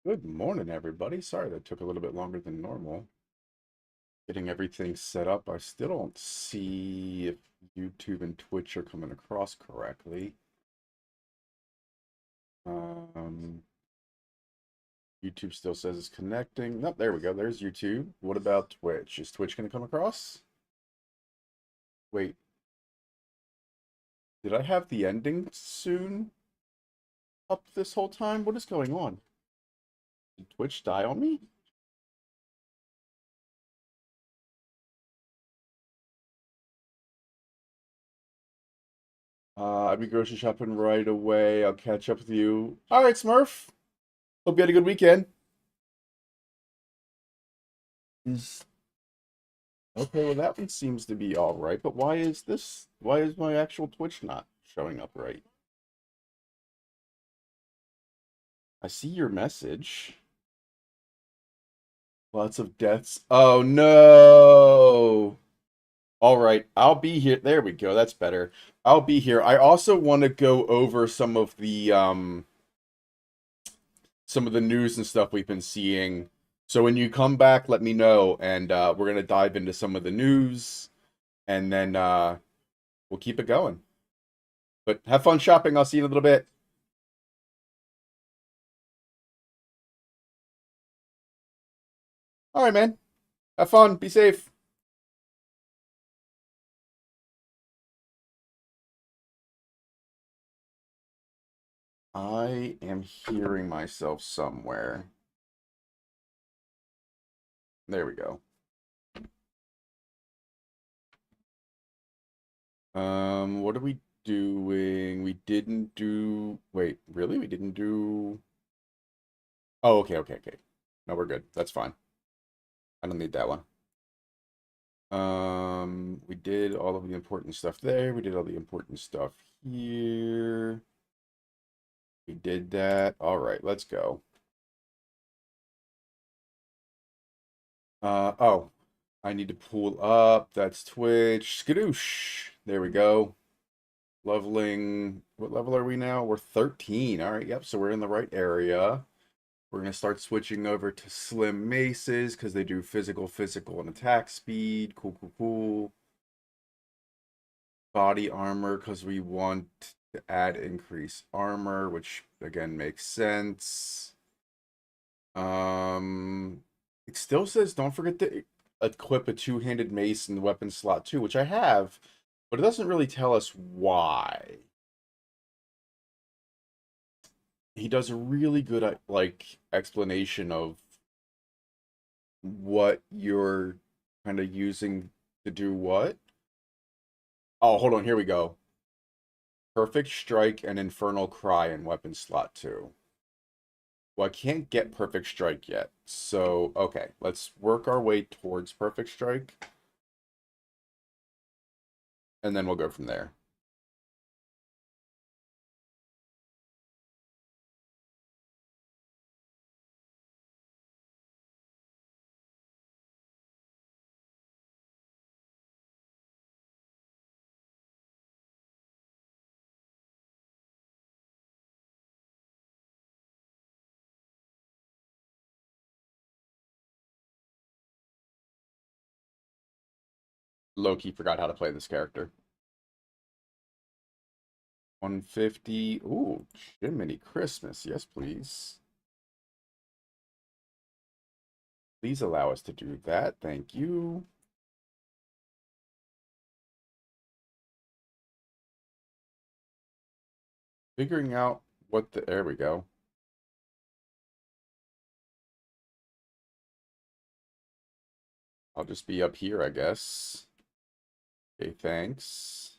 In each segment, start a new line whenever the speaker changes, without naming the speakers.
Good morning, everybody. Sorry that took a little bit longer than normal. Getting everything set up. I still don't see if YouTube and Twitch are coming across correctly. Um, YouTube still says it's connecting. Nope, there we go. There's YouTube. What about Twitch? Is Twitch going to come across? Wait, did I have the ending soon up this whole time? What is going on? Did Twitch die on me? I'll be grocery shopping right away. I'll catch up with you. All right, Smurf. Hope you had a good weekend. Is Okay, well that one seems to be all right, but why is my actual Twitch not showing up right? I see your message. Lots of deaths. Oh no. All right, I'll be here. There we go. That's better. I'll be here. I also want to go over some of the news and stuff we've been seeing. So when you come back, let me know and we're going to dive into some of the news and then we'll keep it going. But have fun shopping. I'll see you in a little bit. All right, man. Have fun. Be safe. I am hearing myself somewhere. There we go. What are we doing? We didn't do. Wait, really? We didn't do. Oh, okay. No, we're good. That's fine. I don't need that one. We did all of the important stuff there. We did all the important stuff here. We did that. All right, let's go. Oh, I need to pull up. That's Twitch. Skadoosh. There we go. Leveling. What level are we now? We're 13. All right, yep. So we're in the right area. We're going to start switching over to slim maces because they do physical, and attack speed. Cool. Body armor because we want to add increased armor, which again makes sense. Um, it still says don't forget to equip a two-handed mace in the weapon slot too, which I have, but it doesn't really tell us why. He does a really good like explanation of what you're kind of using to do what. Oh, hold on, here we go. Perfect Strike and Infernal Cry in weapon slot 2. Well, I can't get Perfect Strike yet. So, okay, let's work our way towards Perfect Strike, and then we'll go from there. Loki forgot how to play this character. 150. Ooh, Jiminy Christmas. Yes, please. Please allow us to do that. Thank you. Figuring out what the. There we go. I'll just be up here, I guess. Okay, thanks.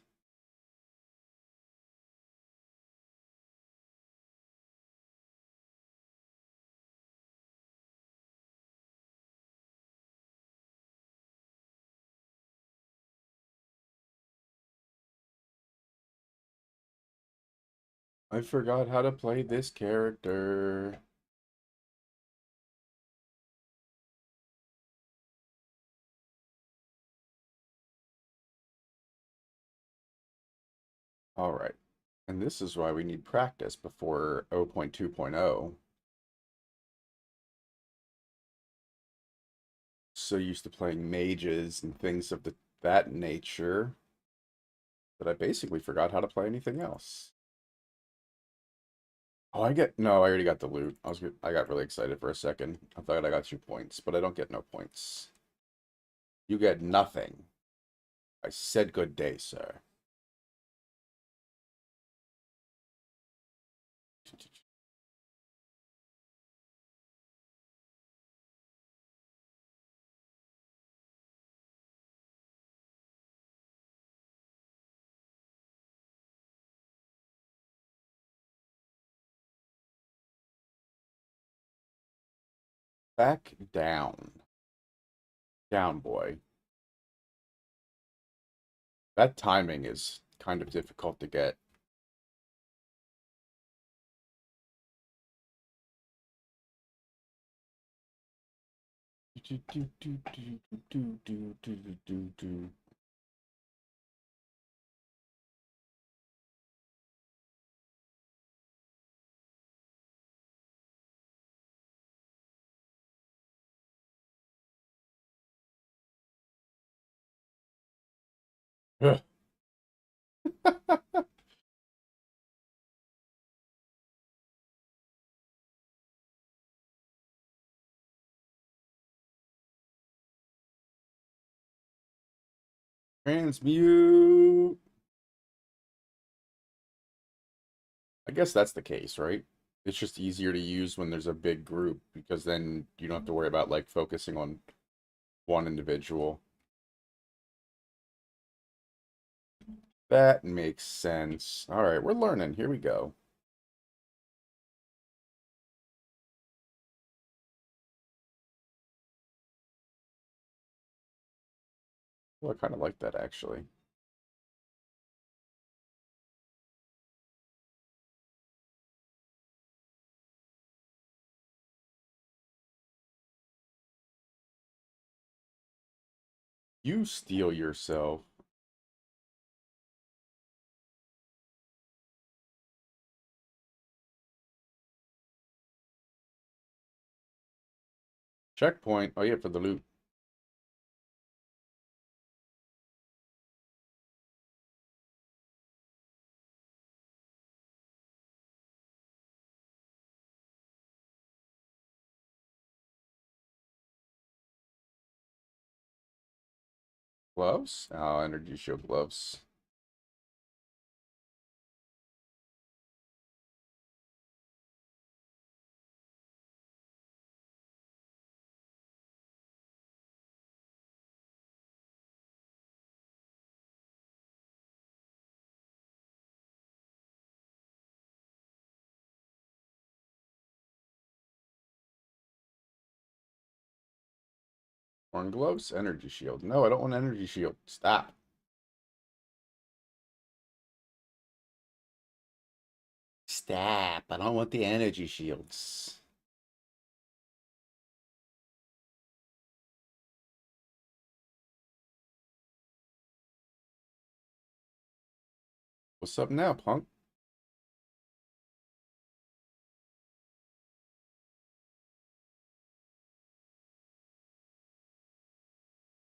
I forgot how to play this character. All right. And this is why we need practice before 0.2.0. so used to playing mages and things of that nature that I basically forgot how to play anything else. Oh, no, I already got the loot. I got really excited for a second. I thought I got 2 points, but I don't get no points. You get nothing. I said good day, sir. Back down. Down, boy. That timing is kind of difficult to get. Ugh. Transmute. I guess that's the case, right? It's just easier to use when there's a big group because then you don't have to worry about like focusing on one individual. That makes sense. All right, we're learning. Here we go. Well, I kind of like that actually. You steal yourself. Checkpoint. Oh yeah, for the loot. Gloves? Oh, energy shield gloves. Horn gloves? Energy shield. No, I don't want energy shield. Stop. Stop. I don't want the energy shields. What's up now, punk?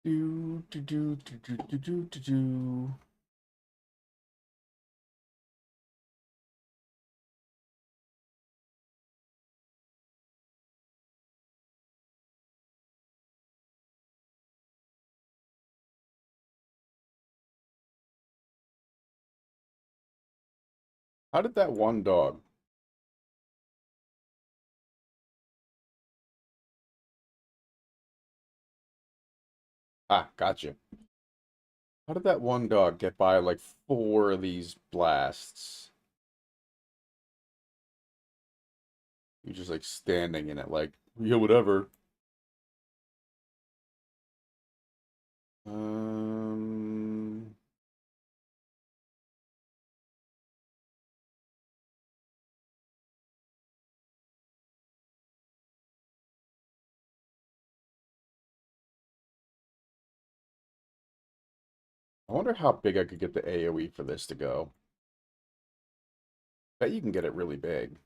Do do do do do do do do do. How did that one dog? Ah, gotcha. How did that one dog get by like 4 of these blasts? You're just like standing in it, like, yeah, whatever. Um, I wonder how big I could get the AoE for this to go. Bet you can get it really big.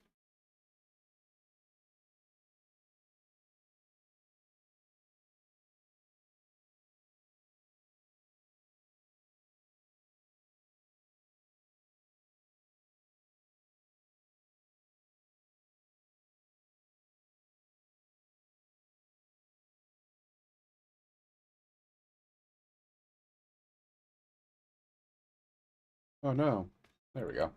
Oh no. There we go.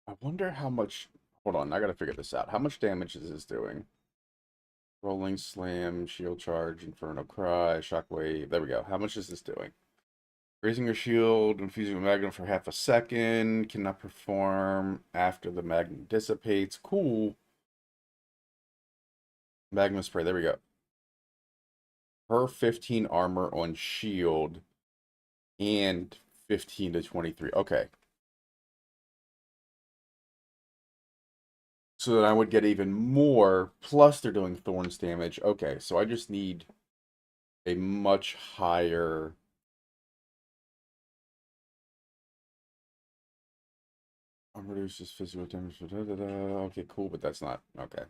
I wonder how much. Hold on, I gotta figure this out. How much damage is this doing? Rolling Slam, Shield Charge, Inferno Cry, Shockwave. There we go. How much is this doing? Raising your shield, infusing a magnet for half a second. Cannot perform after the magnet dissipates. Cool. Magma Spray. There we go. Per 15 armor on shield and 15 to 23. Okay. So that I would get even more. Plus they're doing Thorns damage. Okay, so I just need a much higher. Reduces physical damage. Da, da, da. Okay, cool, but that's not okay.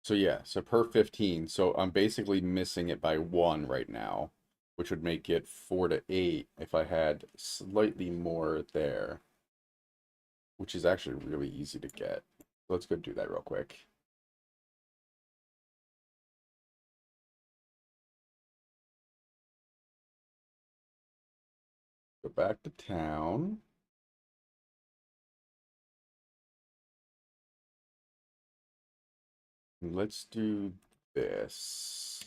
So yeah, so per 15. So I'm basically missing it by one right now, which would make it 4 to 8 if I had slightly more there, which is actually really easy to get. Let's go do that real quick. Go back to town. Let's do this.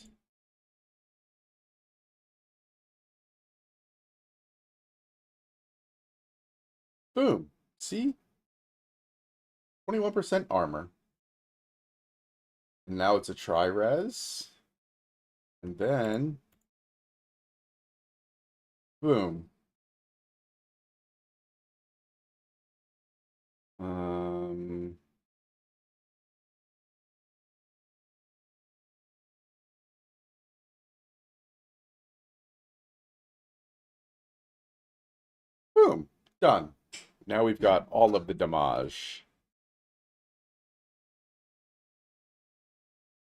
Boom. See? 21% armor. And now it's a tri-res. And then, boom. Um, Boom. Done. Now we've got all of the damage.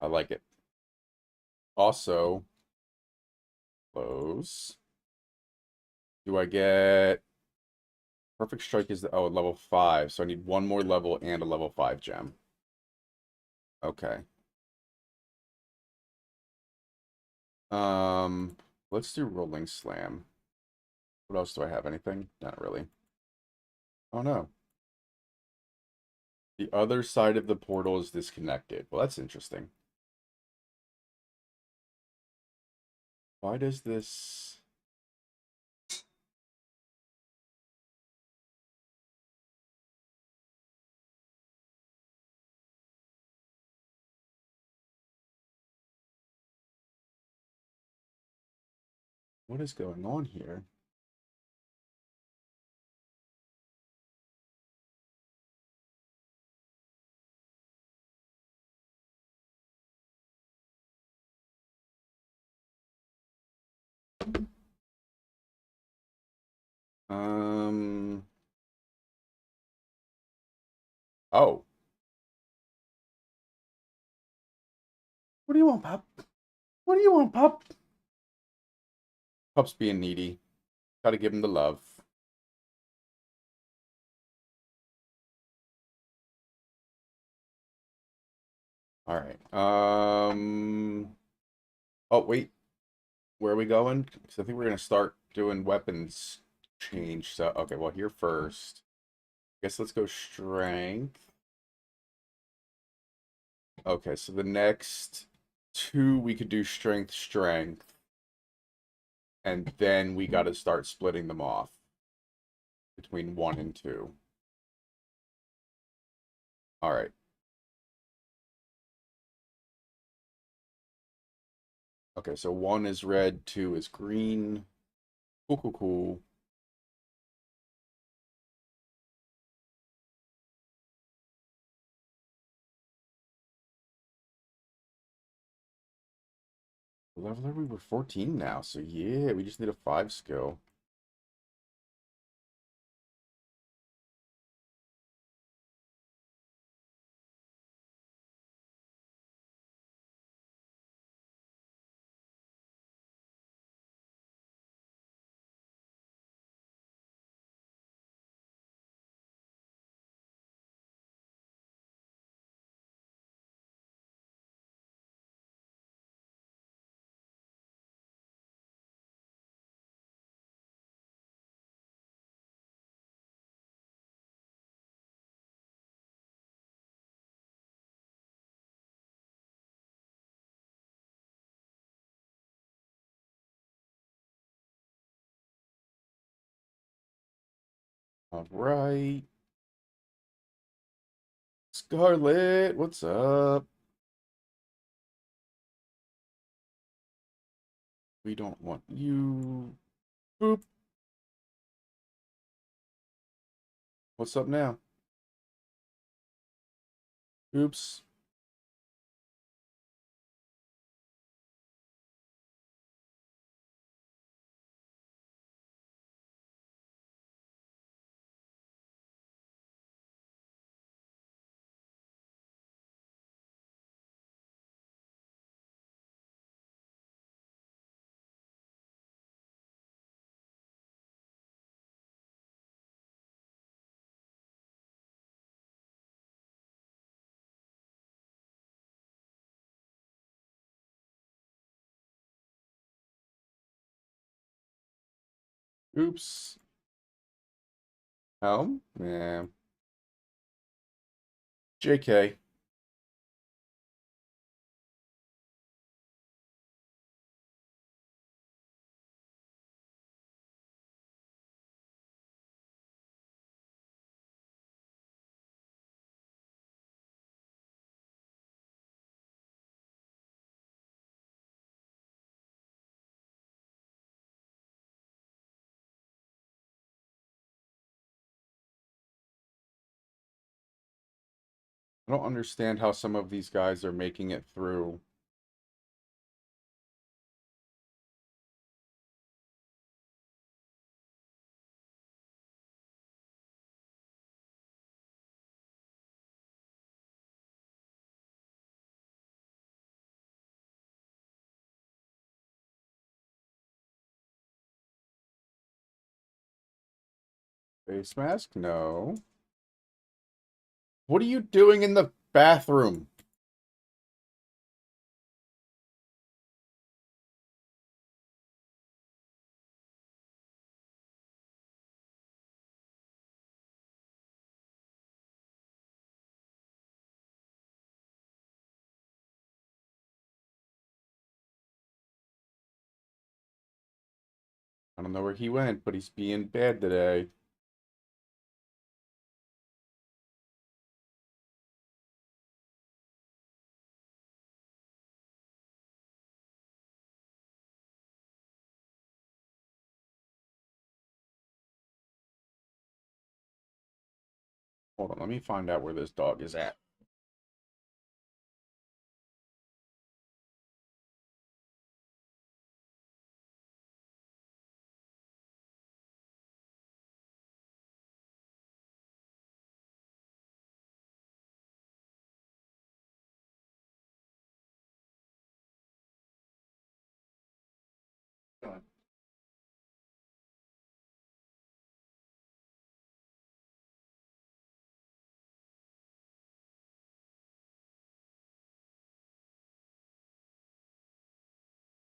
I like it. Also, close. Do I get perfect strike is the level 5, so I need one more level and a level 5 gem. Okay. Um, let's do rolling slam. What else do I have? Anything? Not really. Oh no. The other side of the portal is disconnected. Well, that's interesting. Why does this... What is going on here? Um... Oh. What do you want, pup? What do you want, pup? Pup's being needy. Gotta give him the love. All right. Oh, wait. Where are we going? Because I think we're going to start doing weapons change. So, okay, well, here first. Guess let's go strength. Okay, so the next two we could do strength, strength. And then we got to start splitting them off between 1 and 2. All right. Okay, so 1 is red, 2 is green. Cool, cool, cool. Level are we? We're 14 now, so yeah, we just need a 5 skill. All right. Scarlet, what's up? We don't want you. Boop. What's up now? Oops. Oops. Helm? Yeah. JK. I don't understand how some of these guys are making it through. Face mask? No. What are you doing in the bathroom? I don't know where he went, but he's being bad today. Hold on, let me find out where this dog is at.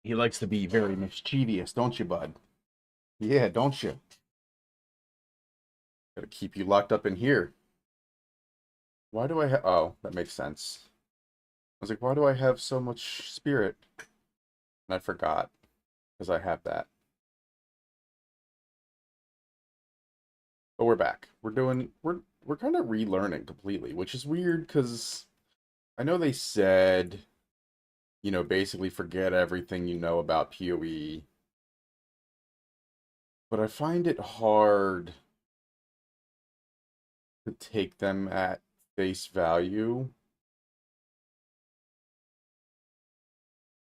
He likes to be very mischievous, don't you, bud? Yeah, don't you? Gotta keep you locked up in here. Why do I have... Oh, that makes sense. I was like, why do I have so much spirit? And I forgot, because I have that. But we're back. We're kind of relearning completely, which is weird, because I know they said, basically forget everything you know about PoE. But I find it hard to take them at face value.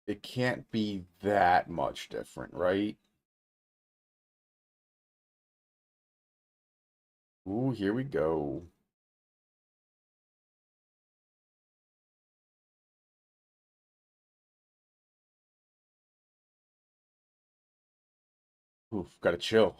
It can't be that much different, right? Ooh, here we go. Oof, gotta chill.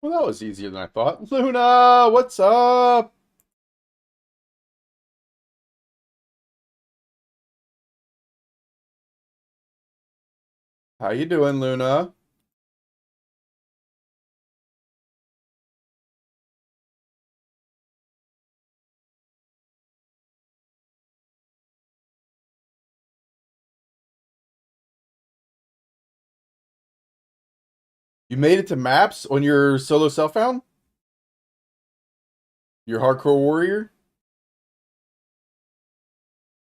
Well, that was easier than I thought. Luna, what's up? How you doing, Luna? You made it to maps on your solo self found? Your hardcore warrior?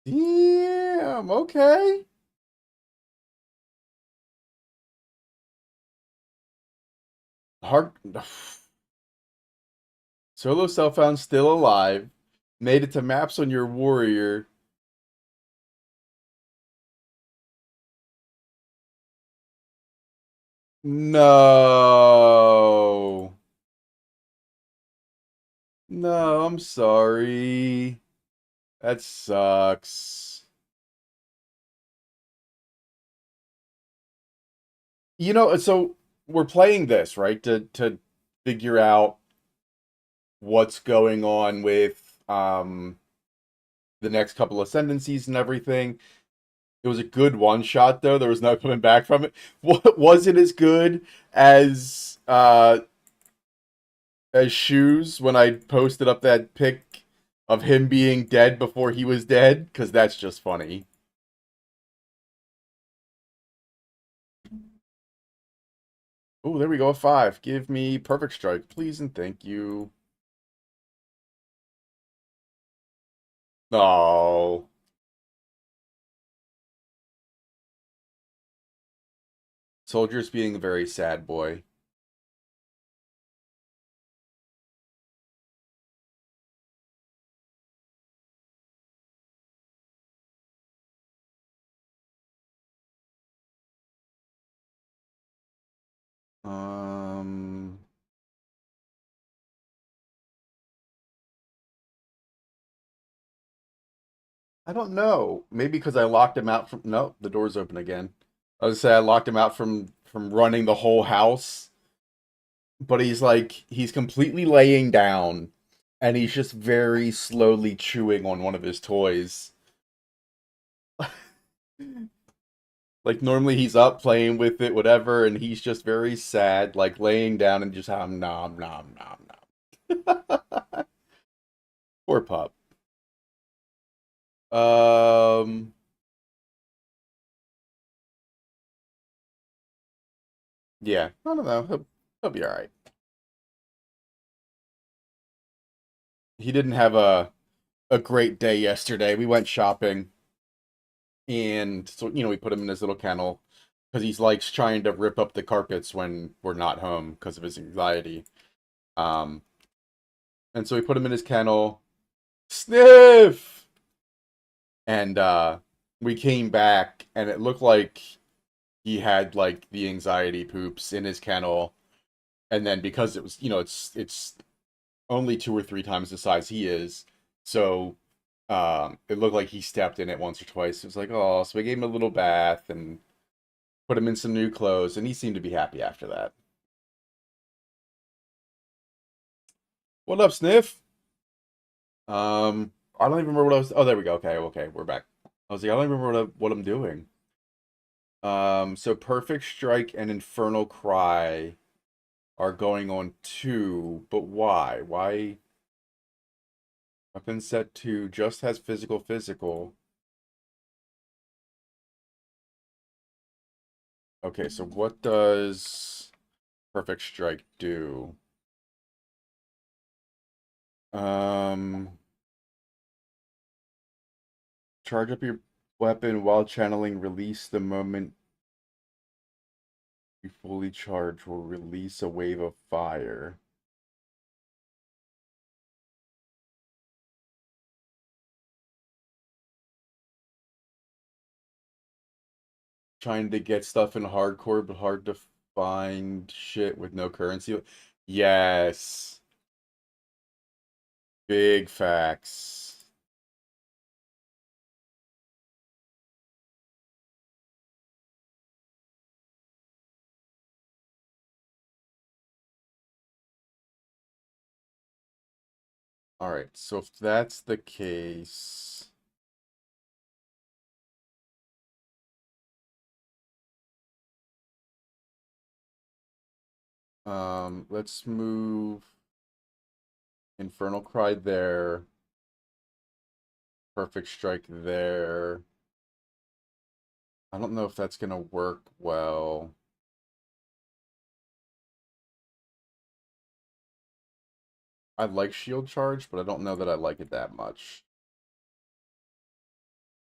Damn, okay. Hard solo self found still alive. Made it to maps on your warrior. No. No, I'm sorry. That sucks. So we're playing this, right? To figure out what's going on with the next couple ascendancies and everything. It was a good one shot though. There was no coming back from it. What was it as good as Shoes when I posted up that pic of him being dead before he was dead? Because that's just funny. Oh, there we go. A five. Give me perfect strike, please and thank you. Oh, Soldier's being a very sad boy. Um, I don't know. Maybe because I locked him out from. No, the door's open again. I was gonna say I locked him out from running the whole house, but he's completely laying down, and he's just very slowly chewing on one of his toys. Like normally he's up playing with it, whatever, and he's just very sad, like laying down and just nom nom nom nom. Poor pup. Um, yeah, I don't know. He'll be all right. He didn't have a great day yesterday. We went shopping, and so we put him in his little kennel because he's like trying to rip up the carpets when we're not home because of his anxiety. Um, and so we put him in his kennel, sniff, and we came back, and it looked like he had like the anxiety poops in his kennel, and then because it was it's only two or three times the size he is, so it looked like he stepped in it once or twice. It was like, oh, so we gave him a little bath and put him in some new clothes, and he seemed to be happy after that. What up, Sniff? I don't even remember what I was. Oh, there we go. Okay, okay, we're back. I was like, I don't even remember what I'm doing. So Perfect Strike and Infernal Cry are going on two, but why? Why weapon set two just has physical. Okay, so what does Perfect Strike do? Um, charge up your weapon while channeling, release the moment you fully charge will release a wave of fire. Trying to get stuff in hardcore, but hard to find shit with no currency. Yes, big facts. All right, so if that's the case, let's move Infernal Cry there, Perfect Strike there. I don't know if that's gonna work well. I like Shield Charge, but I don't know that I like it that much.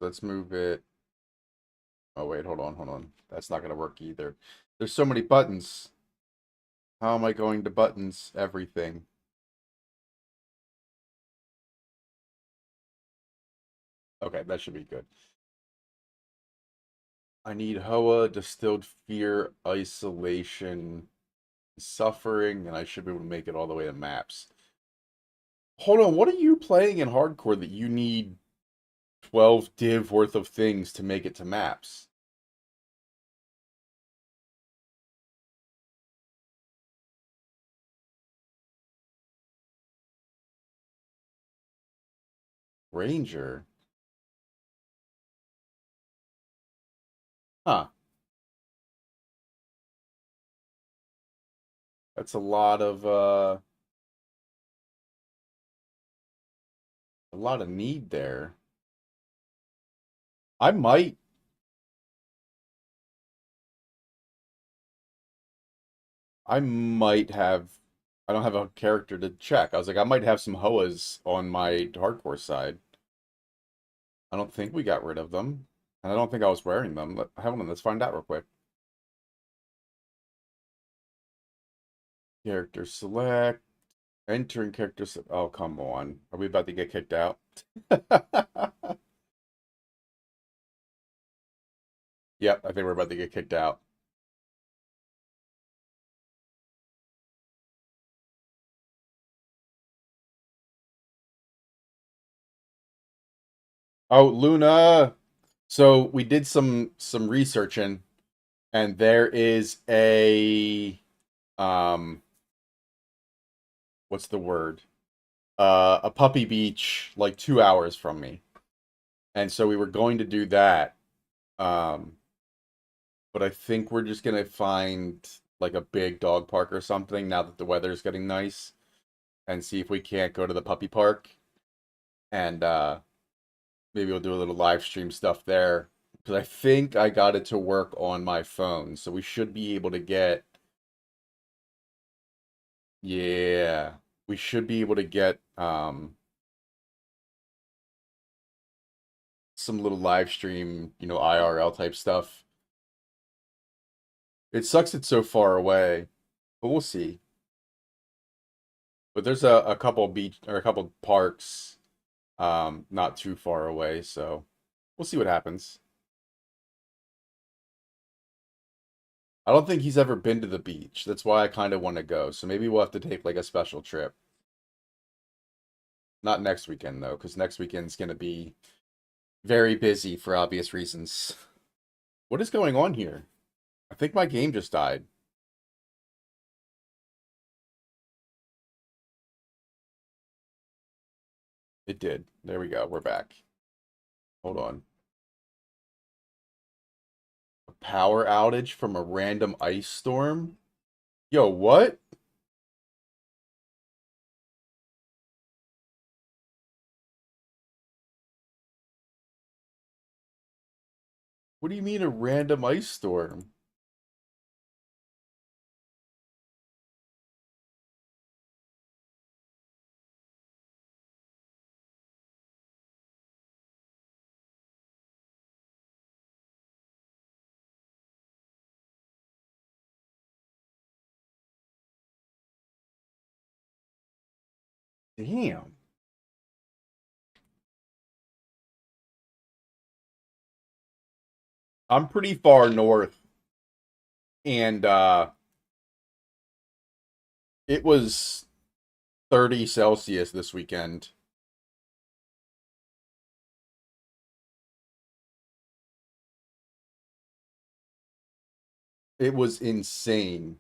Let's move it. Oh wait, hold on, hold on. That's not gonna work either. There's so many buttons. How am I going to buttons everything? Okay, that should be good. I need Hoa, Distilled Fear, Isolation, Suffering, and I should be able to make it all the way to maps. Hold on, what are you playing in hardcore that you need 12 div worth of things to make it to maps? Ranger? Huh. That's a lot of need there. I might I might have I don't have a character to check. I was like, I might have some Hoas on my hardcore side. I don't think we got rid of them. And I don't think I was wearing them. Hold on, let's find out real quick. Character select. Entering character oh, come on. Are we about to get kicked out? Yep, I think we're about to get kicked out. Oh, Luna. So we did some researching, and there is um what's the word? A puppy beach like 2 hours from me. And so we were going to do that. Um, but I think we're just gonna find like a big dog park or something now that the weather's getting nice and see if we can't go to the puppy park and maybe we'll do a little live stream stuff there. Because I think I got it to work on my phone. So we should be able to get yeah. We should be able to get some little live stream, IRL type stuff. It sucks it's so far away, but we'll see. But there's a couple beach or a couple parks not too far away, so we'll see what happens. I don't think he's ever been to the beach. That's why I kind of want to go. So maybe we'll have to take like a special trip. Not next weekend though, because next weekend's gonna be very busy for obvious reasons. What is going on here? I think my game just died. It did. There we go. We're back. Hold on. A power outage from a random ice storm? Yo, what? What do you mean a random ice storm? Damn. I'm pretty far north and it was 30 Celsius this weekend. It was insane.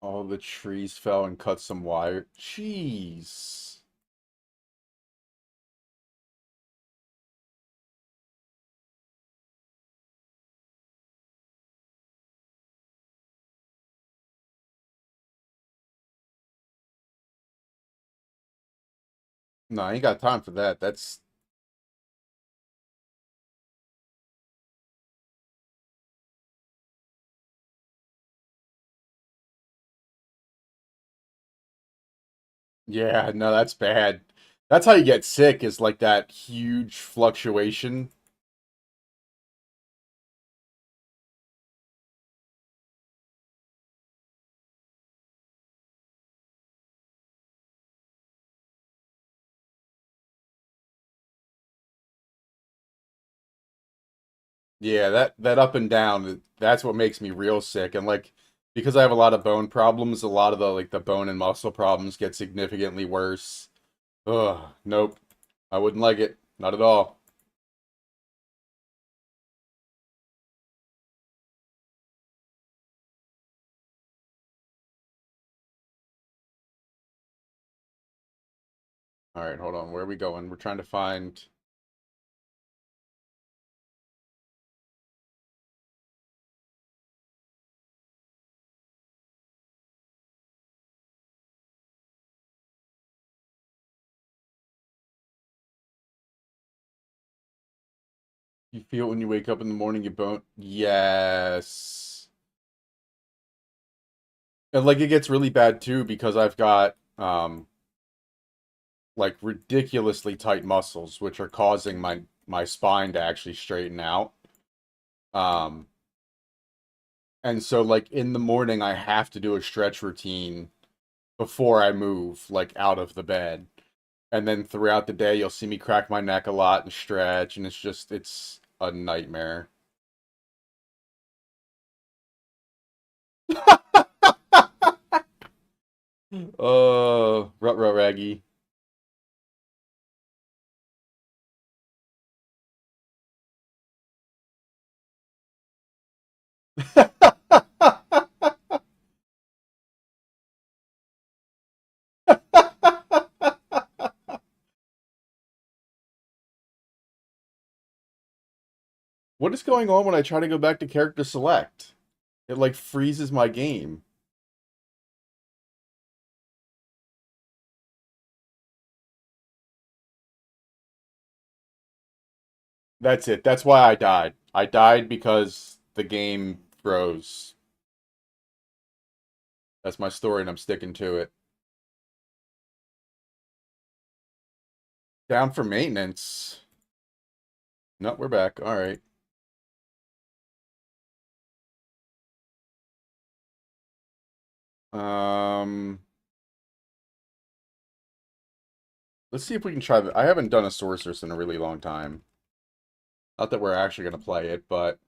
All the trees fell and cut some wire. Jeez. No, I ain't got time for that. That's yeah, no, that's bad. That's how you get sick is like that huge fluctuation. Yeah, that up and down, that's what makes me real sick. And like because I have a lot of bone problems, a lot of the like the bone and muscle problems get significantly worse. Ugh, nope. I wouldn't like it. Not at all. All right, hold on. Where are we going? We're trying to find you feel when you wake up in the morning your bone. Yes. And like it gets really bad too because I've got like ridiculously tight muscles which are causing my spine to actually straighten out. Um and so like in the morning I have to do a stretch routine before I move like out of the bed. And then throughout the day you'll see me crack my neck a lot and stretch and it's a nightmare. Rut rut raggy. What is going on when I try to go back to character select? It like freezes my game. That's it. That's why I died. I died because the game froze. That's my story and I'm sticking to it. Down for maintenance. No, we're back. All right. Um, let's see if we can try that. I haven't done a sorceress in a really long time. Not that we're actually gonna play it, but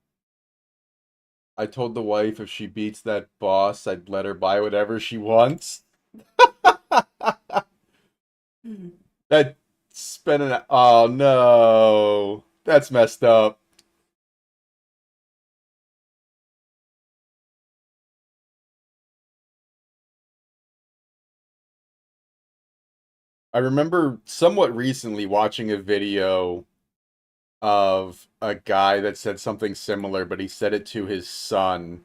I told the wife if she beats that boss, I'd let her buy whatever she wants. That spending. Oh no, that's messed up. I remember somewhat recently watching a video of a guy that said something similar, but he said it to his son.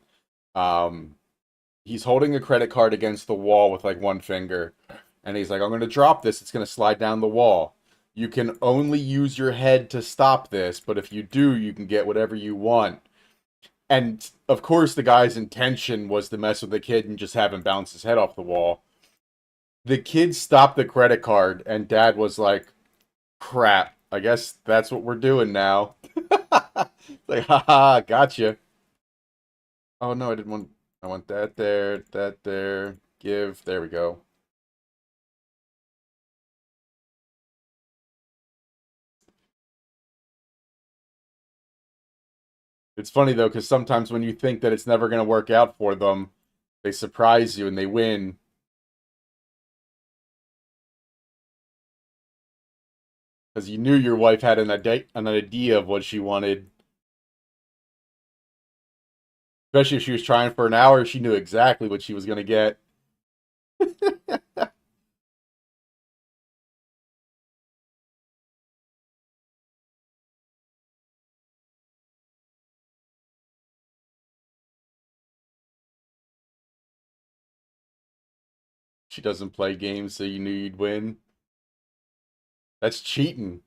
Um, he's holding a credit card against the wall with like one finger, and he's like, "I'm going to drop this. It's going to slide down the wall. You can only use your head to stop this, but if you do, you can get whatever you want." And of course, the guy's intention was to mess with the kid and just have him bounce his head off the wall. The kid stopped the credit card, and dad was like, crap. I guess that's what we're doing now. Like, haha, gotcha. Oh no, I didn't want. I want that there, that there. Give. There we go. It's funny though, because sometimes when you think that it's never gonna work out for them, they surprise you and they win. Because you knew your wife had an idea of what she wanted. Especially if she was trying for an hour, she knew exactly what she was gonna get. She doesn't play games, so you knew you'd win. That's cheating.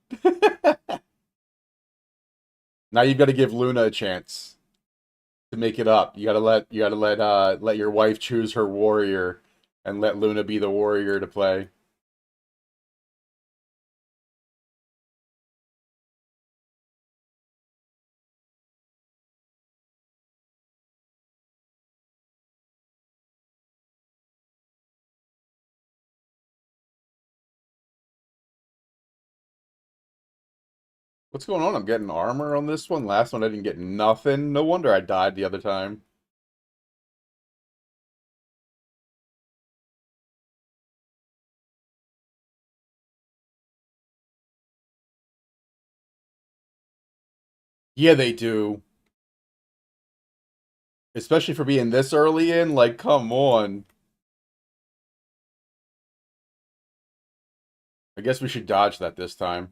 Now you've got to give Luna a chance to make it up. You gotta let your wife choose her warrior and let Luna be the warrior to play. What's going on? I'm getting armor on this one. Last one I didn't get nothing. No wonder I died the other time. Yeah, they do. Especially for being this early in. Like, come on. I guess we should dodge that this time.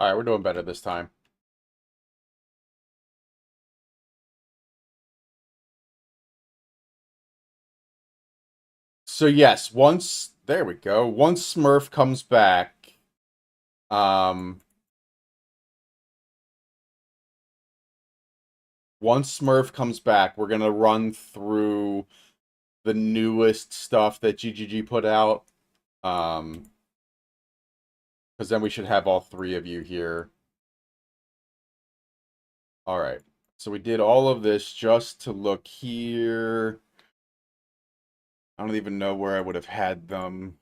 Alright, we're doing better this time. So yes, once there we go. Once Smurf comes back, um once Smurf comes back, we're gonna run through the newest stuff that GGG put out. Because then we should have all three of you here. All right. So we did all of this just to look here. I don't even know where I would have had them.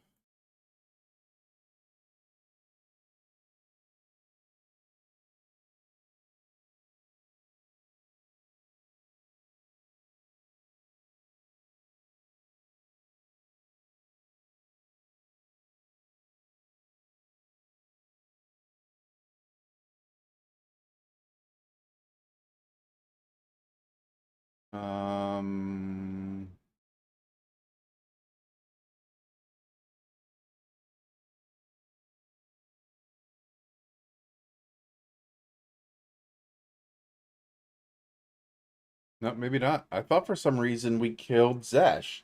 Um, no, maybe not. I thought for some reason we killed Zesh.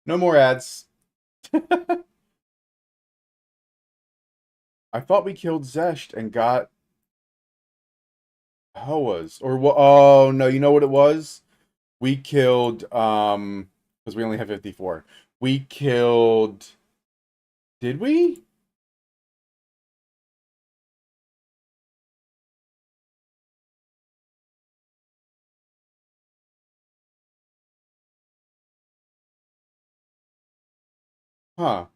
No more ads. I thought we killed Zesht and got Hoas. Or what? Oh, no, you know what it was? We killed, because we only have 54. We killed, did we? Huh.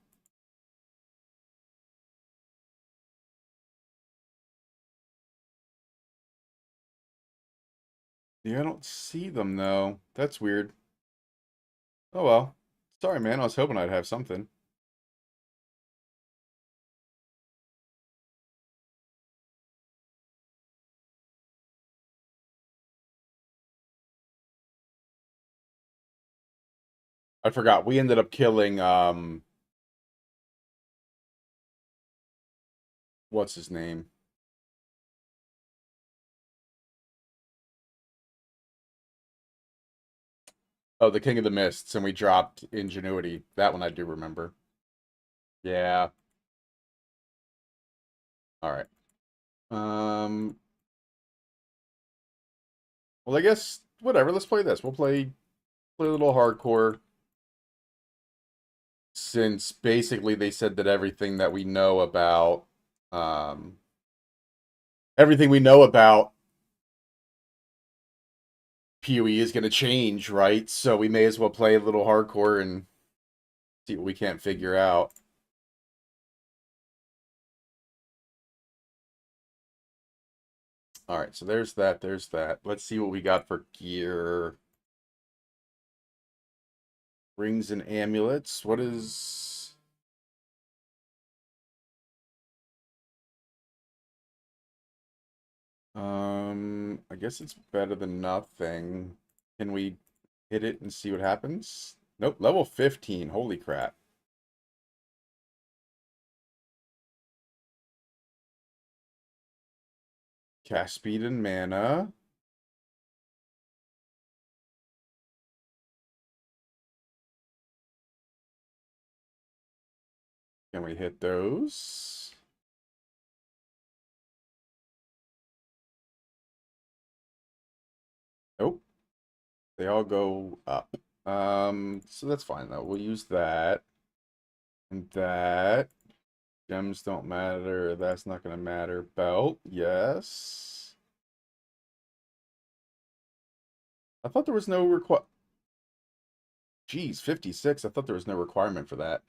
Yeah, I don't see them though. That's weird. Oh well. Sorry, man. I was hoping I'd have something. I forgot. We ended up killing what's his name? Oh, the King of the Mists, and we dropped Ingenuity. That one I do remember. Yeah. All right. Um well, I guess whatever. Let's play this. We'll play a little hardcore. Since basically they said that um, everything we know about PoE is going to change, right? So we may as well play a little hardcore and see what we can't figure out. All right, so there's that. There's that. Let's see what we got for gear. Rings and amulets. What is... I guess it's better than nothing. Can we hit it and see what happens? Nope, level 15. Holy crap. Cast speed and mana. Can we hit those? Nope. They all go up. So that's fine though. We'll use that. And that. Gems don't matter. That's not gonna matter. Belt, yes. I thought there was no Geez, 56. I thought there was no requirement for that.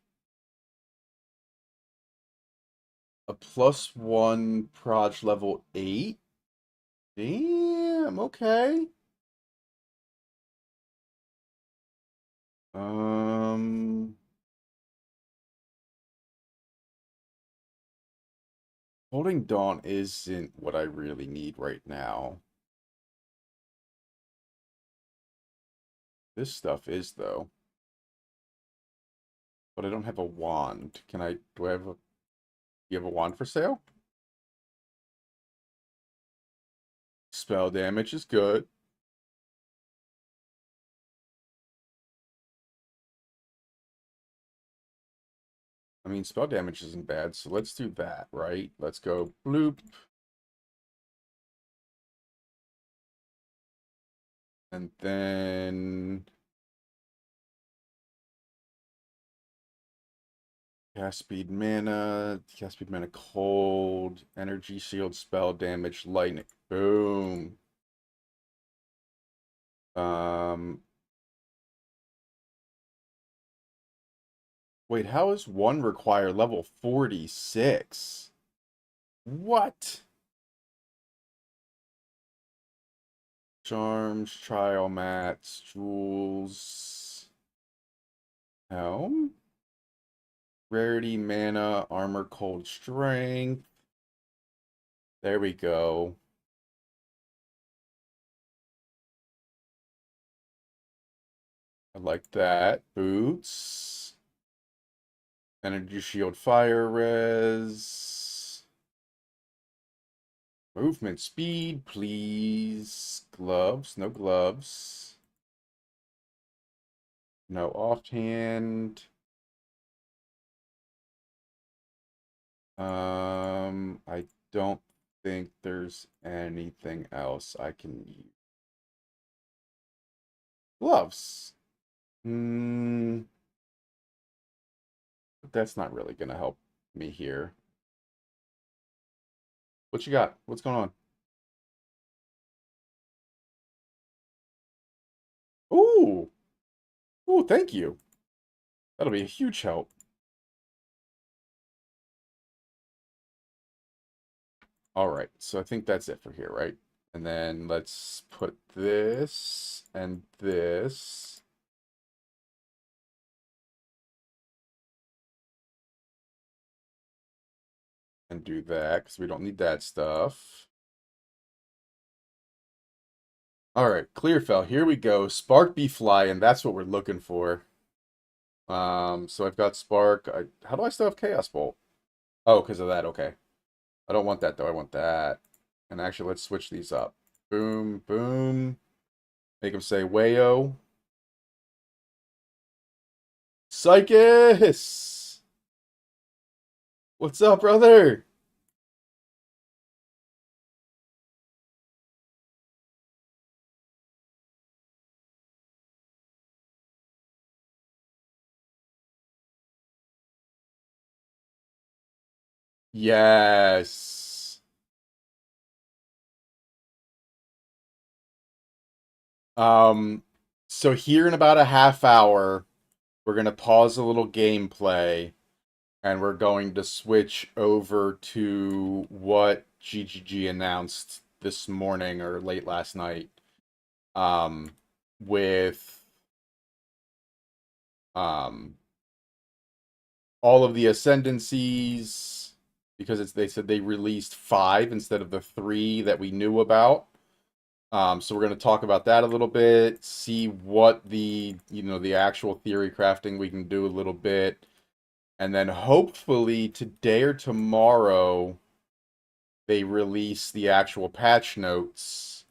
A +1 proj level 8? Damn, okay. Holding Dawn isn't what I really need right now. This stuff is, though. But I don't have a wand. Do I have a, you have a wand for sale? Spell damage is good. I mean, spell damage isn't bad, so let's do that, right? Let's go bloop. And then... cast speed mana, cold, energy shield, spell damage, lightning. Boom. Wait, how is one require level 46? What? Charms, trial mats, jewels, helm, rarity, mana, armor, cold, strength. There we go. I like that. Boots. Energy shield, fire res. Movement speed, please. Gloves, no gloves. No offhand. I don't think there's anything else I can use. Gloves. But that's not really gonna help me here. What you got? What's going on? Ooh. Ooh, thank you. That'll be a huge help. All right, so I think that's it for here, right? And then let's put this and this. And do that, because we don't need that stuff. All right, Clearfell, here we go. Spark be flying, that's what we're looking for. So I've got Spark. How do I still have Chaos Bolt? Oh, because of that, okay. I don't want that, though. I want that. And actually, let's switch these up. Boom, boom. Make them say Wayo. Psychus! What's up, brother? Yes. Um, so here in about a half hour, we're gonna pause a little gameplay and we're going to switch over to what GGG announced this morning or late last night. Um, with um all of the ascendancies because they said they released five instead of the three that we knew about. So we're going to talk about that a little bit, see what the actual theory crafting we can do a little bit, and then hopefully today or tomorrow they release the actual patch notes.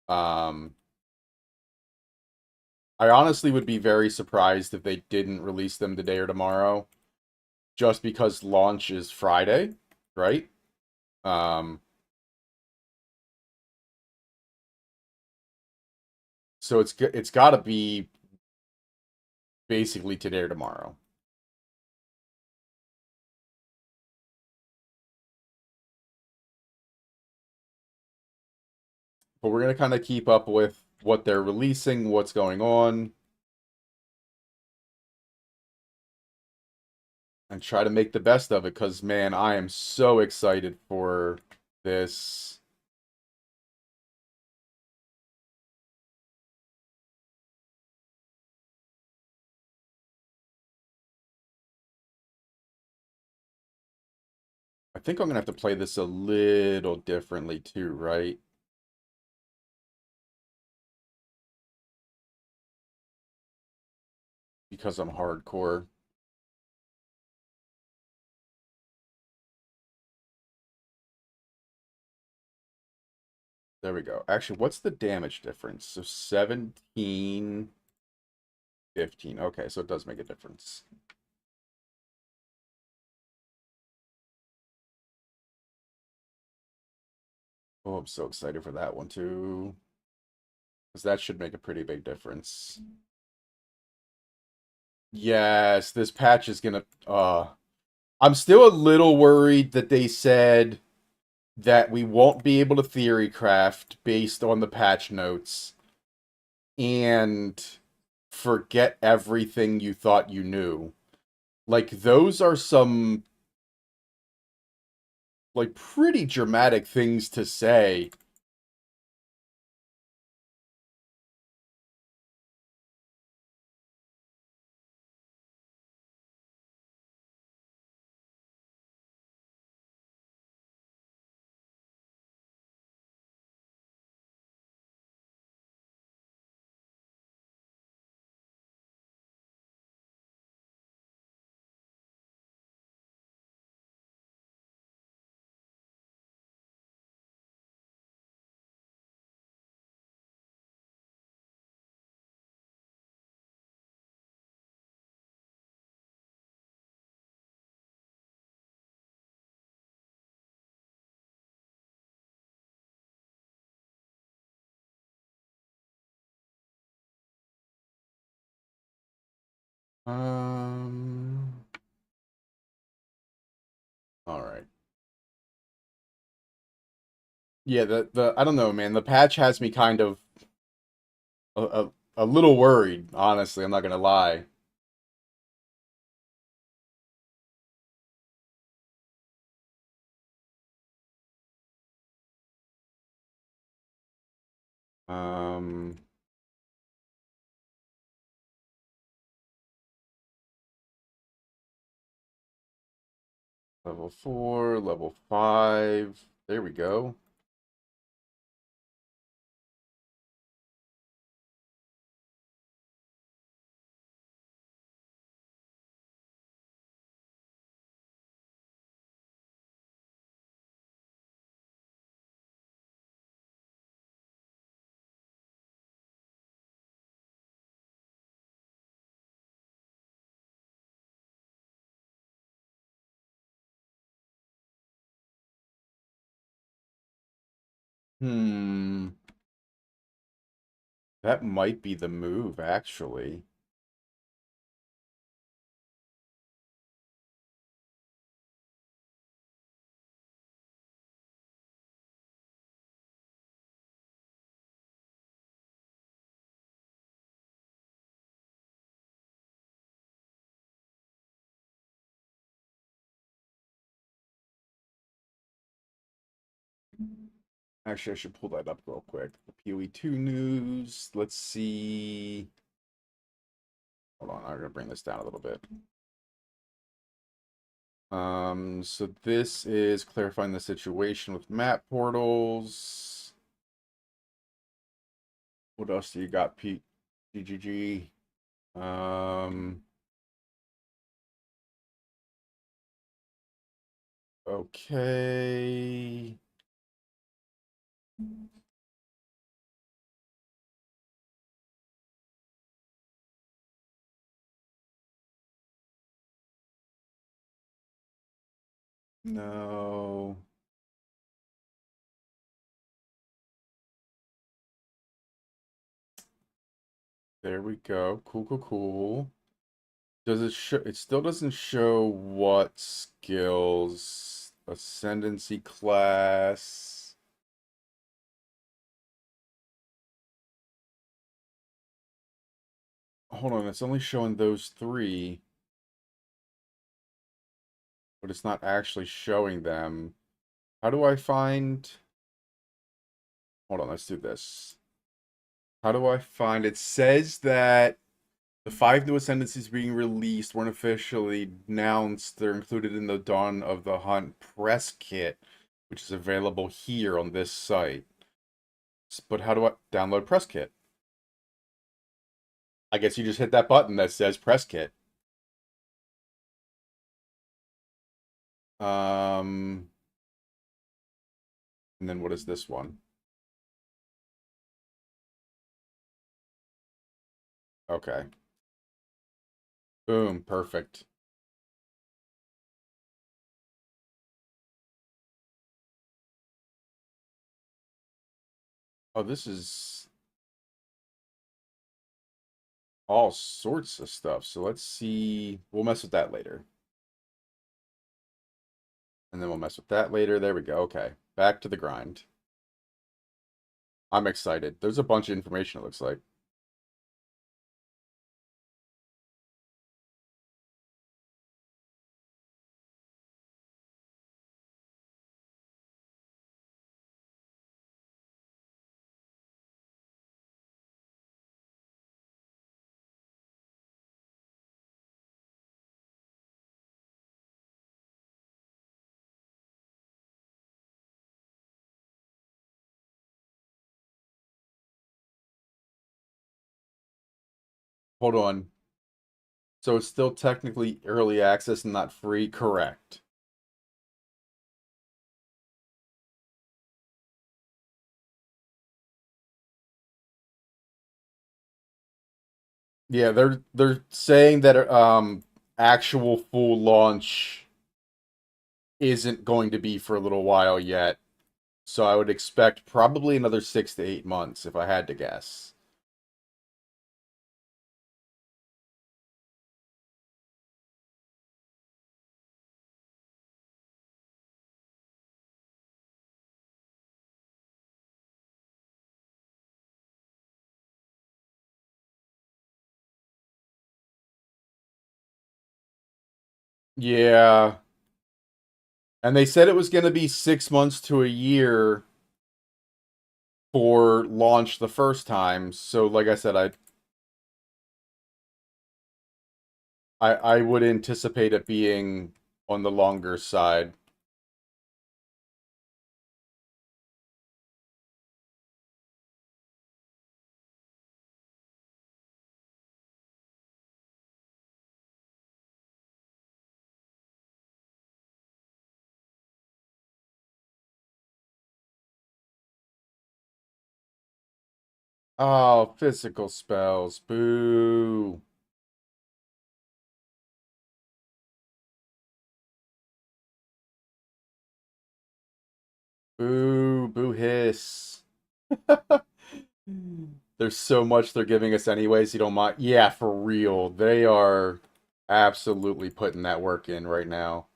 Um, I honestly would be very surprised if they didn't release them today or tomorrow, just because launch is Friday, right? Um, so it's got to be basically today or tomorrow. But we're gonna kind of keep up with what they're releasing, what's going on, and try to make the best of it. Because man, I am so excited for this. I think I'm gonna have to play this a little differently too, right? Because I'm hardcore. There we go. Actually, what's the damage difference? So 17, 15. Okay, so it does make a difference. Oh, I'm so excited for that one too. Because that should make a pretty big difference. Yes, this patch is gonna I'm still a little worried that they said that we won't be able to theory craft based on the patch notes and forget everything you thought you knew. Like those are some like pretty dramatic things to say. Um all right. Yeah, the I don't know, man. The patch has me kind of a little worried, honestly. I'm not gonna lie. Um Level 4, level 5. There we go. Hmm. That might be the move, actually. Actually, I should pull that up real quick. The PoE2 news. Let's see. Hold on, I'm gonna bring this down a little bit. So this is clarifying the situation with map portals. What else do you got, Pete? GGG. Okay. No. There we go. Cool, cool, cool. Does it show? It still doesn't show what skills. Ascendancy class. Hold on, it's only showing those three, but it's not actually showing them. How do I find... Hold on, let's do this. How do I find... It says that the 5 new ascendancies being released weren't officially announced. They're included in the Dawn of the Hunt press kit, which is available here on this site. But how do I download press kit? I guess you just hit that button that says press kit. And then what is this one? Okay. Boom, perfect. Oh, this is all sorts of stuff. So let's see. We'll mess with that later. And then we'll mess with that later. There we go. Okay. Back to the grind. I'm excited. There's a bunch of information, it looks like. Hold on. So it's still technically early access and not free? Correct. Yeah, they're saying that actual full launch isn't going to be for a little while yet. So I would expect probably another 6 to 8 months if I had to guess. Yeah. And they said it was going to be 6 months to a year for launch the first time. So like I said, I would anticipate it being on the longer side. Oh, physical spells. Boo. Boo. Boo hiss. There's so much they're giving us anyways, you don't mind. Yeah, for real. They are absolutely putting that work in right now.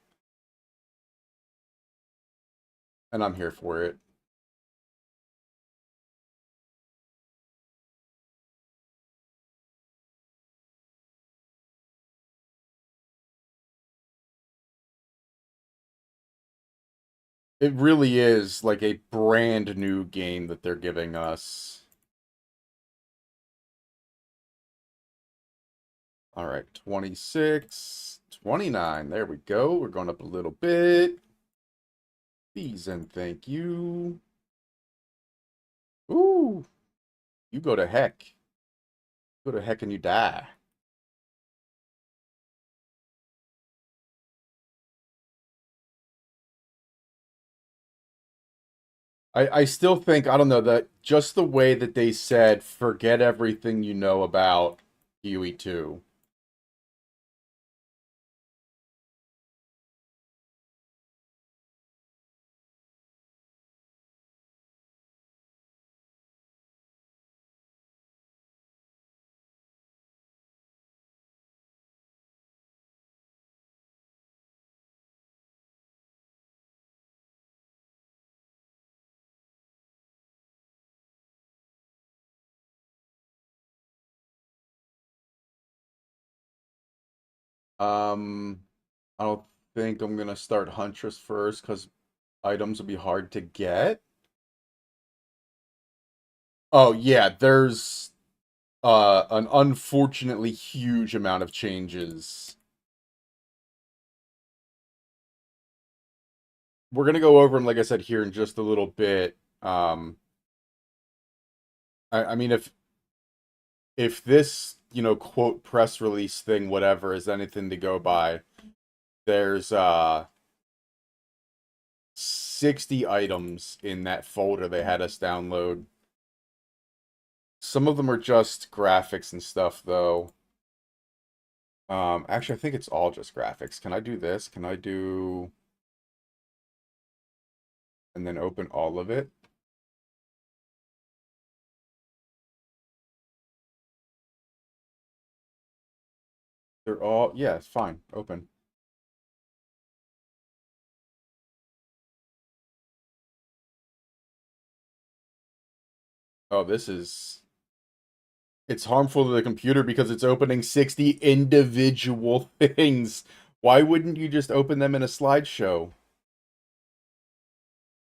And I'm here for it. It really is like a brand new game that they're giving us. All right, 26, 29. There we go. We're going up a little bit. Please and thank you. Ooh, you go to heck. Go to heck and you die. I still think, I don't know, that just the way that they said, forget everything you know about Huey 2. Um, I don't think I'm gonna start Huntress first because items will be hard to get. Oh yeah, there's an unfortunately huge amount of changes. We're gonna go over them, like I said, here in just a little bit. I mean, if this, quote press release thing, whatever, is anything to go by, there's 60 items in that folder they had us download. Some of them are just graphics and stuff, though. Actually, I think it's all just graphics. Can I do this? Can I do and then open all of it? They're all, yeah, it's fine. Open. Oh, it's harmful to the computer because it's opening 60 individual things. Why wouldn't you just open them in a slideshow?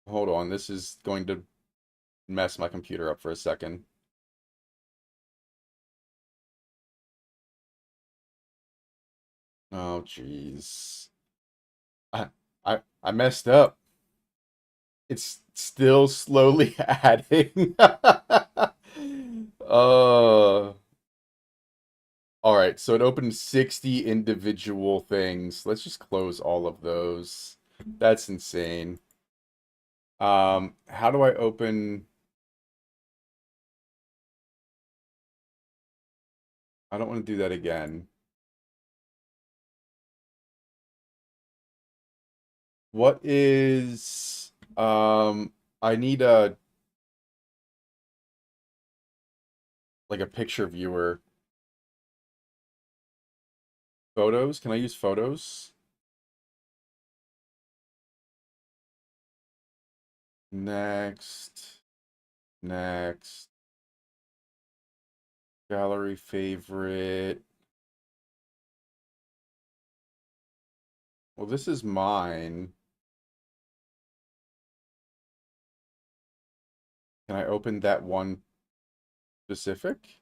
Hold on, this is going to mess my computer up for a second. Oh, jeez. I, I messed up. It's still slowly adding. uh, all right, so it opened 60 individual things. Let's just close all of those. That's insane. How do I open? I don't want to do that again. What is I need a like a picture viewer. Photos? Can I use photos? Next. Next. Gallery favorite. Well, this is mine. Can I open that one specific?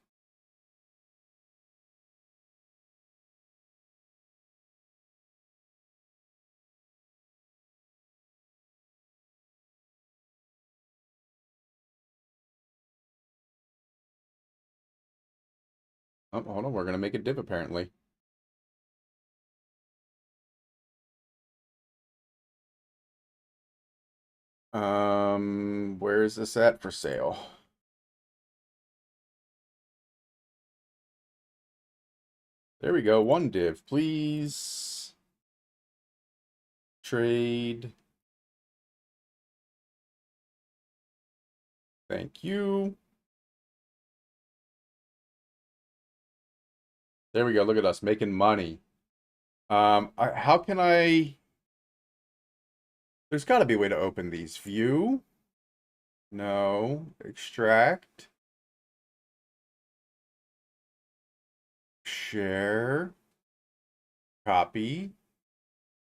Oh, hold on. We're gonna make a div apparently. Where is this at for sale? There we go. One div, please. Trade. Thank you. There we go. Look at us making money. How can I? There's got to be a way to open these. View? No. Extract. Share. Copy.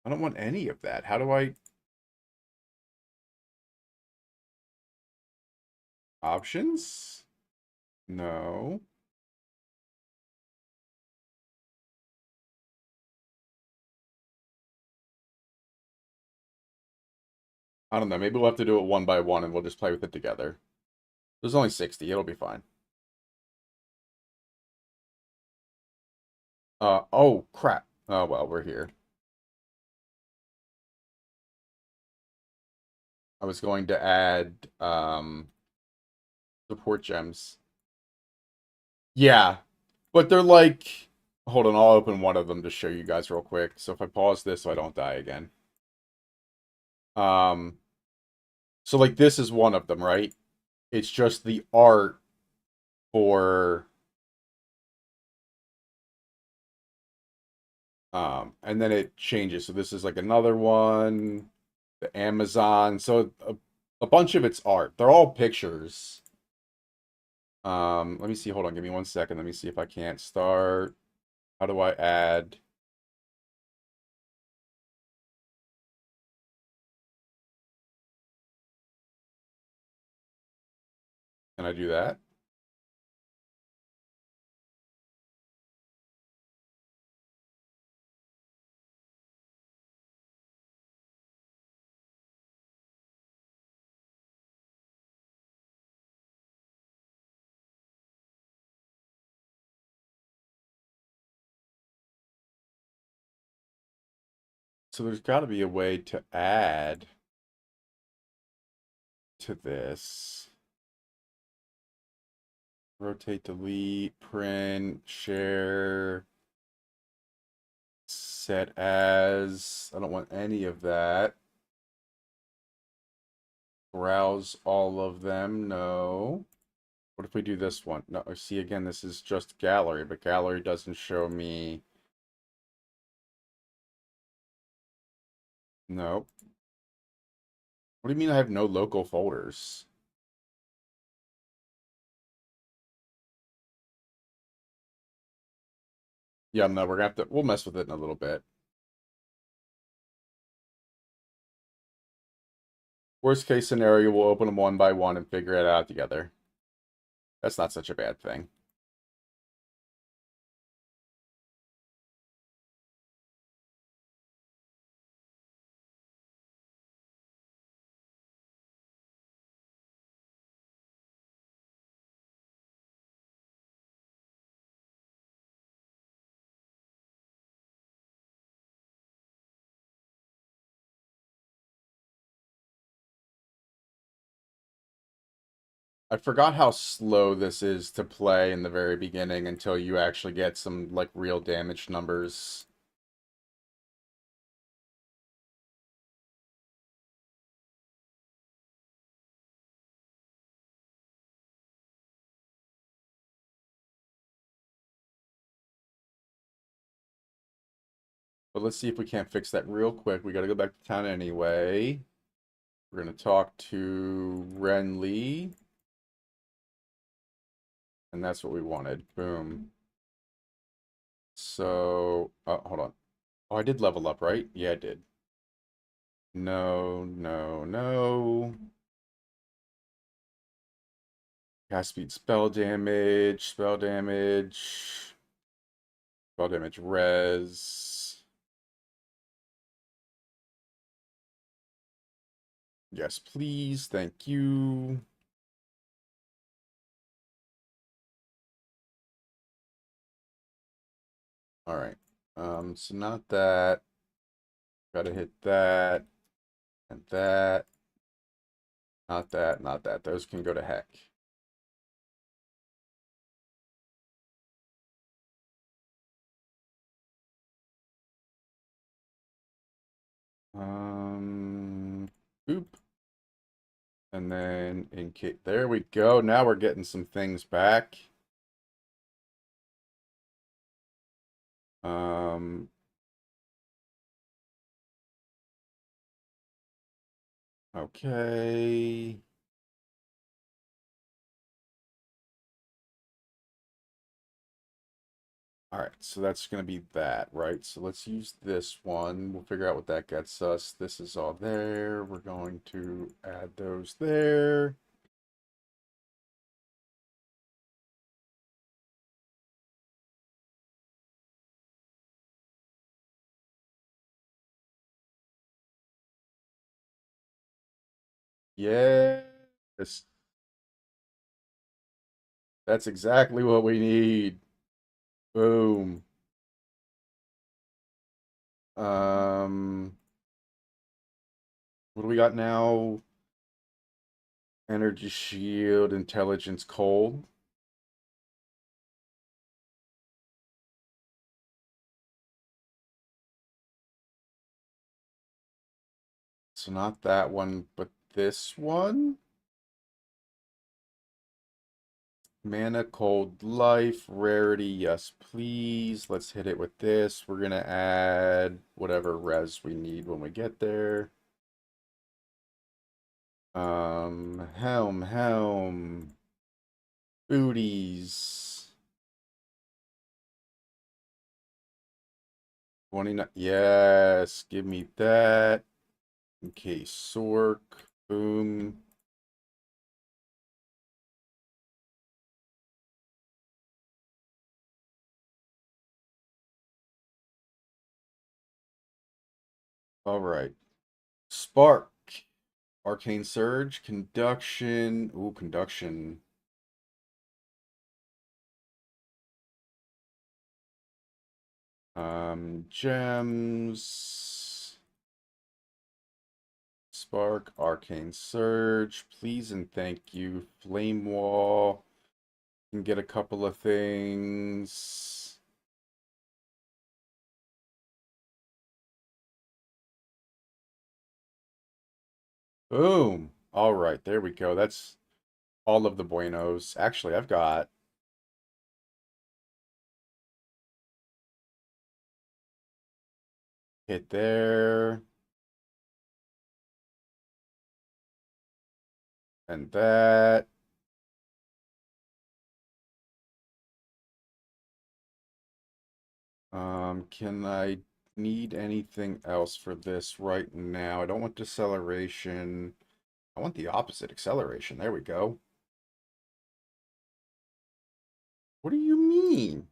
I don't want any of that. How do I? Options? No. I don't know. Maybe we'll have to do it one by one and we'll just play with it together. There's only 60. It'll be fine. Oh, crap. Oh, well, we're here. I was going to add, support gems. Yeah, but they're like... Hold on, I'll open one of them to show you guys real quick. So if I pause this so I don't die again. Um, so like this is one of them, right? It's just the art for... and then it changes. So this is like another one, the Amazon. So a bunch of it's art. They're all pictures. Let me see. Hold on. Give me 1 second. Let me see if I can't start. How do I add? Can I do that? So there's got to be a way to add to this. Rotate, delete, print, share, set as. I don't want any of that. Browse all of them. No. What if we do this one? No, see again, this is just gallery, but gallery doesn't show me. No. What do you mean I have no local folders? Yeah, no, we're gonna have to, we'll mess with it in a little bit. Worst case scenario, we'll open them one by one and figure it out together. That's not such a bad thing. I forgot how slow this is to play in the very beginning until you actually get some, like, real damage numbers. But let's see if we can't fix that real quick. We gotta go back to town anyway. We're gonna talk to Renly. And that's what we wanted. Boom. So, hold on. Oh, I did level up, right? Yeah, I did. No, no, no. Cast speed, spell damage, res. Yes, please. Thank you. All right. So not that. Gotta hit that and that. Not that, not that. Those can go to heck. Boop. And then in case, there we go. Now we're getting some things back. Um, okay. All right, so that's going to be that, right? So let's use this one. We'll figure out what that gets us. This is all there. We're going to add those there. Yes. That's exactly what we need. Boom. Um, what do we got now? Energy shield, intelligence, cold. So not that one, but this one. Mana, cold, life, rarity, yes, please. Let's hit it with this. We're gonna add whatever res we need when we get there. Helm. Booties. 29. Yes, give me that. Okay, Sork. Boom. All right. Spark. Arcane Surge. Conduction. Ooh, Conduction. Gems. Spark, Arcane Surge, please and thank you. Flame Wall, can get a couple of things. Boom. All right, there we go. That's all of the buenos. Actually, I've got hit there and that. Can I need anything else for this right now? I don't want deceleration. I want the opposite, acceleration. There we go. What do you mean?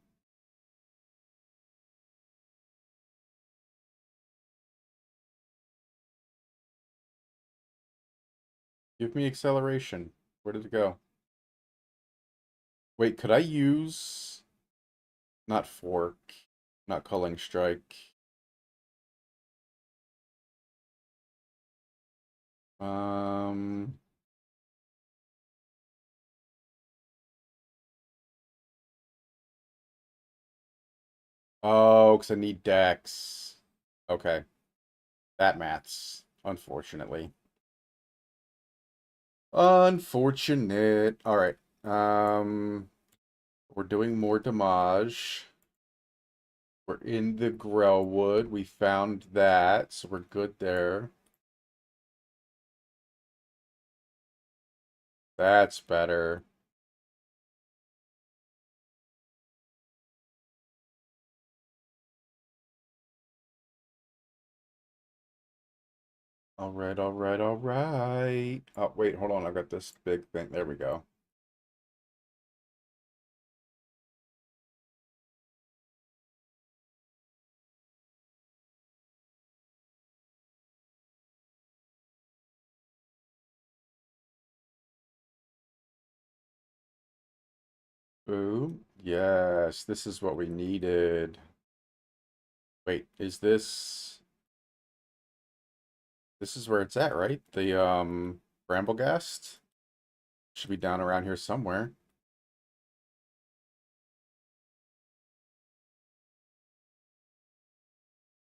Give me acceleration. Where did it go? Wait, could I use not fork, not culling strike? Um, oh, because I need dex. Okay, that maths, unfortunately. Unfortunate. All right. We're doing more damage. We're in the Grellwood. We found that, so we're good there. That's better. All right. Oh, wait, hold on. I got this big thing. There we go. Boom. Yes, this is what we needed. Wait, is this this is where it's at, right? The Bramblegast should be down around here somewhere.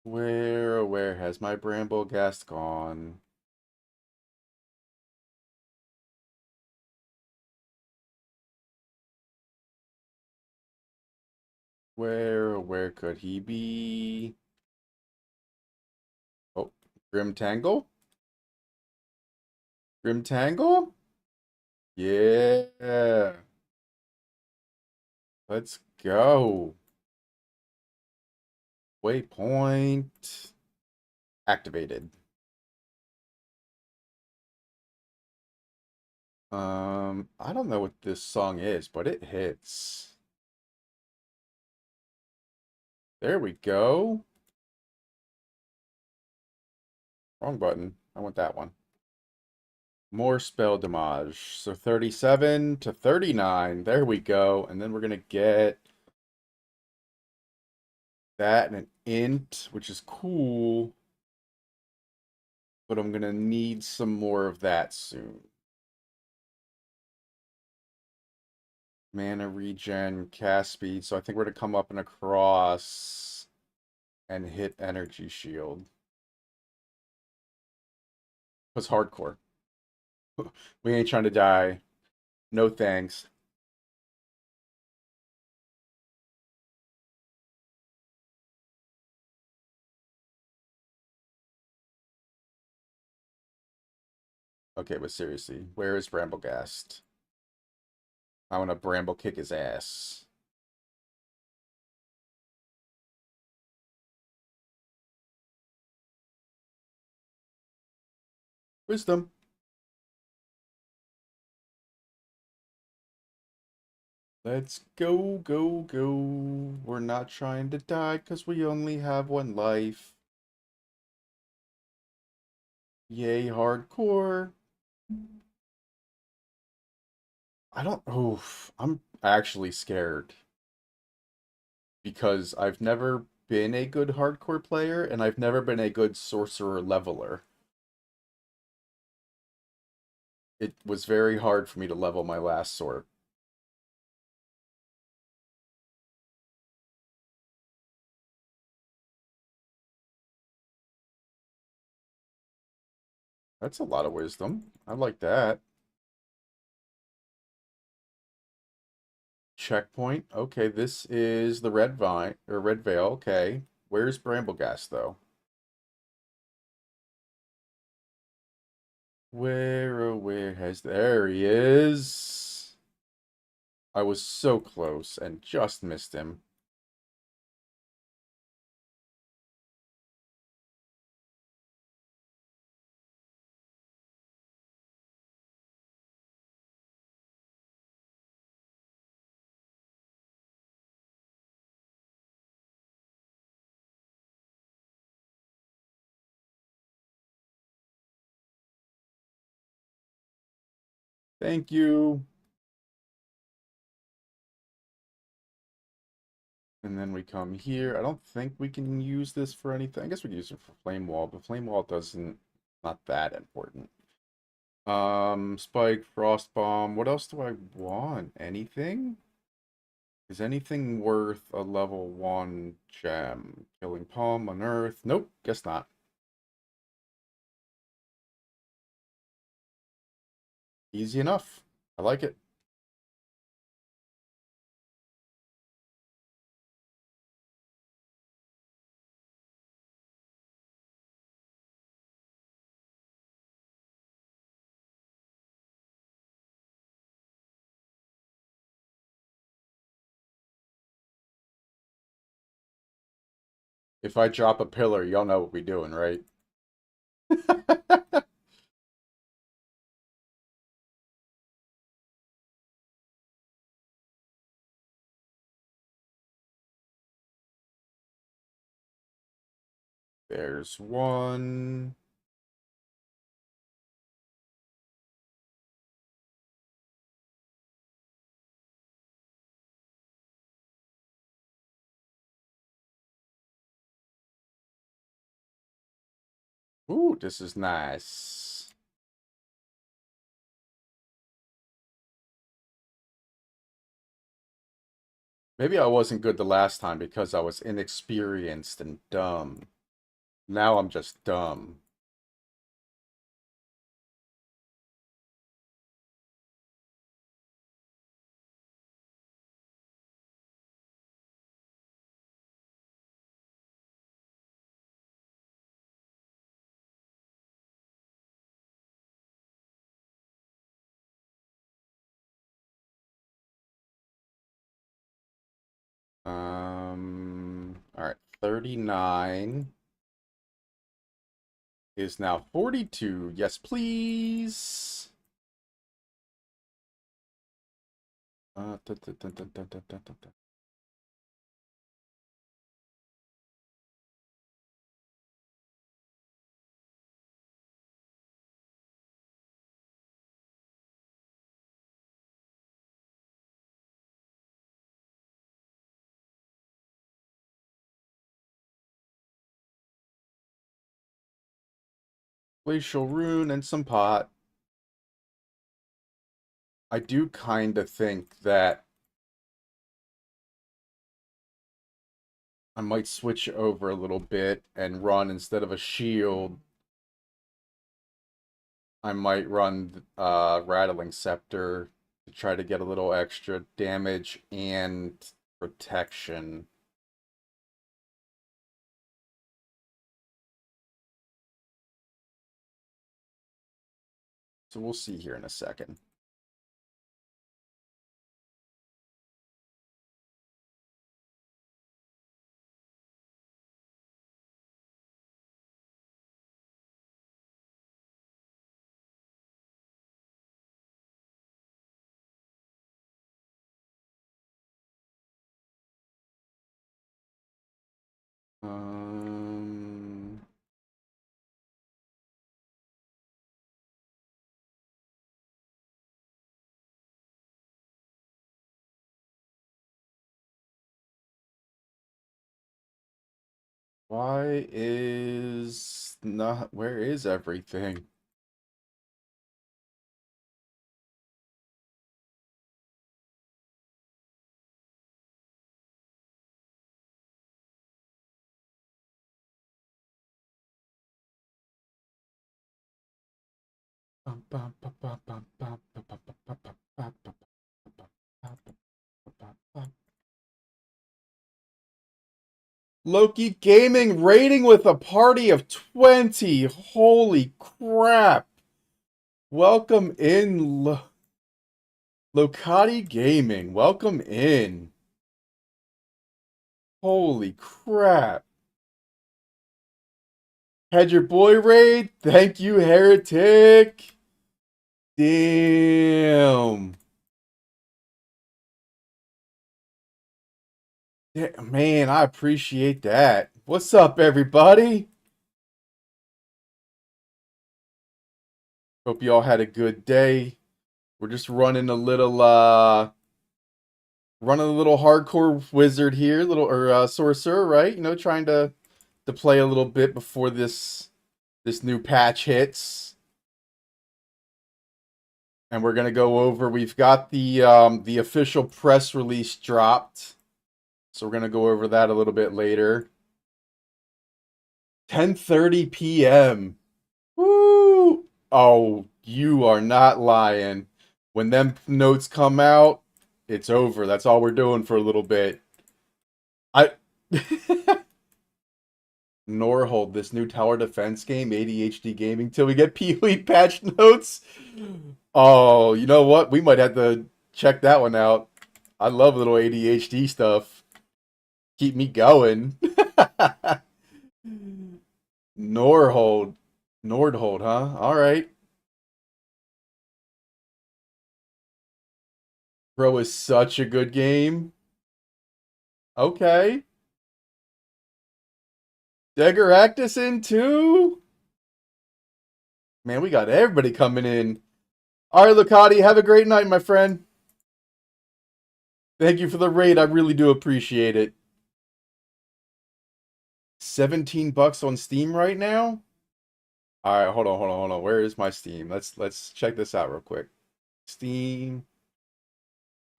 Where, oh, where has my Bramblegast gone? Where, oh, where could he be? Oh, Grimtangle? Grimtangle? Yeah. Let's go. Waypoint activated. I don't know what this song is, but it hits. There we go. Wrong button. I want that one. More spell damage. So 37 to 39. There we go. And then we're going to get that and an int, which is cool. But I'm going to need some more of that soon. Mana regen, cast speed. So I think we're going to come up and across and hit energy shield. Because hardcore. We ain't trying to die. No thanks. Okay, but seriously, where is Bramblegast? I want to Bramble kick his ass. Wisdom. Let's go, go, go. We're not trying to die because we only have one life. Yay, hardcore. I don't. Oof. I'm actually scared because I've never been a good hardcore player and I've never been a good sorcerer leveler. It was very hard for me to level my last sword. That's a lot of wisdom. I like that. Checkpoint. Okay, this is the red vine or red veil. Okay. Where's Bramblegast though? Where has there he is? I was so close and just missed him. Thank you. And then we come here. I don't think we can use this for anything. I guess we can use it for Flame Wall, but Flame Wall doesn't not that important. Spike, Frost Bomb. What else do I want? Anything? Is anything worth a level 1 gem? Killing Palm, Unearth? Nope, guess not. Easy enough. I like it. If I drop a pillar, y'all know what we doing, right? There's one. Ooh, this is nice. Maybe I wasn't good the last time because I was inexperienced and dumb. Now I'm just dumb. All right, 39 is now 42. Yes, please. Dun, dun, dun, dun, dun, dun, dun, dun. Glacial Rune and some pot. I do kind of think that I might switch over a little bit and run instead of a shield. I might run Rattling Scepter to try to get a little extra damage and protection. So we'll see here in a second. Um, why is not, where is everything? Loki Gaming rating with a party of 20. Holy crap. Welcome in, Locati Gaming. Welcome in. Holy crap. Had your boy raid? Thank you, Heretic. Damn. Yeah, man, I appreciate that. What's up, everybody? Hope you all had a good day. We're just running a little hardcore wizard here, little or sorcerer, right? You know, trying to play a little bit before this new patch hits. And we're gonna go over. We've got the official press release dropped, so we're gonna go over that a little bit later. 10:30 p.m. Woo! Oh, you are not lying. When them notes come out, it's over. That's all we're doing for a little bit. I Norhold, this new tower defense game, ADHD gaming, till we get Pee-wee patch notes. Oh, you know what? We might have to check that one out. I love little ADHD stuff. Keep me going. Norhold. Nordhold, huh? All right. Bro is such a good game. Okay. Degaractus in too? Man, we got everybody coming in. All right, Lucati, have a great night, my friend. Thank you for the raid. I really do appreciate it. 17 bucks on Steam right now? All right, hold on. Where is my Steam? Let's check this out real quick. Steam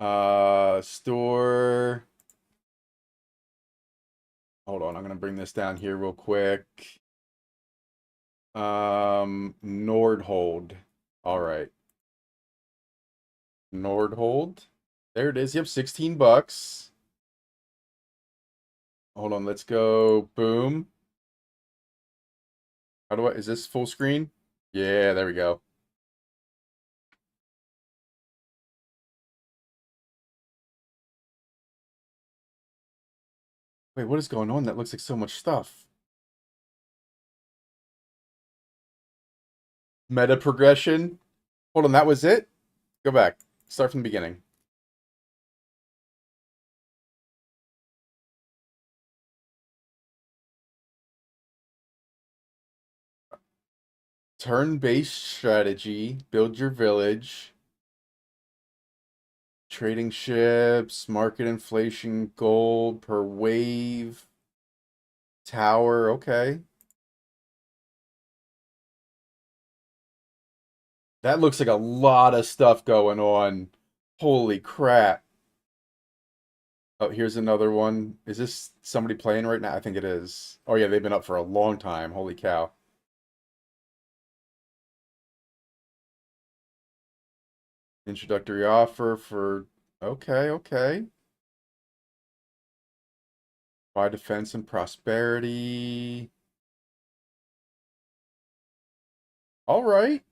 store. Hold on, I'm gonna bring this down here real quick. Nordhold. All right. Nordhold. There it is. Yep, 16 bucks. Hold on, let's go. Boom. How do I, is this full screen? Yeah, there we go. Wait, what is going on? That looks like so much stuff. Meta progression. Hold on, that was it? Go back. Start from the beginning. Turn-based strategy. Build your village. Trading ships. Market inflation. Gold per wave. Tower. Okay. That looks like a lot of stuff going on. Holy crap. Oh, here's another one. Is this somebody playing right now? I think it is. Oh yeah, they've been up for a long time. Holy cow. Introductory offer for okay, okay. Buy defense and prosperity. All right.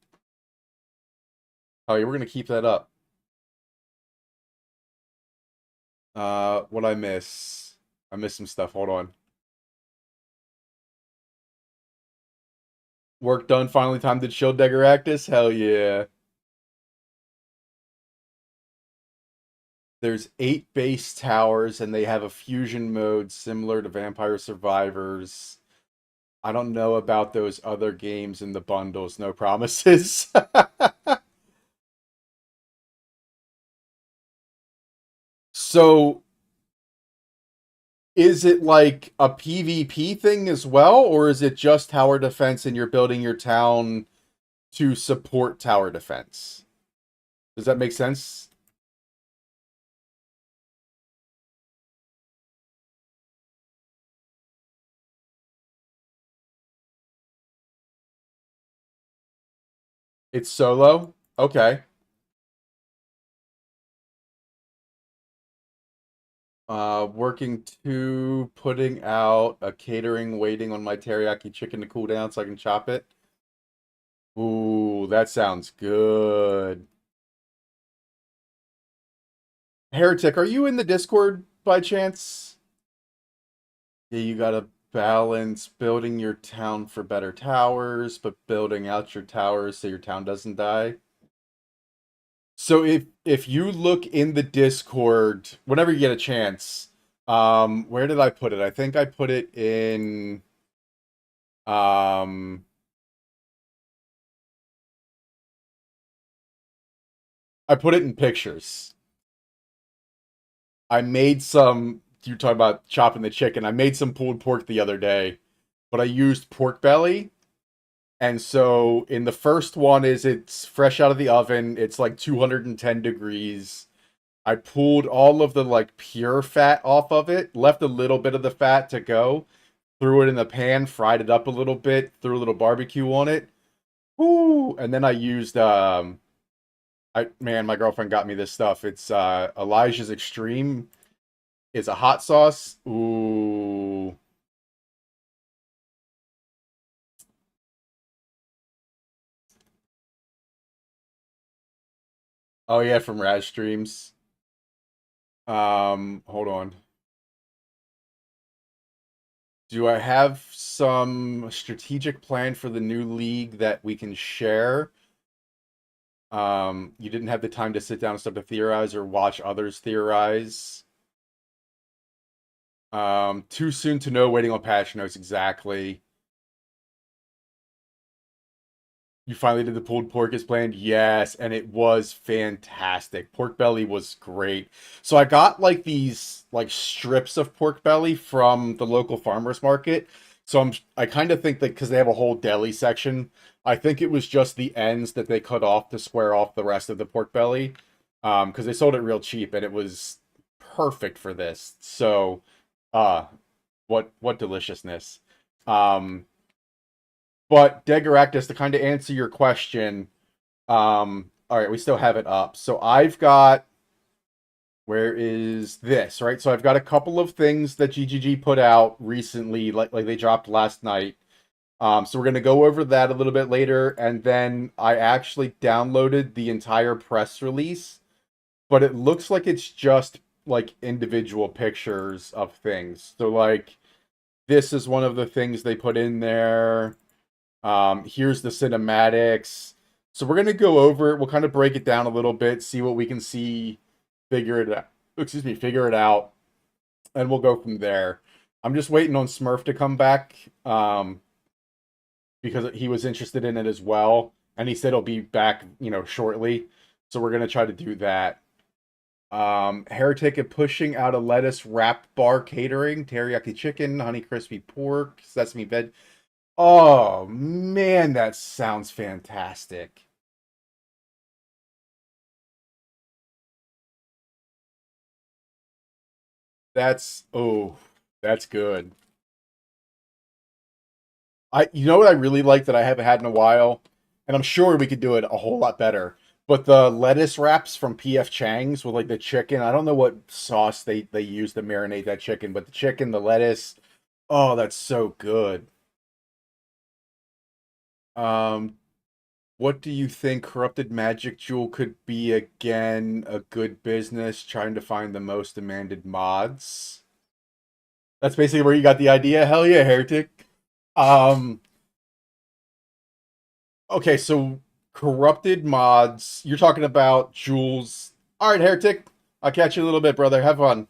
Oh yeah, we're gonna keep that up. What I miss? I missed some stuff. Hold on. Work done. Finally, time to chill Degaractus. Hell yeah. There's 8 base towers, and they have a fusion mode similar to Vampire Survivors. I don't know about those other games in the bundles. No promises. So, is it like a PvP thing as well, or is it just tower defense and you're building your town to support tower defense? Does that make sense? It's solo? Okay. Working to putting out a catering, waiting on my teriyaki chicken to cool down so I can chop it. Ooh, that sounds good. Heretic, are you in the Discord by chance? Yeah, you gotta balance building your town for better towers, but building out your towers so your town doesn't die. So if you look in the Discord, whenever you get a chance, where did I put it? I think I put it in um I put it in pictures. I made some you talk about chopping the chicken. I made some pulled pork the other day, but I used pork belly. And so in the first one is it's fresh out of the oven. It's like 210 degrees. I pulled all of the like pure fat off of it, left a little bit of the fat to go, threw it in the pan, fried it up a little bit, threw a little barbecue on it. Woo! And then I used I man, my girlfriend got me this stuff. It's Elijah's Extreme. It's a hot sauce. Ooh. Oh yeah, from Raz Streams. Hold on. Do I have some strategic plan for the new league that we can share? You didn't have the time to sit down and stuff to theorize or watch others theorize. Too soon to know, waiting on patch notes exactly. You finally did the pulled pork as planned? Yes, and it was fantastic. Pork belly was great. So I got like these like strips of pork belly from the local farmers market. So I kind of think that because they have a whole deli section, I think it was just the ends that they cut off to square off the rest of the pork belly. Because they sold it real cheap and it was perfect for this. So, uh, what deliciousness. Um, but Degaractus, to kind of answer your question, all right, we still have it up. So I've got where is this, right? So I've got a couple of things that GGG put out recently, like they dropped last night. So we're gonna go over that a little bit later, and then I actually downloaded the entire press release, but it looks like it's just like individual pictures of things. So like this is one of the things they put in there. Here's the cinematics. So we're gonna go over it. We'll kind of break it down a little bit, see what we can see, figure it out. Excuse me, figure it out, and we'll go from there. I'm just waiting on Smurf to come back, because he was interested in it as well, and he said he'll be back, shortly. So we're gonna try to do that. Heretic is pushing out a lettuce wrap bar catering, teriyaki chicken, honey crispy pork, sesame veg. Oh man, that sounds fantastic. Oh, that's good. You know what I really like that I haven't had in a while, and I'm sure we could do it a whole lot better. But the lettuce wraps from PF Chang's with like the chicken. I don't know what sauce they use to marinate that chicken, but the chicken, the lettuce, oh, that's so good. Um, what do you think Corrupted Magic Jewel could be again? A good business trying to find the most demanded mods. That's basically where you got the idea. Hell yeah, heretic. Um, okay, so corrupted mods. You're talking about Jules. All right, heretic. I'll catch you in a little bit, brother. Have fun.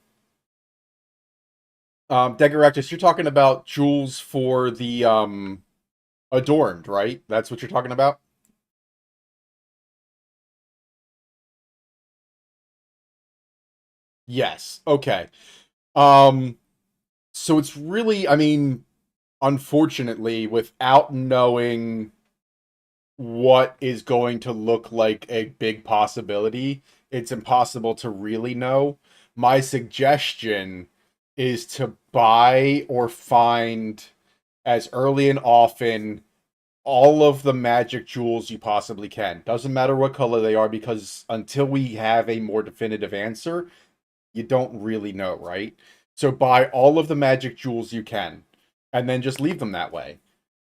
Degaractus, you're talking about Jules for the adorned, right? That's what you're talking about. Yes. Okay. Um, so it's really, I mean, unfortunately, without knowing what is going to look like a big possibility, it's impossible to really know. My suggestion is to buy or find as early and often all of the magic jewels you possibly can. Doesn't matter what color they are, because until we have a more definitive answer, you don't really know, right? So buy all of the magic jewels you can, and then just leave them that way.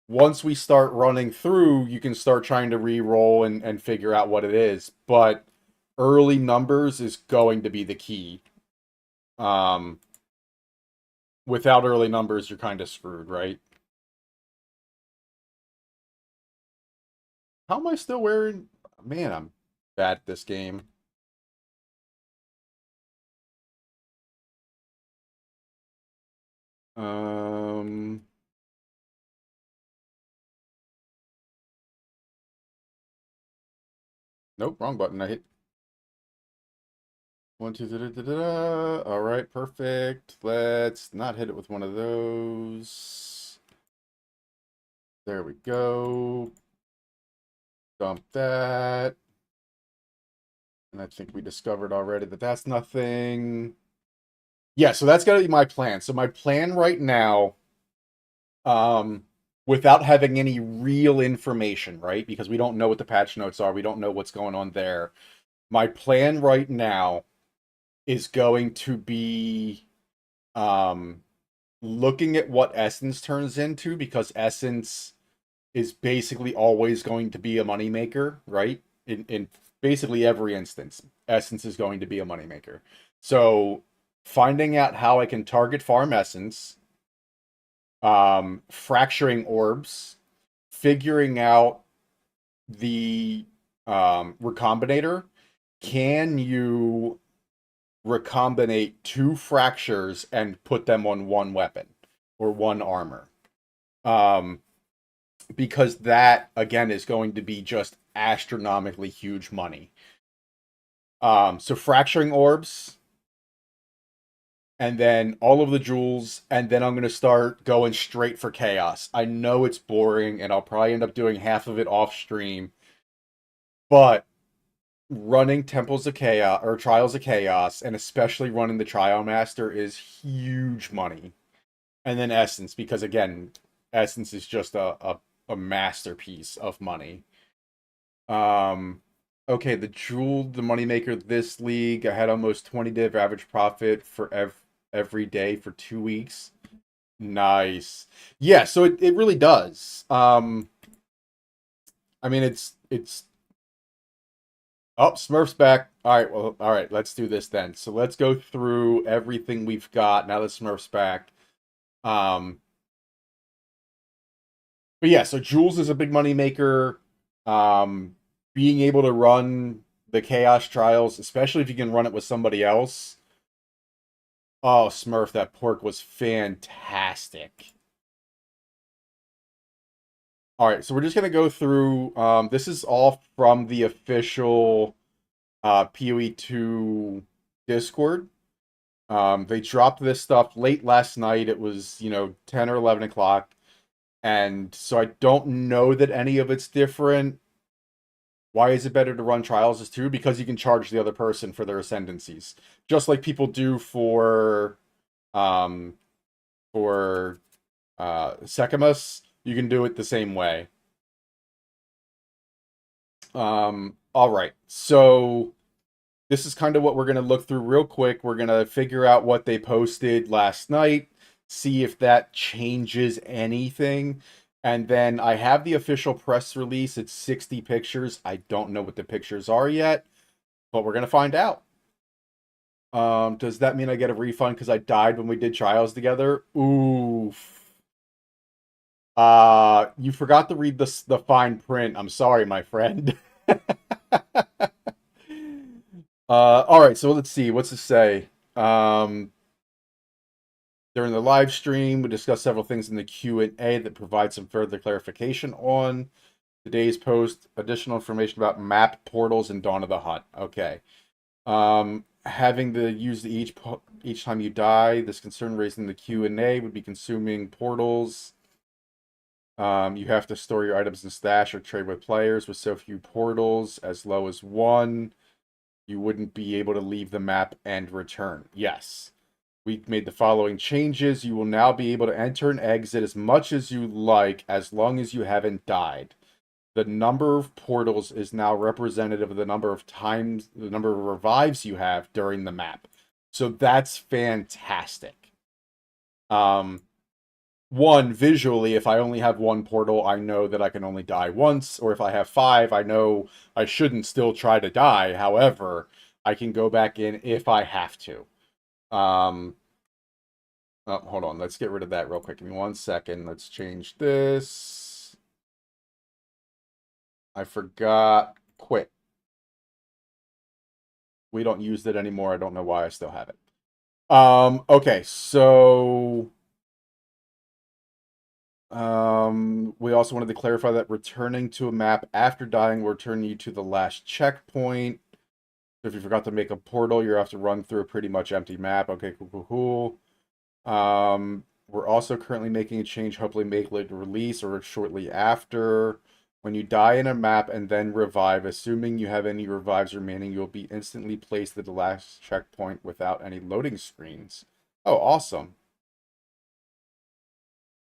Once we start running through, you can start trying to re-roll and figure out what it is. But early numbers is going to be the key. Um, Without early numbers, you're kind of screwed, right? How am I still wearing? Man, I'm bad at this game. Um, nope, wrong button. I hit one, two, da, da, da, da. All right, perfect. Let's not hit it with one of those. There we go. Dump that. And I think we discovered already that that's nothing. Yeah, so that's gonna be my plan. So my plan right now, um, without having any real information, right? Because we don't know what the patch notes are, we don't know what's going on there. My plan right now is going to be um looking at what Essence turns into, because Essence is basically always going to be a moneymaker, right? In basically every instance, Essence is going to be a moneymaker. So finding out how I can target farm Essence, fracturing orbs, figuring out the recombinator. Can you recombinate two fractures and put them on one weapon or one armor? Um, because that again is going to be just astronomically huge money. So fracturing orbs, and then all of the jewels, and then I'm gonna start going straight for chaos. I know it's boring, and I'll probably end up doing half of it off stream, but running Temples of Chaos or Trials of Chaos, and especially running the Trial Master, is huge money. And then Essence, because again, Essence is just a masterpiece of money. Um, okay, the Jewel, the moneymaker this league, I had almost 20 div average profit for every day for 2 weeks. Nice. Yeah, so it really does. I mean it's oh, Smurf's back. All right, well, all right, let's do this then. So let's go through everything we've got now that Smurf's back. Um, but yeah, so Jules is a big money maker. Being able to run the Chaos Trials, especially if you can run it with somebody else. Oh, Smurf, that pork was fantastic. All right, so we're just gonna go through. This is all from the official PoE2 Discord. They dropped this stuff late last night. It was, 10 or 11 o'clock. And so I don't know that any of it's different. Why is it better to run trials as two? Because you can charge the other person for their ascendancies. Just like people do for Um, for Secamus, you can do it the same way. All right, so this is kind of what we're going to look through real quick. We're going to figure out what they posted last night, see if that changes anything. And then I have the official press release. It's 60 pictures. I don't know what the pictures are yet, but we're going to find out. Does that mean I get a refund because I died when we did trials together? Oof. You forgot to read the fine print. I'm sorry, my friend. All right, so let's see. What's it say? During the live stream, we discussed several things in the Q&A that provide some further clarification on today's post. Additional information about map portals and Dawn of the Hunt. Okay. Having to use each time you die. This concern raised in the Q&A would be consuming portals. You have to store your items in stash or trade with players with so few portals, as low as 1. You wouldn't be able to leave the map and return. Yes. We made the following changes. You will now be able to enter and exit as much as you like, as long as you haven't died. The number of portals is now representative of the number of revives you have during the map. So that's fantastic. One, visually, if I only have one portal, I know that I can only die once, or if I have 5, I know I shouldn't still try to die. However, I can go back in if I have to. Oh, hold on. Let's get rid of that real quick. Give me 1 second. Let's change this. I forgot quit. We don't use it anymore. I don't know why I still have it. Okay, so we also wanted to clarify that returning to a map after dying will return you to the last checkpoint. So if you forgot to make a portal, you have to run through a pretty much empty map. Okay, cool. We're also currently making a change, hopefully make late release or shortly after. When you die in a map and then revive, assuming you have any revives remaining, you'll be instantly placed at the last checkpoint without any loading screens. Oh, awesome.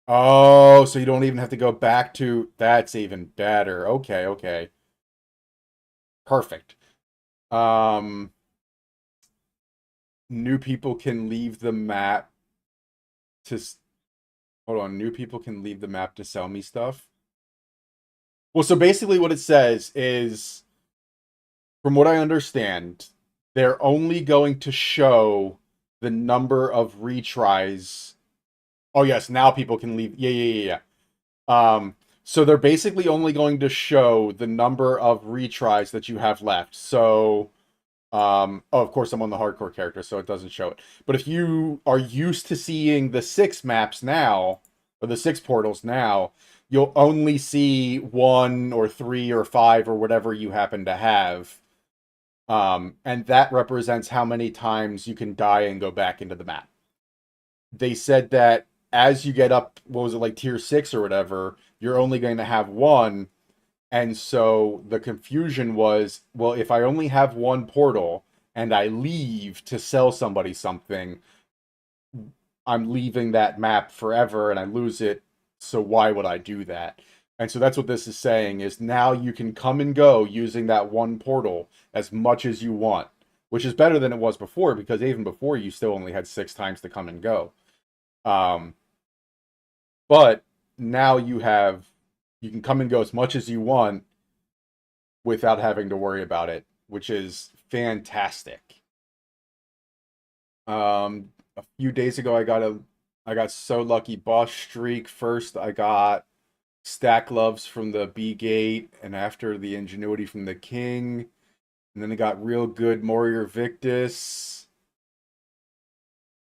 Oh, so you don't even have to go back to... That's even better. Okay. Perfect. New people can leave the map to... Hold on, new people can leave the map to sell me stuff? Well, so basically what it says is, from what I understand, they're only going to show the number of retries. Oh, yes, now people can leave. Yeah. So they're basically only going to show the number of retries that you have left. So, oh, of course, I'm on the hardcore character, so it doesn't show it. But if you are used to seeing the 6 maps now, or the 6 portals now, you'll only see 1 or 3 or 5 or whatever you happen to have. And that represents how many times you can die and go back into the map. They said that as you get up, what was it, like tier 6 or whatever, you're only going to have 1. And so the confusion was, well, if I only have 1 portal and I leave to sell somebody something, I'm leaving that map forever and I lose it. So why would I do that? And so that's what this is saying, is now you can come and go using that 1 portal as much as you want, which is better than it was before, because even before you still only had 6 times to come and go. But now you can come and go as much as you want without having to worry about it, which is fantastic. A few days ago, I got so lucky. Boss streak first. I got stack gloves from the B gate, and after the ingenuity from the king, and then I got real good Warrior Victus.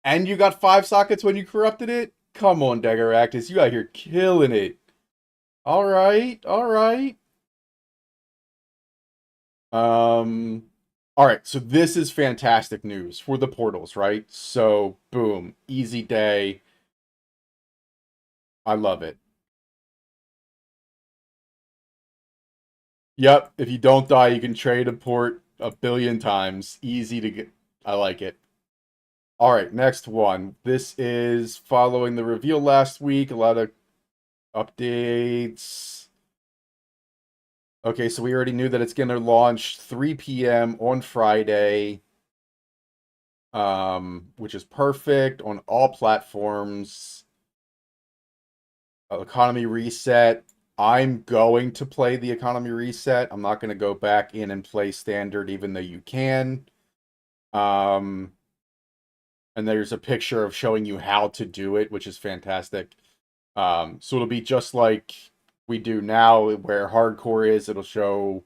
And you got 5 sockets when you corrupted it? Come on, Dagaractus, you out here killing it. All right. All right, so this is fantastic news for the portals, right? So, boom, easy day. I love it. Yep, if you don't die, you can trade a port 1 billion times. Easy to get. I like it. All right, next one. This is following the reveal last week. A lot of updates. Okay, so we already knew that it's going to launch 3 p.m. on Friday, which is perfect on all platforms. Economy reset. I'm going to play the economy reset. I'm not going to go back in and play standard, even though you can. Um, and there's a picture of showing you how to do it, which is fantastic. So it'll be just like we do now, where hardcore is. It'll show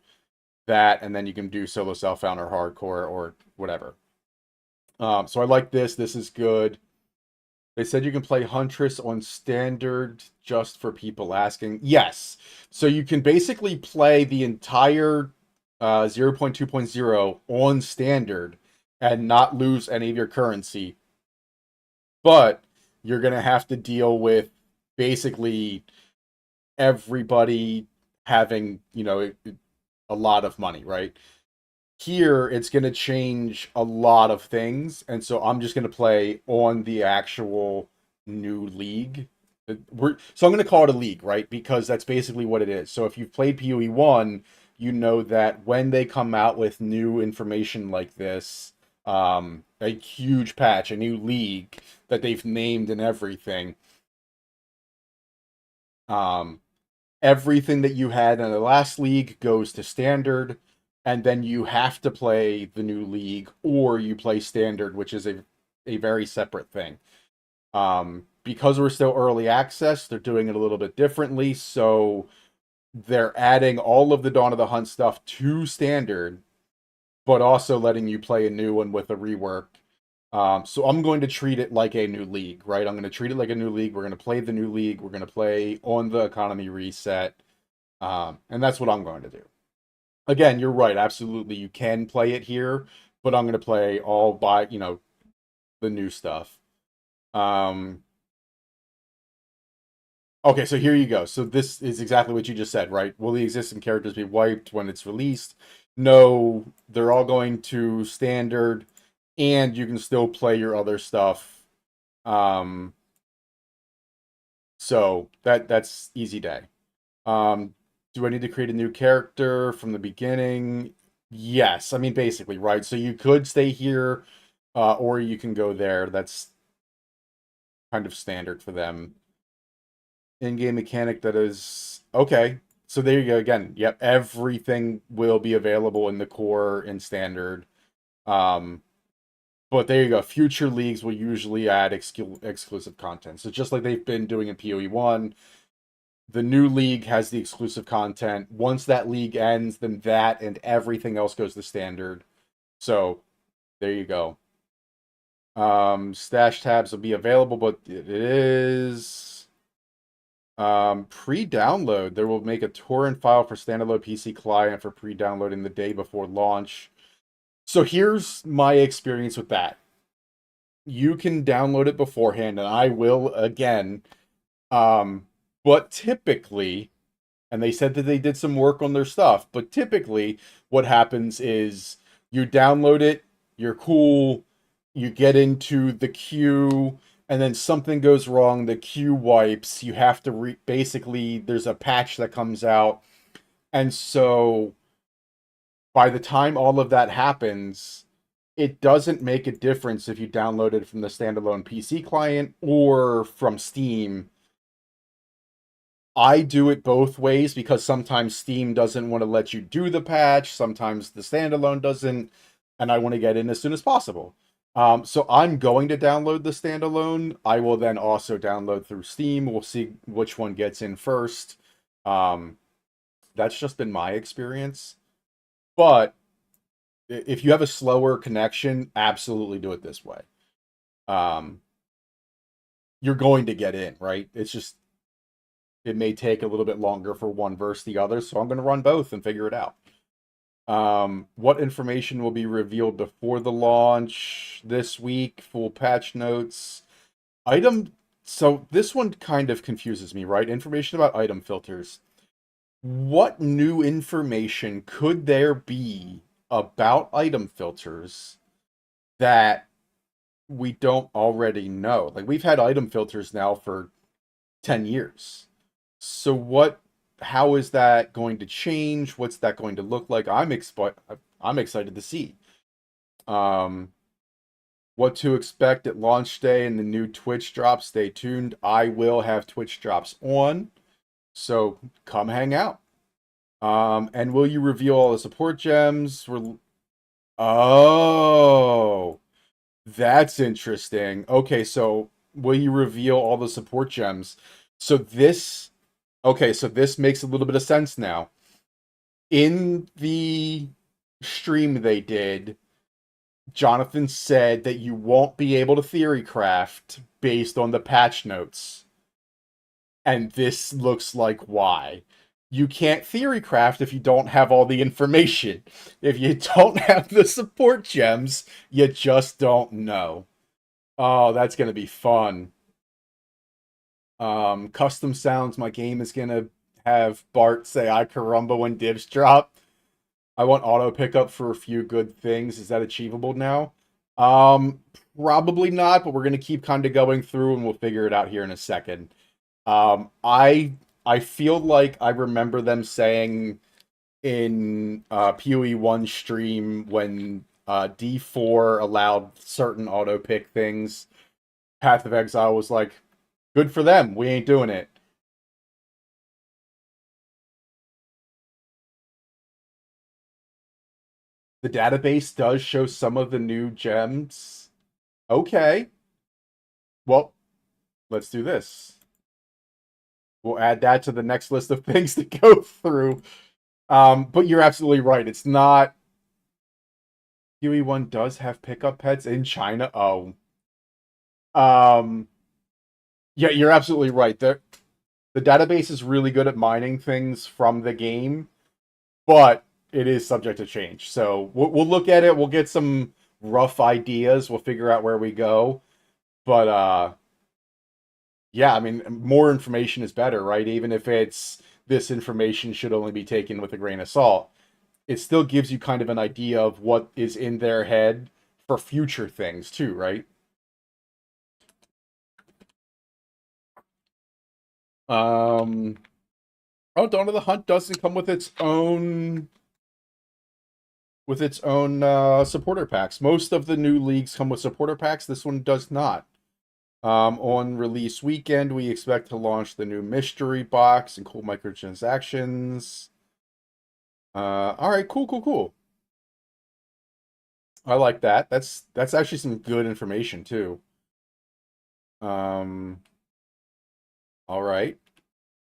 that, and then you can do solo self-found or hardcore or whatever. So I like this. This is good. They said you can play Huntress on standard just for people asking. Yes. So you can basically play the entire 0.2.0 on standard and not lose any of your currency. But you're going to have to deal with basically everybody having, a lot of money, right? Here, it's going to change a lot of things. And so I'm just going to play on the actual new league. So I'm going to call it a league, right? Because that's basically what it is. So if you've played PoE 1, you know that when they come out with new information like this, a huge patch, a new league that they've named and everything, um, everything that you had in the last league goes to standard, and then you have to play the new league, or you play standard, which is a very separate thing. Because we're still early access, they're doing it a little bit differently. So they're adding all of the Dawn of the Hunt stuff to standard, but also letting you play a new one with a rework. So I'm going to treat it like a new league, right? I'm going to treat it like a new league. We're going to play the new league. We're going to play on the economy reset. And that's what I'm going to do. Again, you're right. Absolutely. You can play it here, but I'm going to play all by, the new stuff. Okay, so here you go. So this is exactly what you just said, right? Will the existing characters be wiped when it's released? No, they're all going to standard, and you can still play your other stuff. Um, so that's easy day. Do I need to create a new character from the beginning? Yes. I mean, basically, right? So you could stay here, or you can go there. That's kind of standard for them. In-game mechanic that is okay. So there you go again. Yep, everything will be available in the core and standard. Um, but there you go. Future leagues will usually add exclusive content. So just like they've been doing in PoE 1, the new league has the exclusive content. Once that league ends, then that and everything else goes to standard. So there you go. Stash tabs will be available, but it is pre-download. They will make a torrent file for standalone PC client for pre-downloading the day before launch. So here's my experience with that. You can download it beforehand, and I will again. But typically, and they said that they did some work on their stuff, but typically what happens is you download it, you're cool, you get into the queue, and then something goes wrong, the queue wipes, you have to basically there's a patch that comes out, and so by the time all of that happens, it doesn't make a difference if you download it from the standalone PC client or from Steam. I do it both ways because sometimes Steam doesn't want to let you do the patch, sometimes the standalone doesn't, and I want to get in as soon as possible. So I'm going to download the standalone. I will then also download through Steam. We'll see which one gets in first. Um, that's just been my experience. But if you have a slower connection, absolutely do it this way. Um, you're going to get in, right? It's just it may take a little bit longer for one versus the other, so I'm going to run both and figure it out. What information will be revealed before the launch this week? Full patch notes. Item. So this one kind of confuses me, right? Information about item filters. What new information could there be about item filters that we don't already know. Like we've had item filters now for 10 years. So how is that going to change? What's that going to look like? I'm excited to see. Um what to expect at launch day and the new Twitch drops. Stay tuned. I will have Twitch drops on. So come hang out. And will you reveal all the support gems? Oh, that's interesting. Okay, so will you reveal all the support gems? So this, okay, so this makes a little bit of sense now. In the stream they did, Jonathan said that you won't be able to theory craft based on the patch notes. And this looks like why. You can't theory craft if you don't have all the information. If you don't have the support gems, you just don't know. Oh, that's gonna be fun. Custom sounds. My game is gonna have Bart say "I caramba" when divs drop. I want auto pickup for a few good things. Is that achievable now? Um, Probably not, but we're gonna keep kind of going through and we'll figure it out here in a second. Um, I I feel like I remember them saying in PoE1 stream when D4 allowed certain auto pick things, Path of Exile was like, good for them, we ain't doing it. The database does show some of the new gems. Okay. Well, let's do this. We'll add that to the next list of things to go through. But you're absolutely right. It's not QE1 does have pickup pets in China. Oh. Um yeah, you're absolutely right. The database is really good at mining things from the game, but it is subject to change. So we'll look at it. We'll get some rough ideas. We'll figure out where we go. But yeah, I mean, more information is better, right? Even if it's this information should only be taken with a grain of salt, it still gives you kind of an idea of what is in their head for future things too, right? Um, oh, Dawn of the Hunt doesn't come with its own supporter packs. Most of the new leagues come with supporter packs. This one does not. On release weekend, we expect to launch the new mystery box and cool microtransactions. All right, cool, cool, cool. I like that. That's actually some good information too. Um, all right.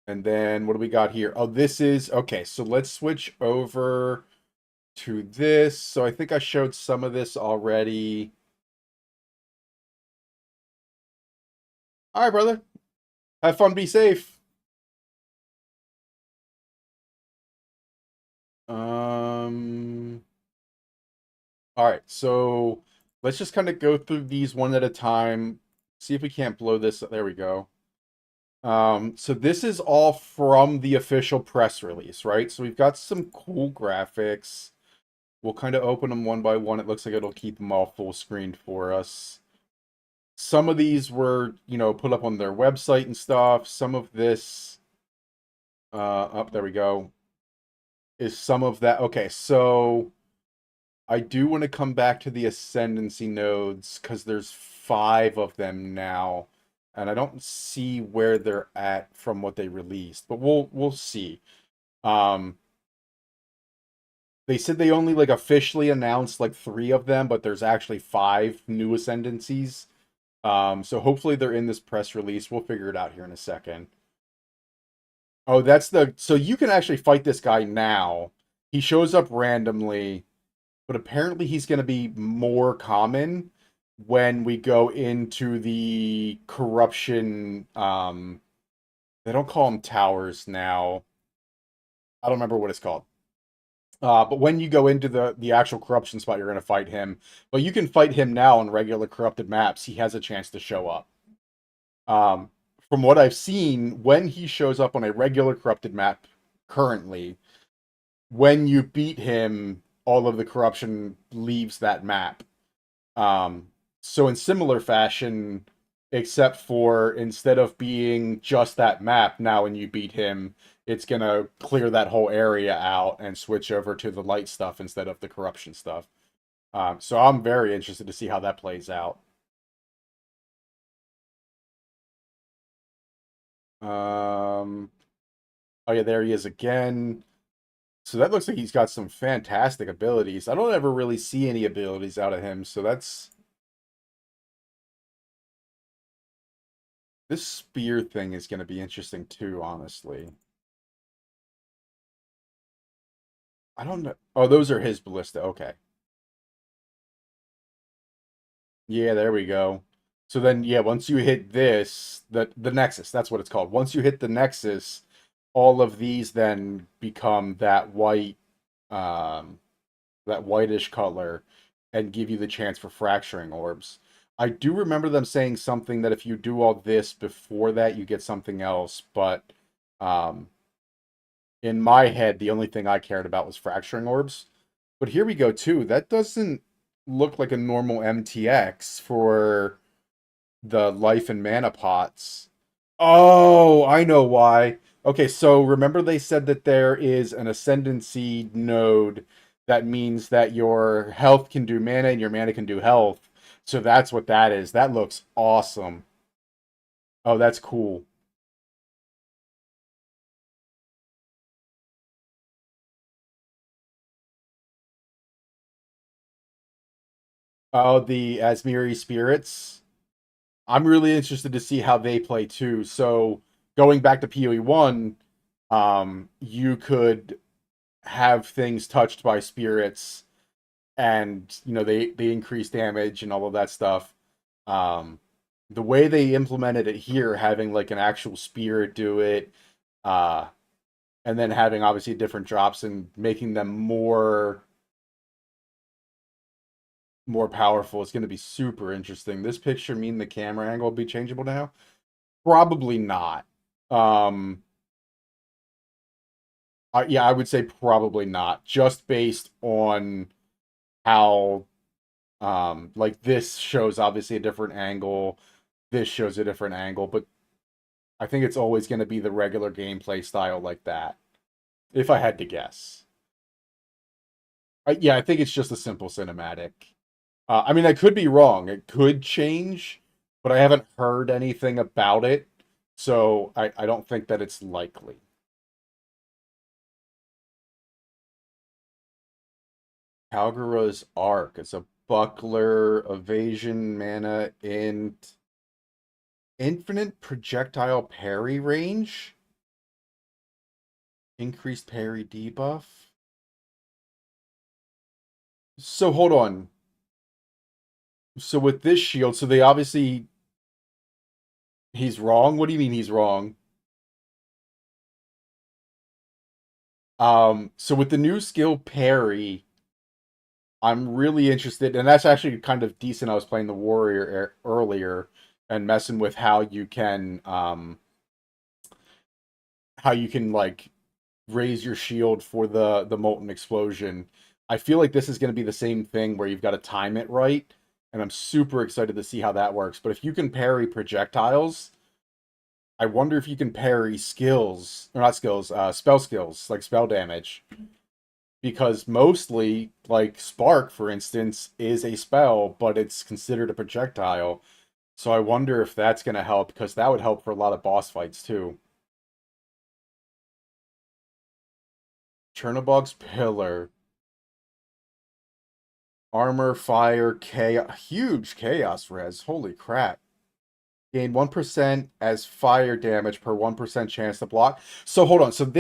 And then what do we got here? Oh, this is okay. So let's switch over to this. So I think I showed some of this already. All right, brother. Have fun. Be safe. Um. All right. So let's just kind of go through these one at a time. See if we can't blow this. There we go. So this is all from the official press release, right? So we've got some cool graphics. We'll kind of open them one by one. It looks like it'll keep them all full screened for us. Some of these were, put up on their website and stuff. Some of this, up there we go, is some of that. Okay, so I do want to come back to the ascendancy nodes because there's 5 of them now, and I don't see where they're at from what they released, but we'll see. Um, they said they only like officially announced like 3 of them, but there's actually 5 new ascendancies. So hopefully they're in this press release. We'll figure it out here in a second. Oh, so you can actually fight this guy now. He shows up randomly, but apparently he's going to be more common when we go into the corruption. They don't call them towers now. I don't remember what it's called. But when you go into the actual corruption spot, you're going to fight him. But you can fight him now on regular corrupted maps. He has a chance to show up. Um, from what I've seen, when he shows up on a regular corrupted map currently, when you beat him, all of the corruption leaves that map. Um, So in similar fashion, except for instead of being just that map, now when you beat him, it's gonna clear that whole area out and switch over to the light stuff instead of the corruption stuff. So I'm very interested to see how that plays out. Um, oh yeah, there he is again. So that looks like he's got some fantastic abilities. I don't ever really see any abilities out of him, so that's this spear thing is going to be interesting too, honestly. I don't know. Oh, those are his ballista. Okay. Yeah, there we go. So then, yeah, once you hit this, the Nexus, that's what it's called. Once you hit the Nexus, all of these then become um, that whitish color, and give you the chance for fracturing orbs. I do remember them saying something that if you do all this before that, you get something else, but um, in my head, the only thing I cared about was fracturing orbs. But here we go too. That doesn't look like a normal MTX for the life and mana pots. Oh, I know why. Okay, so remember they said that there is an ascendancy node that means that your health can do mana and your mana can do health. So that's what that is. That looks awesome. Oh, that's cool. Oh, the Asmiri spirits. I'm really interested to see how they play too. So going back to PoE 1, you could have things touched by spirits and they increase damage and all of that stuff. Um, the way they implemented it here, having like an actual spirit do it, uh, and then having obviously different drops and making them more powerful is going to be super interesting. This picture mean the camera angle will be changeable now? Probably not. Um, yeah, I would say probably not, just based on how like this shows obviously a different angle, this shows a different angle, but I think it's always going to be the regular gameplay style like that, if I had to guess. Yeah, I think it's just a simple cinematic. I mean, I could be wrong. It could change, but I haven't heard anything about it, so I don't think that it's likely. Kalgara's Arc. It's a buckler, evasion, mana, and infinite projectile parry range. Increased parry debuff. So hold on. So with this shield, so they obviously he's wrong. What do you mean he's wrong? So with the new skill parry, I'm really interested, and that's actually kind of decent. I was playing the warrior earlier and messing with how you can like raise your shield for the molten explosion. I feel like this is going to be the same thing where you've got to time it right, and I'm super excited to see how that works. But if you can parry projectiles, I wonder if you can parry skills, or not skills, spell skills, like spell damage. Because mostly, like Spark, for instance, is a spell, but it's considered a projectile. So I wonder if that's going to help, because that would help for a lot of boss fights too. Chernobog's Pillar. Armor, fire, chaos. Huge chaos res. Holy crap. Gain 1% as fire damage per 1% chance to block. So hold on. So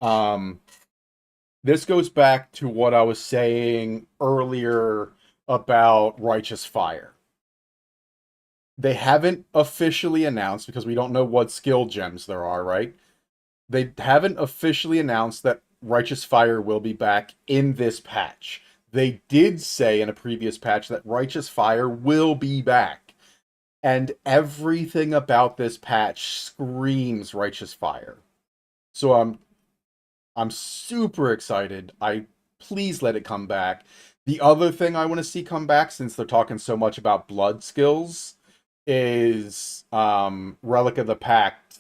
um this goes back to what I was saying earlier about Righteous Fire. They haven't officially announced because we don't know what skill gems there are, right? They haven't officially announced that Righteous Fire will be back in this patch. They did say in a previous patch that Righteous Fire will be back. And everything about this patch screams Righteous Fire. So I'm super excited. I please let it come back. The other thing I want to see come back, since they're talking so much about blood skills, is Relic of the Pact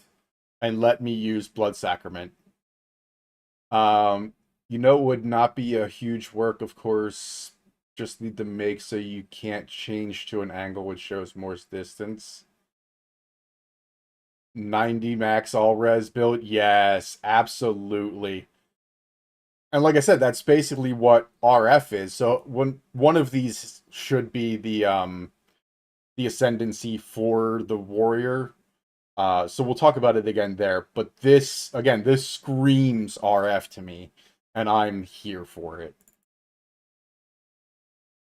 and let me use Blood Sacrament. Um, it would not be a huge work, of course. Just need to make so you can't change to an angle which shows more distance. 90 max all res build. Yes, absolutely. And like I said, that's basically what RF is. So one of these should be the ascendancy for the warrior. So we'll talk about it again there. But this screams RF to me, and I'm here for it.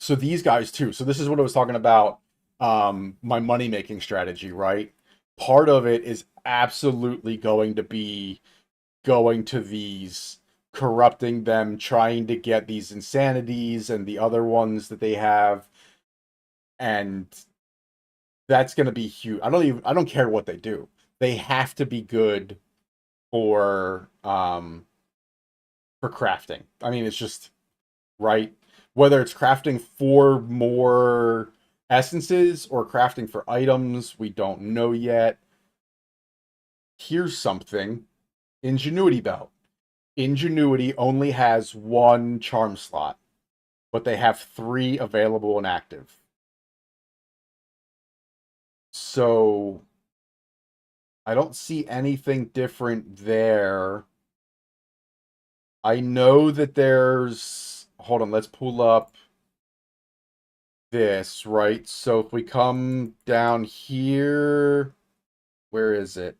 So these guys too. So this is what I was talking about. My money making strategy, right? Part of it is absolutely going to be going to these, corrupting them, trying to get these insanities and the other ones that they have, and that's going to be huge. I don't care what they do. They have to be good for crafting. I mean, it's just right. Whether it's crafting for more essences or crafting for items, we don't know yet. Here's something. Ingenuity belt. Ingenuity only has one charm slot, but they have 3 available and active. So I don't see anything different there. I know that there's, hold on, let's pull up this, right? So if we come down here, where is it?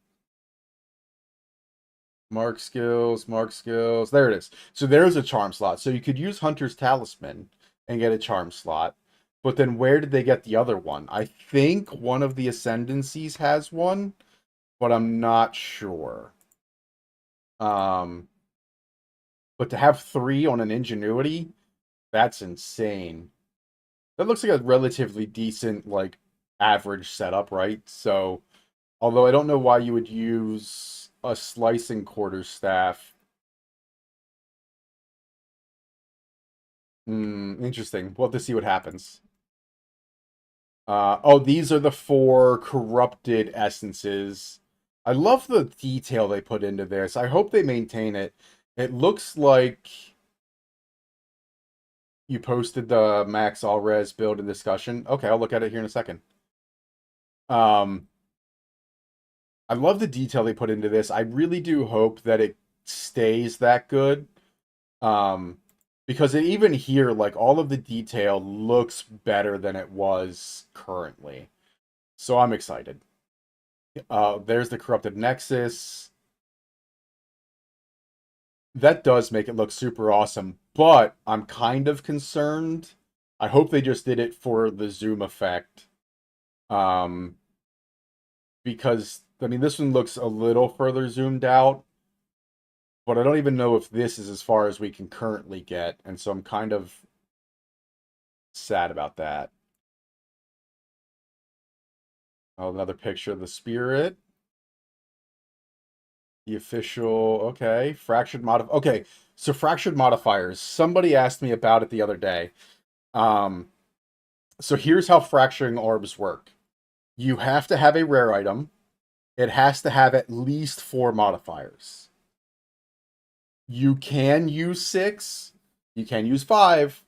Mark skills, mark skills. There it is. So there's a charm slot. So you could use Hunter's Talisman and get a charm slot. But then where did they get the other one? I think one of the Ascendancies has one, but I'm not sure. Um, but to have 3 on an Ingenuity, that's insane. That looks like a relatively decent, like, average setup, right? So, although I don't know why you would use a slicing quarterstaff. Interesting. We'll have to see what happens. Oh, these are the 4 corrupted essences. I love the detail they put into this. I hope they maintain it. It looks like you posted the max all res build and discussion. Okay, I'll look at it here in a second. Um, I love the detail they put into this. I really do hope that it stays that good. Um, because even here, like, all of the detail looks better than it was currently. So I'm excited. There's the corrupted nexus. That does make it look super awesome, but I'm kind of concerned. I hope they just did it for the zoom effect. Um, because I mean, this one looks a little further zoomed out, but I don't even know if this is as far as we can currently get, and so I'm kind of sad about that. Oh, another picture of the spirit. The official, okay, fractured okay, so fractured modifiers. Somebody asked me about it the other day. Um, so here's how fracturing orbs work. You have to have a rare item. It has to have at least 4 modifiers. You can use 6, you can use 5,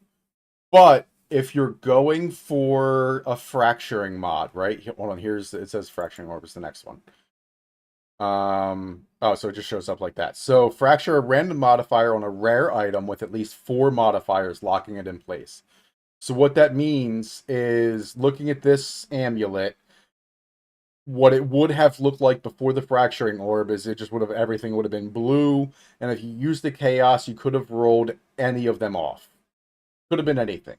but if you're going for a fracturing mod, right? Hold on, it says fracturing orb is the next one. Oh, so it just shows up like that. So fracture a random modifier on a rare item with at least 4 modifiers, locking it in place. So what that means is, looking at this amulet, what it would have looked like before the fracturing orb is everything would have been blue, and if you used the chaos, you could have rolled any of them off. Could have been anything.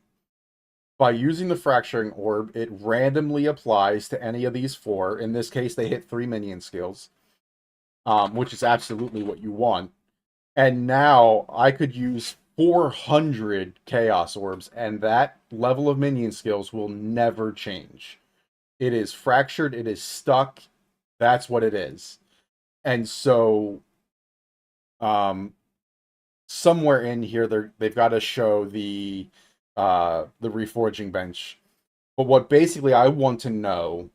By using the fracturing orb, it randomly applies to any of these 4. In this case, they hit 3 minion skills, which is absolutely what you want. And now I could use 400 chaos orbs, and that level of minion skills will never change. It is fractured, it is stuck. That's what it is. And so somewhere in here they've got to show the the reforging bench. But what basically I want to know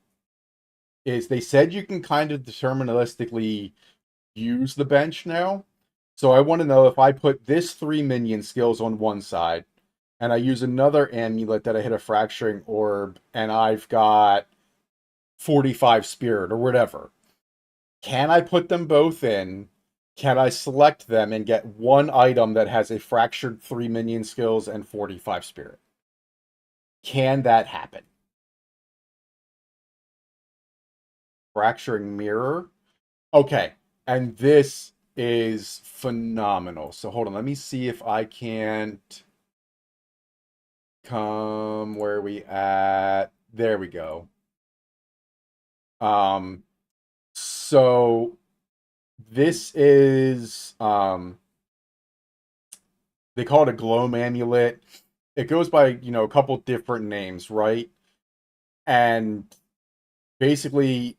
is they said you can kind of deterministically use the bench now. So I want to know if I put this 3 minion skills on one side and I use another amulet that I hit a fracturing orb and I've got 45 spirit or whatever. Can I put them both in? Can I select them and get one item that has a fractured 3 minion skills and 45 spirit? Can that happen? Fracturing mirror? Okay. And this is phenomenal. So hold on, let me see if I can't come where are we at. There we go. Um so this is they call it a gloam amulet. It goes by, a couple different names, right? And basically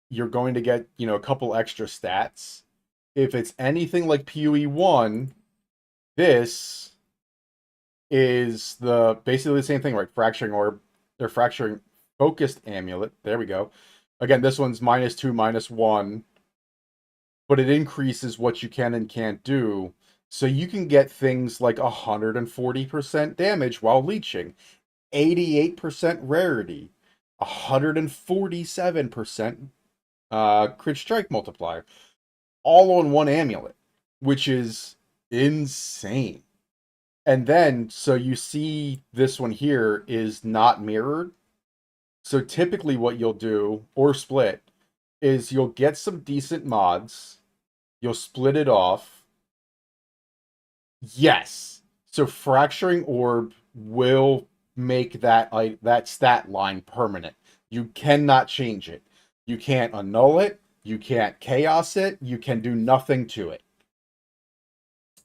you're going to get, a couple extra stats. If it's anything like PoE1, this is the basically the same thing, right? Fracturing orb, they're fracturing focused amulet. There we go. Again, this one's -2, -1, but it increases what you can and can't do. So you can get things like 140% damage while leeching, 88% rarity, 147% crit strike multiplier, all on one amulet, which is insane. And then, so you see this one here is not mirrored. So typically what you'll do, or split, is you'll get some decent mods, you'll split it off. Yes. So fracturing orb will make that stat line permanent. You cannot change it. You can't annul it. You can't chaos it. You can do nothing to it.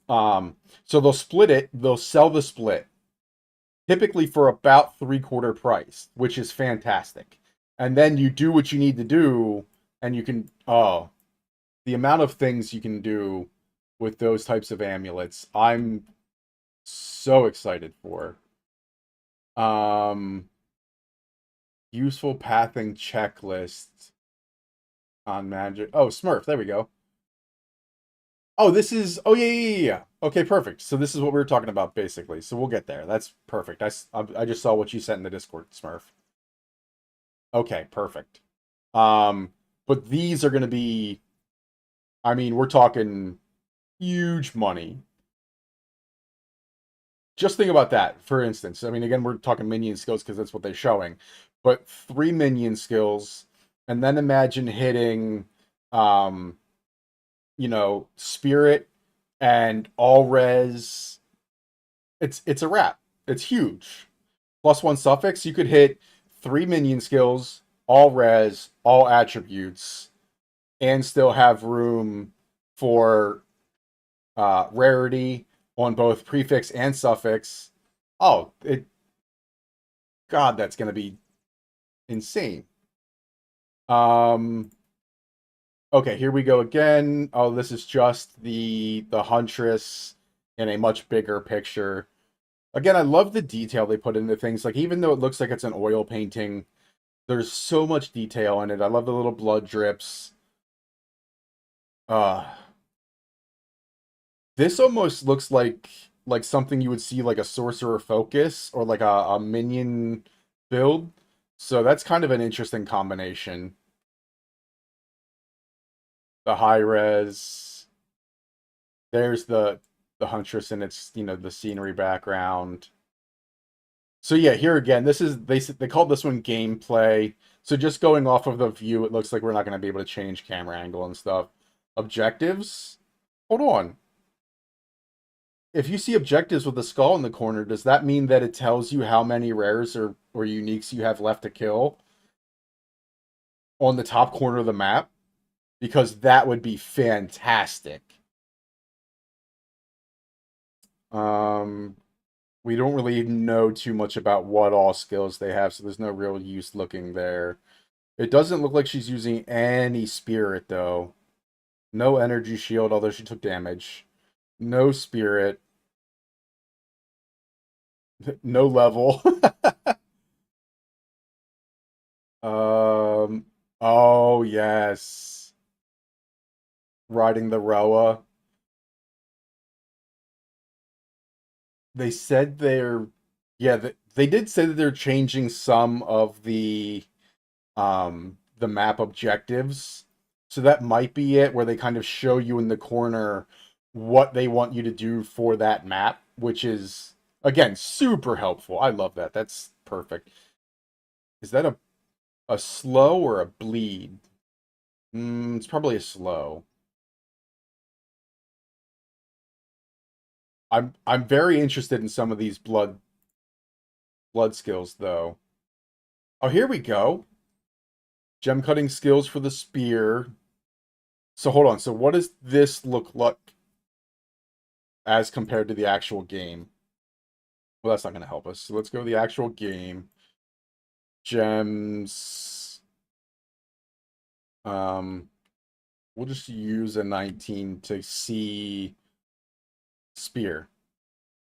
So they'll split it. They'll sell the split typically for about 3/4 price, which is fantastic. And then you do what you need to do, and you can the amount of things you can do with those types of amulets, I'm so excited for. Um, Useful pathing checklist on magic. Oh, Smurf, there we go. Oh, this is. Oh, yeah, yeah, yeah, yeah. Okay, perfect. So this is what we were talking about, basically. So we'll get there. That's perfect. I just saw what you sent in the Discord, Smurf. Okay, perfect. But these are going to be. I mean, we're talking huge money. Just think about that, for instance. I mean, again, we're talking minion skills because that's what they're showing. But 3 minion skills, and then imagine hitting, um, spirit and all res. It's a wrap. It's huge. +1 suffix. You could hit 3 minion skills, all res, all attributes, and still have room for rarity on both prefix and suffix. Oh, God, that's gonna be insane. Um, okay, here we go again. Oh, this is just the Huntress in a much bigger picture. Again, I love the detail they put into things. Like, even though it looks like it's an oil painting, there's so much detail in it. I love the little blood drips. Uh, this almost looks like something you would see like a sorcerer focus or like a minion build. So that's kind of an interesting combination. The high res. There's the Huntress and its, the scenery background. So yeah, here again, this is they called this one gameplay. So just going off of the view, it looks like we're not going to be able to change camera angle and stuff. Objectives? Hold on. If you see objectives with the skull in the corner, does that mean that it tells you how many rares or uniques you have left to kill on the top corner of the map? Because that would be fantastic. Um, we don't really know too much about what all skills they have, so there's no real use looking there. It doesn't look like she's using any spirit, though. No energy shield, although she took damage. No spirit. No level. Oh yes. Riding the Roa. They said yeah, they did say that they're changing some of the map objectives. So that might be it, where they kind of show you in the corner what they want you to do for that map, which is again super helpful. I love that. That's perfect. Is that a slow or a bleed? It's probably a slow. I'm very interested in some of these blood skills though. Oh, here we go. Gem cutting skills for the spear. So hold on. So what does this look like as compared to the actual game? Well, that's not going to help us. So let's go to the actual game. Gems. Um, we'll just use a 19 to see spear.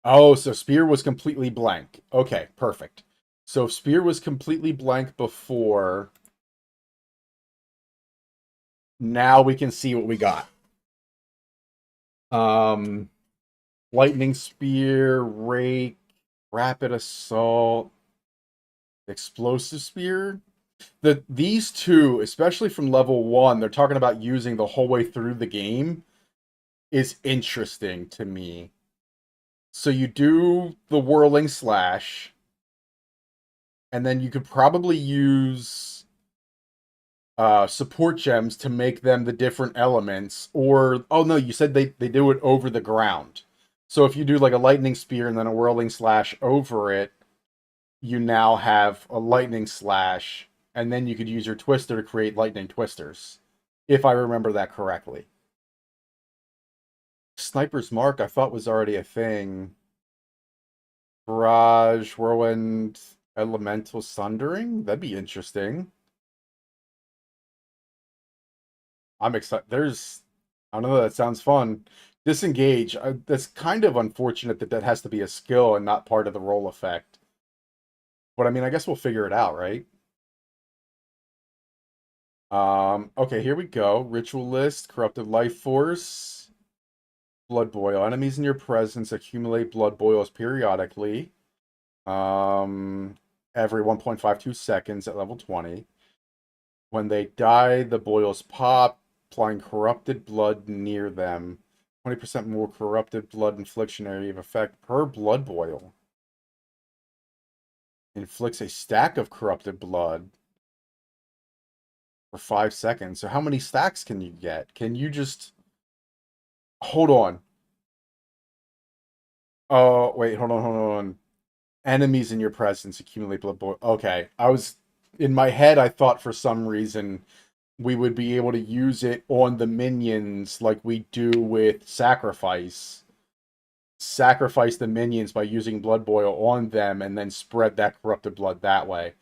Oh, so spear was completely blank. Okay, perfect. So if spear was completely blank before, now we can see what we got. Um, lightning spear, rake, rapid assault, explosive spear. These two, especially from level 1, they're talking about using the whole way through the game, is interesting to me. So you do the whirling slash, and then you could probably use support gems to make them the different elements. Or oh no, you said they do it over the ground. So if you do like a lightning spear and then a whirling slash over it, you now have a lightning slash, and then you could use your twister to create lightning twisters, if I remember that correctly. Sniper's Mark, I thought was already a thing. Barrage, Whirlwind, Elemental Sundering? That'd be interesting. I'm excited. I don't know, that sounds fun. Disengage. That's kind of unfortunate that that has to be a skill and not part of the roll effect. But I mean, I guess we'll figure it out, right? Okay, here we go. Ritualist, Corrupted Life Force, Blood Boil. Enemies in your presence accumulate blood boils periodically. Um, every 1.52 seconds at level 20. When they die, the boils pop, applying corrupted blood near them. 20% more corrupted blood infliction area of effect per blood boil. Inflicts a stack of corrupted blood for 5 seconds. So how many stacks can you get? Can you just hold on? Oh, wait, hold on. Enemies in your presence accumulate blood boil. Okay, I was in my head. I thought for some reason we would be able to use it on the minions like we do with sacrifice. Sacrifice the minions by using blood boil on them and then spread that corrupted blood that way.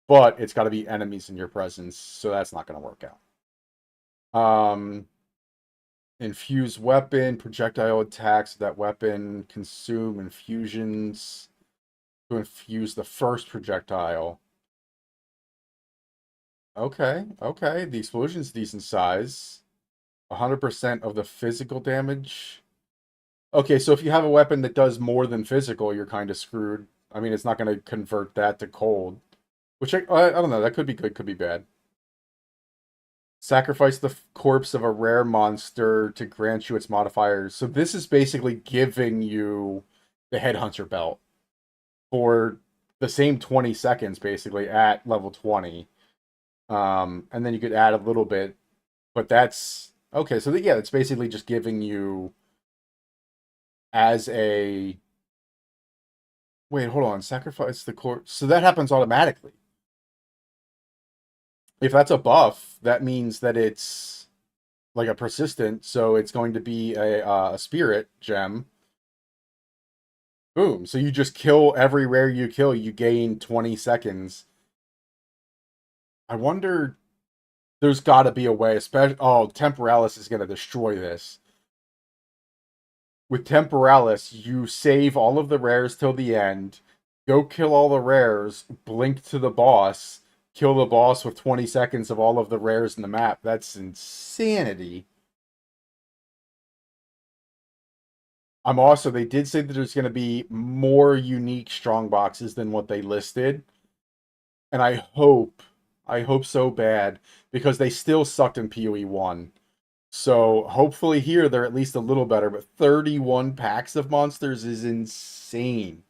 But it's got to be enemies in your presence, so that's not going to work out. Infuse weapon, projectile attacks. That weapon consume infusions to infuse the first projectile. Okay. The explosion's decent size. 100% of the physical damage. Okay, so if you have a weapon that does more than physical, you're kind of screwed. I mean, it's not going to convert that to cold. Which, I don't know, that could be good, could be bad. Sacrifice the corpse of a rare monster to grant you its modifiers. So this is basically giving you the Headhunter belt for the same 20 seconds, basically, at level 20. And then you could add a little bit, but that's... Okay, so yeah, it's basically just giving you as a... Wait, hold on. Sacrifice the corpse. So that happens automatically. If that's a buff, that means that it's like a persistent, so it's going to be a spirit gem. Boom. So you just kill every rare you kill, you gain 20 seconds. I wonder, there's got to be a way, especially... Oh, Temporalis is going to destroy this. With Temporalis, you save all of the rares till the end. Go kill all the rares, blink to the boss, kill the boss with 20 seconds of all of the rares in the map. That's insanity. I'm also, they did say that there's going to be more unique strong boxes than what they listed. And I hope so bad because they still sucked in PoE 1. So hopefully here they're at least a little better, but 31 packs of monsters is insane.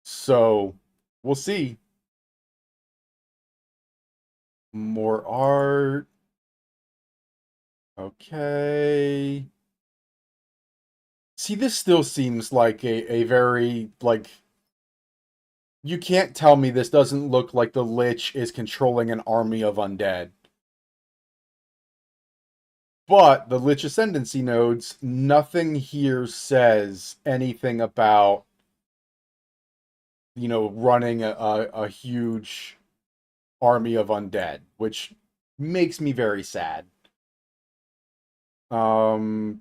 So we'll see. More art. Okay. See, this still seems like a very, like, you can't tell me this doesn't look like the Lich is controlling an army of undead. But the Lich Ascendancy nodes, nothing here says anything about, running a huge army of undead, which makes me very sad. Um,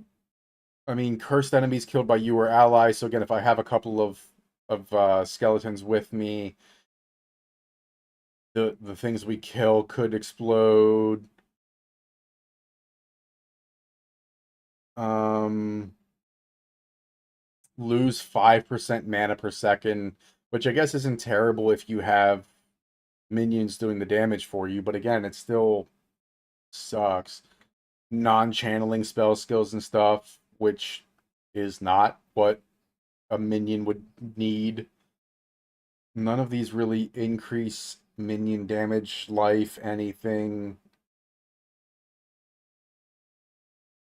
I mean, cursed enemies killed by you or allies. So again, if I have a couple of skeletons with me, the things we kill could explode. Um, lose 5% mana per second, which I guess isn't terrible if you have minions doing the damage for you, but again, it still sucks. Non-channeling spell skills and stuff, which is not what a minion would need. None of these really increase minion damage, life, anything.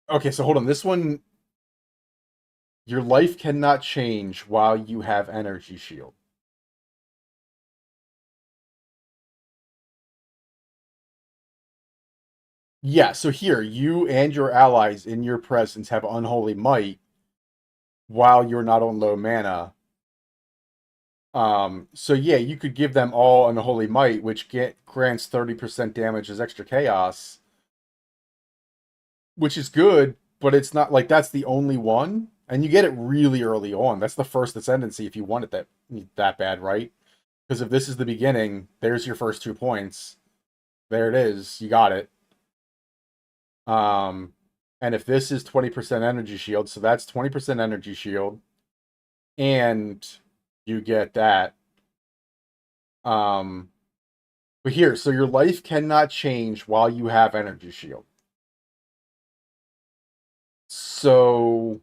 Okay, so hold on. This one, your life cannot change while you have energy shield. Yeah, so here, you and your allies in your presence have unholy might while you're not on low mana. So yeah, you could give them all unholy might, which grants 30% damage as extra chaos, which is good, but it's not like that's the only one. And you get it really early on. That's the first ascendancy if you want it that bad, right? Because if this is the beginning, there's your first 2 points. There it is. You got it. Um, and if this is 20% energy shield, so that's 20% energy shield, and you get that. Um, but here, so your life cannot change while you have energy shield. So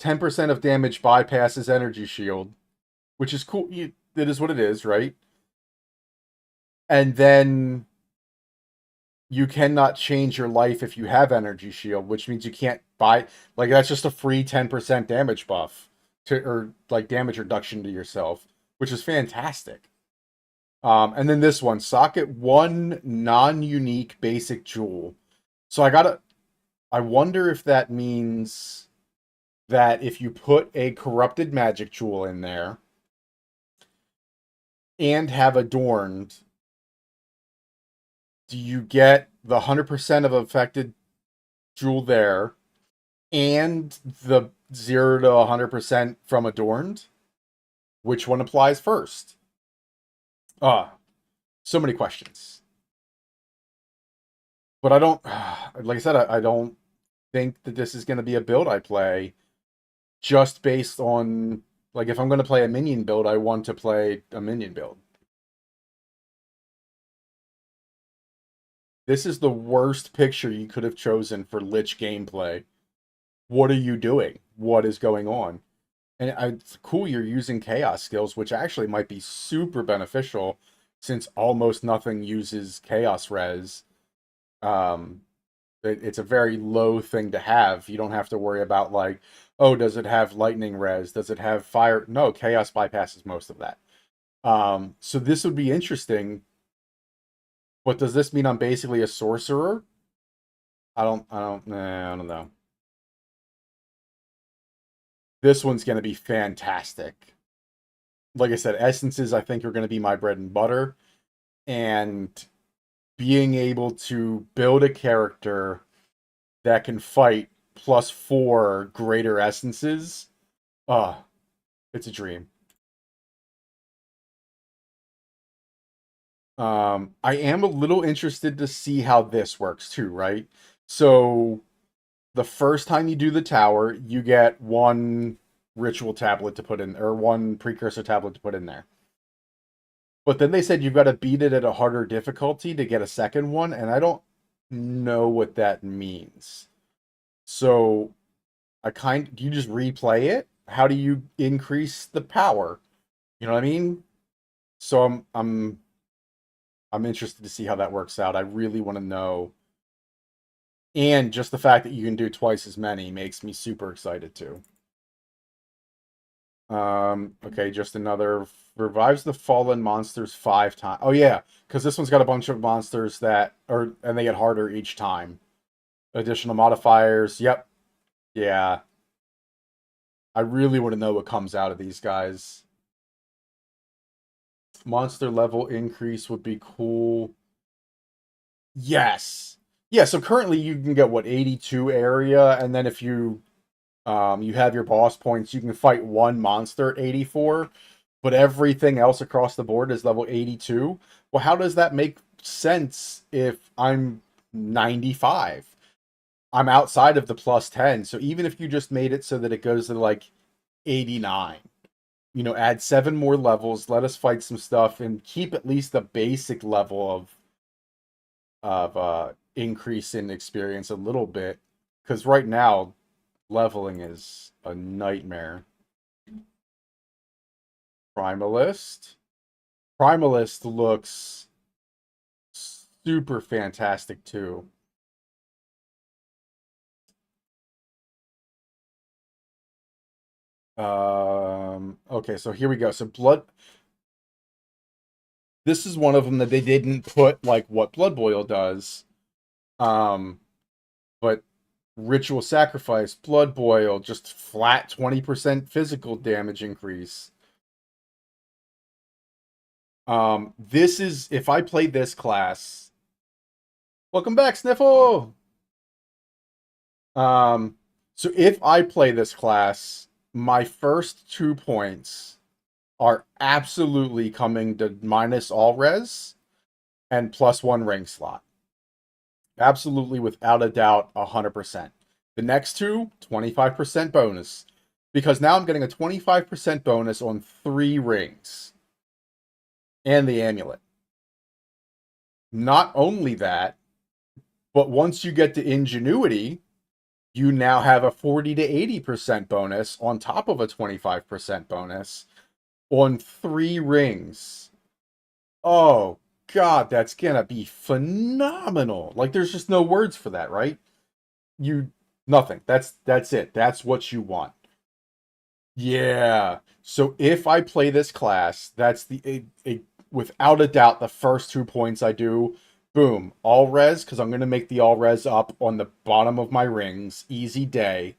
10% of damage bypasses energy shield, which is cool. It is what it is, right? And then you cannot change your life if you have energy shield, which means you can't buy, like, that's just a free 10% damage buff or like damage reduction to yourself, which is fantastic. And then this one, socket one non-unique basic jewel. So I wonder if that means that if you put a corrupted magic jewel in there and have adorned, do you get the 100% of affected jewel there and the 0 to 100% from adorned? Which one applies first? So many questions. But I don't, like I said, I don't think that this is going to be a build I play just based on, like, if I'm going to play a minion build, I want to play a minion build. This is the worst picture you could have chosen for Lich gameplay. What are you doing? What is going on? And it's cool you're using chaos skills, which actually might be super beneficial since almost nothing uses chaos res. Um, it's a very low thing to have. You don't have to worry about, like, oh, does it have lightning res? Does it have fire? No, chaos bypasses most of that. So this would be interesting. But does this mean I'm basically a sorcerer? I don't know. This one's going to be fantastic. Like I said, essences I think are going to be my bread and butter, and being able to build a character that can fight +4 greater essences, it's a dream. I am a little interested to see how this works too, right? So the first time you do the tower, you get one ritual tablet to put in, or one precursor tablet to put in there. But then they said you've got to beat it at a harder difficulty to get a second one, and I don't know what that means. So do you just replay it? How do you increase the power? You know what I mean? So I'm interested to see how that works out. I really want to know. And just the fact that you can do twice as many makes me super excited too. Okay, just another revives the fallen monsters 5 times. Oh yeah, because this one's got a bunch of monsters and they get harder each time. Additional modifiers. Yep. Yeah. I really want to know what comes out of these guys. Monster level increase would be cool. Yes. Yeah, so currently you can get what 82 area, and then if you have your boss points, you can fight one monster at 84, but everything else across the board is level 82. Well, how does that make sense if I'm 95? I'm outside of the plus 10. So even if you just made it so that it goes to like 89, add 7 more levels, let us fight some stuff and keep at least the basic level of increase in experience a little bit, because right now leveling is a nightmare. Primalist. Primalist looks super fantastic too. Okay, so here we go. So blood. This is one of them that they didn't put like what Blood Boil does. Um, but Ritual Sacrifice, Blood Boil, just flat 20% physical damage increase. This is if I played this class. Welcome back, Sniffle. Um, so if I play this class, my first 2 points are absolutely coming to minus all res and +1 ring slot. Absolutely, without a doubt, 100%. The next two, 25% bonus. Because now I'm getting a 25% bonus on 3 rings and the amulet. Not only that, but once you get to ingenuity, you now have a 40 to 80% bonus on top of a 25% bonus on 3 rings. Oh, God, that's gonna be phenomenal. Like, there's just no words for that, right? You, nothing. That's it. That's what you want. Yeah. So if I play this class, that's without a doubt the first 2 points I do. Boom, all res, because I'm gonna make the all res up on the bottom of my rings. Easy day.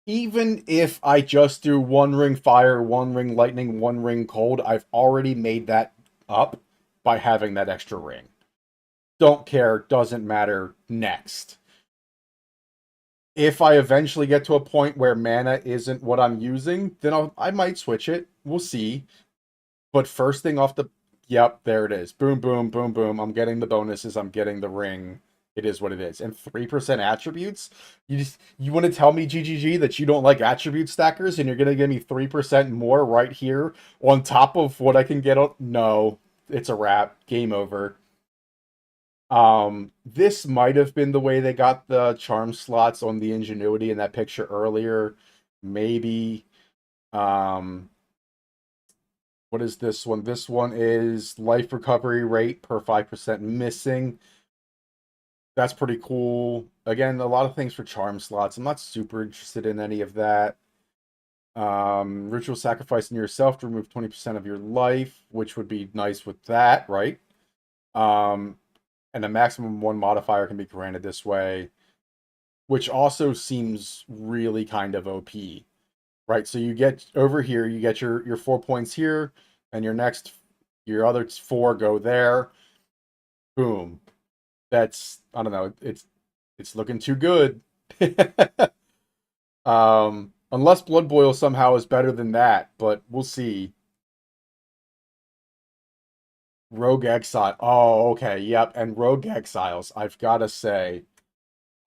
Even if I just do 1 ring fire, 1 ring lightning, 1 ring cold, I've already made that up by having that extra ring. Don't care, doesn't matter. Next. If I eventually get to a point where mana isn't what I'm using, then I might switch it. We'll see. But first thing off the, yep, there it is. Boom, boom, boom, boom. I'm getting the bonuses. I'm getting the ring. It is what it is. And 3% attributes. You want to tell me, GGG, that you don't like attribute stackers and you're gonna give me 3% more right here on top of what I can get on? No, it's a wrap. Game over. This might have been the way they got the charm slots on the ingenuity in that picture earlier. Maybe. Um, what is this one? This one is life recovery rate per 5% missing. That's pretty cool. Again, a lot of things for charm slots. I'm not super interested in any of that. Ritual sacrificing yourself to remove 20% of your life, which would be nice with that, right? Um, and a maximum 1 modifier can be granted this way, which also seems really kind of OP, right? So you get over here, you get your 4 points here, and your other 4 go there. Boom. That's, I don't know, it's looking too good. Unless Blood Boil somehow is better than that, but we'll see. Rogue Exile. Oh, okay. Yep. And Rogue Exiles, I've got to say,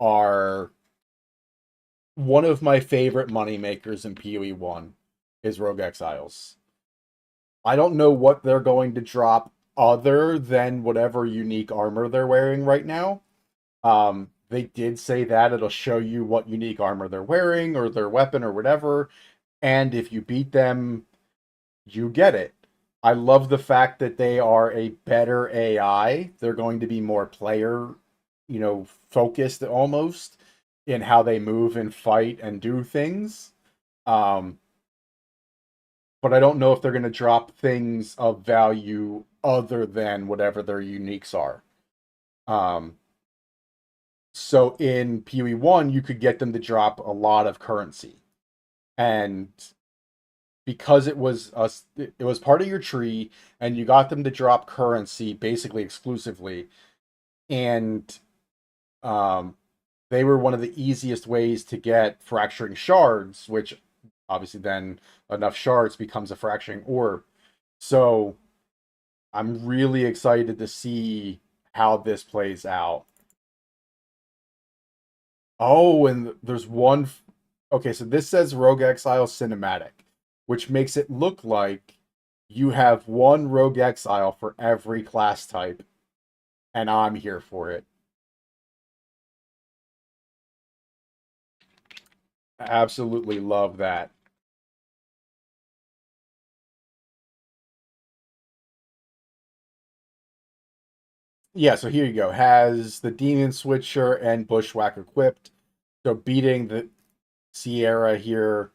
are one of my favorite money makers in PoE 1 is Rogue Exiles. I don't know what they're going to drop other than whatever unique armor they're wearing right now. They did say that it'll show you what unique armor they're wearing or their weapon or whatever. And if you beat them, you get it. I love the fact that they are a better AI. They're going to be more player, focused almost in how they move and fight and do things. Um, but I don't know if they're going to drop things of value other than whatever their uniques are. Um, so in PoE 1, you could get them to drop a lot of currency. And because it was part of your tree and you got them to drop currency basically exclusively, and um they were one of the easiest ways to get fracturing shards, which obviously then enough shards becomes a fracturing orb. So I'm really excited to see how this plays out. Oh, and there's one. Okay, so this says Rogue Exile Cinematic, which makes it look like you have one Rogue Exile for every class type, and I'm here for it. I absolutely love that. Yeah, so here you go. Has the Demon Switcher and Bushwhack equipped. So beating the Sierra here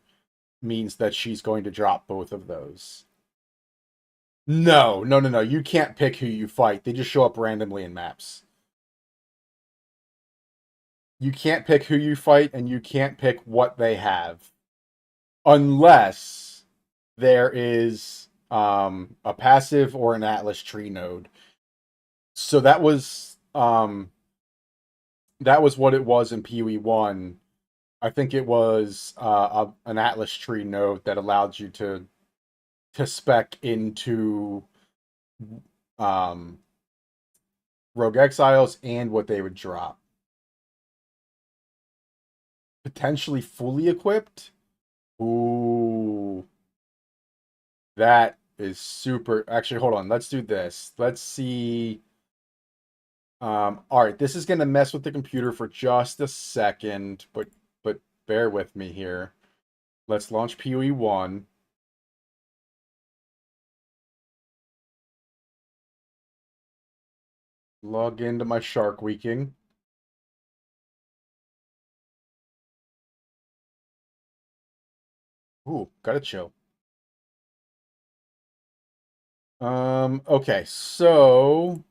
means that she's going to drop both of those. No, no, no, no. You can't pick who you fight. They just show up randomly in maps. You can't pick who you fight, and you can't pick what they have. Unless there is a passive or an Atlas tree node. So that was what it was in PoE 1. I think it was an Atlas tree node that allowed you to spec into um, Rogue Exiles and what they would drop. Potentially fully equipped. Ooh, that is super. Actually, hold on. Let's do this. Let's see. All right, this is gonna mess with the computer for just a second, but bear with me here. Let's launch PoE 1. Log into my Shark Weeking. Ooh, gotta chill. Okay, so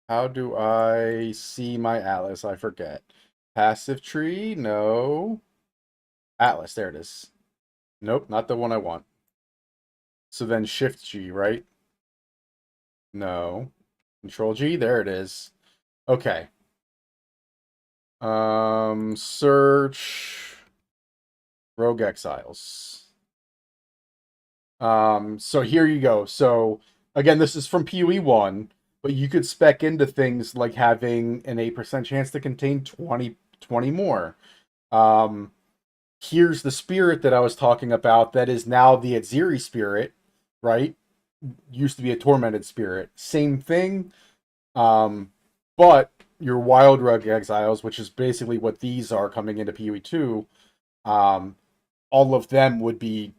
how do I see my Atlas? I forget. Passive tree? No. Atlas, there it is. Nope, not the one I want. So then Shift G, right? No. Control G, there it is. Okay. Search Rogue Exiles. So here you go. So again, this is from PoE 1, but you could spec into things like having an 8% chance to contain 20 more. Um, Here's the spirit that I was talking about that is now the Atziri spirit, right? Used to be a tormented spirit. Same thing. Um, but your wild Rogue Exiles, which is basically what these are coming into PoE 2, um, all of them would be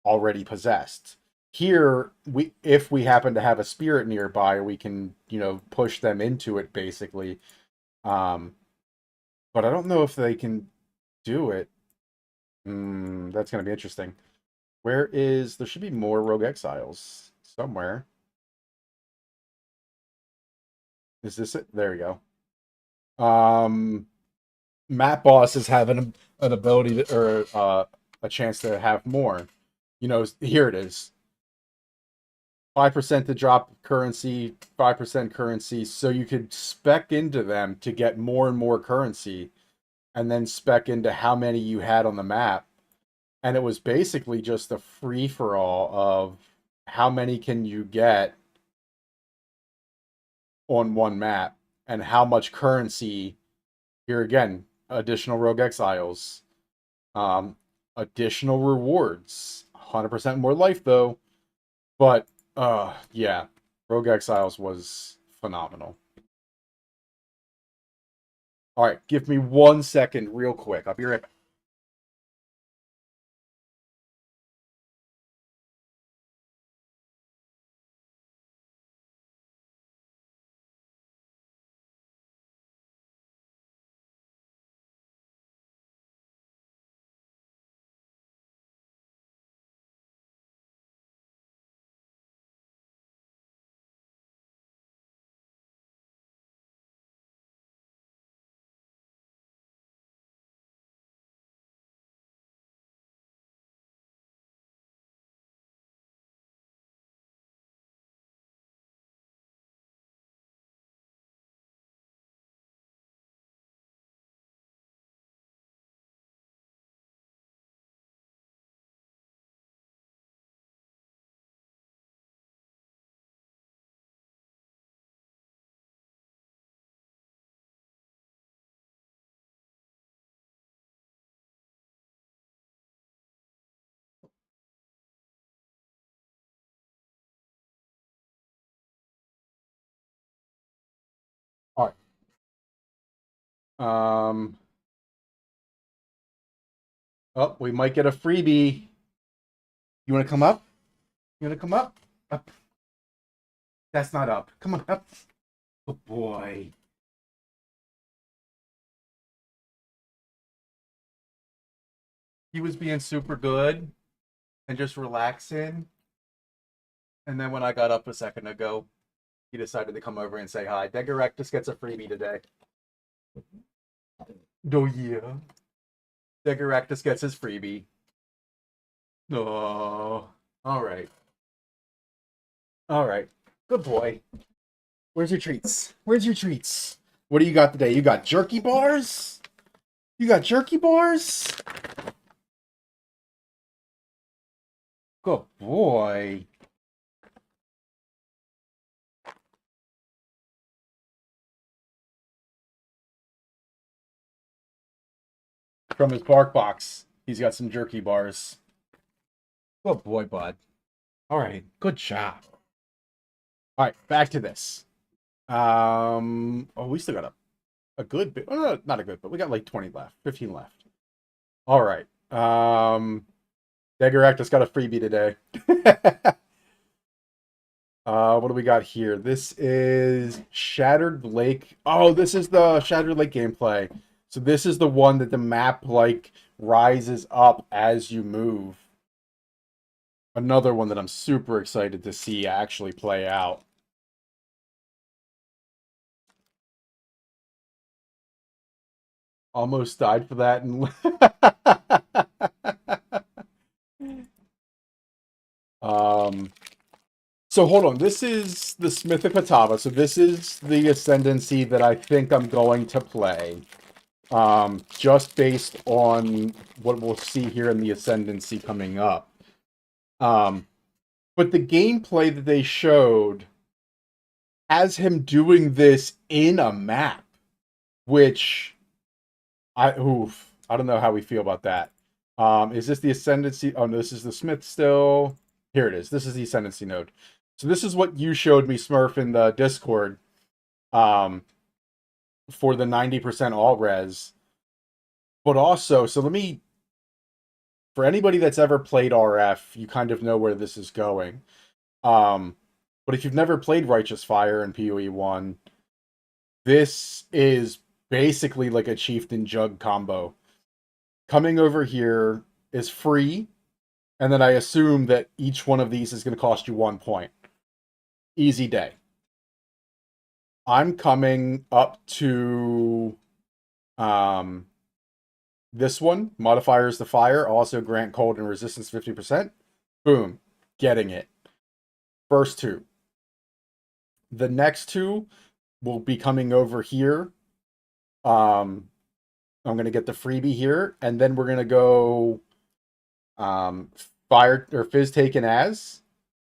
already possessed. Here, we if we happen to have a spirit nearby, we can, push them into it basically. Um, but I don't know if they can do it. That's gonna be interesting. There should be more Rogue Exiles somewhere. Is this it? There we go. Um, Map bosses have an ability to, or a chance to have more. Here it is. 5% to drop currency, 5% currency, so you could spec into them to get more and more currency, and then spec into how many you had on the map. And it was basically just a free for all of how many can you get on one map, and how much currency. Here again, additional rogue exiles, um, additional rewards, 100% more life though. But yeah, rogue exiles was phenomenal. All right, give me 1 second, real quick. I'll be right back. All right. Oh, we might get a freebie. You want to come up? You want to come up? Up. That's not up. Come on, up. Oh boy. He was being super good and just relaxing. And then when I got up a second ago, he decided to come over and say hi. Degarectus gets a freebie today. Oh yeah. Degarectus gets his freebie. Oh. All right. All right. Good boy. Where's your treats? Where's your treats? What do you got today? You got jerky bars? You got jerky bars? Good boy. From his bark box, he's got some jerky bars. Good boy, bud. All right. Good job. All right, back to this. Oh, we still got a good bit. Oh, no, not a good, but we got like 20 left, 15 left. All right. Degaractus got a freebie today. What do we got here? This is Shattered Lake. Oh, this is the Shattered Lake gameplay. So this is the one that the map like rises up as you move. Another one that I'm super excited to see actually play out. Almost died for that and so hold on. This is the Smith of Patava. So this is the Ascendancy that I think I'm going to play. Just based on what we'll see here in the Ascendancy coming up. But the gameplay that they showed has him doing this in a map, which I don't know how we feel about that. Is this the Ascendancy? Oh no, this is the Smith still. Here it is. This is the Ascendancy node. So this is what you showed me, Smurf, in the Discord. For the 90% all res. But also, so let me, for anybody that's ever played RF, you kind of know where this is going. But if you've never played Righteous Fire in PoE 1, this is basically like a Chieftain Jug combo. Coming over here is free, and then I assume that each one of these is going to cost you 1 point. Easy day. I'm coming up to this one, modifiers to fire, also grant cold and resistance 50%. Boom, getting it. First two. The next two will be coming over here. I'm going to get the freebie here, and then we're going to go fire or fizz taken as,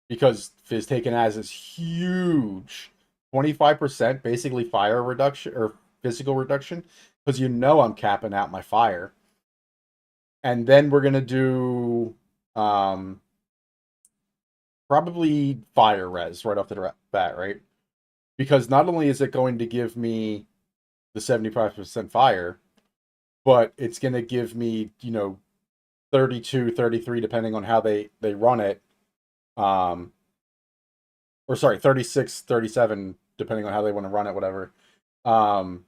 because fizz taken as is huge 25% basically fire reduction or physical reduction because you know I'm capping out my fire. And then we're gonna do um probably fire res right off the bat, right? Because not only is it going to give me the 75% fire, but it's going to give me, 32, 33, depending on how they run it. Um, or sorry, 36, 37, depending on how they want to run it, whatever. Um,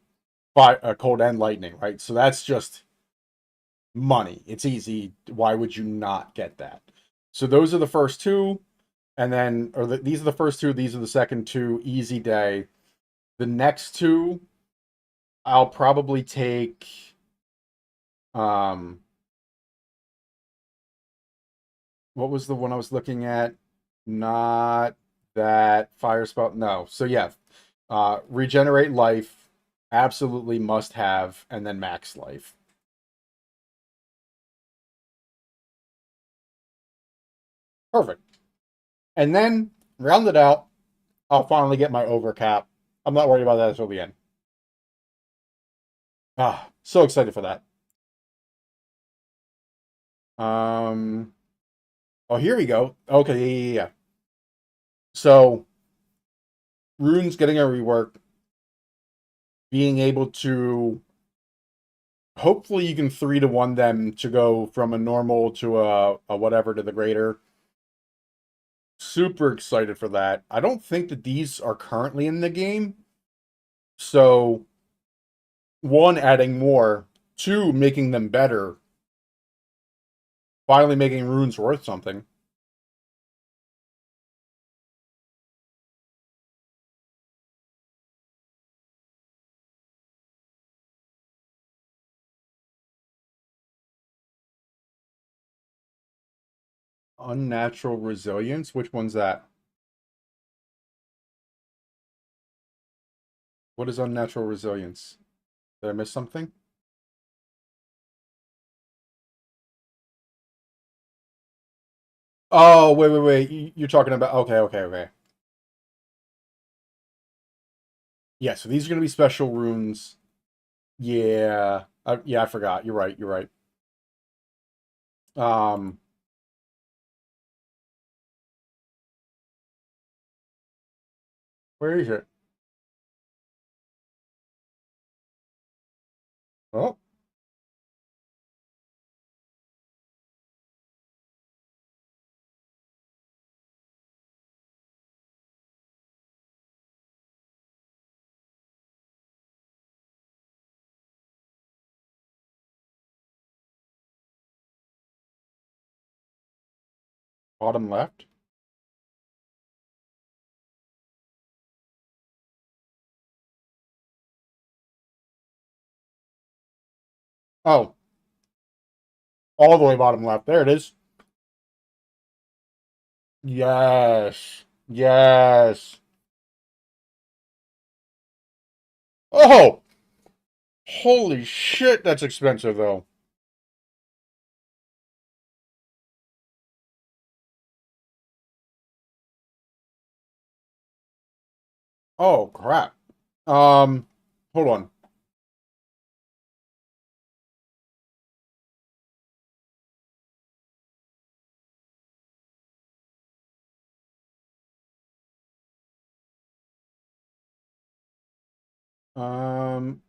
by cold and lightning, right? So that's just money. It's easy. Why would you not get that? So those are the first two, and then, these are the first two. These are the second two. Easy day. The next two, I'll probably take. Um, what was the one I was looking at? Not that fire spell. No. So yeah, regenerate life, absolutely must have, and then max life. Perfect. And then round it out, I'll finally get my overcap. I'm not worried about that until the end. Ah, so excited for that. Um. Oh, here we go. Okay, yeah. So runes getting a rework, being able to hopefully you can 3-1 them to go from a normal to a whatever to the greater. Super excited for that. I don't think that these are currently in the game. So, one, adding more. Two, making them better. Finally making runes worth something. Unnatural resilience. Which one's that? What is unnatural resilience? Did I miss something? Oh, wait, wait, wait. You're talking about. Okay, okay, okay. Yeah, so these are going to be special runes. Yeah. Yeah, I forgot. You're right. You're right. Um, where is it? Oh, bottom left. Oh, all the way bottom left. There it is. Yes. Yes. Oh, holy shit, that's expensive though. Oh, crap. Um, hold on.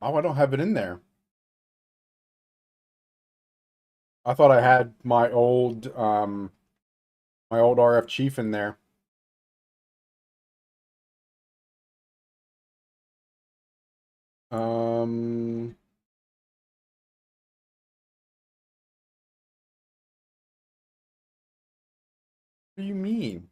Oh, I don't have it in there. I thought I had my old RF Chief in there. Um, what do you mean?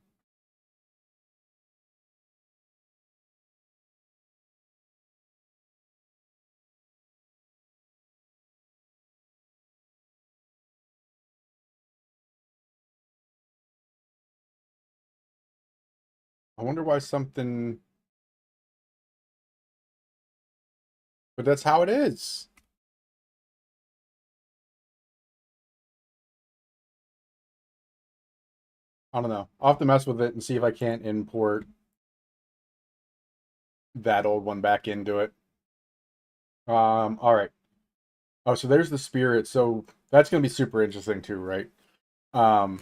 I wonder why something, but that's how it is. I don't know. I'll have to mess with it and see if I can't import. that old one back into it. All right. Oh, so there's the spirit. So that's gonna be super interesting too, right? Um,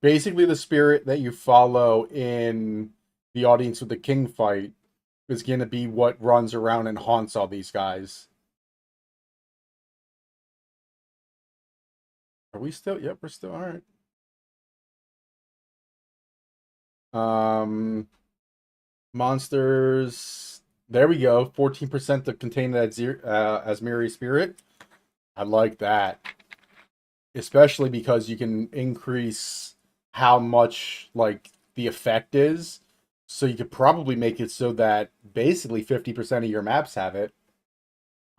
Basically the spirit that you follow in the audience with the king fight is gonna be what runs around and haunts all these guys. Are we still? Yep, we're still all right. Um, Monsters. There we go. 14% to contain that Asmiri spirit. I like that, especially because you can increase how much like the effect is. So you could probably make it so that basically 50% of your maps have it.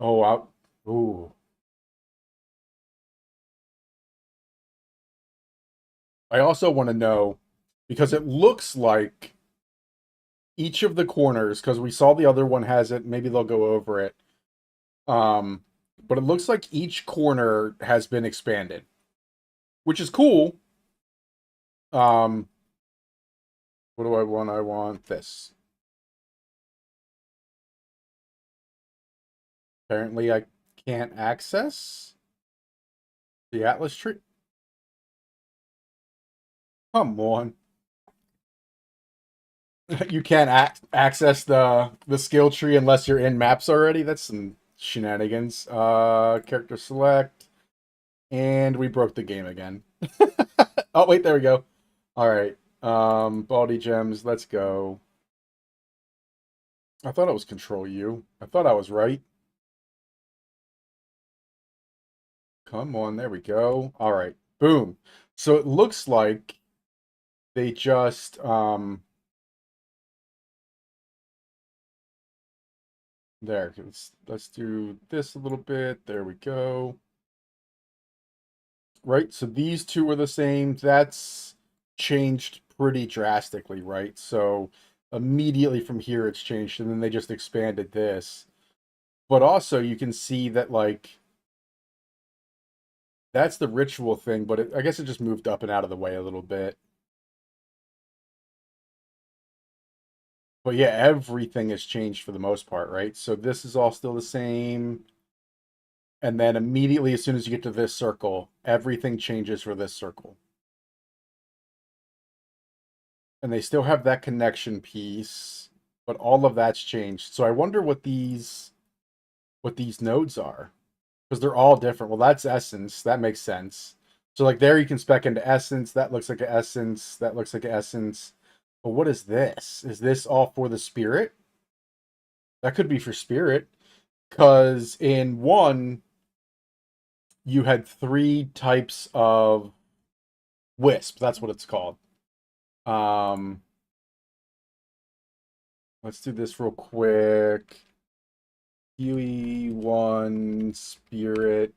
Oh, ooh. I also want to know because it looks like each of the corners, because we saw the other one has it, maybe they'll go over it. Um, but it looks like each corner has been expanded, which is cool. Um, what do I want? I want this. Apparently, I can't access the Atlas tree. Come on. You can't access the skill tree unless you're in maps already. That's some shenanigans. Character select, and we broke the game again. Oh wait, there we go. All right. Baldy gems. Let's go. I thought it was control U. I thought I was right. Come on, there we go. All right. Boom. So it looks like they just there. Let's do this a little bit. There we go. Right? So these two are the same. That's changed pretty drastically, right? So immediately from here it's changed, and then they just expanded this. But also you can see that like that's the ritual thing, but I guess it just moved up and out of the way a little bit. But yeah, everything has changed for the most part, right? So this is all still the same. And then immediately as soon as you get to this circle, everything changes for this circle. And they still have that connection piece, but all of that's changed. So I wonder what these nodes are. Because they're all different. Well, that's essence. That makes sense. So like there you can spec into essence. That looks like an essence. That looks like an essence. But what is this? Is this all for the spirit? That could be for spirit. Because in one, you had three types of wisp. That's what it's called. Um, let's do this real quick. UE1 spirit.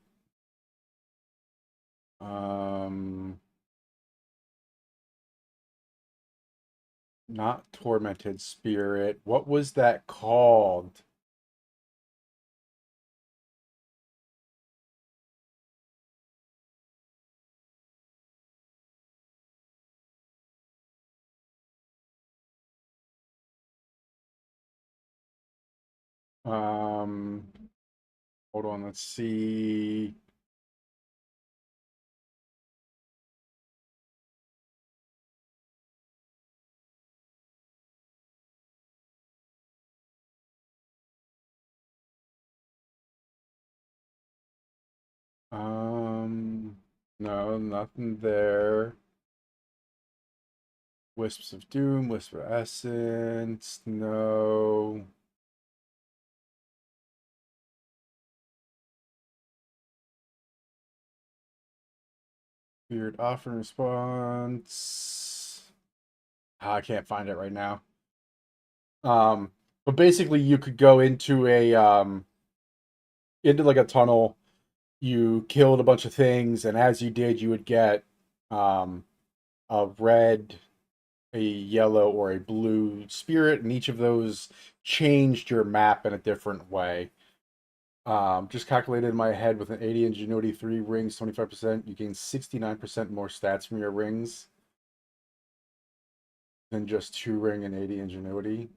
Um, Not tormented spirit. What was that called? Um, Hold on, let's see. Um, no, nothing there. Wisps of Doom, Wisp of Essence, no. Weird offer response. I can't find it right now. Um, but basically you could go into a into like a tunnel, you killed a bunch of things, and as you did, you would get um a red, a yellow, or a blue spirit, and each of those changed your map in a different way. Just calculated in my head with an 80 ingenuity, 3 rings, 25%. You gain 69% more stats from your rings. than just 2 ring and 80 ingenuity.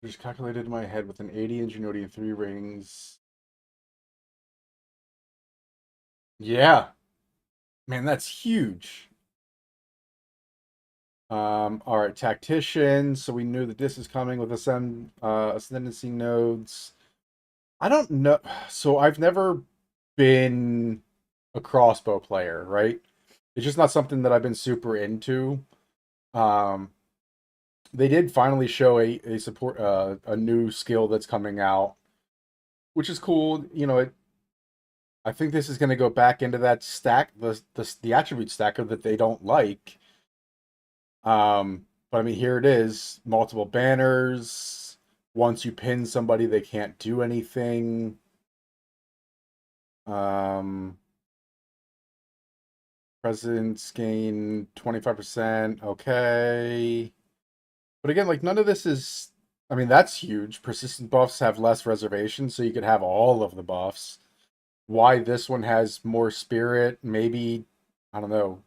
Just calculated in my head with an 80 ingenuity and 3 rings. Yeah, man, that's huge. All right, tactician. So we knew that this is coming with ascendancy nodes. I don't know. So I've never been a crossbow player, right? It's just not something that I've been super into. Um, they did finally show a support a new skill that's coming out, which is cool. I think this is going to go back into that stack, the attribute stacker that they don't like. But I mean, here it is, multiple banners. Once you pin somebody, they can't do anything. Um, Presidents gain 25%. Okay. But again, like none of this is, I mean, that's huge. Persistent buffs have less reservations, so you could have all of the buffs. Why this one has more spirit, maybe, I don't know.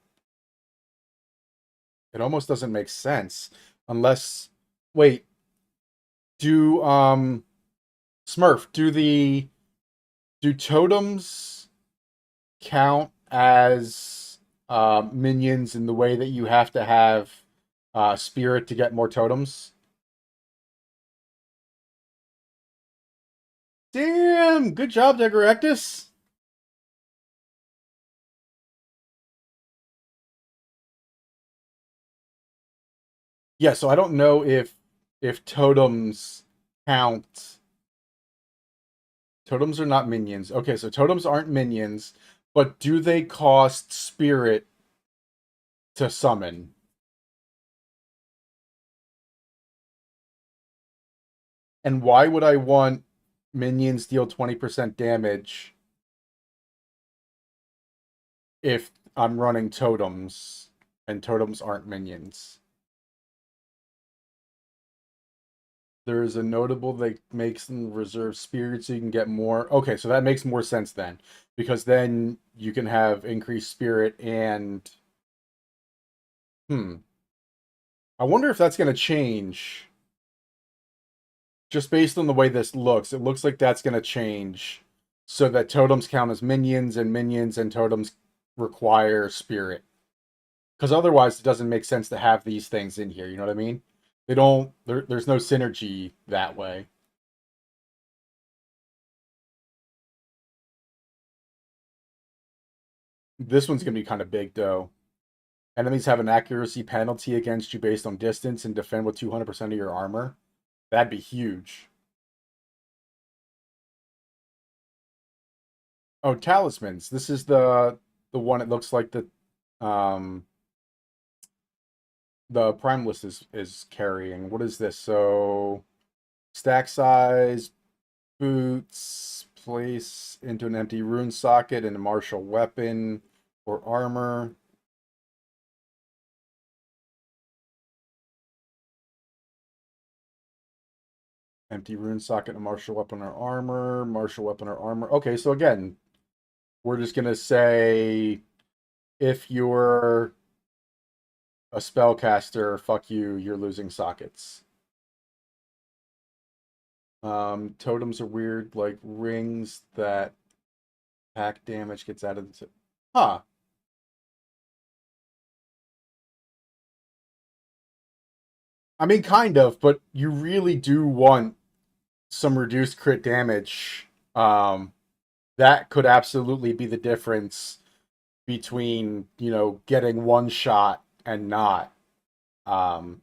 It almost doesn't make sense unless, wait, do Smurf, do totems count as minions in the way that you have to have spirit to get more totems? Damn, good job, Degaractus. Yeah, so I don't know if totems count. Totems are not minions. Okay, so totems aren't minions, but do they cost spirit to summon? And why would I want minions deal 20% damage if I'm running totems and totems aren't minions? There is a notable that makes them reserve spirit so you can get more. Okay, so that makes more sense then. Because then you can have increased spirit and I wonder if that's gonna change. Just based on the way this looks, it looks like that's gonna change. So that totems count as minions and totems require spirit. Because otherwise it doesn't make sense to have these things in here, you know what I mean? They don't there's no synergy that way. This one's gonna be kind of big though. Enemies have an accuracy penalty against you based on distance and defend with 200% of your armor. That'd be huge. Oh, talismans. This is the one it looks like um the prime list is carrying. What is this? So stack size, boots, place into an empty rune socket and a martial weapon or armor. Empty rune socket, a martial weapon or armor, martial weapon or armor. Okay, so again, we're just gonna say if you're a spellcaster, fuck you, you're losing sockets. Totems are weird, like rings that pack damage gets added to. Huh. I mean, kind of, but you really do want some reduced crit damage. That could absolutely be the difference between, getting one shot and not. Um,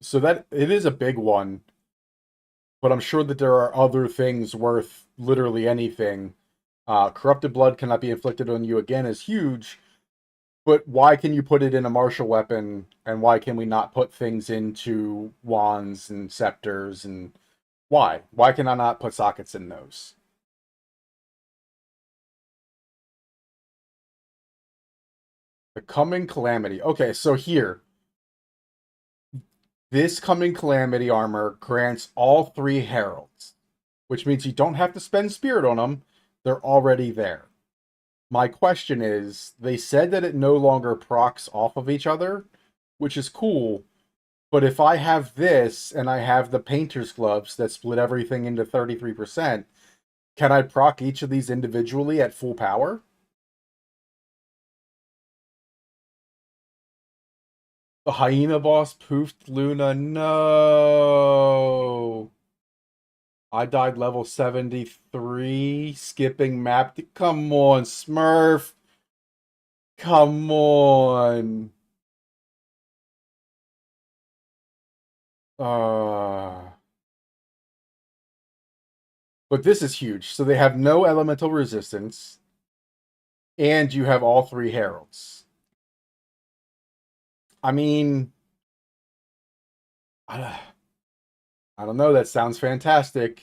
so that it is a big one, but I'm sure that there are other things worth literally anything. Corrupted blood cannot be inflicted on you again is huge, but why can you put it in a martial weapon, and why can we not put things into wands and scepters, and why? Why can I not put sockets in those? The coming calamity. Okay, so here, this coming calamity armor grants all 3 heralds, which means you don't have to spend spirit on them. They're already there. My question is, they said that it no longer procs off of each other, which is cool. But if I have this and I have the painter's gloves that split everything into 33%, can I proc each of these individually at full power? The hyena boss poofed Luna. No. I died level 73, skipping map. Come on, Smurf. Come on. Uh, but this is huge. So they have no elemental resistance, and you have all three heralds. I mean, I, I don't know. That sounds fantastic.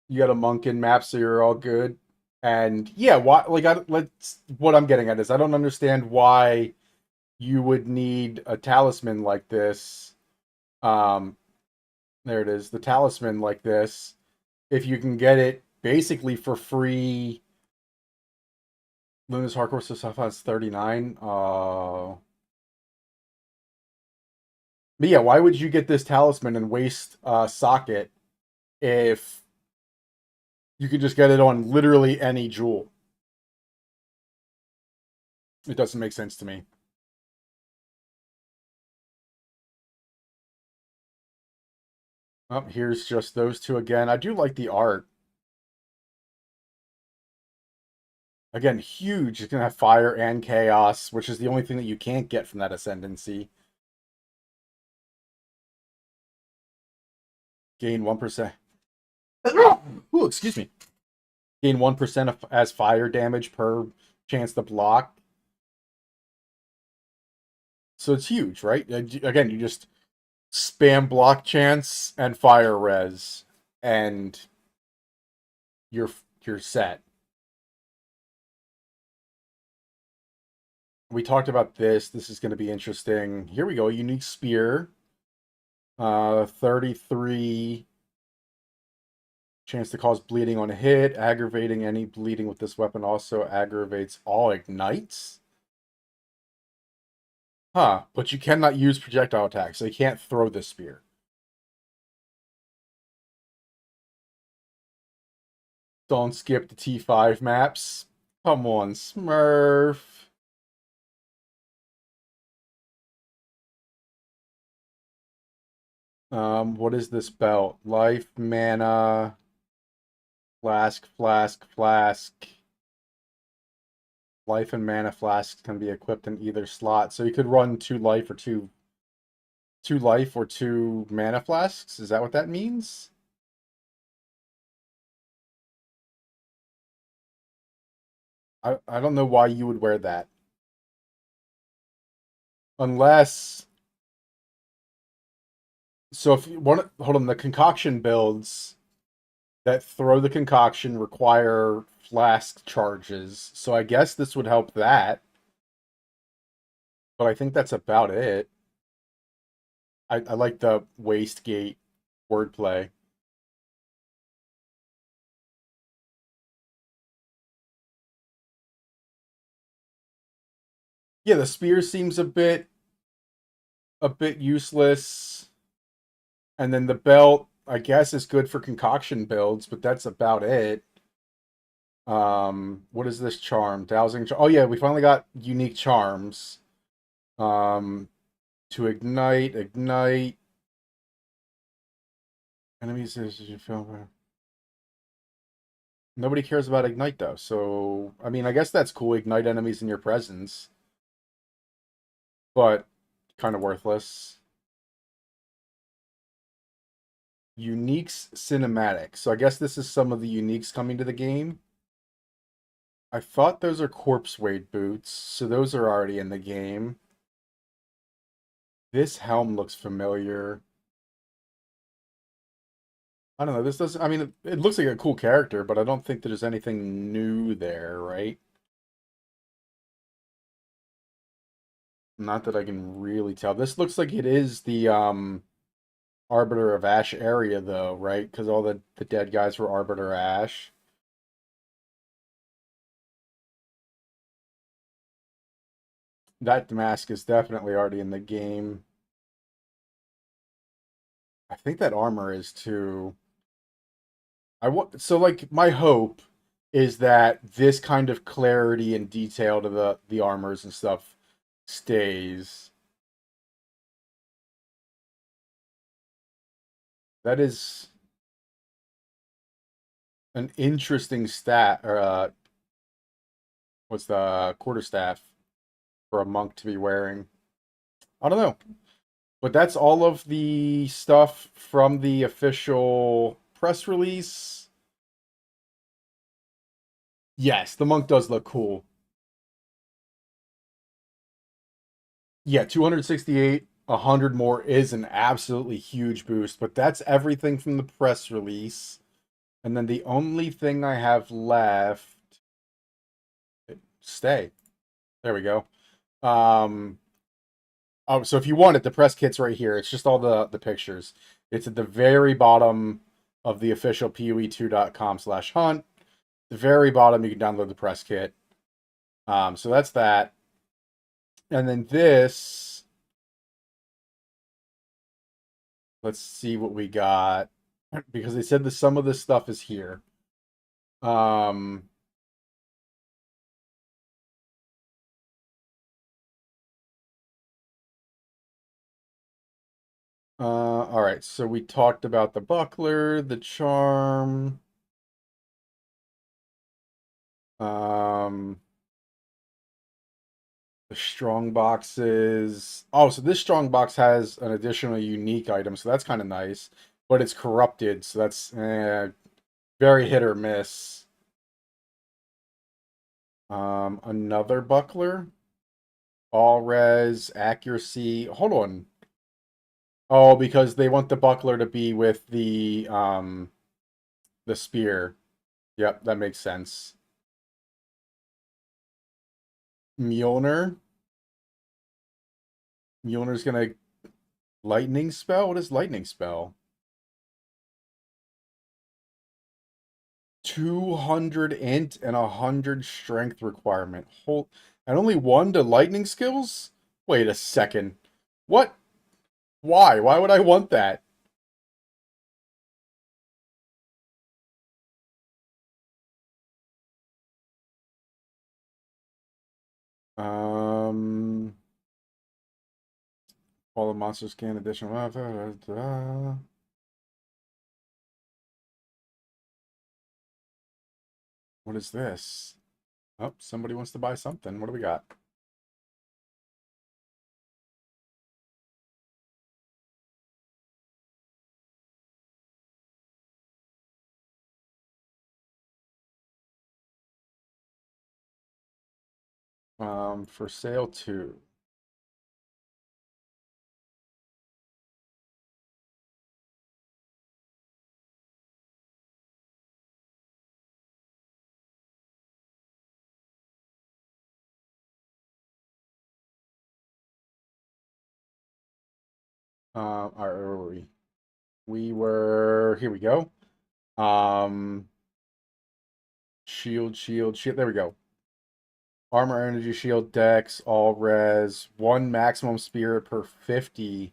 You got a monk in map, so you're all good. And yeah, why? Let's. What I'm getting at is I don't understand why you would need a talisman like this. Um, there it is, the talisman like this. If you can get it basically for free. Luna's hardcore stuff has 39. But yeah, why would you get this talisman and waste socket if you could just get it on literally any jewel? It doesn't make sense to me. Oh, here's just those two again. I do like the art. Again, huge. It's going to have fire and chaos, which is the only thing that you can't get from that ascendancy. Gain 1%. Ooh, excuse me. Gain 1% as fire damage per chance to block. So it's huge, right? Again, you just spam block chance and fire res, and you're you're set. We talked about this. This is going to be interesting. Here we go. Unique spear. 33 chance to cause bleeding on a hit. Aggravating any bleeding with this weapon also aggravates all ignites. Huh. But you cannot use projectile attacks, so you can't throw this spear. Don't skip the T5 maps. Come on, Smurf. What is this belt? Life, mana, flask, flask, flask. Life and mana flasks can be equipped in either slot. So you could run two life or two life or two mana flasks. Is that what that means? I don't know why you would wear that. Unless so if you want hold on, the concoction builds that throw the concoction require flask charges. So I guess this would help that. But I think that's about it. I like the wastegate wordplay. Yeah, the spear seems a bit useless. And then the belt, I guess, is good for concoction builds, but that's about it. What is this charm? Dowsing. Oh yeah, we finally got unique charms. Um, to ignite enemies as you feel. Nobody cares about ignite though, so I mean, I guess that's cool. Ignite enemies in your presence, but kind of worthless. Uniques cinematic. So I guess this is some of the uniques coming to the game. I thought those are corpse weight boots, so those are already in the game. This helm looks familiar. I don't know. This doesn't. I mean, it looks like a cool character, but I don't think there's anything new there, right? Not that I can really tell. This looks like it is the Arbiter of Ash area, though, right? Because all the dead guys were Arbiter Ash. That mask is definitely already in the game. I think that armor is too. So like my hope is that this kind of clarity and detail to the armors and stuff stays. That is an interesting stat, or what's the quarterstaff for a monk to be wearing? I don't know. But that's all of the stuff from the official press release. Yes, the monk does look cool. Yeah, 268, 100 more is an absolutely huge boost, but that's everything from the press release. And then the only thing I have left, stay. There we go. Um, oh, so if you want it, the press kit's right here. It's just all the pictures. It's at the very bottom of the official PoE2.com/hunt. The very bottom, you can download the press kit. So that's that. And then this, let's see what we got. Because they said that some of this stuff is here. Um, all right, so we talked about the buckler, the charm. Um, the strong boxes. Oh, so this strong box has an additional unique item, so that's kind of nice. But it's corrupted, so that's very hit or miss. Another buckler. All res, accuracy. Hold on. Oh, because they want the buckler to be with the spear. Yep, that makes sense. Mjolnir. Mjolnir's gonna lightning spell? What is lightning spell? 200 int and 100 strength requirement. Hold, and only one to lightning skills? Wait a second. What? Why? Why would I want that? Um, all the monsters can additional. What is this? Oh, somebody wants to buy something. What do we got? For sale too. All right, where were we? We were here. We go. Um, shield. There we go. Armor, energy, shield, dex, all res, one maximum spirit per 50.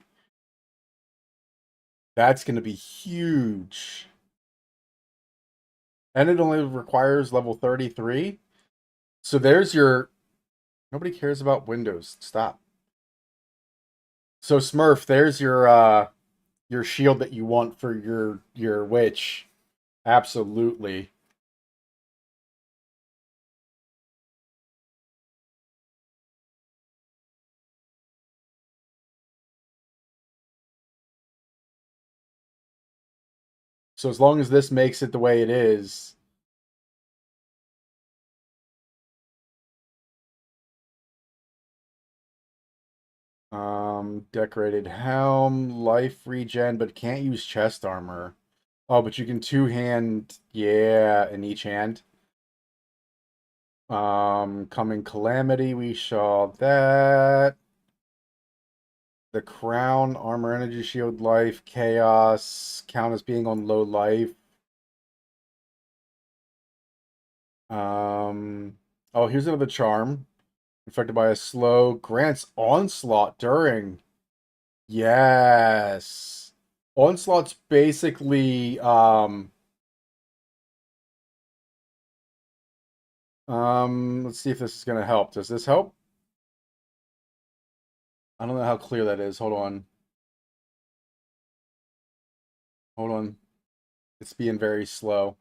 That's going to be huge. And it only requires level 33. So there's your. Nobody cares about Windows. Stop. So Smurf, there's your shield that you want for your witch. Absolutely. So as long as this makes it the way it is, decorated helm, life regen, but can't use chest armor. Oh, but you can two-hand, yeah, in each hand. Coming calamity, we saw that. The crown, armor, energy, shield, life, chaos, count as being on low life. Oh, here's another charm. Affected by a slow, grants onslaught during. Yes. Onslaught's basically let's see if this is gonna help. Does this help? I don't know how clear that is. Hold on. Hold on. It's being very slow.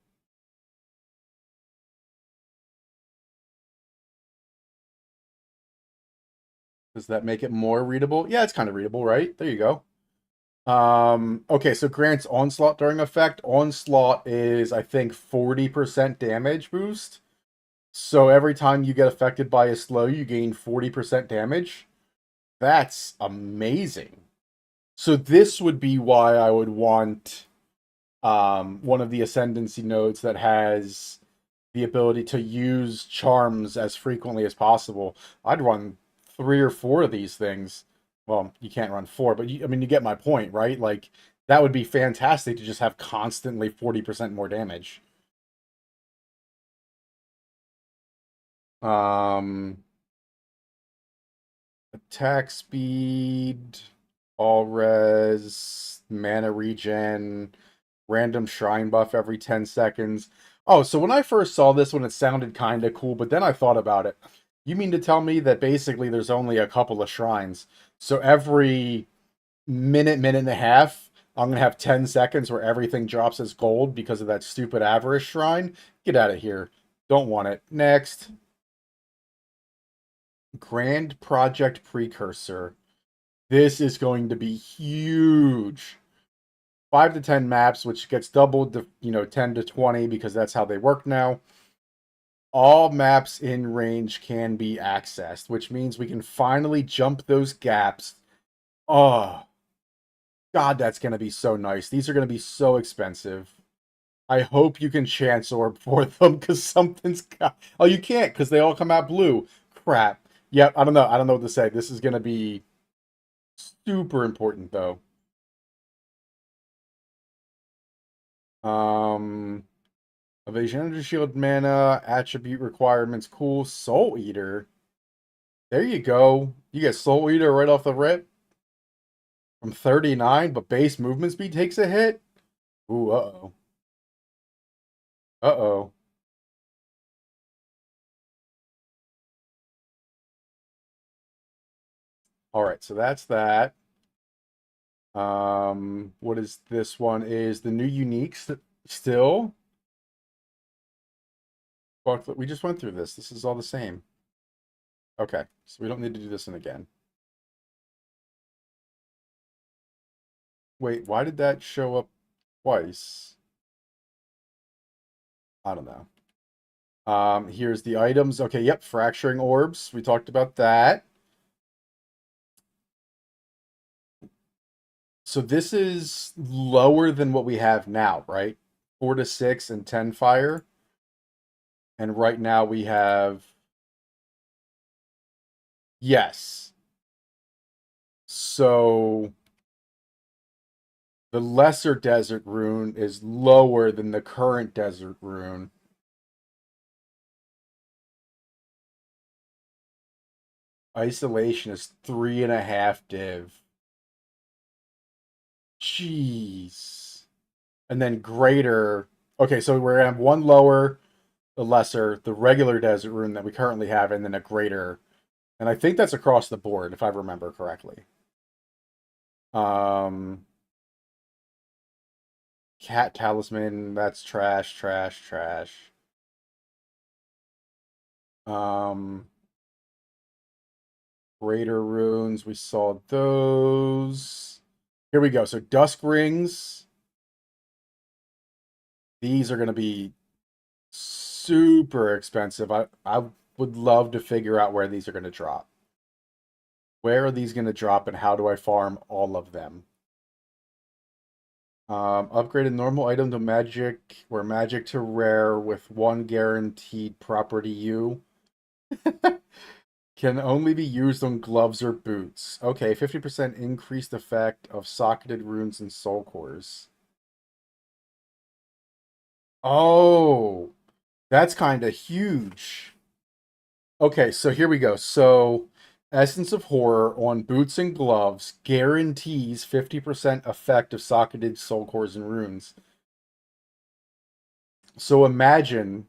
Does that make it more readable? Yeah, it's kind of readable, right? There you go. Okay, so grants onslaught during effect. Onslaught is, I think, 40% damage boost. So every time you get affected by a slow, you gain 40% damage. That's amazing. So this would be why I would want one of the ascendancy nodes that has the ability to use charms as frequently as possible. I'd run 3 or 4 of these things. Well, you can't run 4, but I mean, you get my point, right? Like, that would be fantastic to just have constantly 40% more damage. Um, Attack speed, all res, mana regen, random shrine buff every 10 seconds. Oh, so when I first saw this one, it sounded kind of cool, but then I thought about it. You mean to tell me that basically there's only a couple of shrines? So every minute and a half, I'm going to have 10 seconds where everything drops as gold because of that stupid avarice shrine? Get out of here. Don't want it. Next. Grand Project Precursor. This is going to be huge. 5 to 10 maps, which gets doubled to 10 to 20 because that's how they work now. All maps in range can be accessed, which means we can finally jump those gaps. Oh, God, that's going to be so nice. These are going to be so expensive. I hope you can chance orb for them because something's got. Oh, you can't because they all come out blue. Crap. Yep, I don't know. I don't know what to say. This is going to be super important, though. Um, Evasion Energy Shield mana, attribute requirements, cool. Soul Eater. There you go. You get Soul Eater right off the rip from 39, but base movement speed takes a hit. Ooh, uh-oh. Uh-oh. All right, so that's that. What is this one? Is the new uniques still? Fuck, we just went through this. This is all the same. Okay, so we don't need to do this one again. Wait, why did that show up twice? I don't know. Here's the items. Okay, yep, fracturing orbs. We talked about that. So this is lower than what we have now, right? 4 to 6 and 10 fire. And right now we have yes. So the lesser desert rune is lower than the current desert rune. Isolation is 3.5 div. Jeez. And then greater. Okay, so we're gonna have one lower, the lesser, the regular desert rune that we currently have, and then a greater. And I think that's across the board, if I remember correctly. Um, Cat Talisman, that's trash, trash, trash. Um, Greater Runes, we saw those. Here we go. So Dusk Rings. These are going to be super expensive. I would love to figure out where these are going to drop. Where are these going to drop and how do I farm all of them? Upgraded normal item to magic or magic to rare with one guaranteed property U. Can only be used on gloves or boots. Okay, 50% increased effect of socketed runes and soul cores. Oh, that's kind of huge. Okay, so here we go. So, Essence of Horror on boots and gloves guarantees 50% effect of socketed soul cores and runes. So imagine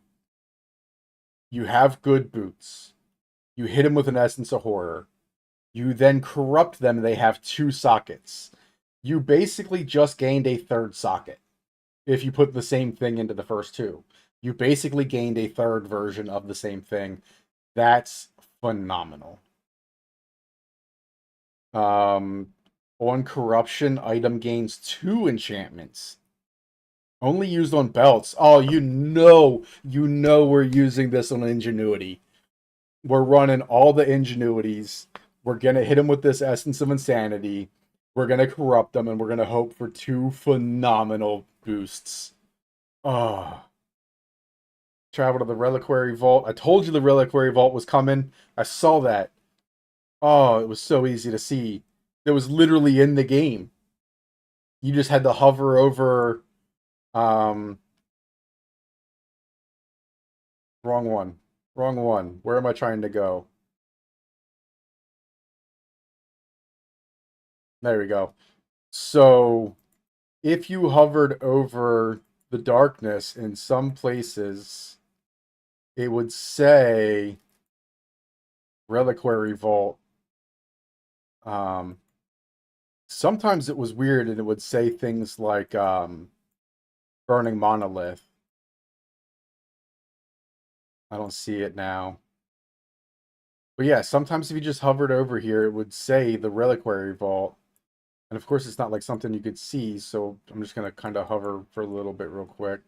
you have good boots. You hit them with an Essence of Horror. You then corrupt them, and they have two sockets. You basically just gained a third socket if you put the same thing into the first two. You basically gained a third version of the same thing. That's phenomenal. Um, on corruption, item gains two enchantments. Only used on belts. Oh, we're using this on ingenuity. We're running all the ingenuities. We're gonna hit them with this essence of insanity. We're gonna corrupt them, and we're gonna hope for two phenomenal boosts. Oh, travel to the reliquary vault. I told you the reliquary vault was coming. I saw that. Oh, it was so easy to see. It was literally in the game. You just had to hover over. Um, wrong one. Wrong one. Where am I trying to go? There we go. So if you hovered over the darkness in some places, it would say Reliquary Vault. Um, Sometimes it was weird and it would say things like Burning Monolith. I don't see it now. But yeah, sometimes if you just hovered over here, it would say the Reliquary Vault. And of course, it's not like something you could see, so I'm just going to kind of hover for a little bit real quick.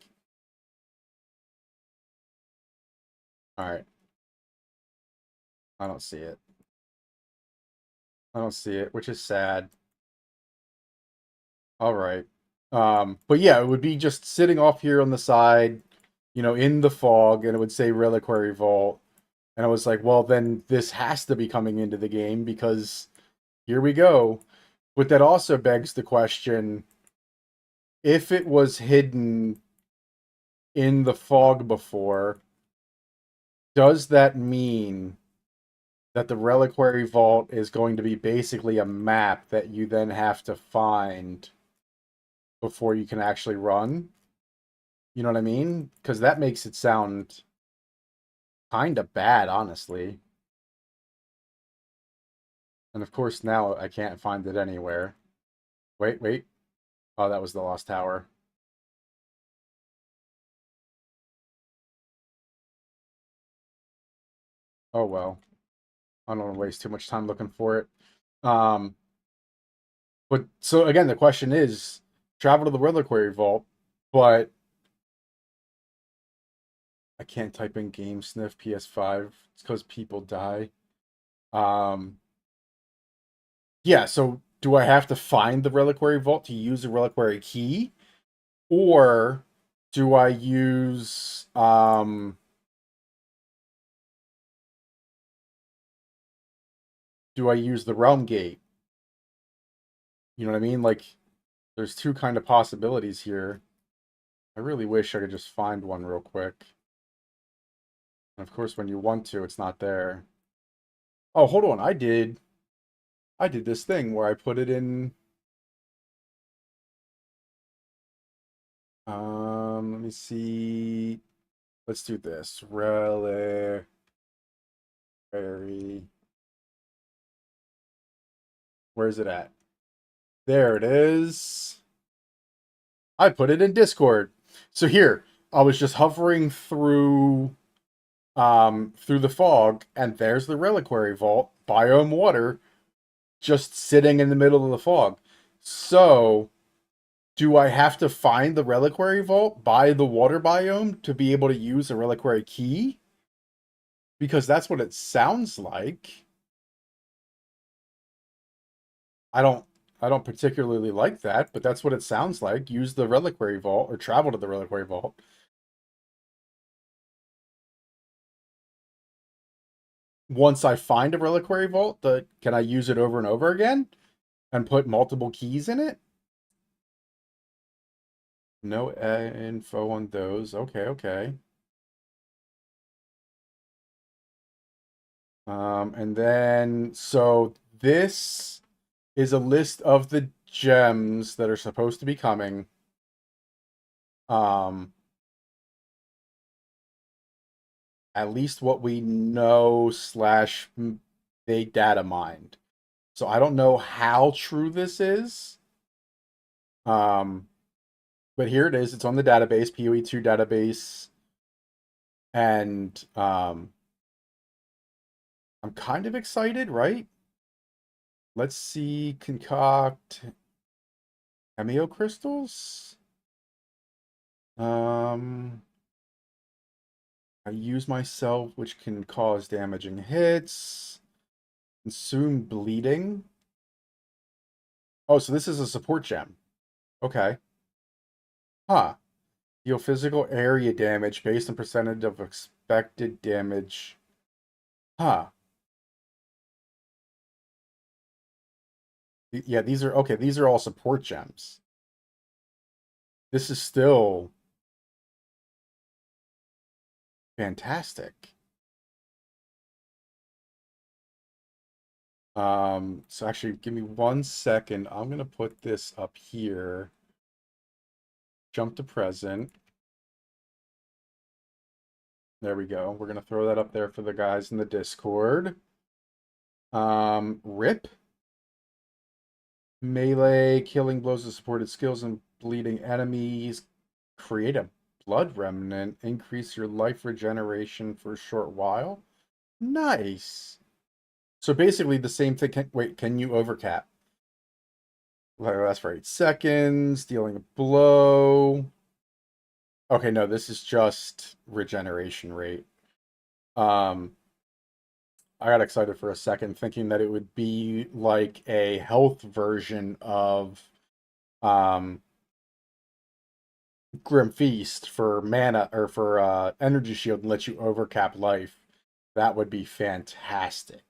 All right. I don't see it. I don't see it, which is sad. All right. But yeah, it would be just sitting off here on the side, in the fog, and it would say Reliquary Vault. And I was like, well, then this has to be coming into the game because here we go. But that also begs the question, if it was hidden in the fog before, does that mean that the Reliquary Vault is going to be basically a map that you then have to find before you can actually run? You know what I mean? Because that makes it sound kind of bad, honestly. And of course, now I can't find it anywhere. Wait, wait. Oh, that was the Lost Tower. Oh, well. I don't want to waste too much time looking for it. Um, but so again, the question is travel to the Reliquary Vault, but I can't type in game sniff PS5. It's because people die. Um, yeah, so do I have to find the Reliquary Vault to use the Reliquary Key? Or do I use the Realm Gate? You know what I mean? Like there's two kind of possibilities here. I really wish I could just find one real quick. And of course when you want to, it's not there. Oh, hold on. I did this thing where I put it in let me see. Let's do this. Reliquary. Where's it at? There it is. I put it in Discord. So here, I was just hovering through the fog, and there's the Reliquary Vault, biome water, just sitting in the middle of the fog. So, do I have to find the Reliquary Vault by the water biome to be able to use a Reliquary Key? Because that's what it sounds like. I don't I don't particularly like that, but that's what it sounds like. Use the Reliquary Vault or travel to the Reliquary Vault. once I find a reliquary vault, can I use it over and over again and put multiple keys in it? No info on those. Okay, okay. And then, so this is a list of the gems that are supposed to be coming. Um, at least what we know slash they data mined. So I don't know how true this is. Um, but here it is. It's on the database, PoE2 database. And I'm kind of excited, right? Let's see, concoct cameo crystals. Um, I use myself, which can cause damaging hits. Consume bleeding. Oh, so this is a support gem. Okay. Huh. Deal physical area damage based on percentage of expected damage. Huh. Yeah, these are okay. These are all support gems. This is still fantastic. So actually, give me 1 second. I'm gonna put this up here. Jump to present. There we go. We're gonna throw that up there for the guys in the Discord. Rip. Melee, killing blows of supported skills and bleeding enemies. Create a blood remnant. Increase your life regeneration for a short while. Nice. So basically the same thing. Wait, can you overcap? Lasts for 8 seconds. Dealing a blow. Okay, no, this is just regeneration rate. Um, I got excited for a second thinking that it would be like a health version of um Grim Feast for mana or for energy shield and let you overcap life. That would be fantastic.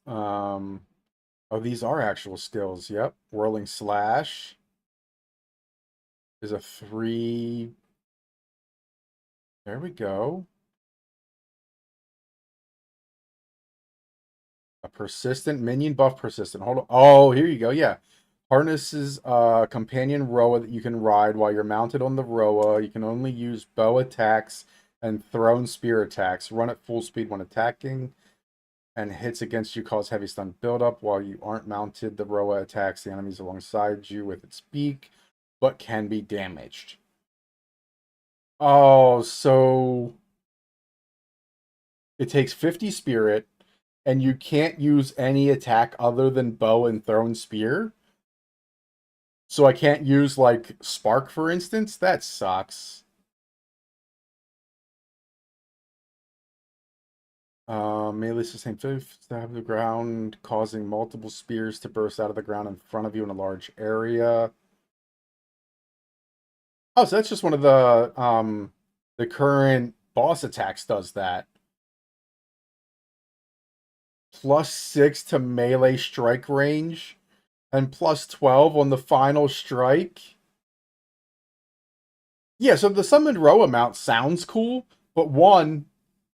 Um oh, these are actual skills. Yep. Whirling Slash is a 3. There we go. A persistent minion buff persistent. Hold on. Oh, here you go. Yeah. Harnesses a companion Roa that you can ride while you're mounted on the Roa. You can only use bow attacks and thrown spear attacks. Run at full speed when attacking, and hits against you cause heavy stun buildup. While you aren't mounted, the Roa attacks the enemies alongside you with its beak, but can be damaged. Oh, so it takes 50 spirit, and you can't use any attack other than bow and thrown spear. So I can't use like Spark, for instance. That sucks. Melee sustain 50 stab the ground, causing multiple spears to burst out of the ground in front of you in a large area. Oh, so that's just one of the current boss attacks does that. +6 to melee strike range and +12 on the final strike. Yeah, so the summoned row amount sounds cool, but one,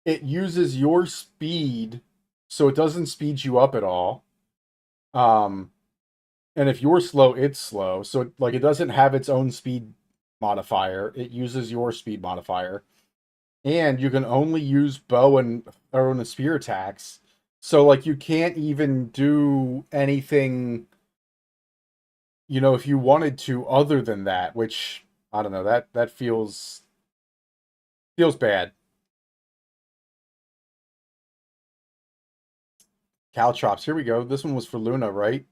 it uses your speed, so it doesn't speed you up at all. Um, and if you're slow, it's slow. So like it doesn't have its own speed modifier. It uses your speed modifier. And you can only use bow and throw and spear attacks. So like you can't even do anything, if you wanted to other than that, which I don't know, that feels bad. Caltrops, here we go. This one was for Luna, right?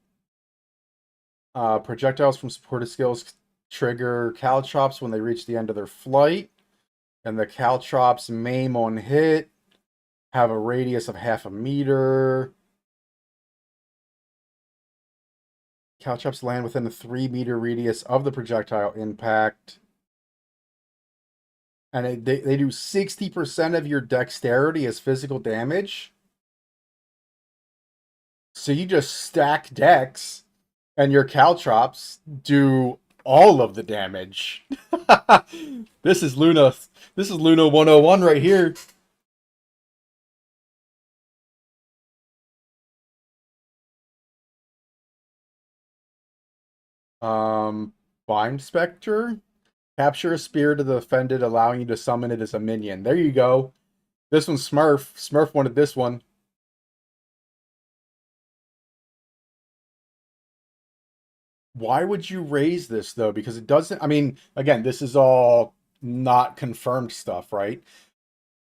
Projectiles from supported skills trigger caltrops when they reach the end of their flight. And the caltrops maim on hit, have a radius of half a meter. Caltrops land within a 3-meter radius of the projectile impact. And they do 60% of your dexterity as physical damage. So you just stack dex, and your caltrops do all of the damage. This is Luna. This is Luna 101 right here. Um, Bind Spectre. Capture a spirit of the offended, allowing you to summon it as a minion. There you go. This one's Smurf. Smurf wanted this one. Why would you raise this though? Because it doesn't. I mean, again, this is all not confirmed stuff, right?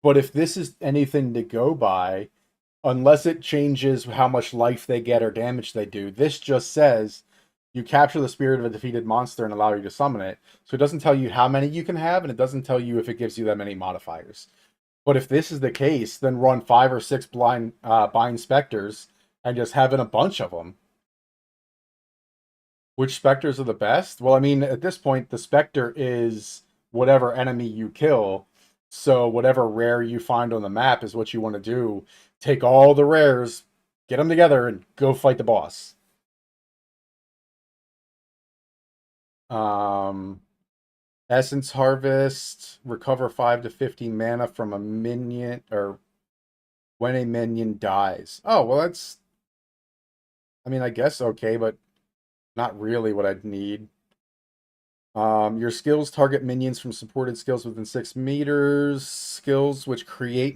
But if this is anything to go by, unless it changes how much life they get or damage they do, this just says you capture the spirit of a defeated monster and allow you to summon it. So it doesn't tell you how many you can have, and it doesn't tell you if it gives you that many modifiers. But if this is the case, then run 5 or 6 bind specters and just having a bunch of them. Which specters are the best? Well, I mean, at this point, the specter is whatever enemy you kill. So whatever rare you find on the map is what you want to do. Take all the rares, get them together, and go fight the boss. Um, Essence Harvest, recover 5 to 15 mana from a minion, or when a minion dies. Oh, well, that's, I mean, I guess okay, but not really what I'd need. Your skills target minions from supported skills within 6 meters. Skills which create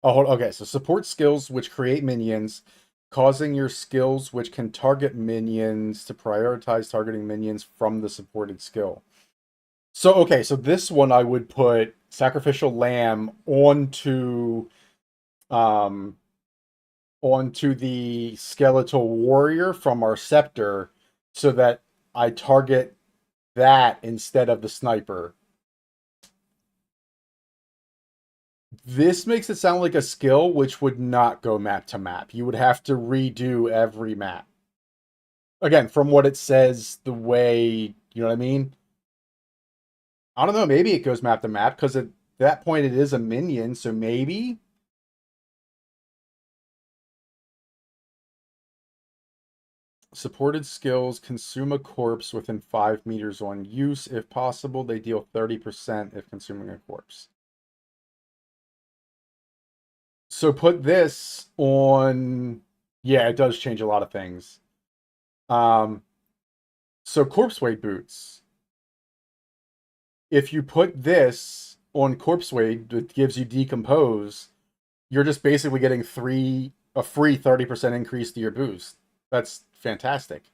okay, so support skills which create minions, causing your skills which can target minions to prioritize targeting minions from the supported skill. So, okay, so this one I would put Sacrificial Lamb um, onto the Skeletal Warrior from our Scepter so that I target that instead of the sniper. This makes it sound like a skill which would not go map to map. You would have to redo every map. Again, from what it says, the way, you know what I mean? I don't know, maybe it goes map to map because at that point it is a minion, so maybe. Supported skills consume a corpse within 5 meters on use. If possible, they deal 30% if consuming a corpse. So put this on. Yeah, it does change a lot of things. So corpse weight boots. If you put this on corpse weight, it gives you decompose. You're just basically getting a free 30% increase to your boost. That's fantastic.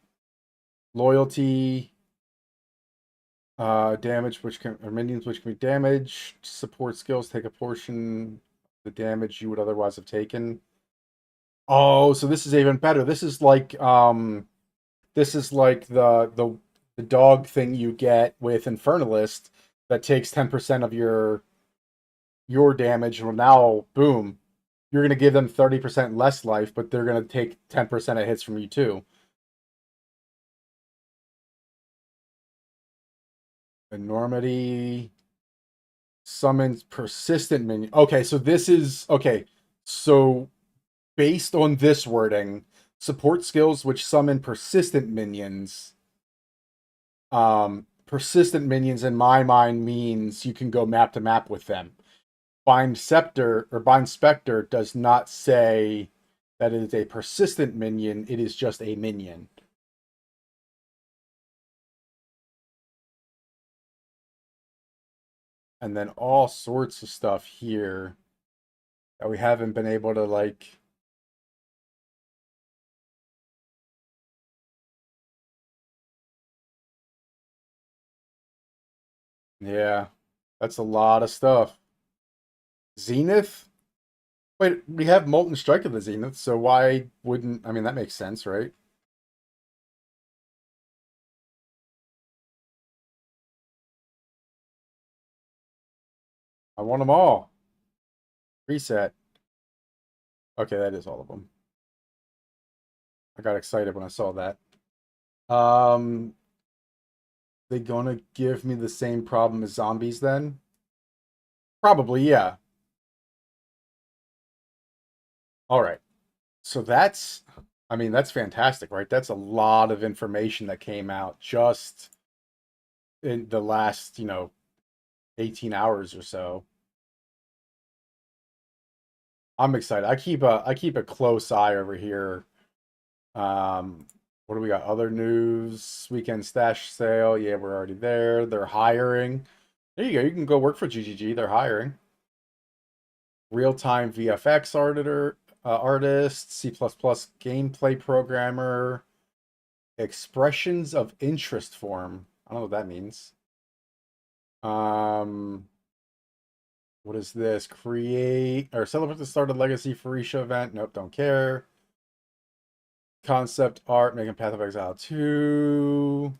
Loyalty, damage which can or minions which can be damaged. Support skills take a portion of the damage you would otherwise have taken. Oh, so this is even better. This is like the dog thing you get with Infernalist that takes 10% of your damage. Well, now boom, you're gonna give them 30% less life, but they're gonna take 10% of hits from you too. Enormity summons persistent minion. Okay, so this is okay. So based on this wording, support skills which summon persistent minions. Persistent minions in my mind means you can go map to map with them. Bind Scepter or Bind Spectre does not say that it is a persistent minion, it is just a minion. And then all sorts of stuff here that we haven't been able to like. Yeah, that's a lot of stuff. Zenith? Wait, we have Molten Strike of the Zenith, so why wouldn't, I mean, that makes sense, right? I want them all. Reset. Okay, that is all of them. I got excited when I saw that. They gonna give me the same problem as zombies then? Probably, yeah. All right. So that's, I mean, that's fantastic, right? That's a lot of information that came out just in the last, 18 hours or so. I'm excited. I keep a close eye over here. Um, what do we got? Other news, weekend stash sale. Yeah, we're already there. They're hiring. There you go. You can go work for GGG. They're hiring. Real-time VFX artist, C++ gameplay programmer, expressions of interest form. I don't know what that means. Um, what is this? Create or celebrate the start of Legacy Furisha event. Nope, don't care. Concept art, making Path of Exile 2.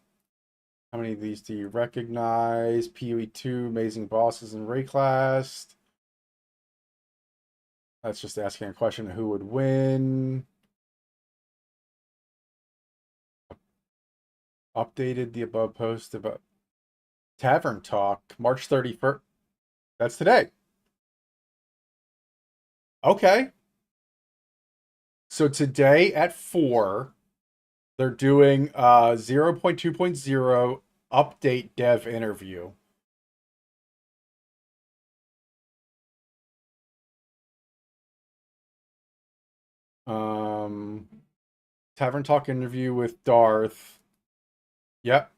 How many of these do you recognize? PoE 2, Amazing Bosses and Rayclast. That's just asking a question, who would win? Updated the above post about Tavern Talk, March 31st. That's today. Okay. So today at 4, they're doing 0.2.0 update dev interview. Um, Tavern Talk interview with Darth. Yep.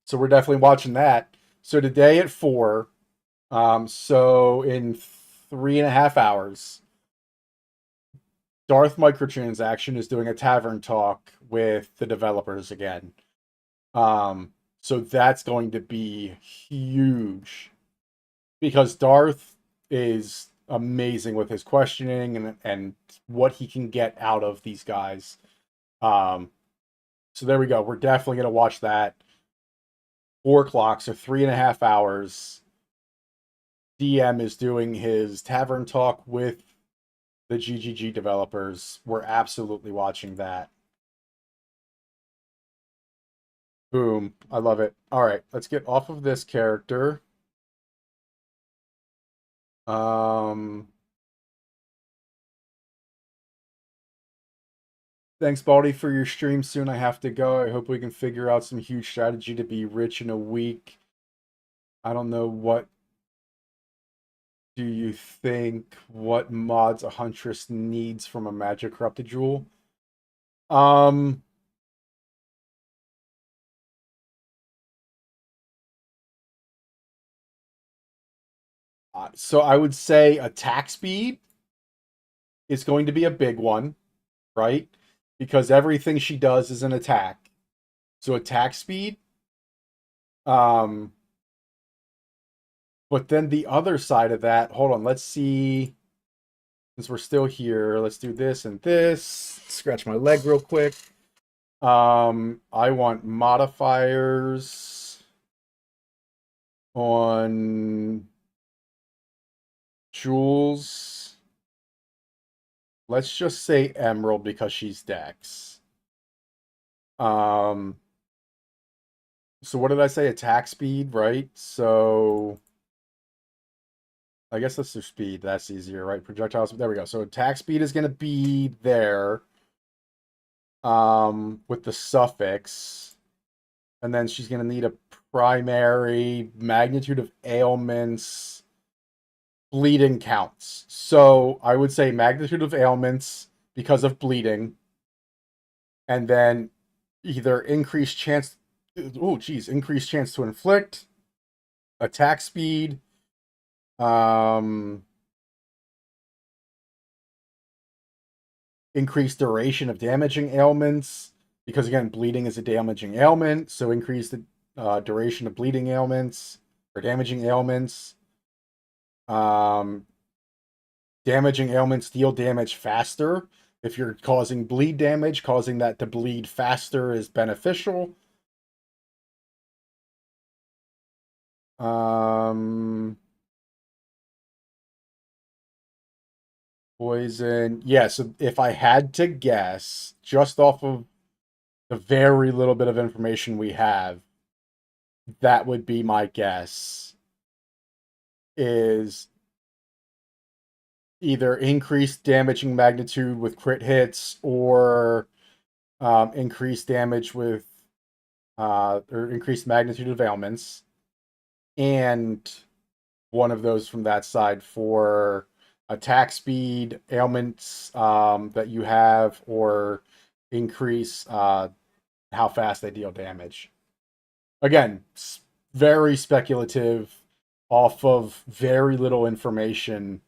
So we're definitely watching that. So today at 4, so in 3.5 hours, Darth Microtransaction is doing a Tavern Talk with the developers again. So that's going to be huge because Darth is amazing with his questioning and what he can get out of these guys. Um, so there we go. We're definitely gonna watch that. 4 o'clock, so 3.5 hours. DM is doing his Tavern Talk with the GGG developers. We're absolutely watching that. Boom. I love it. All right, let's get off of this character. Um, Thanks, Baldy, for your stream soon. I have to go. I hope we can figure out some huge strategy to be rich in a week. I don't know, what do you think? What mods a Huntress needs from a Magic Corrupted Jewel? Um, so I would say attack speed is going to be a big one, right? Because everything she does is an attack. So attack speed. Um, but then the other side of that, hold on, let's see. Since we're still here, let's do this and this. Scratch my leg real quick. I want modifiers on Jules. Let's just say Emerald because she's Dex. Um, so what did I say? Attack speed, right? So I guess let's do speed. That's easier, right? Projectiles. There we go. So attack speed is going to be there. With the suffix, and then she's going to need a primary magnitude of ailments. Bleeding counts. So I would say magnitude of ailments because of bleeding, and then either increased chance. Oh, geez, increased chance to inflict, attack speed, um, increased duration of damaging ailments because again, bleeding is a damaging ailment. So increase the duration of bleeding ailments or damaging ailments. Um, Damaging ailments deal damage faster. If you're causing bleed damage, causing that to bleed faster is beneficial. Um, Poison. Yeah, so if I had to guess, just off of the very little bit of information we have, that would be my guess. Is either increased damaging magnitude with crit hits or increased damage with or increased magnitude of ailments, and one of those from that side for attack speed, ailments that you have, or increase how fast they deal damage. Again, very speculative off of very little information.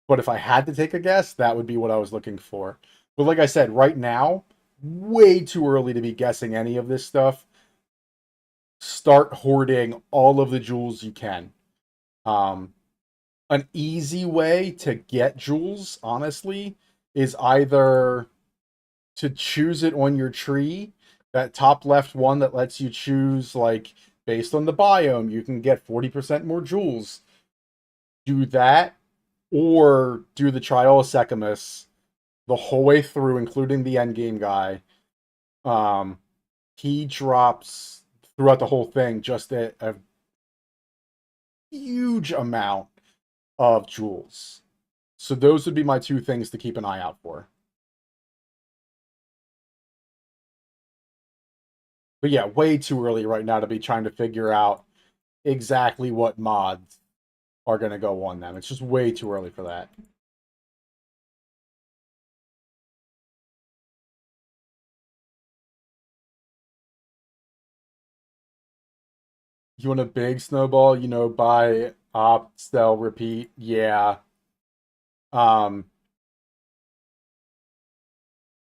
But if I had to take a guess, that would be what I was looking for. But like I said, right now, way too early to be guessing any of this stuff. Start hoarding all of the jewels you can. Um, an easy way to get jewels, honestly, is either to choose it on your tree. That top left one that lets you choose, like, based on the biome, you can get 40% more jewels. Do that, or do the Trial of Secamus the whole way through, including the end game guy. Um, he drops throughout the whole thing just a huge amount of jewels. So those would be my two things to keep an eye out for. But yeah, way too early right now to be trying to figure out exactly what mods are going to go on them. It's just way too early for that. You want a big snowball, buy opt, sell, repeat. Yeah. Um,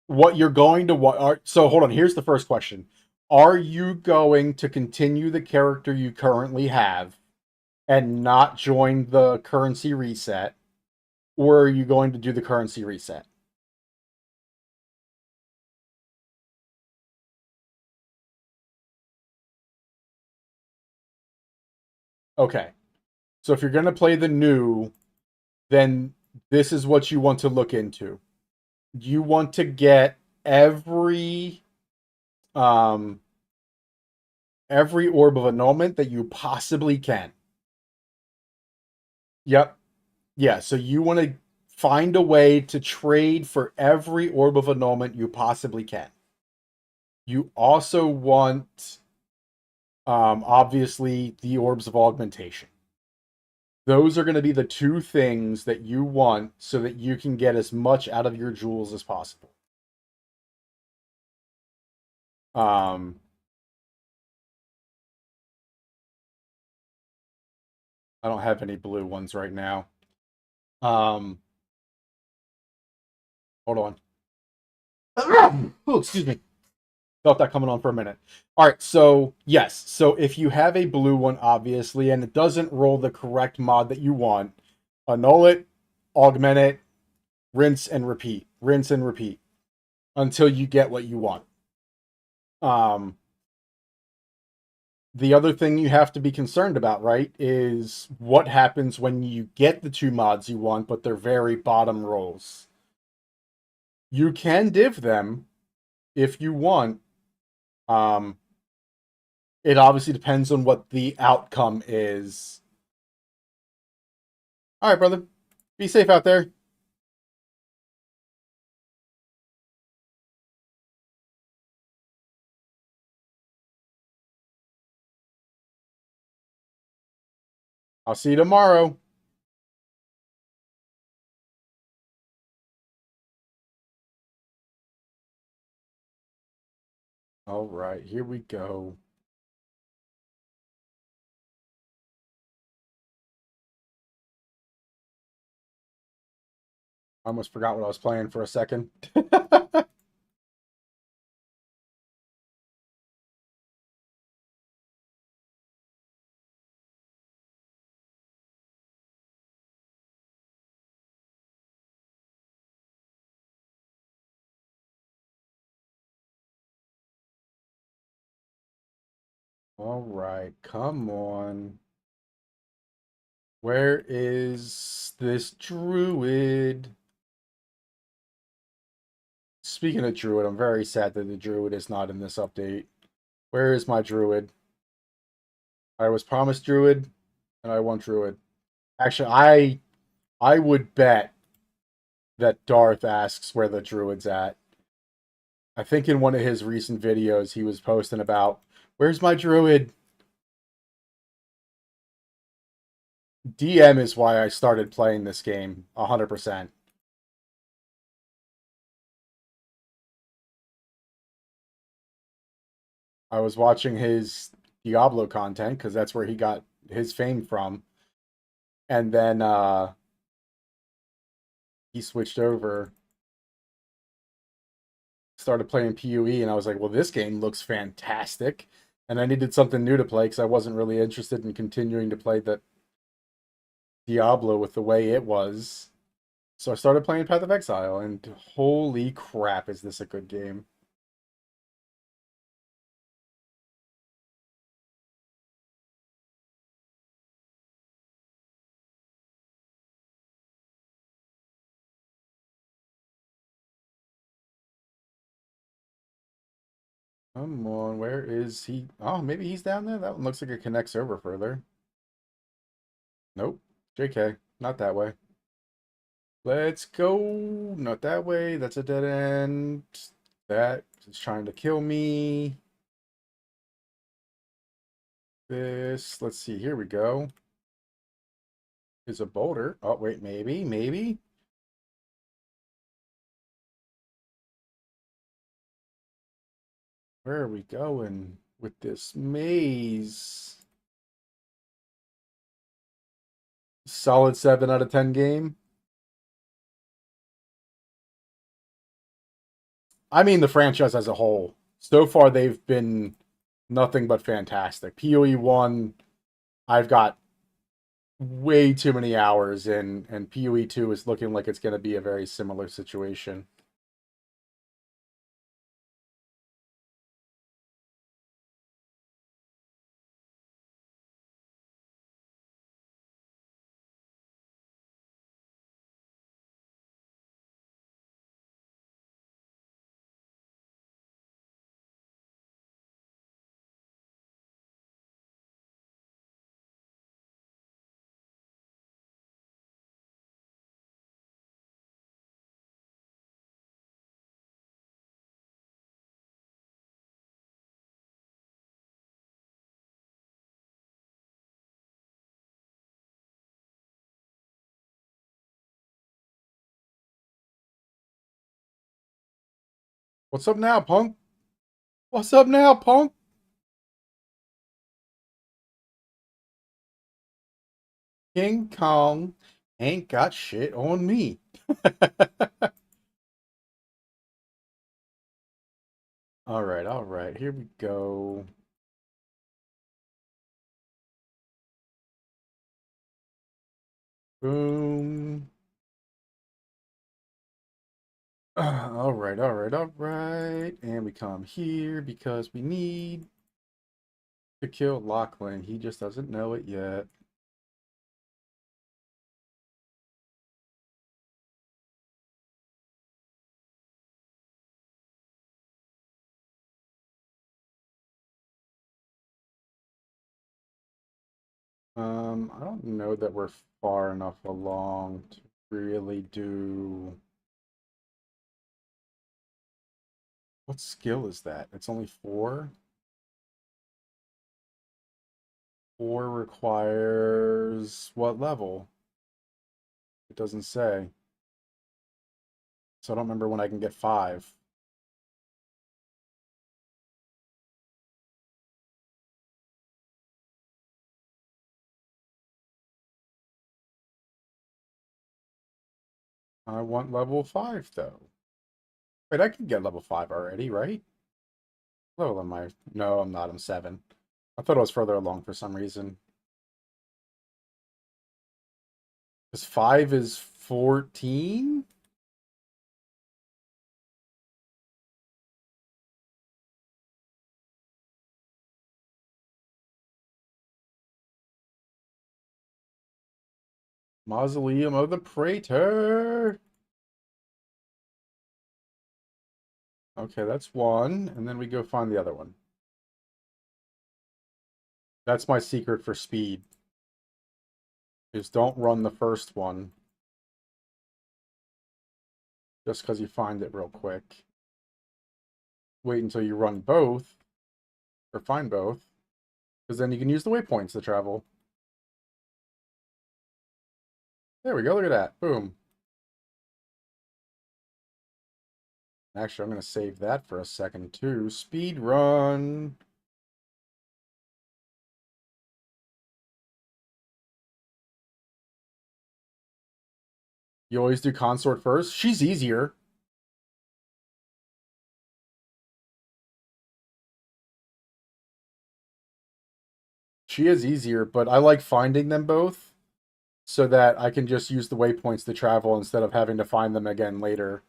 what you're going to what? So hold on. Here's the first question: are you going to continue the character you currently have and not join the currency reset, or are you going to do the currency reset? Okay. So if you're going to play the new, then this is what you want to look into. You want to get um every orb of annulment that you possibly can. Yep. Yeah, so you want to find a way to trade for every orb of annulment you possibly can. You also want obviously the orbs of augmentation. Those are going to be the two things that you want so that you can get as much out of your jewels as possible. Um, I don't have any blue ones right now. Um, hold on. Oh, excuse me. Felt that coming on for a minute. All right, so yes. So if you have a blue one, obviously, and it doesn't roll the correct mod that you want, annul it, augment it, rinse and repeat until you get what you want. Um, the other thing you have to be concerned about, right, is what happens when you get the two mods you want, but they're very bottom rolls. You can div them if you want. Um, it obviously depends on what the outcome is. All right, brother. Be safe out there. I'll see you tomorrow. All right, here we go. I almost forgot what I was playing for a second. All right, come on. Where is this druid? Speaking of druid, I'm very sad that the druid is not in this update. Where is my druid? I was promised druid, and I want druid. Actually, I would bet that Darth asks where the druid's at. I think in one of his recent videos he was posting about, where's my druid? DM is why I started playing this game 100%. I was watching his Diablo content because that's where he got his fame from. And then he switched over, started playing PoE, and I was like, well, this game looks fantastic. And I needed something new to play because I wasn't really interested in continuing to play the Diablo with the way it was. So I started playing Path of Exile, and holy crap, is this a good game. Come on, where is he? Oh, maybe he's down there? That one looks like it connects over further. Nope. JK, not that way. Let's go. Not that way. That's a dead end. That is trying to kill me. This, let's see, here we go. Is a boulder. Oh, wait, maybe. Where are we going with this maze? Solid 7 out of 10 game. I mean, the franchise as a whole. So far, they've been nothing but fantastic. PoE 1, I've got way too many hours in, and PoE 2 is looking like it's going to be a very similar situation. What's up now, punk? What's up now, punk? King Kong ain't got shit on me. All right, here we go. Boom. All right. And we come here because we need to kill Lachlan. He just doesn't know it yet. I don't know that we're far enough along to really do... What skill is that? It's only 4? 4 requires what level? It doesn't say. So I don't remember when I can get 5. I want level 5 though. Wait, I can get level 5 already, right? Level am I? No, I'm not. I'm 7. I thought I was further along for some reason. Because 5 is 14? Mausoleum of the Praetor. Okay, that's one. And then we go find the other one. That's my secret for speed. Is don't run the first one. just because you find it real quick. Wait until you run both, or find both, because then you can use the waypoints to travel. There we go, look at that. Boom. Actually, I'm going to save that for a second, too. Speed run. You always do consort first? She's easier. She is easier, but I like finding them both so that I can just use the waypoints to travel instead of having to find them again later.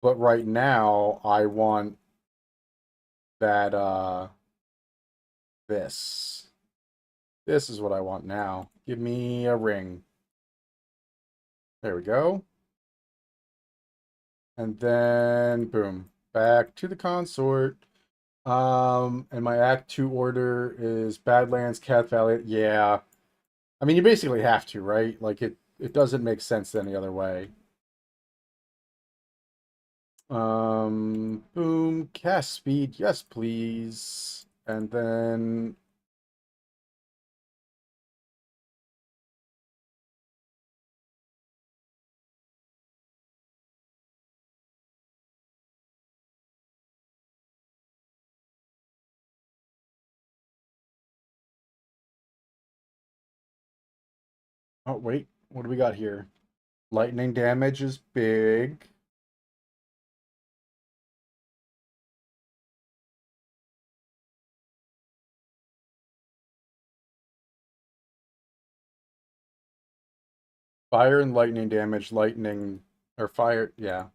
But right now, I want that, this. This is what I want now. Give me a ring. There we go. And then, boom. Back to the consort. And my Act 2 order is Badlands, Cat Valley. Yeah. I mean, you basically have to, right? Like, it doesn't make sense any other way. Boom. Cast speed. Yes, please. And then... Oh, wait. What do we got here? Lightning damage is big. Fire and lightning damage. Lightning... Or fire... Yeah.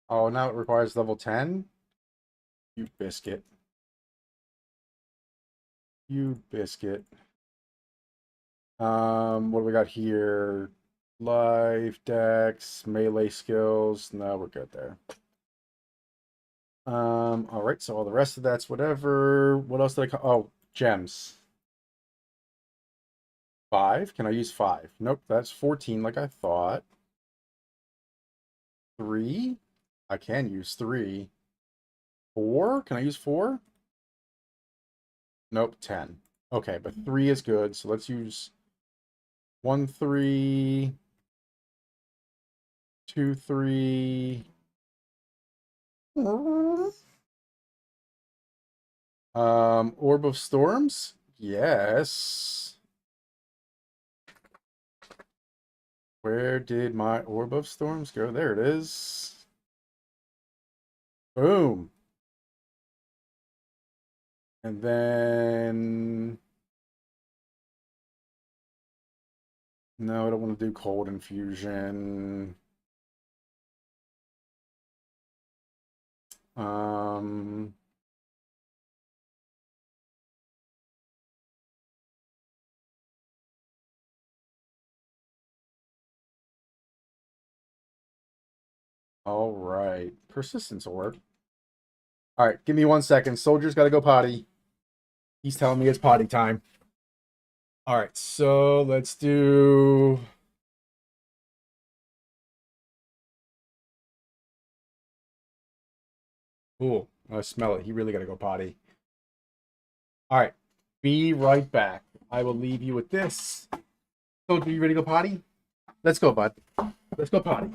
Oh, now it requires level 10? You biscuit. You biscuit. What do we got here? Life, dex, melee skills. No, we're good there. All right, so all the rest of that's whatever. What else did I call? Oh, gems. 5? Can I use 5? Nope, that's 14 like I thought. 3? I can use 3. 4? Can I use 4? Nope, 10. Okay, but 3 is good, so let's use 1, 3, 2, 3. Orb of Storms? Yes. Where did my Orb of Storms go? There it is. Boom. And then... No, I don't want to do Cold Infusion. Um... All right. Persistence Orb. All right, give me 1 second. Soldier's got to go potty. He's telling me it's potty time. All right, so let's do... Ooh, I smell it. He really got to go potty. All right, be right back. I will leave you with this. Soldier, you ready to go potty? Let's go, bud. Let's go potty.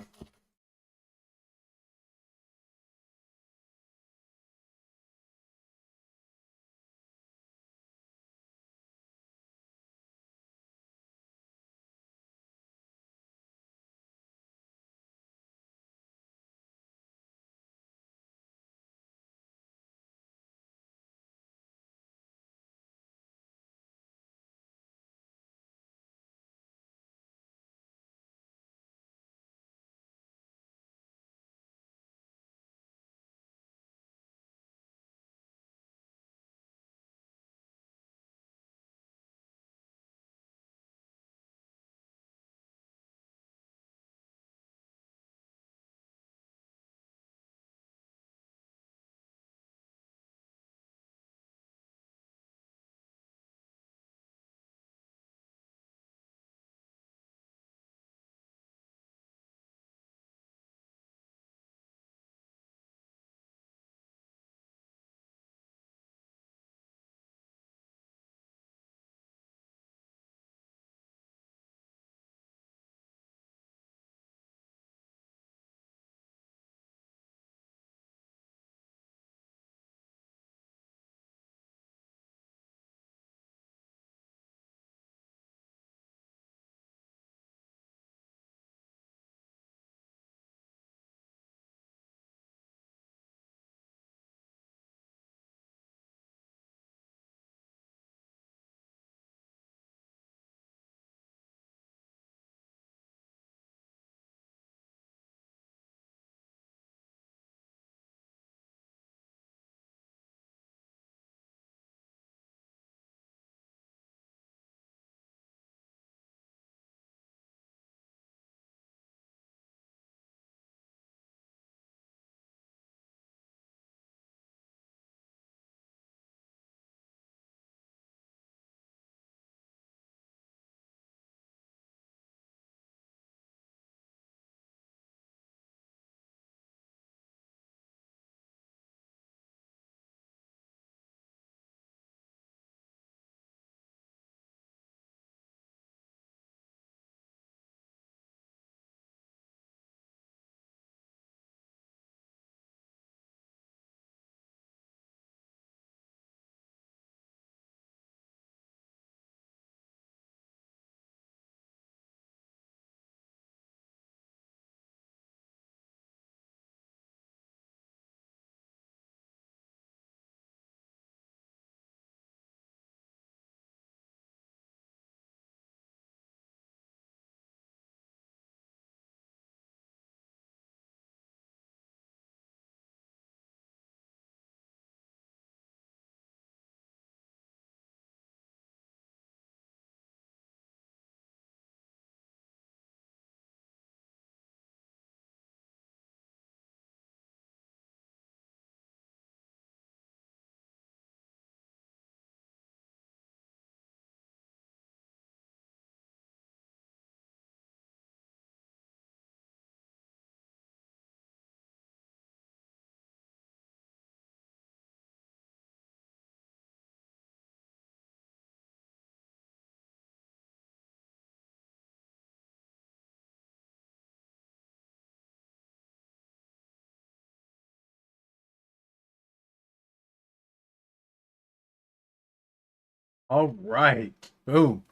All right. Boom.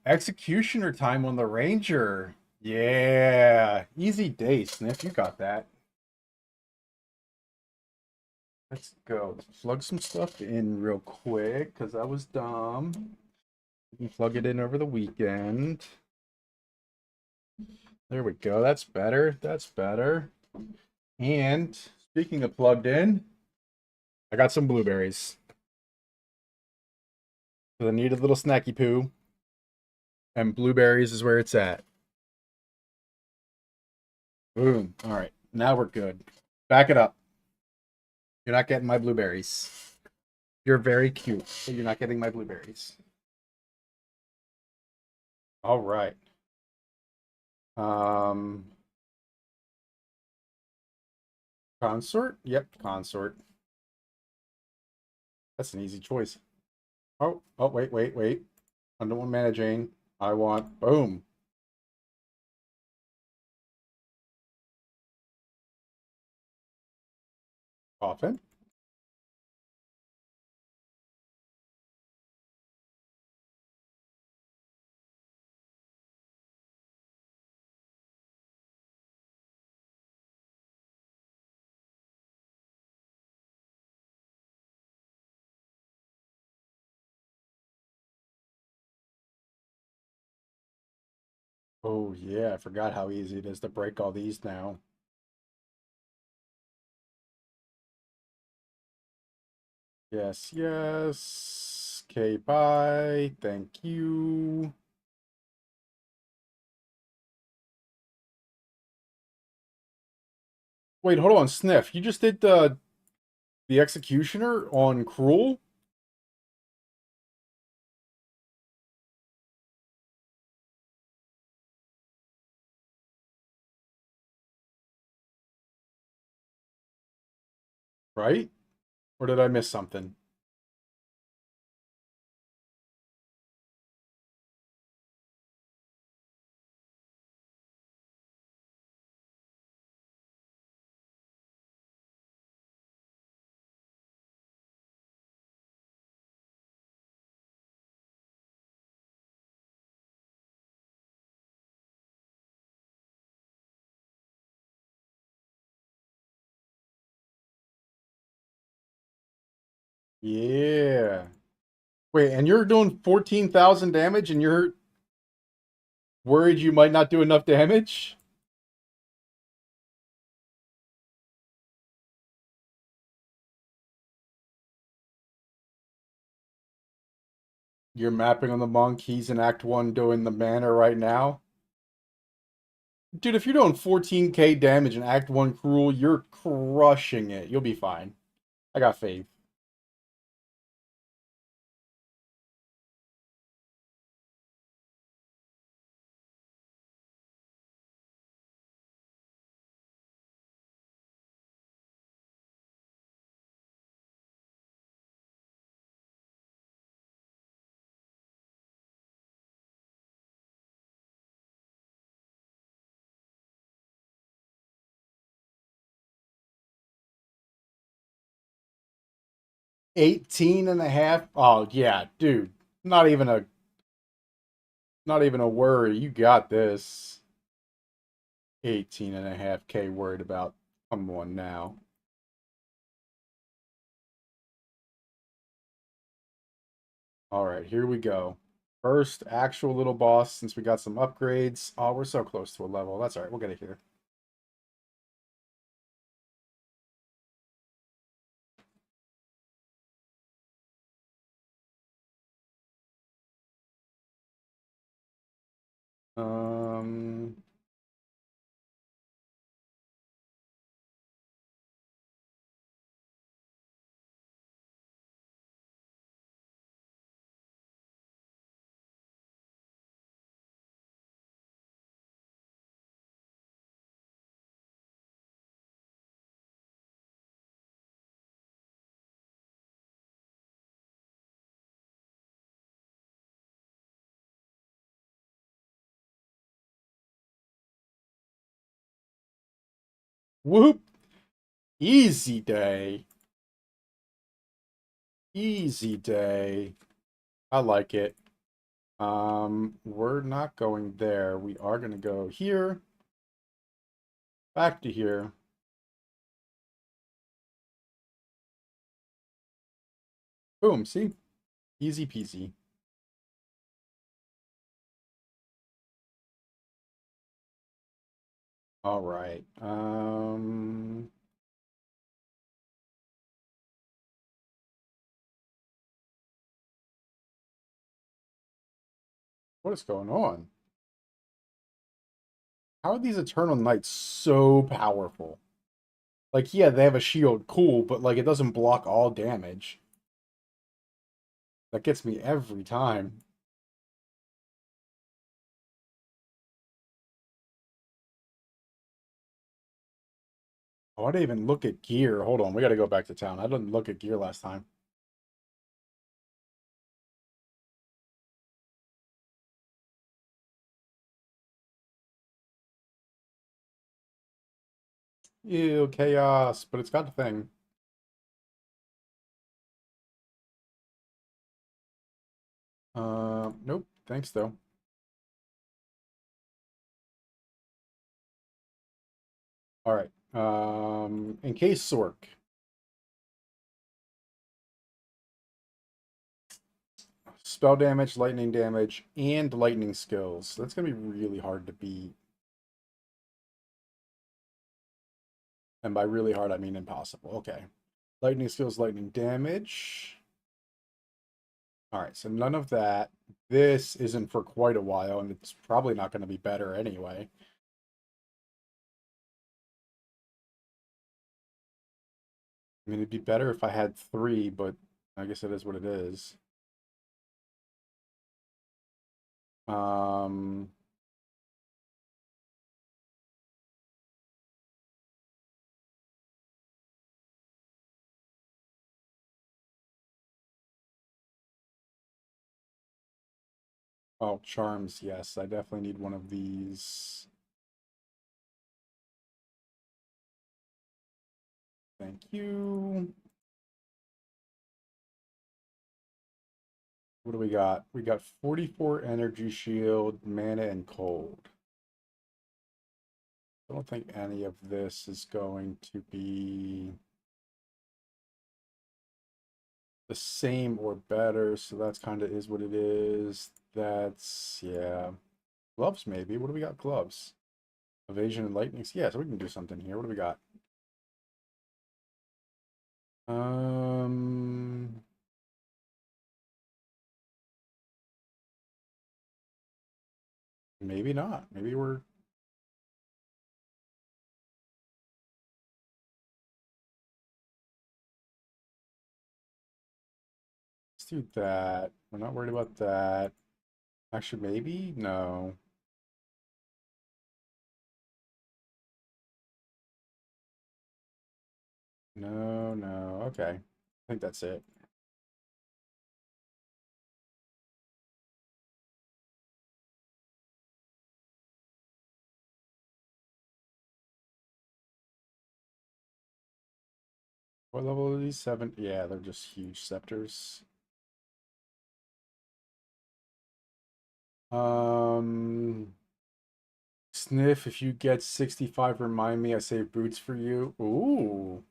Executioner time on the Ranger. Yeah. Easy day, Sniff. You got that. Let's go. Plug some stuff in real quick because I was dumb. You can plug it in over the weekend. There we go. That's better. That's better. And speaking of plugged in, I got some blueberries. So I need a little snacky poo. And blueberries is where it's at. Boom. All right. Now we're good. Back it up. You're not getting my blueberries. You're very cute, but you're not getting my blueberries. All right. Um, Consort? Yep, consort. That's an easy choice. Oh, wait. I don't want mana Jane. I want boom. Coffin. Oh yeah, I forgot how easy it is to break all these now. Yes, yes. Okay, bye. Thank you. Wait, hold on, Sniff. You just did the executioner on Cruel? Right? Or did I miss something? Yeah. Wait, and you're doing 14,000 damage and you're worried you might not do enough damage? You're mapping on the monk, he's in Act 1 doing the mana right now. Dude, if you're doing 14k damage in Act 1 Cruel, you're crushing it. You'll be fine. I got faith. 18 and a half? Oh, yeah, dude. Not even a not even a worry. You got this. 18 and a half K worried about. Come on now. All right, here we go. First actual little boss since we got some upgrades. Oh, we're so close to a level. That's all right. We'll get it here. Um, Whoop! Easy day. Easy day. I like it. We're not going there. We are going to go here, back to here. Boom, see? Easy peasy. All right. What is going on? How are these Eternal Knights so powerful? Like, yeah, they have a shield, cool, but like it doesn't block all damage. That gets me every time. Oh, I didn't even look at gear. Hold on, we gotta go back to town. I didn't look at gear last time. Ew, chaos, but it's got the thing. Nope. Thanks though. All right. In case Sork. Spell damage, and lightning skills. That's gonna be really hard to beat. And by really hard, I mean impossible. Okay. Lightning skills, lightning damage. All right, so none of that. This isn't for quite a while, and it's probably not going to be better anyway. I mean, it'd be better if I had three, but I guess it is what it is. Um, oh, charms, yes, I definitely need one of these. Thank you. What do we got? We got 44 energy shield, mana, and cold. I don't think any of this is going to be the same or better, so that's kind of is what it is. That's, yeah. Gloves, maybe. What do we got? Gloves. Evasion and lightning. Yeah, so we can do something here. What do we got? Um, Maybe not. Maybe we're let's do that. We're not worried about that. Actually, maybe? No. No, no. Okay. I think that's it. What level are these? Seven? Yeah, they're just huge scepters. Um, Sniff, if you get 65, remind me I save boots for you. Ooh.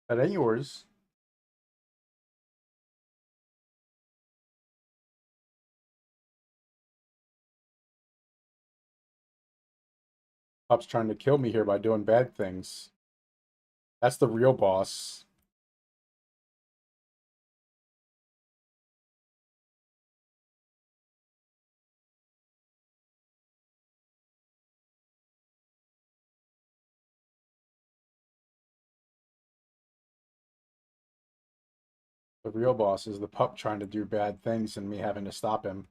That ain't yours. Pop's trying to kill me here by doing bad things. That's the real boss. The real boss is the pup trying to do bad things and me having to stop him.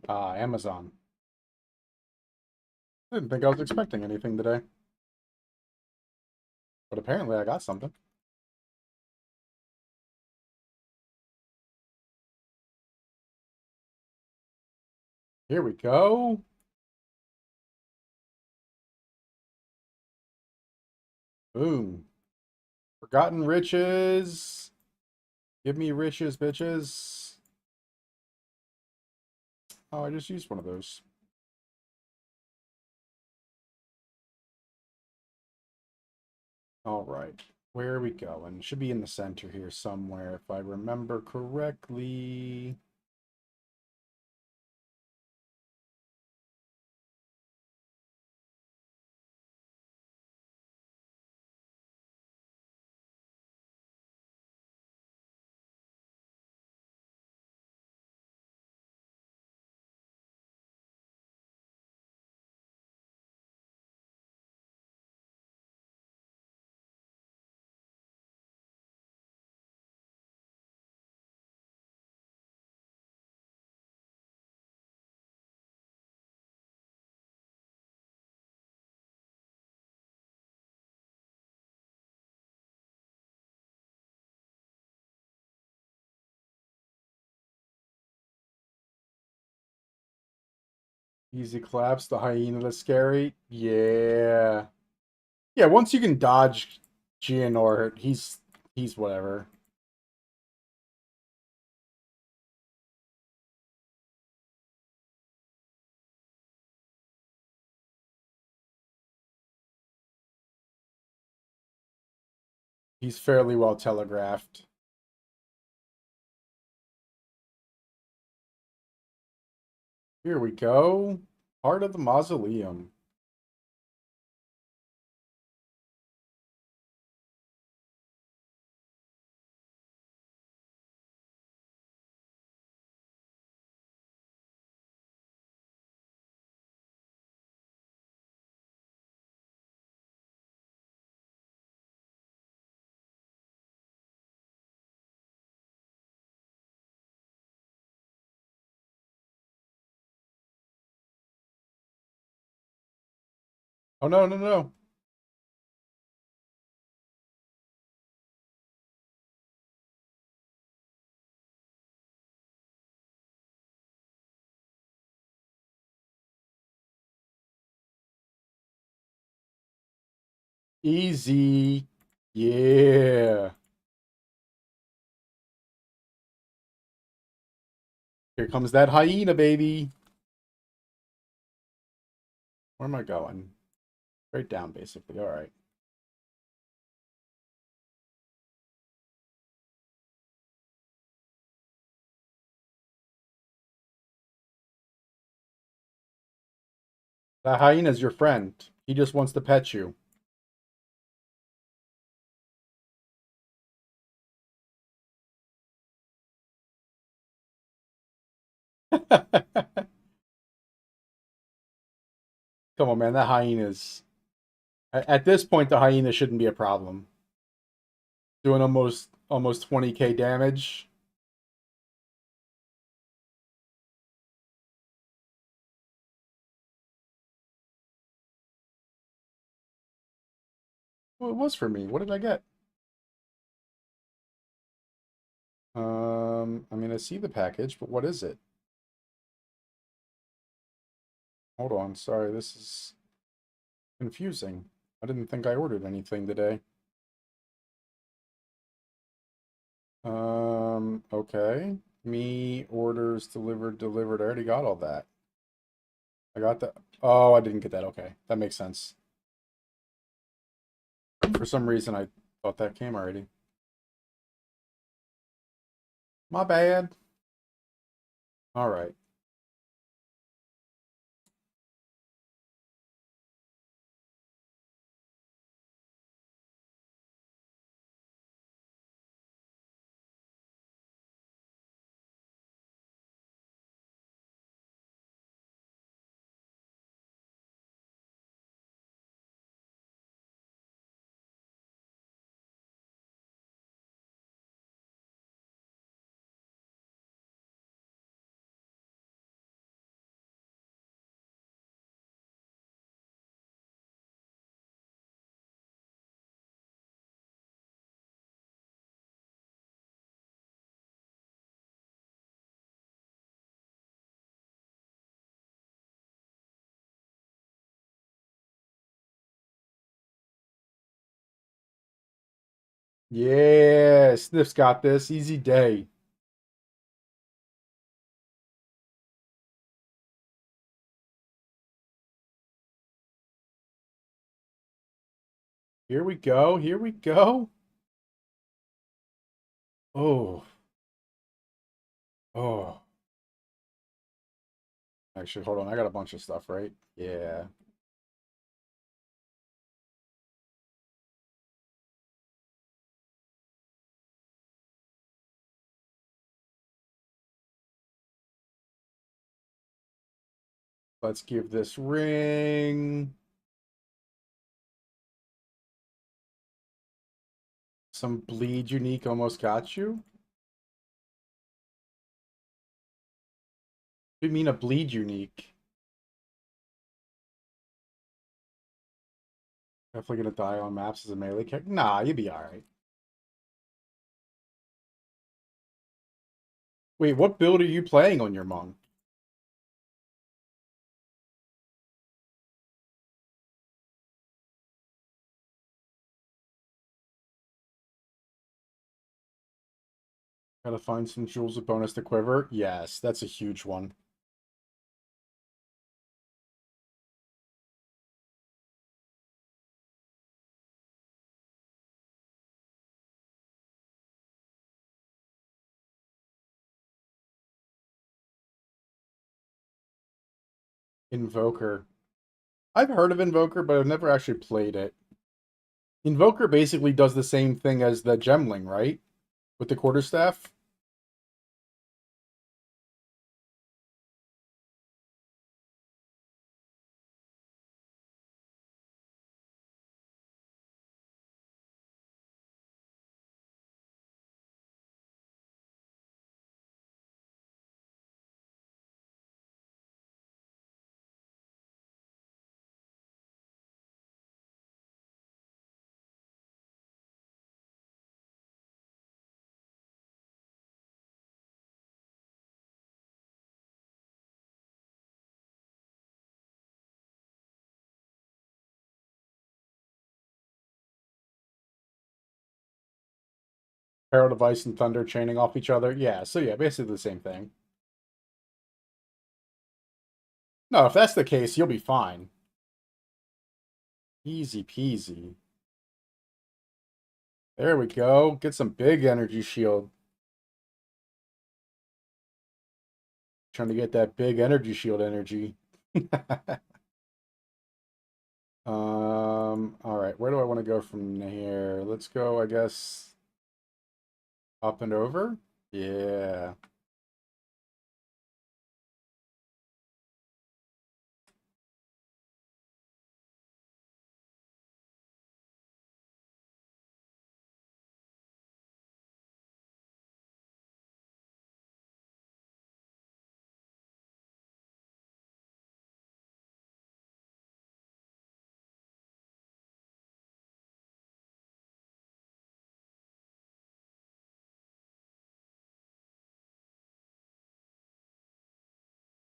Amazon. Didn't think I was expecting anything today, but apparently I got something. Here we go. Boom. Forgotten riches. Give me riches, bitches. Oh, I just used one of those. All right. Where are we going? Should be in the center here somewhere, if I remember correctly. Easy collapse, the hyena that's scary. Yeah. Yeah, once you can dodge Gianor, he's whatever. He's fairly well telegraphed. Here we go. Part of the mausoleum. Oh no, no, no. Easy. Yeah. Here comes that hyena, baby. Where am I going? Straight down, basically. All right. That hyena's your friend. He just wants to pet you. Come on, man. That hyena's... At this point, the hyena shouldn't be a problem. Doing almost 20k damage. Well, it was for me. What did I get? I mean, I see the package, but what is it? Hold on. Sorry, this is confusing. I didn't think I ordered anything today. Okay. Me, orders, delivered. I already got all that. I got that. Oh, I didn't get that. Okay. That makes sense. For some reason, I thought that came already. My bad. All right. Yeah, Sniff's got this. Easy day. Here we go. Here we go. Oh, oh. Actually, hold on. I got a bunch of stuff, right? Yeah. Let's give this ring some bleed unique. Almost got you. What do you mean a bleed unique? Definitely gonna die on maps as a melee character. Nah, you'd be alright. Wait, what build are you playing on your monk? Gotta find some jewels of bonus to quiver. Yes, that's a huge one. Invoker. I've heard of Invoker, but I've never actually played it. Invoker basically does the same thing as the Gemling, right? With the quarterstaff. Herald of Ice and Thunder chaining off each other. Yeah, so yeah, basically the same thing. No, if that's the case, you'll be fine. Easy peasy. There we go. Get some big energy shield. Trying to get that big energy shield energy. All right, where do I want to go from here? Let's go, I guess, up and over. Yeah.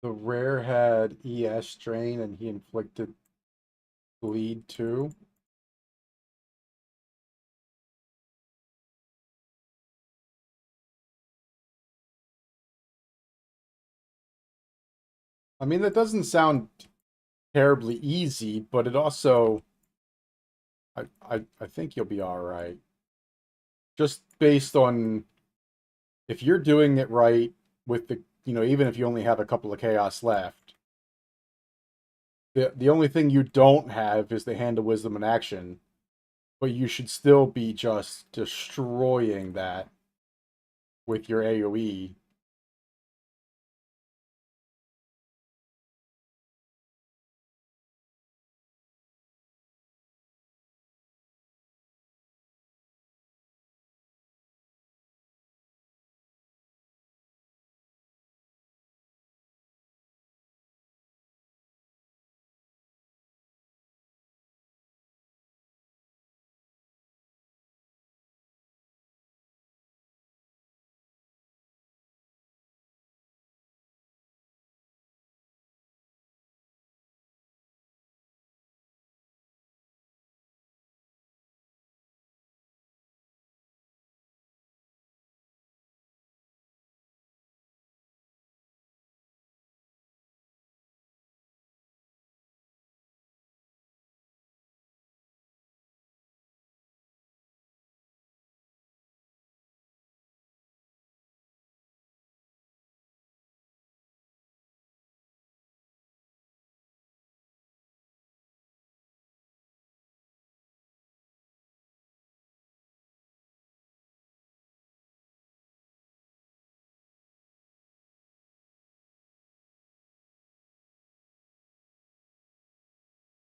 The rare had ES strain and he inflicted bleed too. I mean, that doesn't sound terribly easy, but it also, I think you'll be all right. Just based on if you're doing it right with the, even if you only have a couple of chaos left, the only thing you don't have is the hand of wisdom in action, but you should still be just destroying that with your AoE.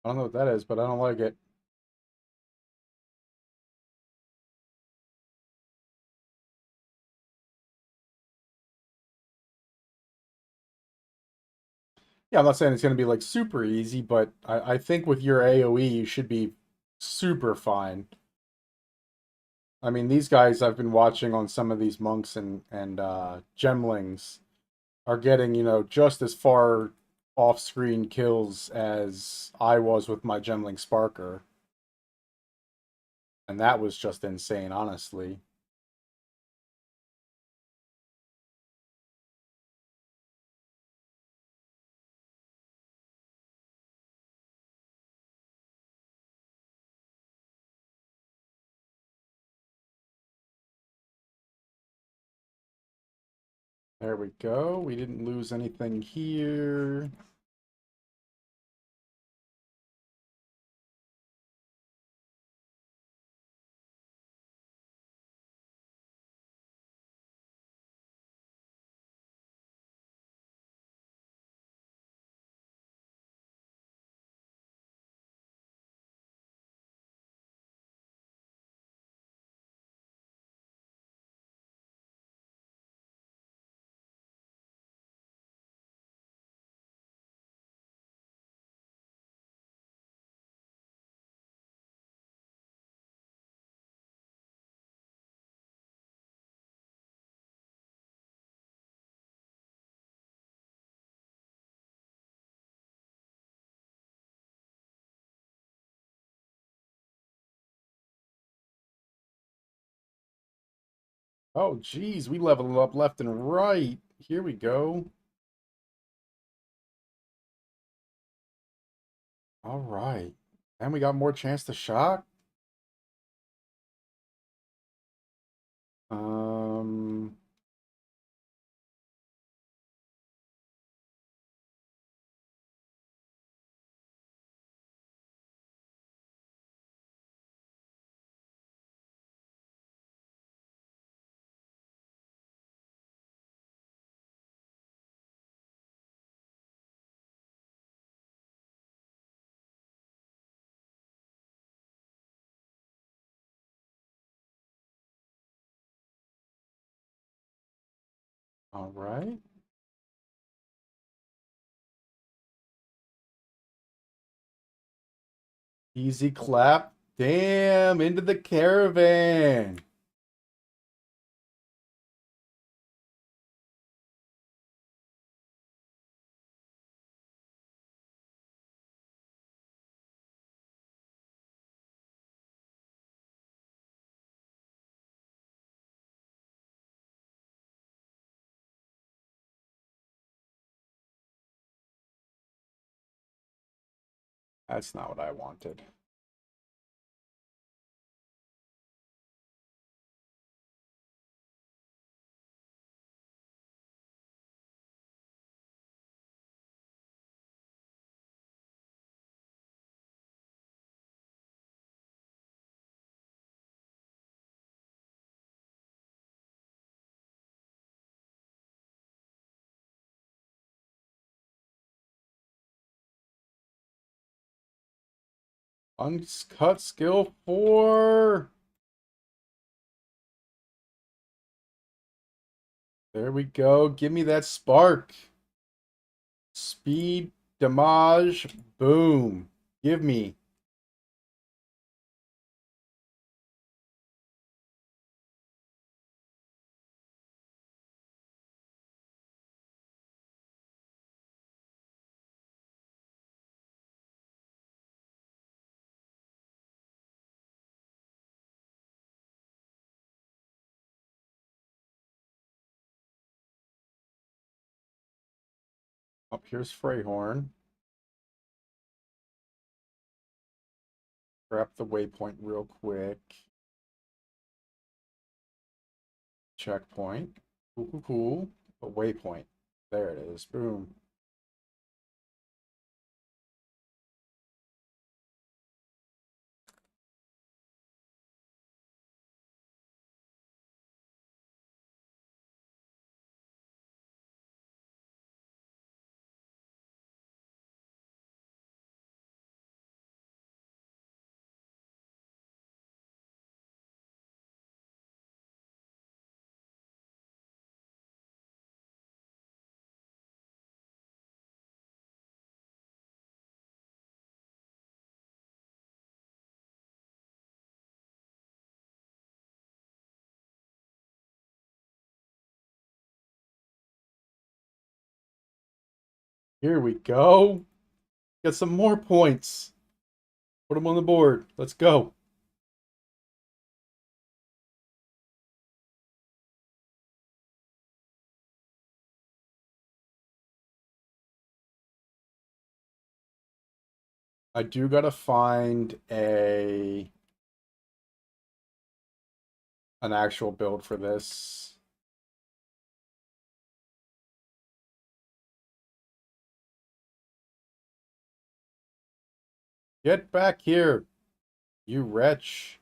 I don't know what that is, but I don't like it. Yeah, I'm not saying it's going to be like super easy, but I think with your AoE, you should be super fine. I mean, these guys I've been watching on some of these monks and gemlings are getting, just as far off-screen kills as I was with my gemling Sparker. And that was just insane, honestly. There we go. We didn't lose anything here. Oh, geez, we leveled up left and right. Here we go. All right. And we got more chance to shock. Um, all right. Easy clap. Damn, into the caravan. That's not what I wanted. Uncut skill 4. There we go. Give me that spark. Speed, damage, boom. Give me. Up here's Freyhorn. Grab the waypoint real quick. Checkpoint. Cool, cool, cool. A waypoint. There it is. Boom. Here we go. Get some more points. Put them on the board. Let's go. I do gotta find an actual build for this. Get back here, you wretch.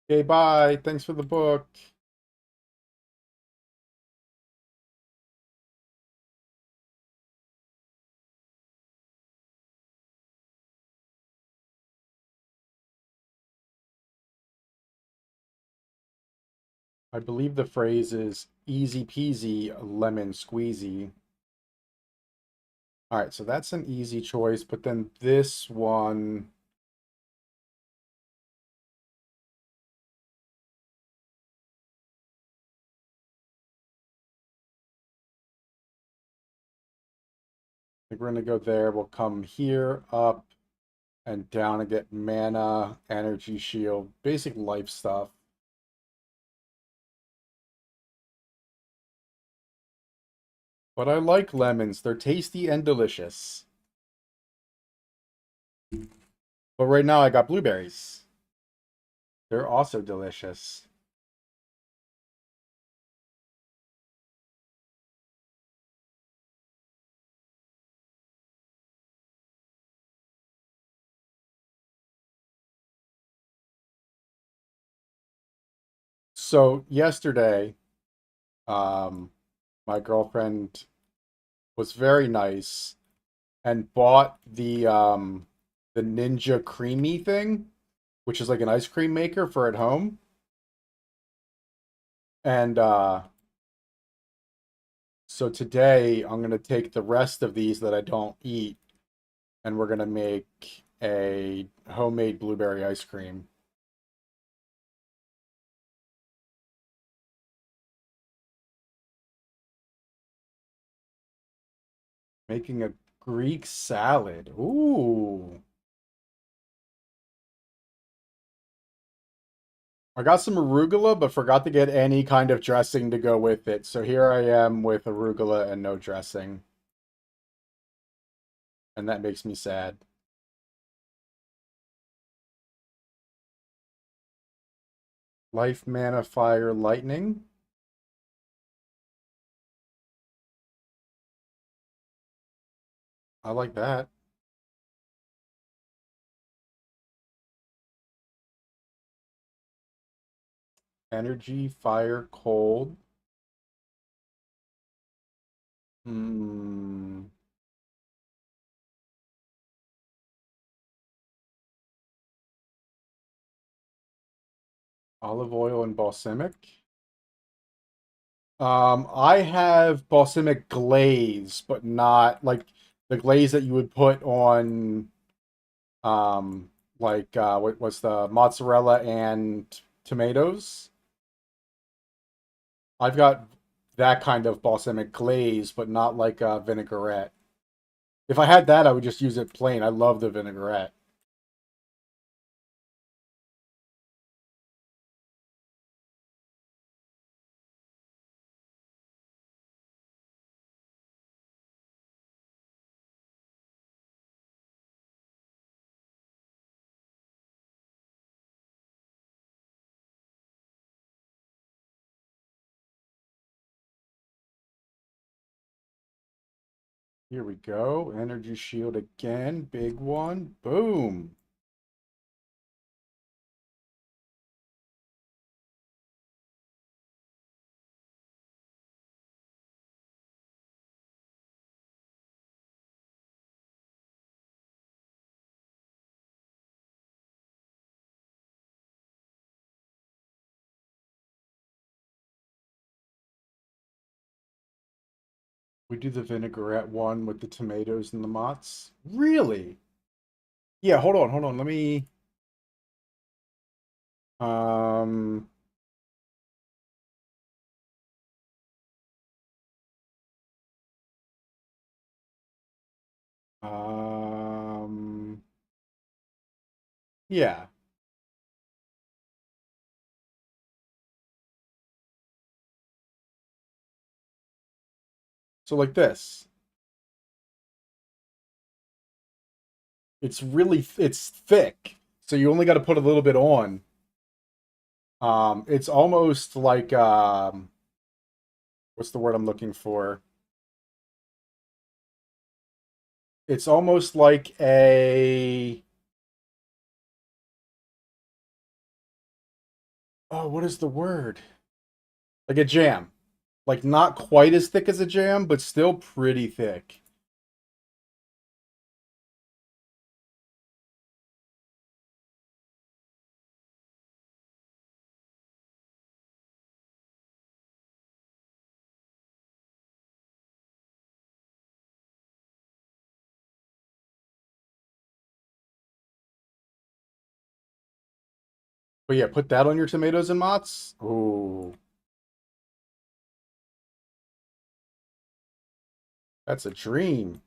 Okay, bye. Thanks for the book. I believe the phrase is easy peasy lemon squeezy. All right, so that's an easy choice, but then this one, I think we're gonna go there. We'll come here, up, and down and get mana, energy shield, basic life stuff. But I like lemons. They're tasty and delicious. But right now I got blueberries. They're also delicious. So yesterday, um, my girlfriend was very nice and bought the Ninja Creamy thing, which is like an ice cream maker for at home. And so today I'm gonna take the rest of these that I don't eat and we're gonna make a homemade blueberry ice cream. Making a Greek salad. Ooh. I got some arugula, but forgot to get any kind of dressing to go with it. So here I am with arugula and no dressing. And that makes me sad. Life, mana, fire, lightning. I like that. Energy, fire, cold. Hmm. Olive oil and balsamic. I have balsamic glaze, but not like the glaze that you would put on like what's the mozzarella and tomatoes. I've got that kind of balsamic glaze, but not like a vinaigrette. If I had that, I would just use it plain. I love the vinaigrette. Here we go. Energy shield again. Big one. Boom. We do the vinaigrette one with the tomatoes and the mozz. Really? Yeah, hold on. Let me um um yeah. So like this. It's thick. So you only got to put a little bit on. It's almost like what's the word I'm looking for? It's almost like a oh, what is the word? Like a jam. Like not quite as thick as a jam, but still pretty thick. But yeah, put that on your tomatoes and mozz. Ooh, that's a dream.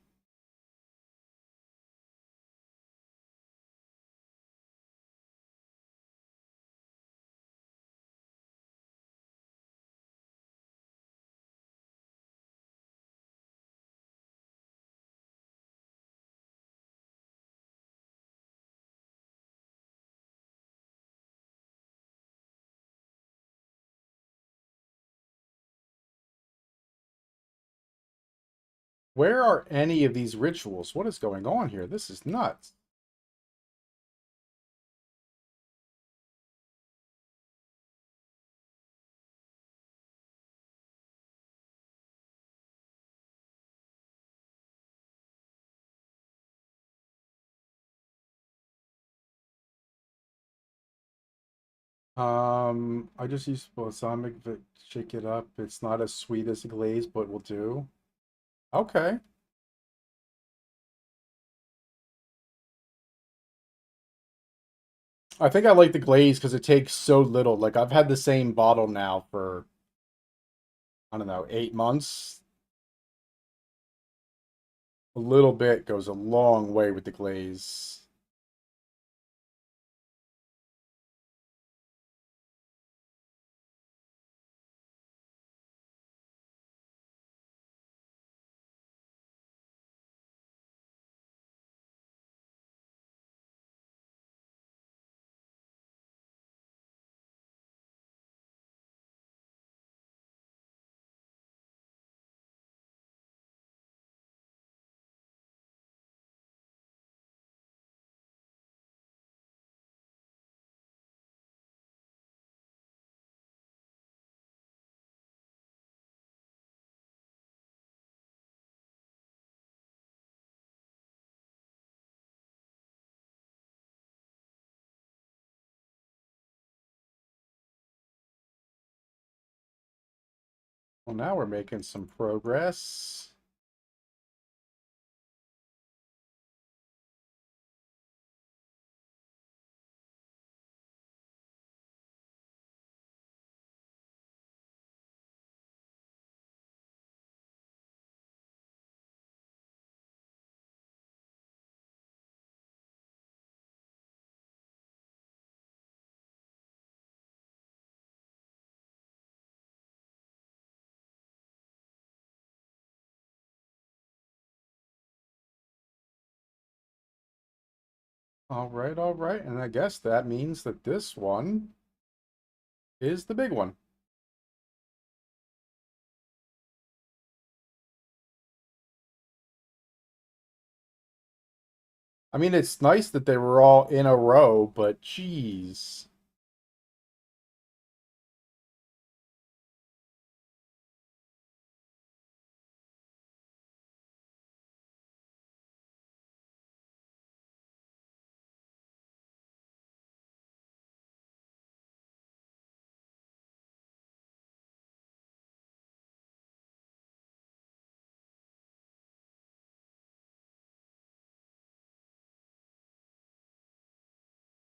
Where are any of these rituals? What is going on here? This is nuts. I just use balsamic to shake it up. It's not as sweet as the glaze, but will do. Okay. I think I like the glaze because it takes so little. Like I've had the same bottle now for, I don't know, 8 months. A little bit goes a long way with the glaze. Well, now we're making some progress. All right. And I guess that means that this one is the big one. I mean, it's nice that they were all in a row, but geez.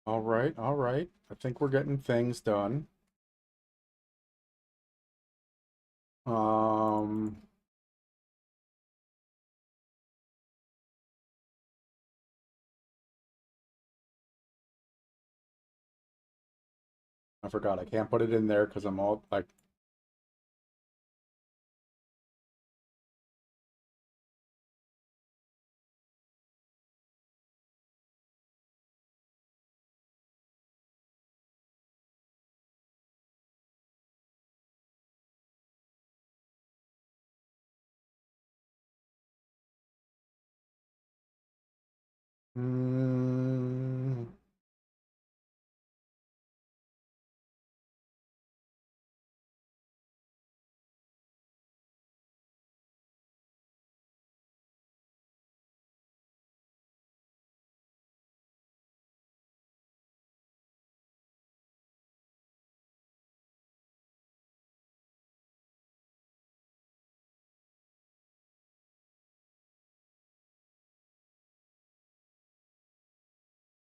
All right, all right. I think we're getting things done. Um, I forgot I can't put it in there because I'm all like mm,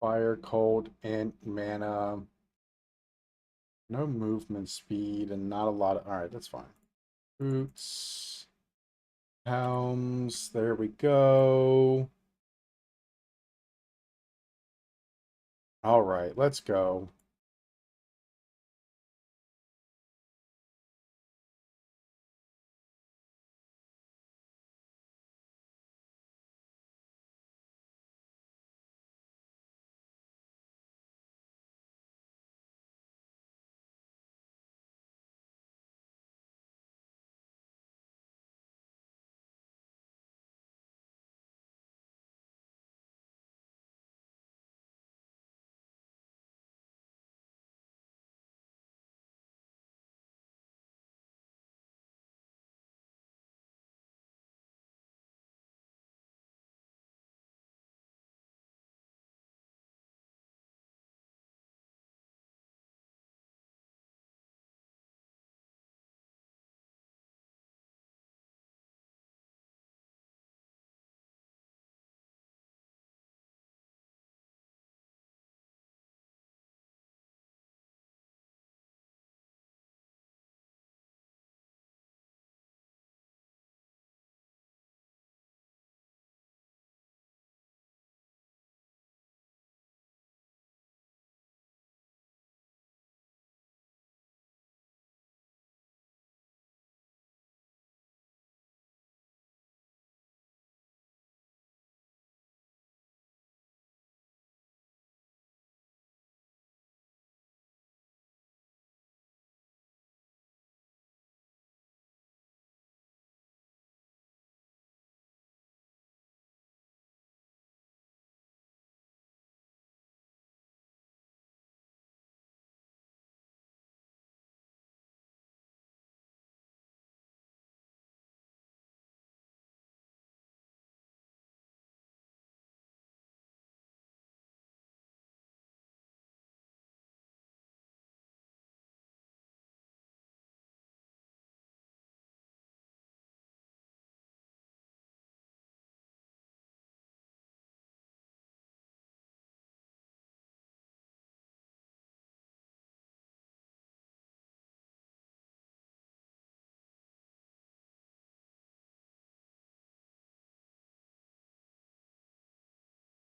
fire, cold, and mana. No movement speed and not a lot of. All right, that's fine. Boots, helms. There we go. All right, let's go.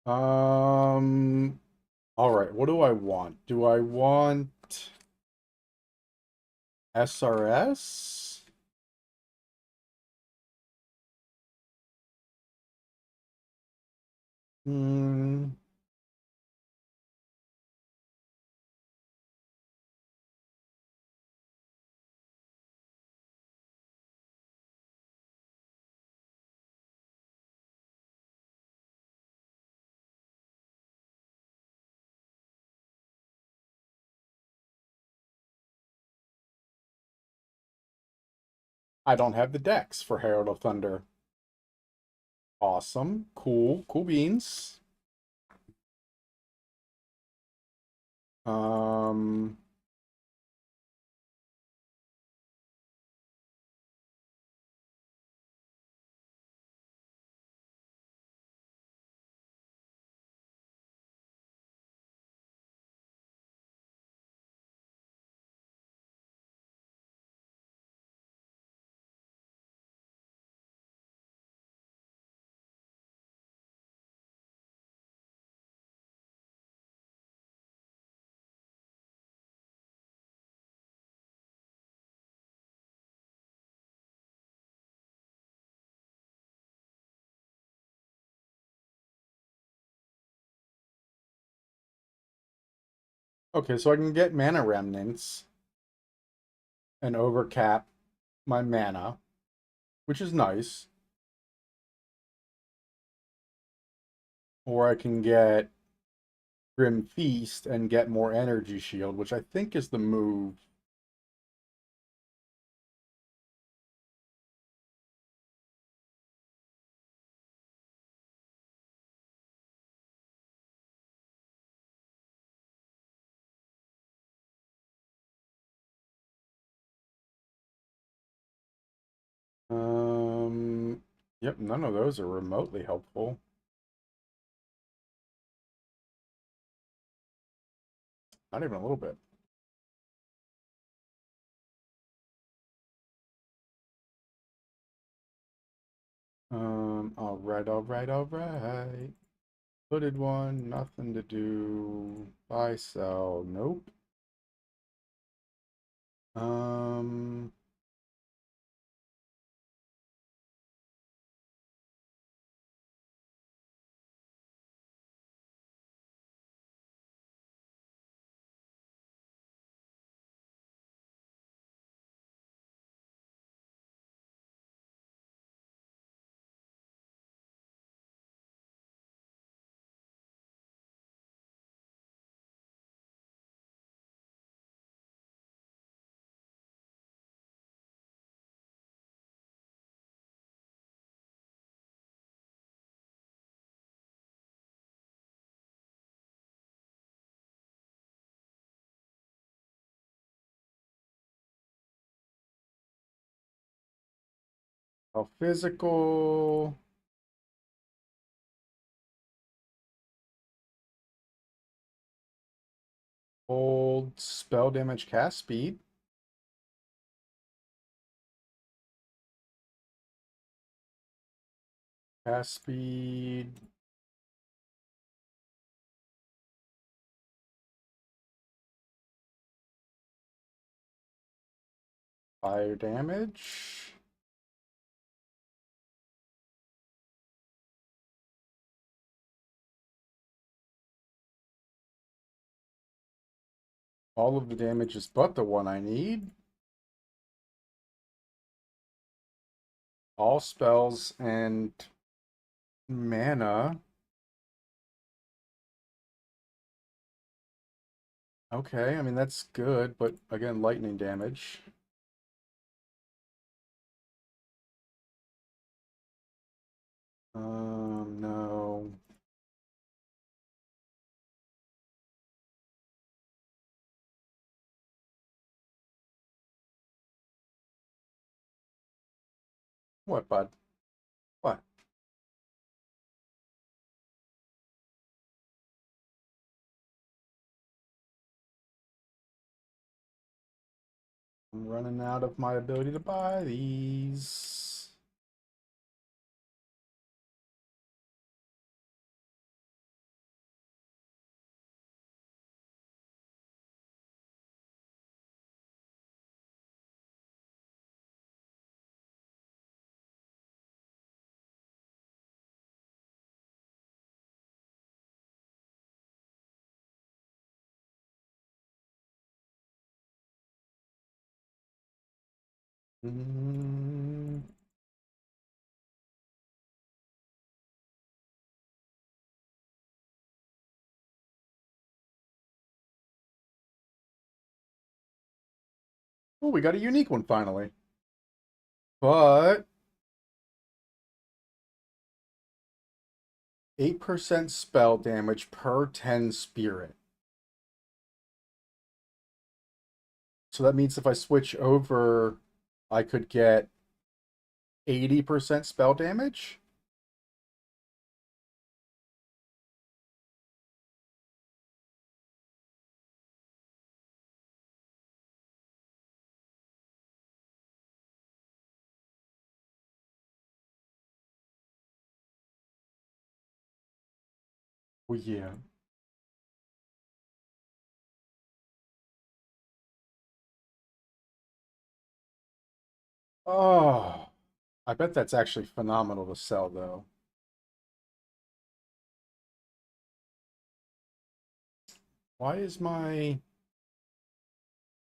Um, all right, what do I want? Do I want SRS? Hmm. I don't have the decks for Herald of Thunder. Awesome. Cool. Cool beans. Um, Okay, so I can get mana remnants and overcap my mana, which is nice. Or I can get Grim Feast and get more energy shield, which I think is the move. Um, yep, none of those are remotely helpful. Not even a little bit. All right, all right, all right. Hooded one, nothing to do. Buy, sell, nope. Um, a physical, hold, spell damage, cast speed. Cast speed, fire damage. All of the damage is but the one I need. All spells and mana. Okay, I mean that's good, but again, lightning damage. No. What, bud? What? I'm running out of my ability to buy these. Mm. Oh, we got a unique one finally. But 8% spell damage per 10 spirit. So that means if I switch over, I could get 80% spell damage? Oh, yeah. Oh, I bet that's actually phenomenal to sell, though. Why is my...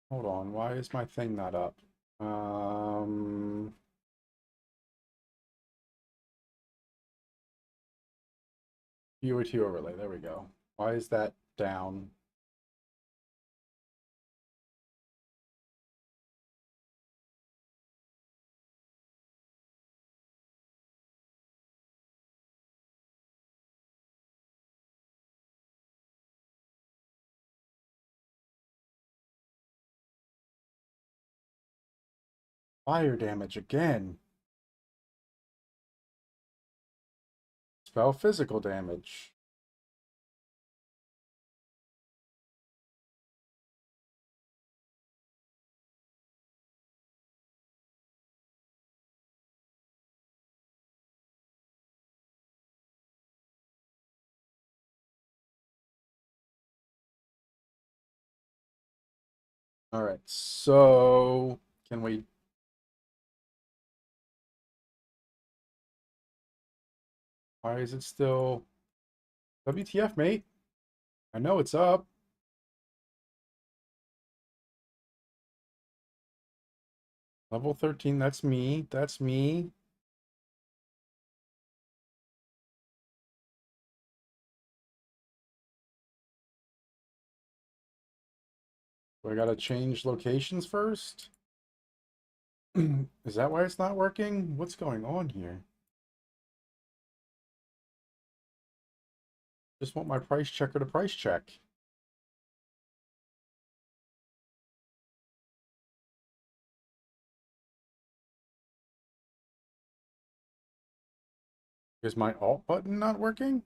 Hold on, why is my thing not up? Um, UAT overlay, there we go. Why is that down? Fire damage again. Spell physical damage. All right, so can we... Why is it still... WTF, mate? I know it's up. Level 13, that's me. That's me. Do I gotta change locations first? Is that why it's not working? What's going on here? Just want my price checker to price check. Is my alt button not working?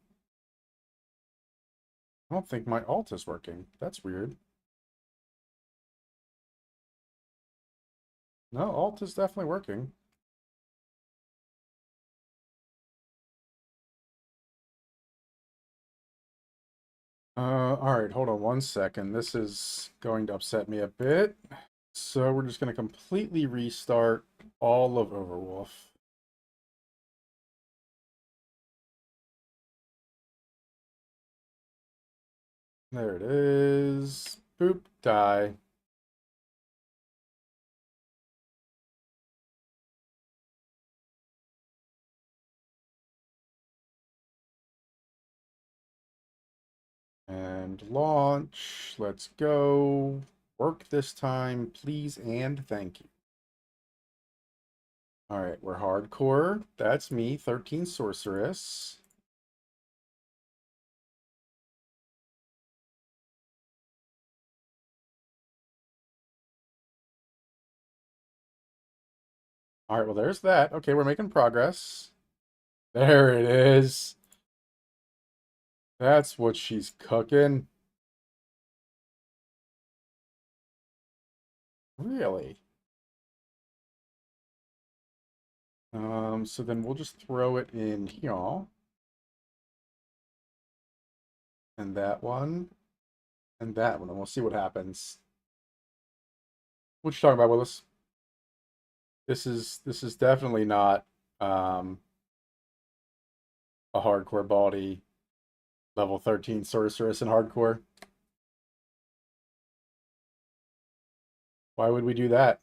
I don't think my alt is working. That's weird. No, alt is definitely working. All right, hold on one second. This is going to upset me a bit. So we're just going to completely restart all of Overwolf. There it is. Boop, die. And launch. Let's go. Work this time, please and thank you. All right, we're hardcore. That's me, 13 Sorceress. All right, well, there's that. Okay, we're making progress. There it is. That's what she's cooking. Really? So then we'll just throw it in here. And that one. And that one. And we'll see what happens. What you talking about, Willis? This is definitely not a hardcore body level 13 sorceress in hardcore. Why would we do that?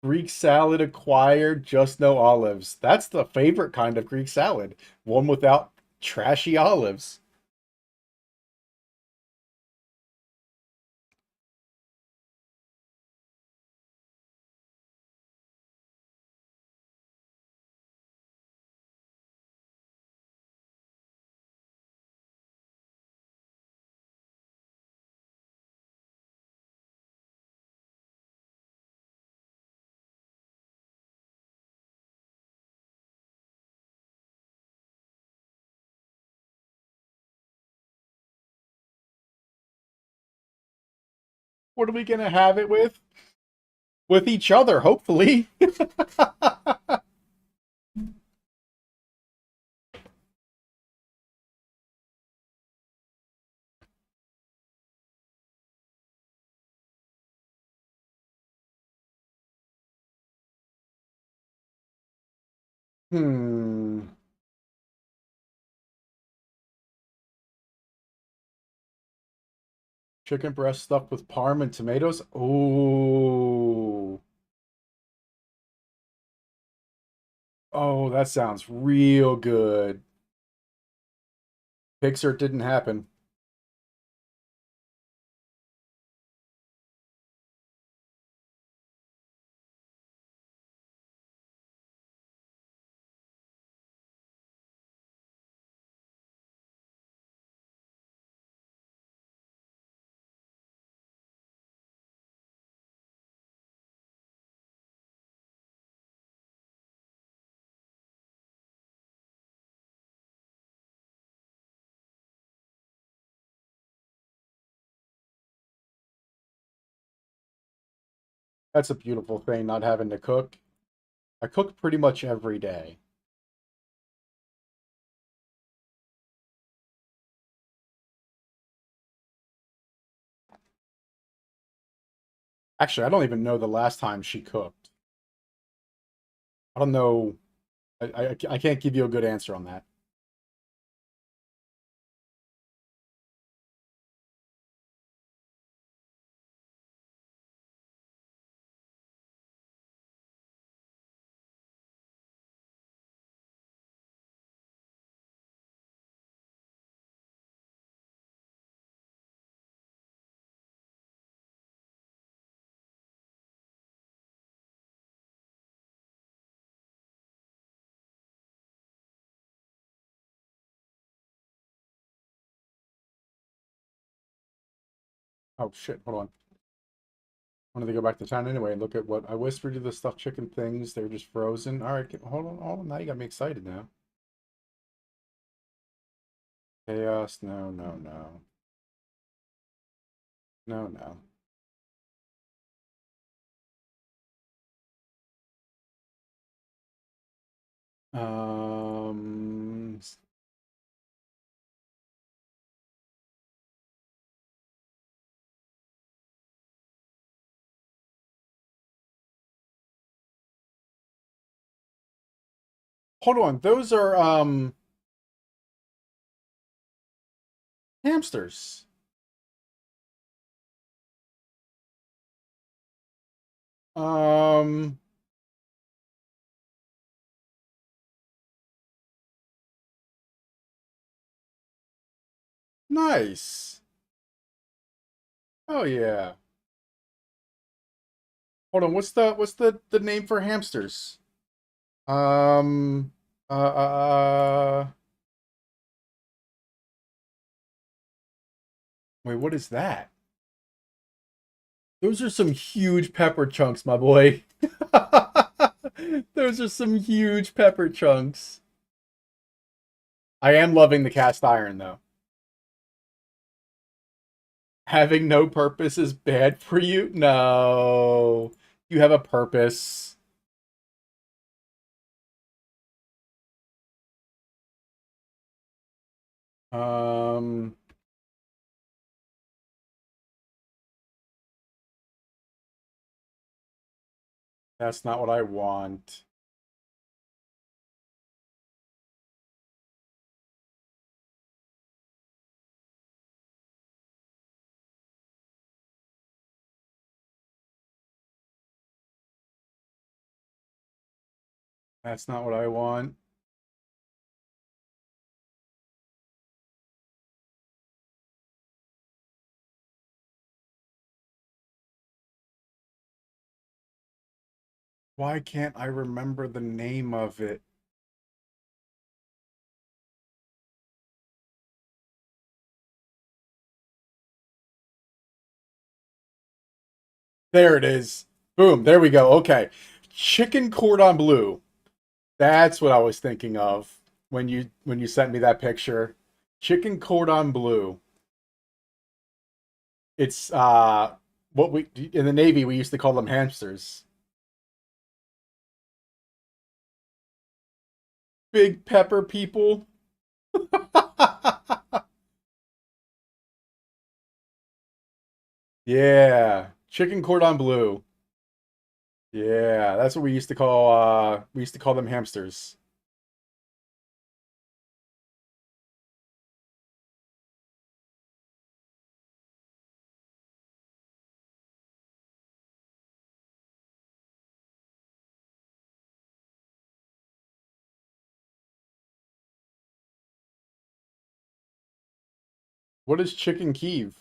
Greek salad acquired, just no olives. That's the favorite kind of Greek salad. One without trashy olives. What are we gonna have it with? With each other, hopefully. Hmm. Chicken breast stuffed with parm and tomatoes. Oh. Oh, that sounds real good. Pixar didn't happen. That's a beautiful thing, not having to cook. I cook pretty much every day. Actually, I don't even know the last time she cooked. I don't know. I can't give you a good answer on that. Oh shit, hold on. I wanted to go back to town anyway and look at what I whispered you the stuffed chicken things. They're just frozen. All right, hold on. Now you got me excited now. Chaos. No, no, no. No, no. Um, hold on. Those are hamsters. Um, nice. Oh yeah. Hold on. What's the name for hamsters? Um, wait, what is that? Those are some huge pepper chunks, my boy. Those are some huge pepper chunks. I am loving the cast iron though. Having no purpose is bad for you? No. You have a purpose. Um, that's not what I want. That's not what I want. Why can't I remember the name of it? There it is. Boom, there we go. Okay. Chicken cordon bleu. That's what I was thinking of when you sent me that picture. Chicken cordon bleu. It's what we in the Navy we used to call them hamsters. Big pepper people. Yeah, chicken cordon bleu. Yeah, that's what we used to call them hamsters. What is Chicken Kiev?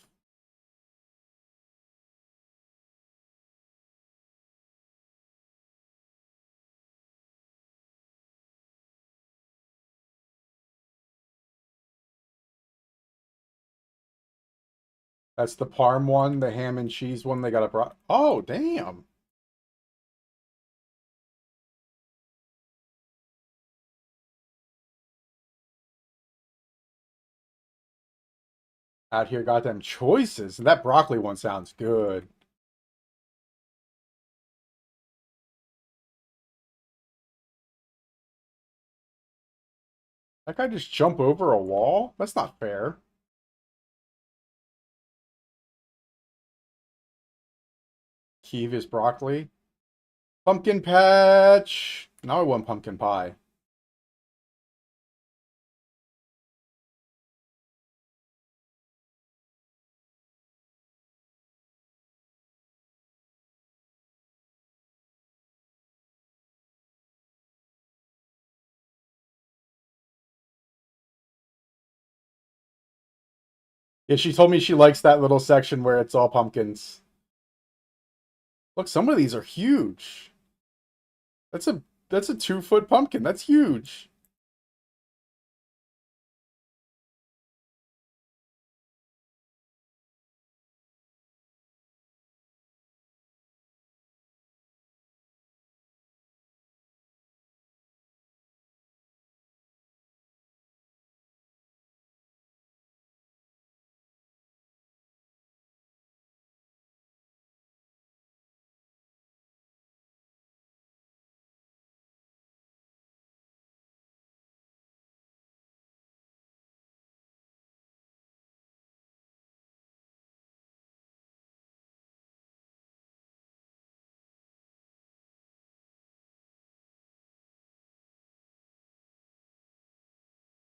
That's the parm one, the ham and cheese one they got a bro. Oh, damn. Out here got them choices. And that broccoli one sounds good. That guy just jump over a wall? That's not fair. Kiev is broccoli. Pumpkin patch. Now I want pumpkin pie. Yeah, she told me she likes that little section where it's all pumpkins. Look, some of these are huge. That's a that's a 2 foot pumpkin. That's huge.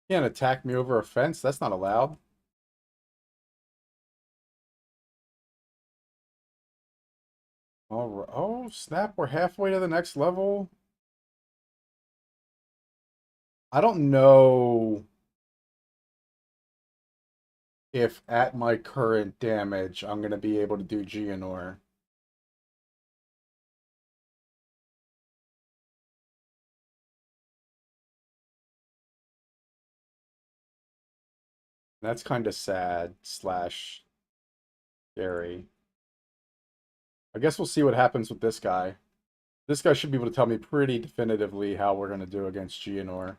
You can't attack me over a fence. That's not allowed. All right. Oh, snap. We're halfway to the next level. I don't know if at my current damage I'm going to be able to do Geonor. That's kind of sad slash scary. I guess we'll see what happens with this guy. This guy should be able to tell me pretty definitively how we're going to do against Geonor.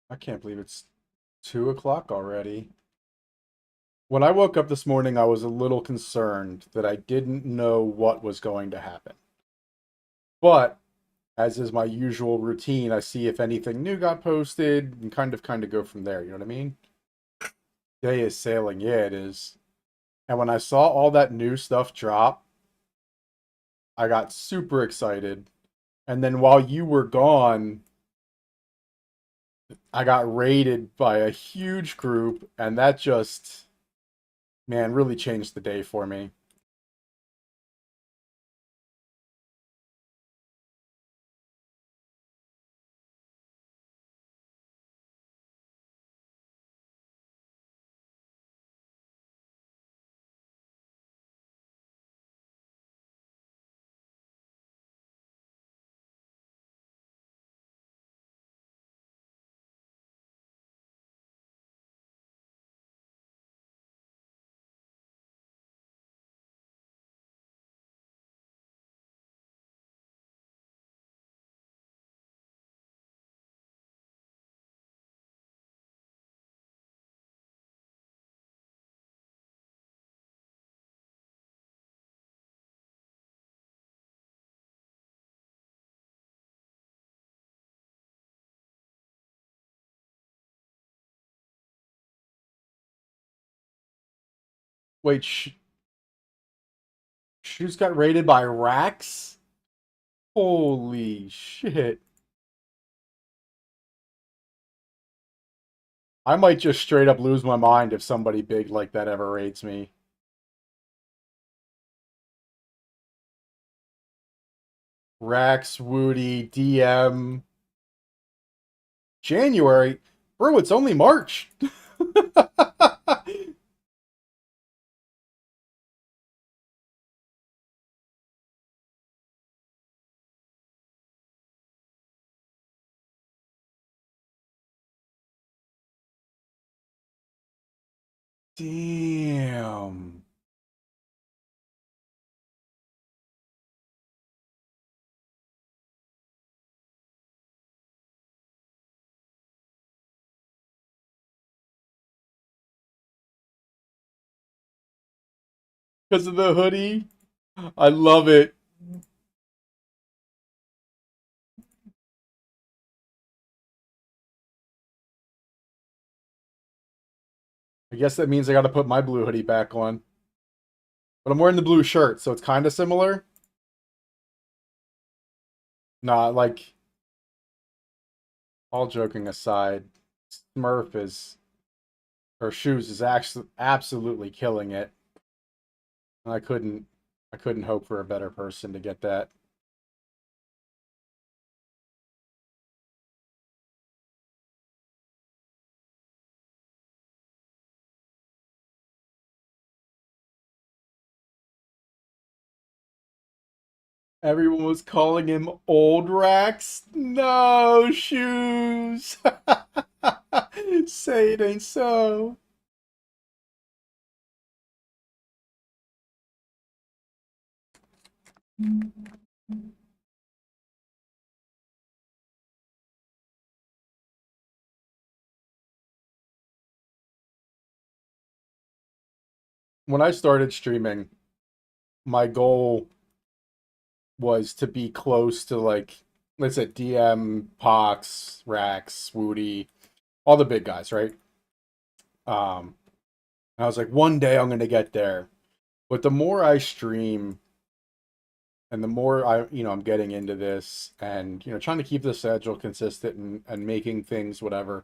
I can't believe it's 2 o'clock already. When I woke up this morning, I was a little concerned that I didn't know what was going to happen. But as is my usual routine, I see if anything new got posted and kind of go from there. You know what I mean? Day is sailing. Yeah, it is. And when I saw all that new stuff drop, I got super excited. And then while you were gone, I got raided by a huge group, and that just, man, really changed the day for me. Wait, Shoes got raided by Rax? Holy shit. I might just straight up lose my mind if somebody big like that ever raids me. Rax, Woody, DM. January? Bro, it's only March. Damn. Because of the hoodie? I love it. I guess that means I gotta put my blue hoodie back on. But I'm wearing the blue shirt, so it's kind of similar. Nah, like, all joking aside, Smurf is, or Shoes is actually absolutely killing it. And I couldn't hope for a better person to get that. Everyone was calling him Old Rax. No, Shoes. Say it ain't so. When I started streaming, my goal was to be close to like, let's say DM, Pox, Rax, Woody, all the big guys, right? Um, I was like, one day I'm gonna get there. But the more I stream and the more I'm getting into this and, trying to keep the schedule consistent and making things whatever.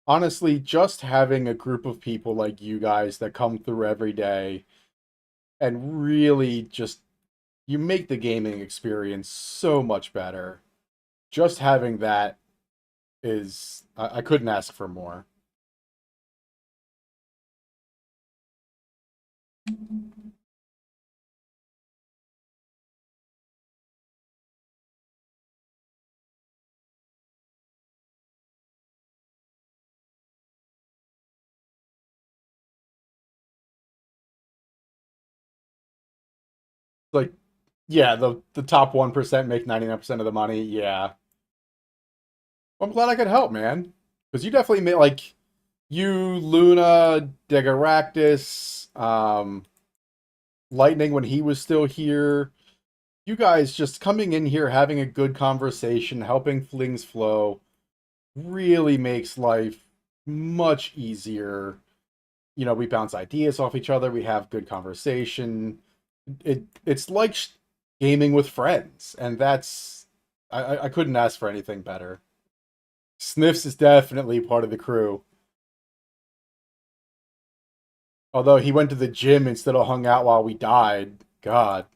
Honestly, just having a group of people like you guys that come through every day and really just you make the gaming experience so much better. Just having that is I couldn't ask for more. Like, yeah, the top 1% make 99% of the money. Yeah. I'm glad I could help, man. Because you definitely made like you, Luna, Degaractus, Lightning when he was still here. You guys just coming in here, having a good conversation, helping things flow, really makes life much easier. We bounce ideas off each other. We have good conversation. It's like gaming with friends, and that's I couldn't ask for anything better. Sniffs is definitely part of the crew. Although he went to the gym instead of hung out while we died. God.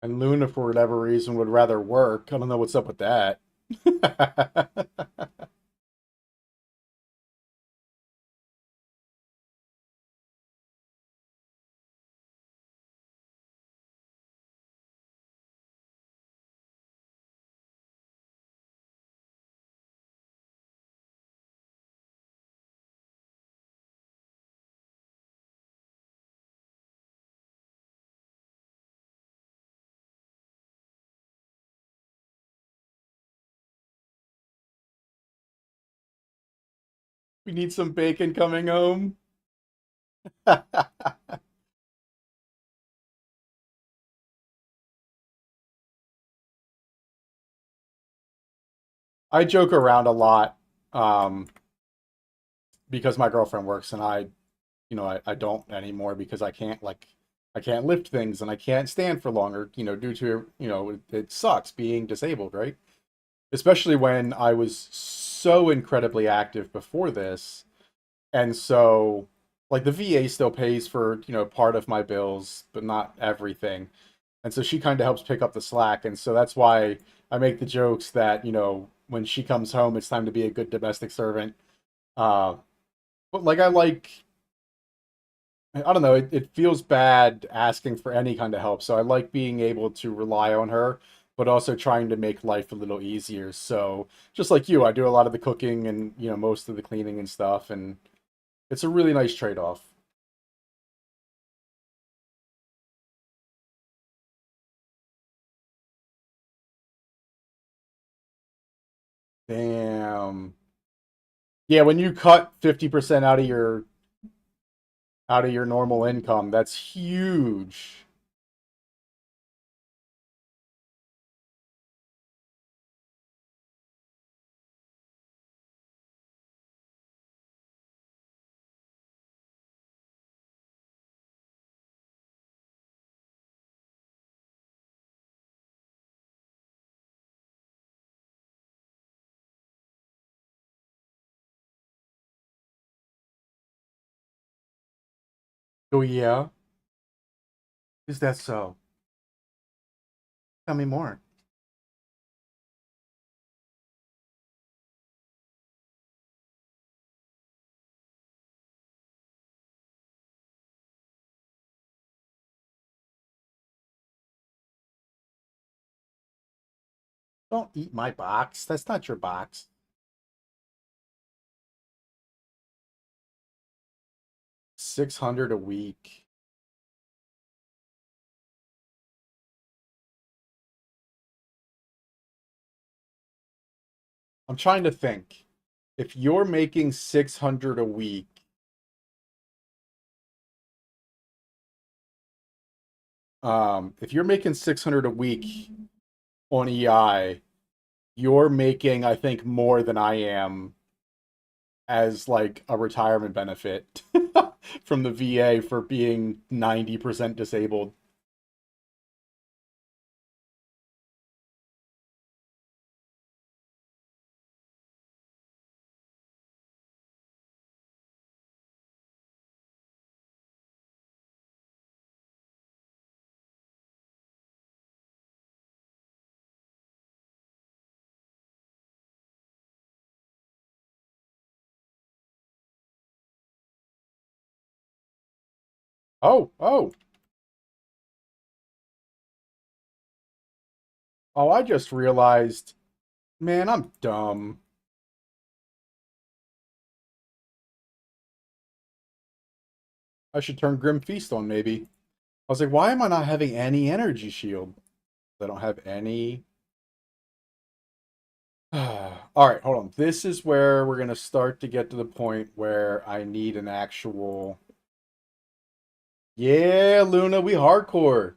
And Luna, for whatever reason, would rather work. I don't know what's up with that. We need some bacon coming home. I joke around a lot um, because my girlfriend works and I don't anymore because I can't lift things and I can't stand for longer, due to, it sucks being disabled, right? Especially when I was so incredibly active before this. And so, like, the VA still pays for, part of my bills, but not everything. And so she kind of helps pick up the slack. And so that's why I make the jokes that, when she comes home, it's time to be a good domestic servant. Uh, but like, I don't know, it feels bad asking for any kind of help. So I like being able to rely on her, but also trying to make life a little easier. So just like you, I do a lot of the cooking and, most of the cleaning and stuff. And it's a really nice trade-off. Damn. Yeah, when you cut 50% out of your normal income, that's huge. Oh yeah? Is that so? Tell me more. Don't eat my box. That's not your box. 600 a week. I'm trying to think. If you're making 600 a week, if you're making 600 a week on EI, you're making, I think, more than I am as like a retirement benefit from the VA for being 90% disabled. Oh, oh, oh, I just realized, man, I'm dumb. I should turn Grim Feast on maybe. I was like, why am I not having any energy shield? I don't have any. All right, hold on. This is where we're gonna start to get to the point where I need an actual. Yeah, Luna, we hardcore.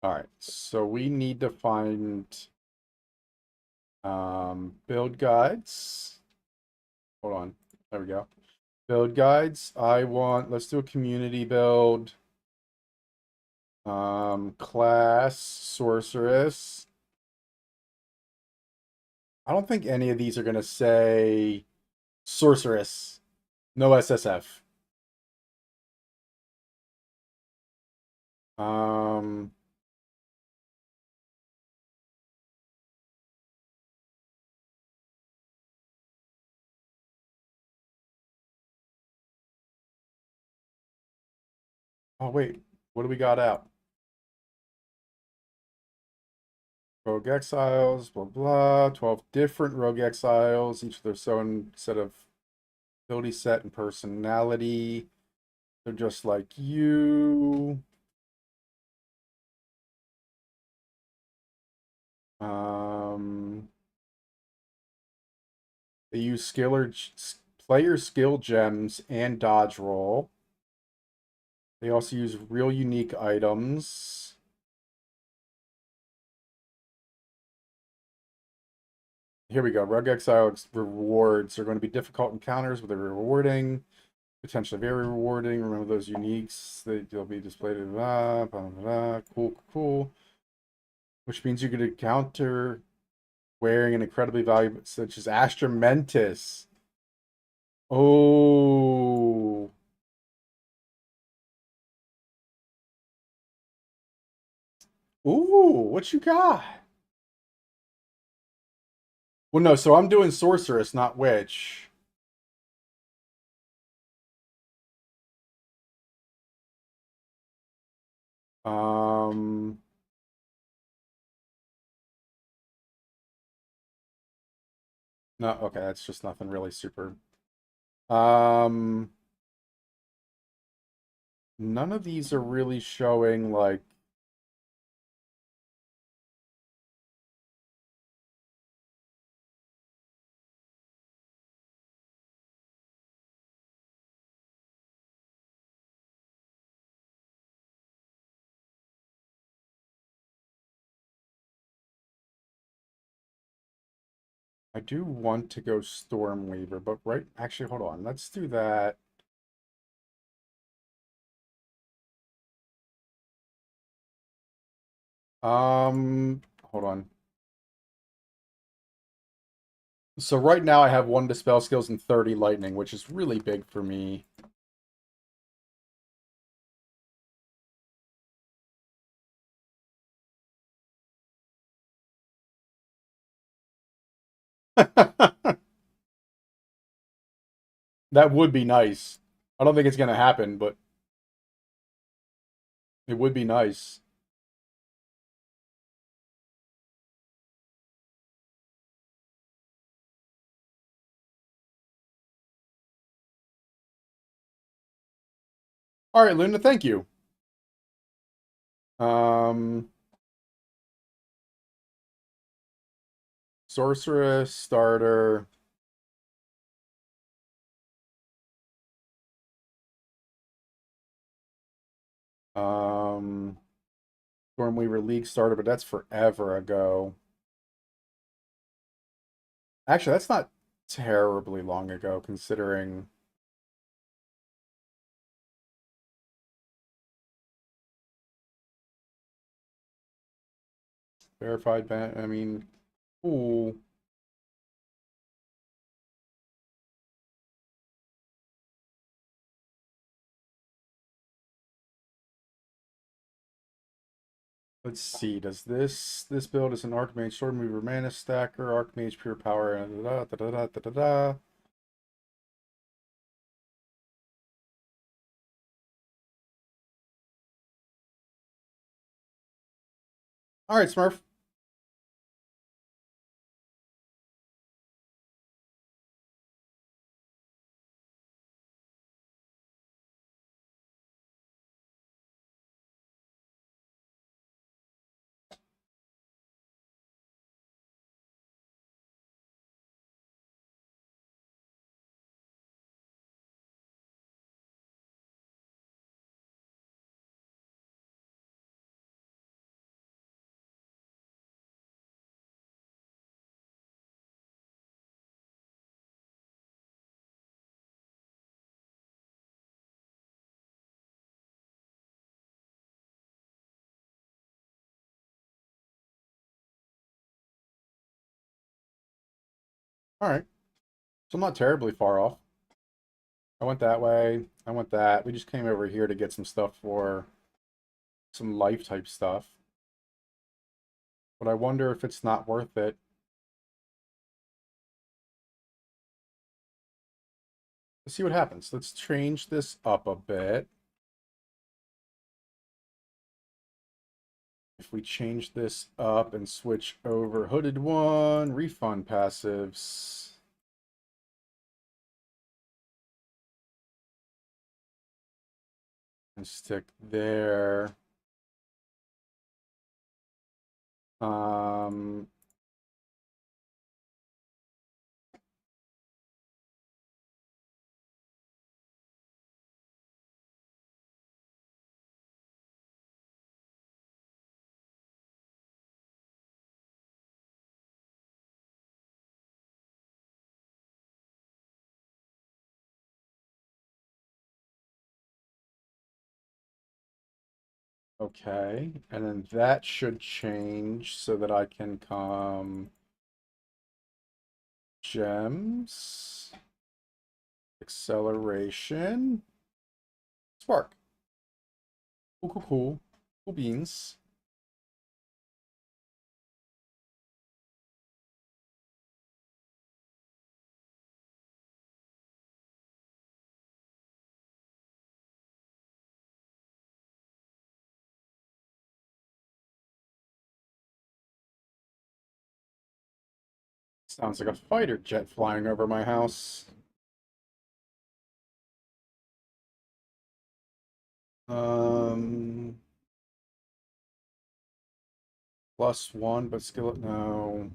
All right, so we need to find build guides. Hold on. There we go. Build guides. Let's do a community build. Class sorceress. I don't think any of these are gonna say sorceress. No SSF. Um, oh wait, what do we got out? Rogue Exiles, blah blah. 12 different Rogue Exiles, each with their own set of ability set and personality. They're just like you. They use player skill gems and dodge roll. They also use real unique items. Here we go. Rug Exile rewards are going to be difficult encounters, but they're rewarding, potentially very rewarding. Remember those uniques. They'll be displayed. Blah, blah, blah. Cool, cool. Which means you can encounter wearing an incredibly valuable, such as Astramentis. Oh. Ooh, what you got? Well, no, so I'm doing sorceress, not witch. Um, no, okay, that's just nothing really super. Um, None of these are really showing like I do want to go Stormweaver, but right, actually, hold on. Let's do that. Hold on. So right now I have 1 Dispel skills and 30 lightning, which is really big for me. That would be nice. I don't think it's gonna happen, but it would be nice. All right, Luna, thank you. Um, Sorceress, starter. Um, Stormweaver League starter, but that's forever ago. Actually, that's not terribly long ago, considering. Verified ban. I mean, ooh. Let's see. Does this build is an Archmage Swordmover Mana Stacker, Archmage Pure Power, and da da da da da da da. All right, Smurf. All right. So I'm not terribly far off. I went that way. I went that. We just came over here to get some stuff for some life type stuff. But I wonder if it's not worth it. Let's see what happens. Let's change this up a bit. If we change this up and switch over Hooded One, refund passives. And stick there. Um, okay, and then that should change so that I can come gems, acceleration, spark. Cool, cool, cool. Cool beans. Sounds like a fighter jet flying over my house. Um, +1, but skillet, no.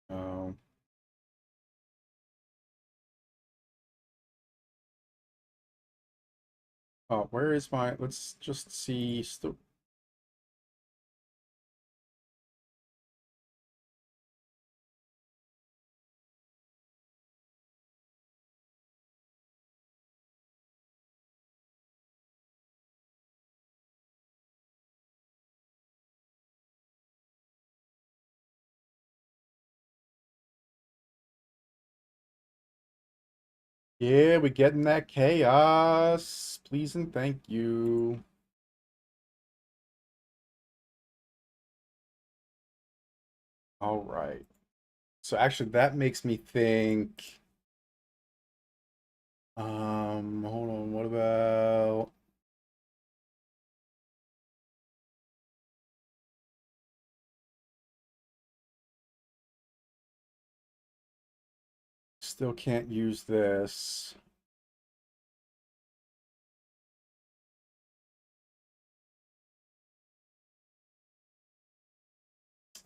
No. Oh, where is my, let's just see, yeah, we getting that chaos. Please and thank you. All right. So actually that makes me think, hold on, what about, still can't use this.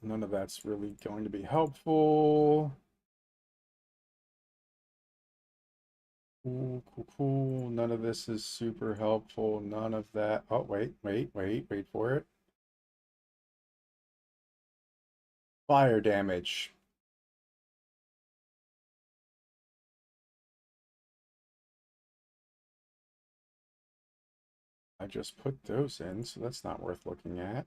None of that's really going to be helpful. Cool, cool, cool. None of this is super helpful. None of that. Oh, wait for it. Fire damage. I just put those in, so that's not worth looking at.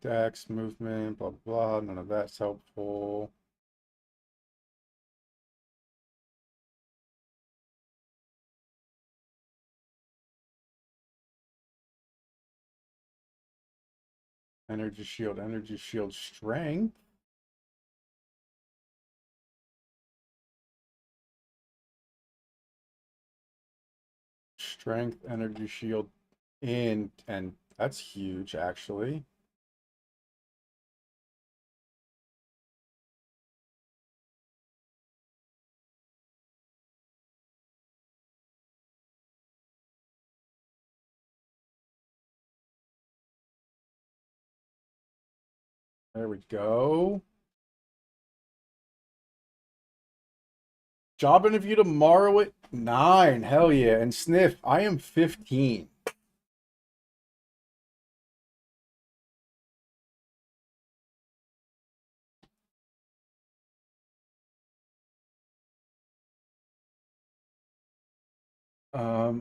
Dex, movement, blah, blah, none of that's helpful. Energy shield, strength. Strength, energy shield, and that's huge, actually. There we go. Job interview tomorrow at 9. Hell yeah. And Sniff, I am 15.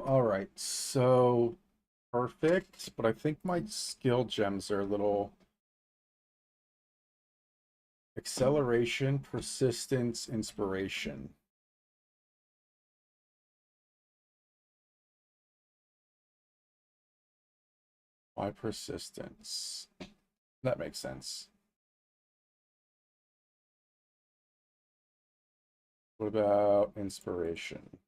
All right. So perfect, but I think my skill gems are a little acceleration, persistence, inspiration. Why persistence? That makes sense. What about inspiration?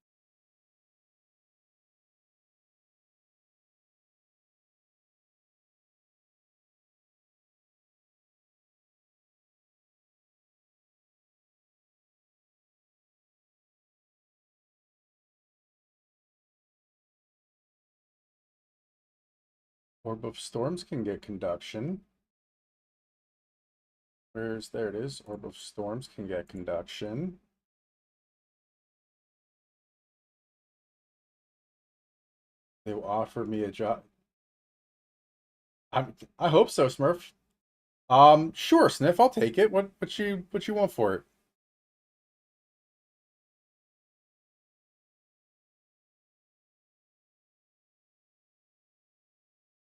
Orb of Storms can get conduction. There it is. Orb of Storms can get conduction. They will offer me a job. I hope so, Smurf. Sure, Sniff, I'll take it. What you want for it?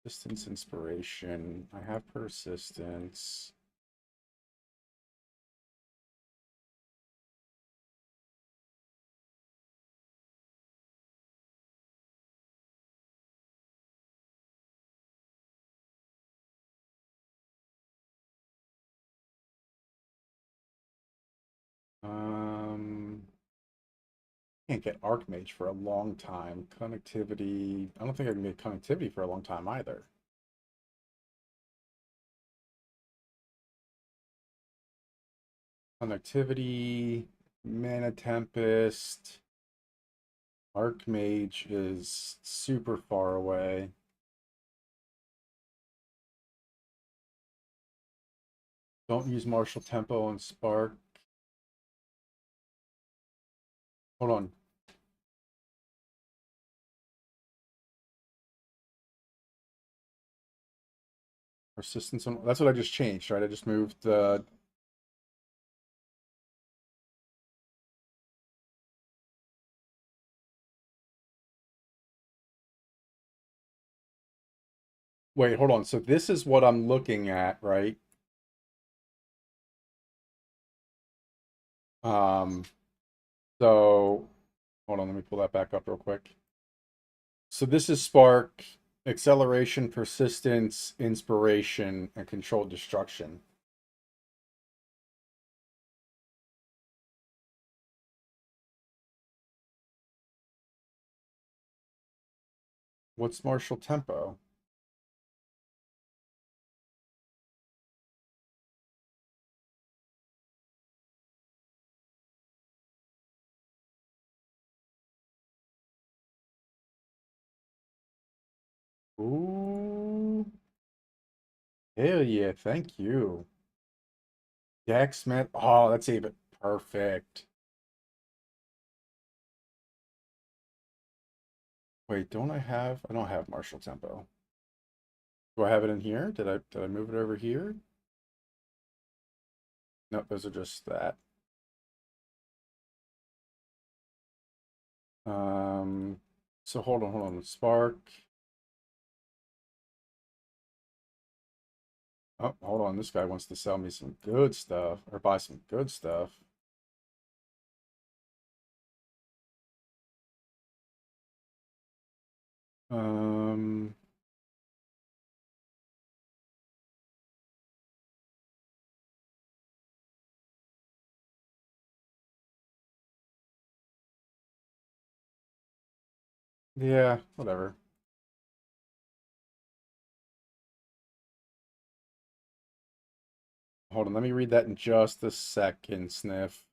Persistence, inspiration. I have persistence. Um, can't get Archmage for a long time. Connectivity. I don't think I can get connectivity for a long time either. Connectivity, Mana Tempest. Archmage is super far away. Don't use Martial Tempo and Spark. Hold on. Persistence on. That's what I just changed, right? I just moved. Wait, hold on. So this is what I'm looking at, right? Um. So hold on. Let me pull that back up real quick. So this is Spark, Acceleration, Persistence, Inspiration, and Controlled Destruction. What's Martial Tempo? Ooh. Hell yeah, thank you. Dex, oh, that's even perfect. Wait, I don't have Martial Tempo. Do I have it in here? Did I move it over here? Nope, those are just that. Um, so hold on. Spark. Oh, hold on. This guy wants to sell me some good stuff or buy some good stuff. Um, yeah, whatever. Hold on, let me read that in just a second, Sniff.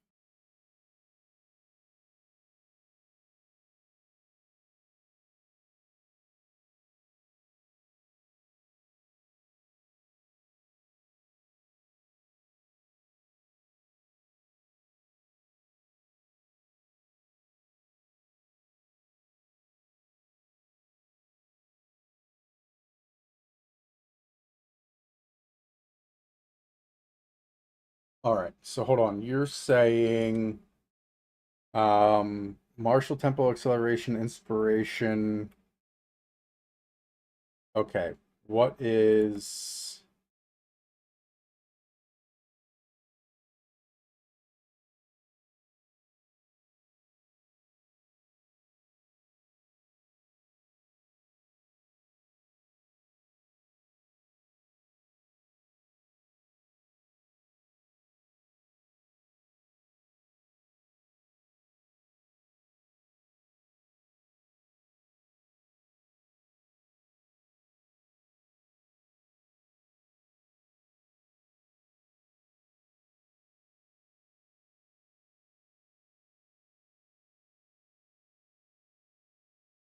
All right, so hold on. You're saying Martial Tempo Acceleration, Inspiration. Okay, what is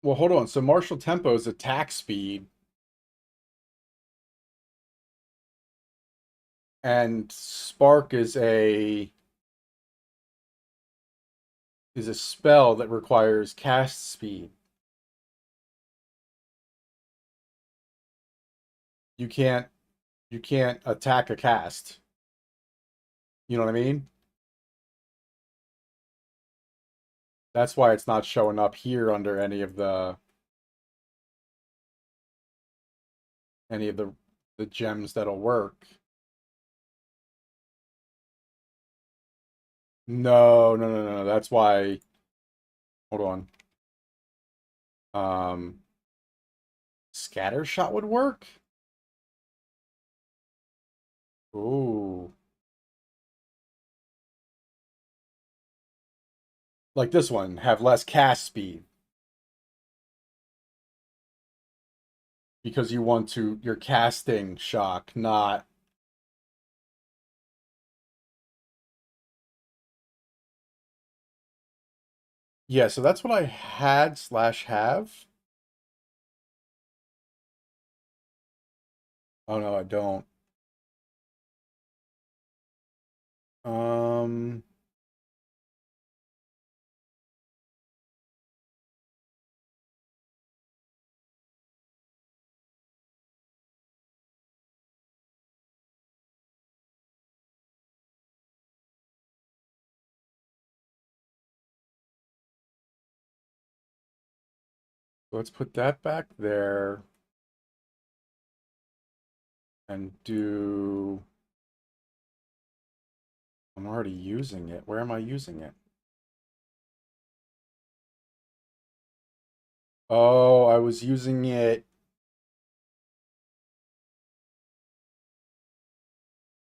well, hold on. So Martial Tempo is attack speed. And Spark is a spell that requires cast speed. You can't you can't attack a cast. You know what I mean? That's why it's not showing up here under any of the gems that'll work. No, no, no, no. That's why. Hold on. Um, Scatter shot would work. Ooh, like this one, have less cast speed because you want to. You're casting shock, not. Yeah, so that's what I had slash have. Oh no, I don't. Um, let's put that back there and do. I'm already using it. Where am I using it? Oh, I was using it.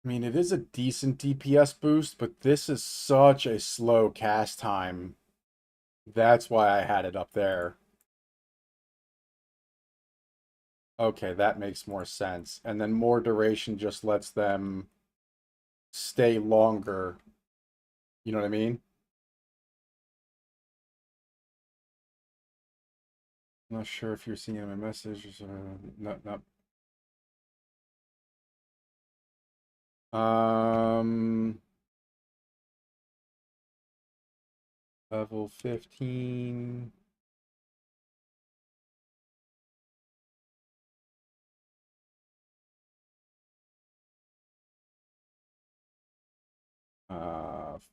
I mean, it is a decent DPS boost, but this is such a slow cast time. That's why I had it up there. Okay, that makes more sense. And then more duration just lets them stay longer. You know what I mean? I'm not sure if you're seeing my message. No, no. Um, Level 15.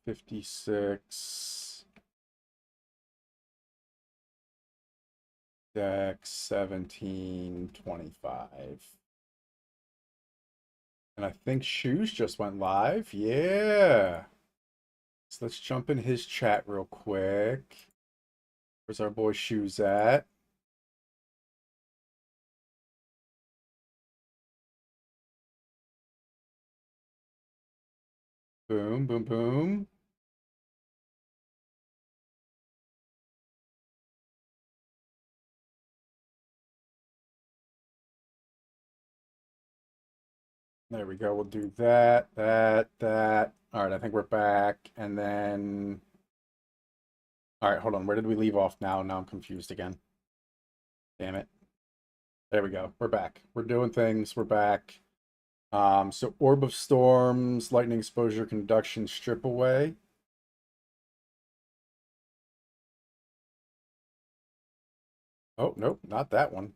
56. Dex 17, 25. And I think Shoes just went live. Yeah. So let's jump in his chat real quick. Where's our boy Shoes at? Boom, boom, boom. There we go. We'll do that, that. All right, I think we're back. And then, all right, hold on. Where did we leave off now? Now I'm confused again. Damn it. There we go. We're back. We're doing things. We're back. So Orb of Storms, Lightning Exposure, Conduction, Strip Away. Oh, nope, not that one.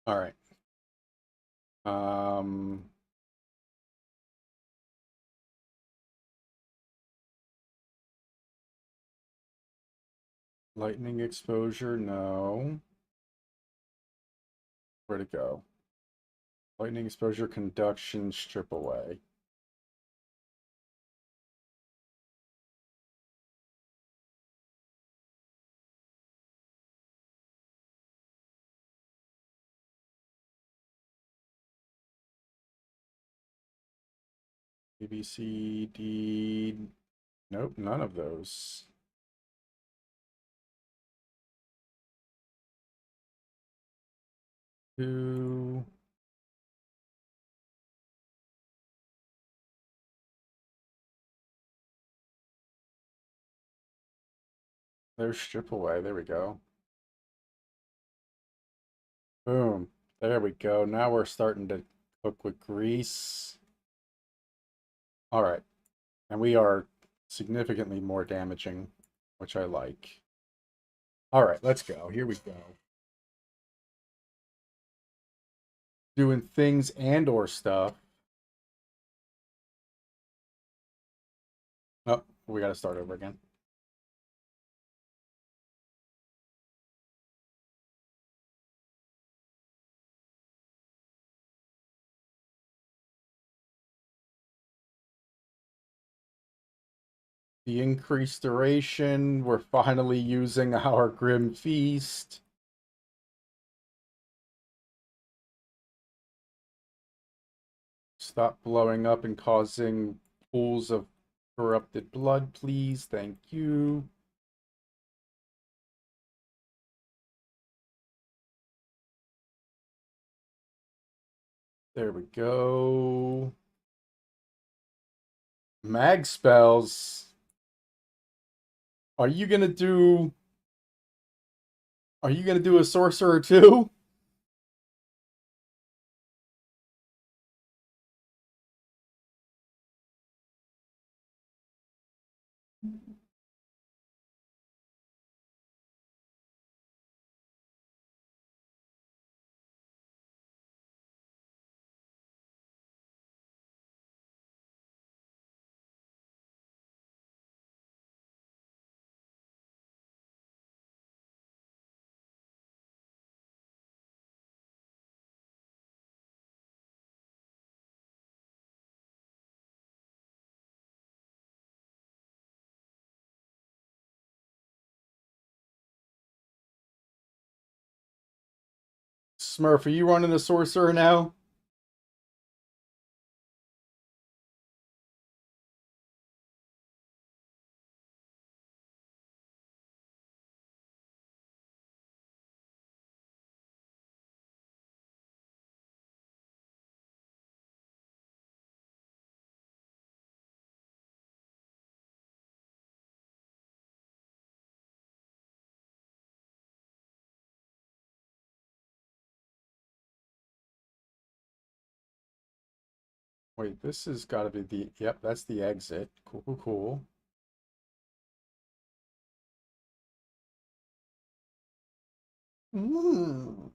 All right. Um, Lightning Exposure, no. Where'd it go? Lightning Exposure, Conduction, Strip Away. A, B, C, D. Nope, none of those. 2. There's strip away. There we go. Boom. There we go. Now we're starting to cook with grease. All right. And we are significantly more damaging, which I like. All right, let's go. Here we go. Doing things and or stuff. Oh, we got to start over again. The increased duration. We're finally using our Grim Feast. Stop blowing up and causing pools of corrupted blood, please. Thank you. There we go. Mag spells. Are you gonna do... Are you gonna do a sorcerer too? Smurf, are you running a sorcerer now? Wait, this has got to be the... Yep, that's the exit. Cool, cool, cool. Mm.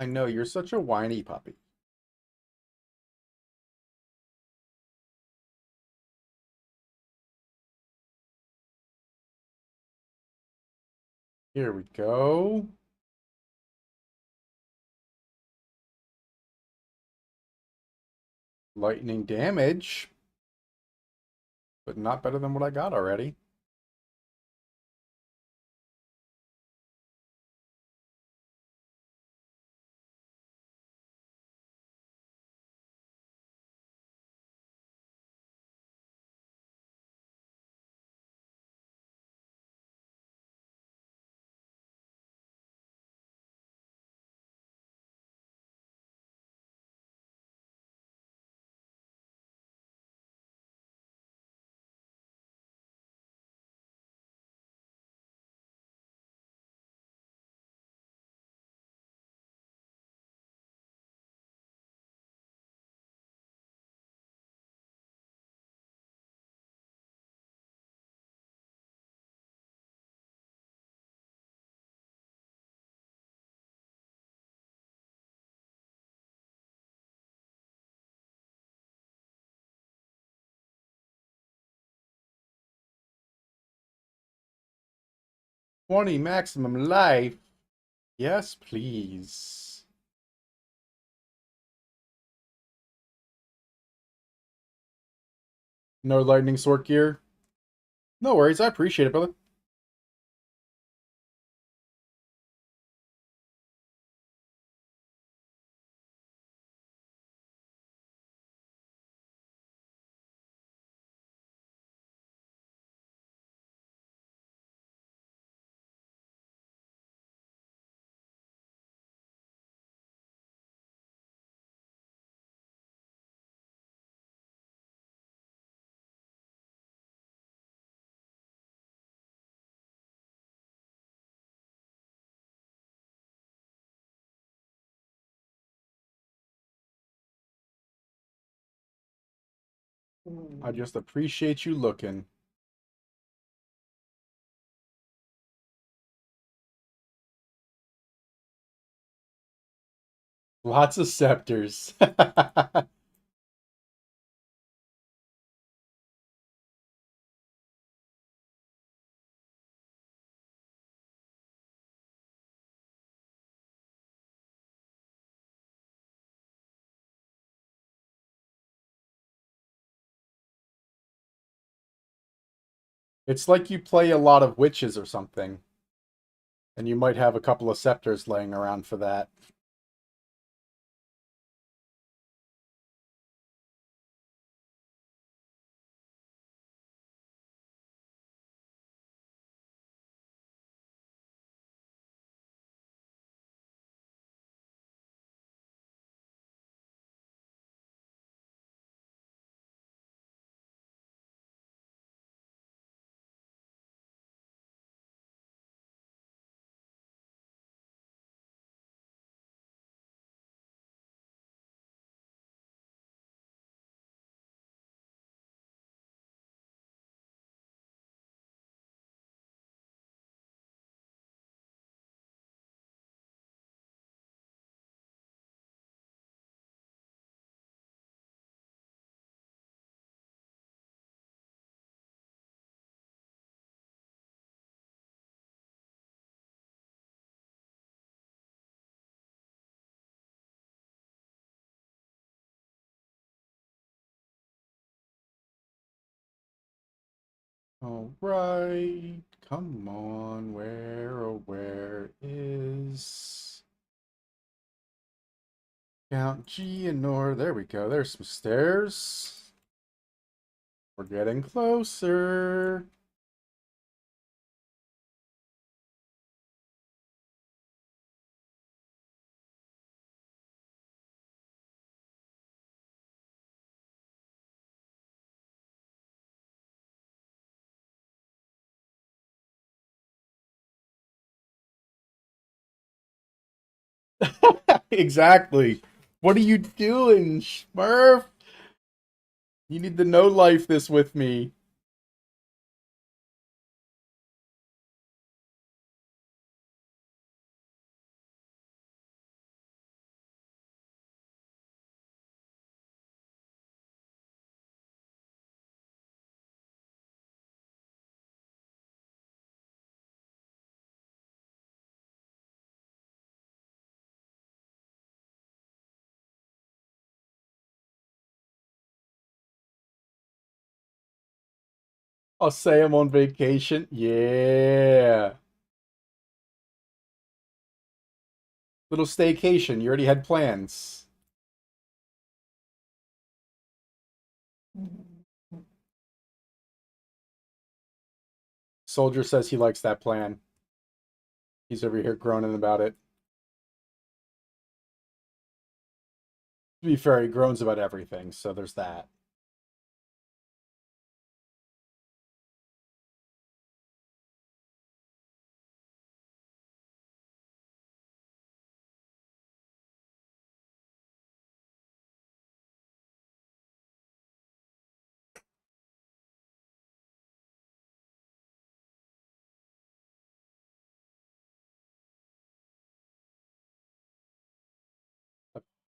I know, you're such a whiny puppy. Here we go. Lightning damage. But not better than what I got already. '20 maximum life. Yes, please. No lightning sword gear. No worries, I appreciate it, brother. I just appreciate you looking. Lots of scepters. It's like you play a lot of witches or something, and you might have a couple of scepters laying around for that. All right, come on, where is Count Geonor? There we go. There's some stairs. We're getting closer. Exactly. What are you doing, Smurf? You need to no life this with me. I'll say I'm on vacation. Yeah. Little staycation. You already had plans. Soldier says he likes that plan. He's over here groaning about it. To be fair, he groans about everything, so there's that.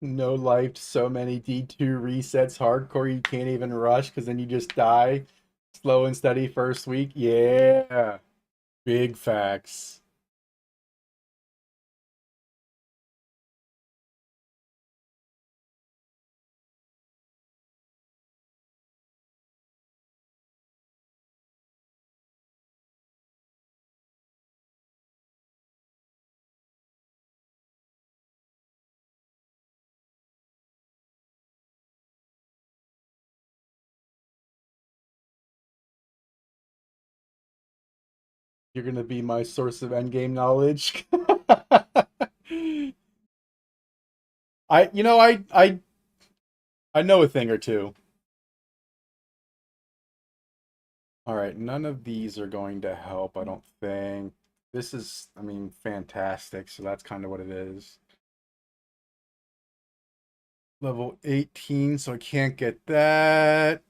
No life, so many D2 resets, hardcore, you can't even rush because then you just die. Slow and steady first week. Yeah. Big facts. You're gonna be my source of endgame knowledge. I know a thing or two. All right, none of these are going to help, I don't think. This is, I mean, fantastic, so that's kind of what it is. Level 18, so I can't get that.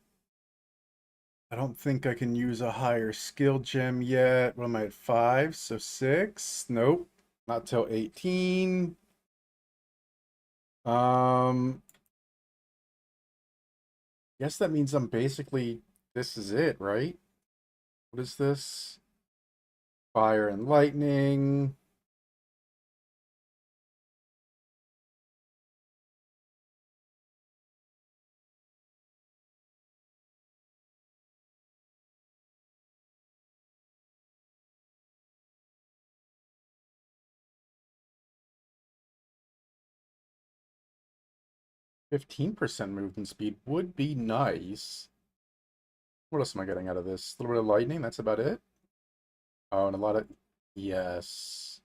I don't think I can use a higher skill gem yet. What am I at 5? So 6? Nope. Not till 18. Um, guess that means I'm basically, this is it, right? What is this? Fire and lightning. %15 movement speed would be nice. What else am I getting out of this? A little bit of lightning, that's about it. Oh, and a lot of, yes.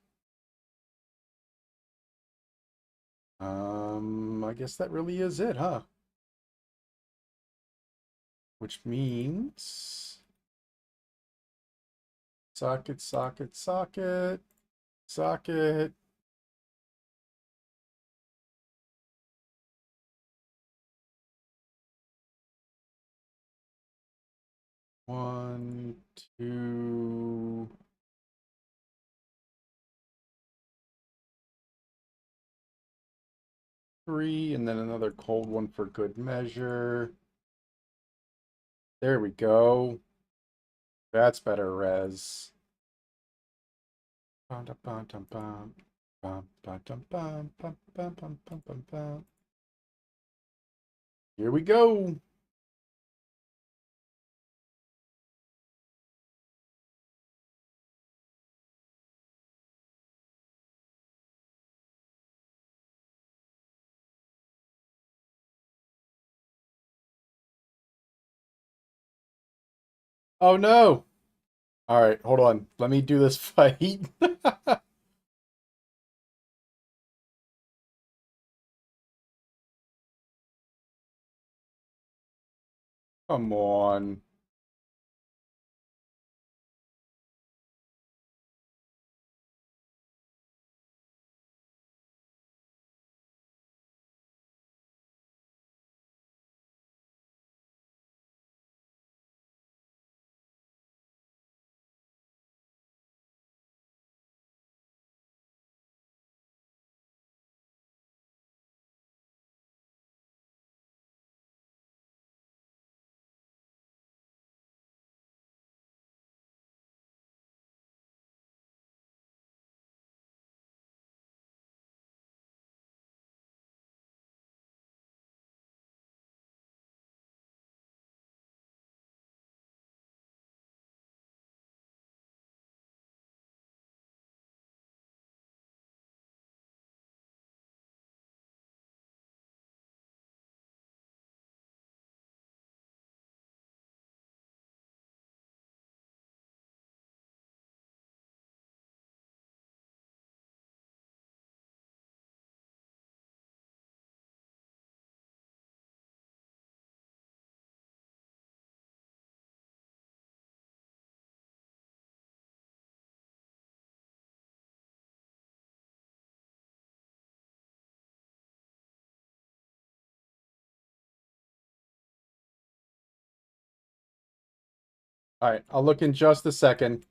I guess that really is it, huh? Which means socket, socket, socket, socket. One, two, three, and then another cold one for good measure. There we go. That's better res. Bum, dum, bum, dum, bum. Bum, bum, dum, bum, bum, bum, bum, bum, bum, bum. Here we go. Oh no. All right, hold on. Let me do this fight. Come on. All right, I'll look in just a second.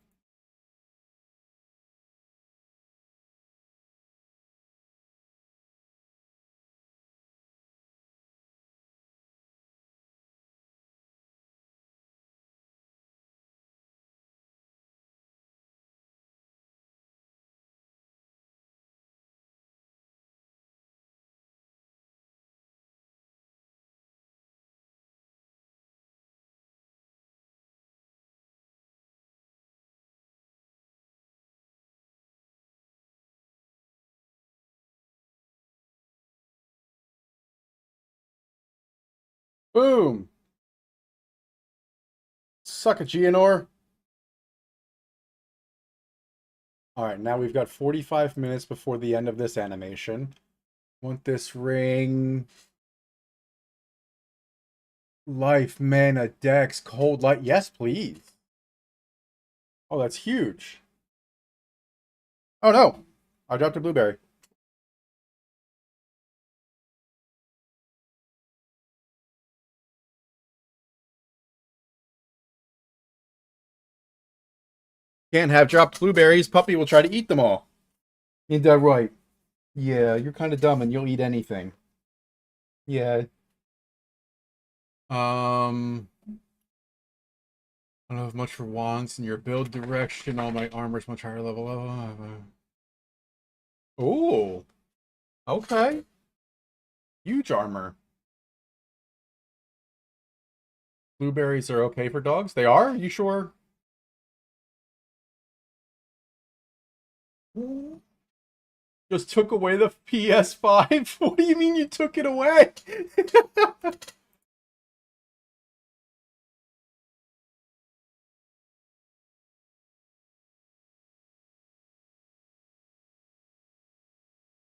Boom. Suck it, Geonor. All right, now we've got 45 minutes before the end of this animation. Want this ring. Life, mana, dex, cold light. Yes, please. Oh, that's huge. Oh no. I dropped a blueberry. Can't have dropped blueberries. Puppy will try to eat them all. Ain't that right? Yeah, you're kind of dumb and you'll eat anything. Yeah. I don't have much for wands in your build direction. All my armor's much higher level. Oh, okay. Huge armor. Blueberries are okay for dogs? They are? You sure? Just took away the PS5? What do you mean you took it away?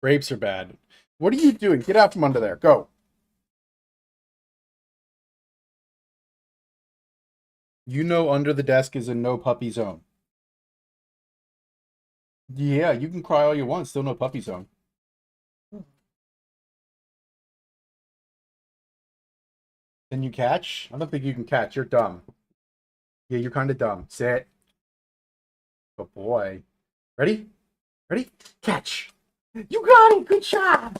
Grapes are bad. What are you doing? Get out from under there. Go. You know under the desk is a no puppy zone. Yeah, you can cry all you want. Still no puppy zone. Can you catch? I don't think you can catch. You're dumb. Yeah, you're kind of dumb. Sit. Oh boy. Ready? Ready? Catch. You got it. Good job.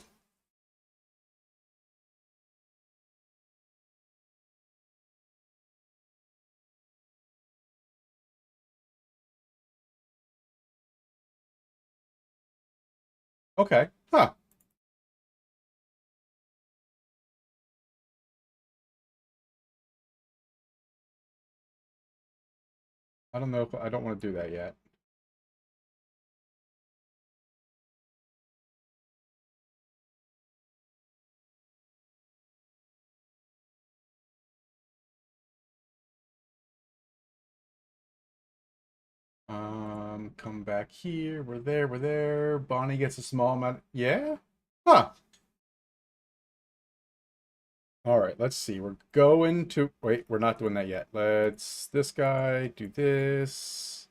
Okay. Huh. I don't know if I don't want to do that yet. Come back here. We're there. We're there. Bonnie gets a small amount. Yeah? Huh. All right, let's see. We're going to wait, we're not doing that yet. Let's this guy do this.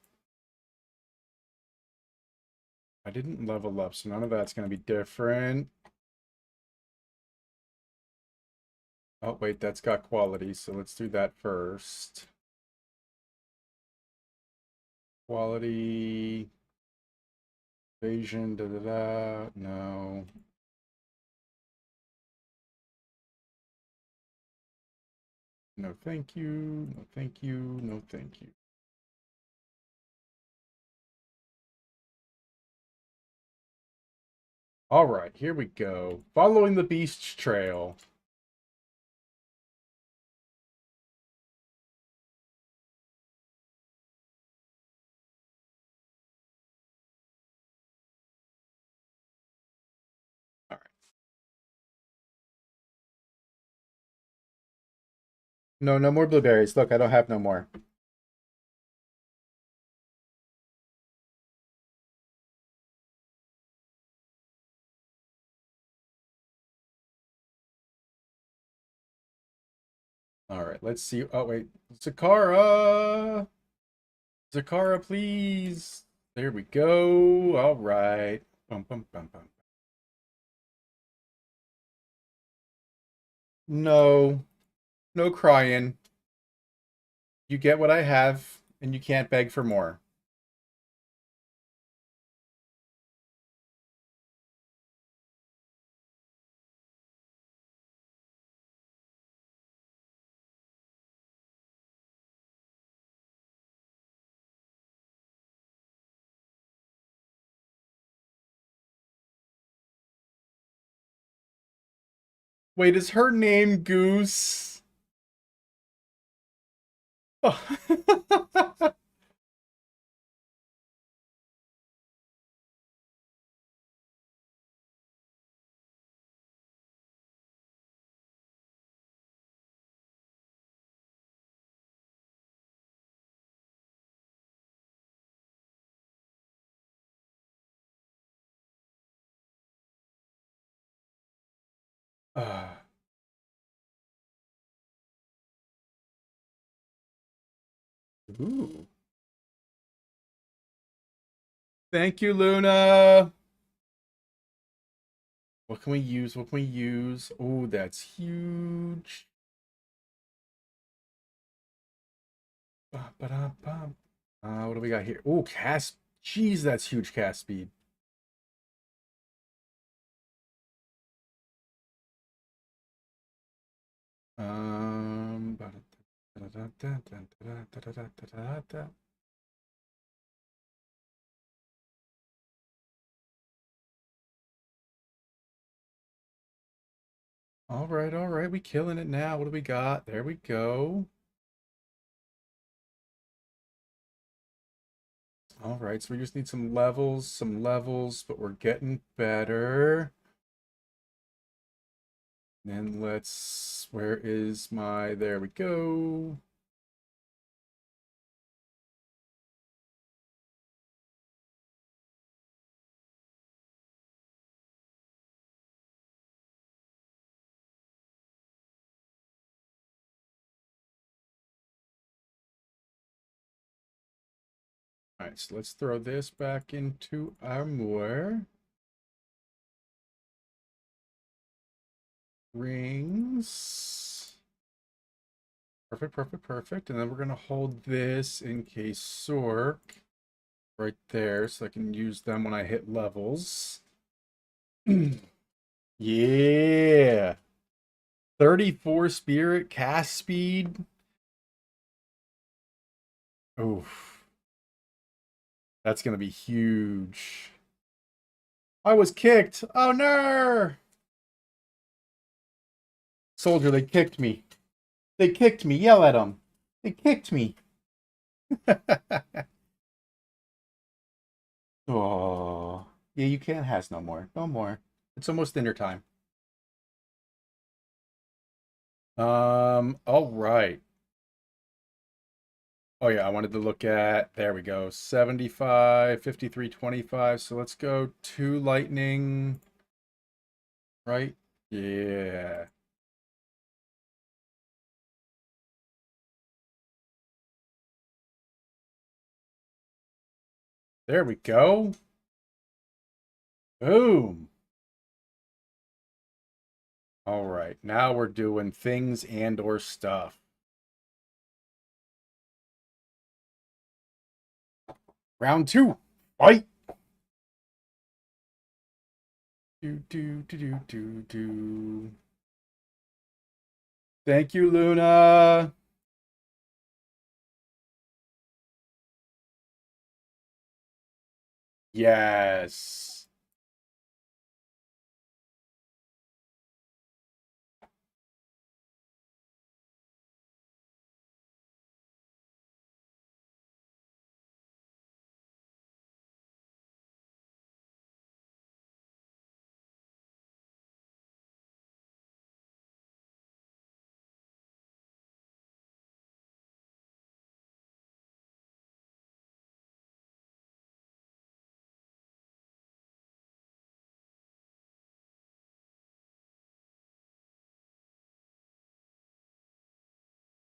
I didn't level up, so none of that's going to be different. Oh, wait, that's got quality, so let's do that first. Quality, evasion, da da da. No. No, thank you. No, thank you. No, thank you. All right, here we go. Following the Beast's trail. All right. No, no more blueberries. Look, I don't have no more. All right, let's see. Oh, wait. Zakara! Zakara, please. There we go. All right. Bum, bum, bum, bum. No. No crying. You get what I have, and you can't beg for more. Wait, is her name Goose? Ooh. Thank you, Luna. What can we use? What can we use? Oh, that's huge. Ba-da-bum. What do we got here? Oh, cast. Jeez, that's huge cast speed. Um. All right, all right. We killing it now. What do we got? There we go. All right, so we just need some levels, but we're getting better. And let's, where is my, there we go. All right, so let's throw this back into our moor. Rings. Perfect, perfect, perfect. And then we're going to hold this in case Sork right there so I can use them when I hit levels. Yeah. 34 spirit cast speed. Oof. That's going to be huge. I was kicked. Oh no. Soldier, they kicked me. They kicked me. Yell at them. They kicked me. Oh. Yeah, you can't has no more. No more. It's almost dinner time. All right. Oh yeah, I wanted to look at, there we go, 75, 53, 25. So let's go two lightning, right? Yeah. There we go. Boom. All right, now we're doing things and or stuff. Round two. Fight. Do do do do do do. Thank you, Luna. Yes.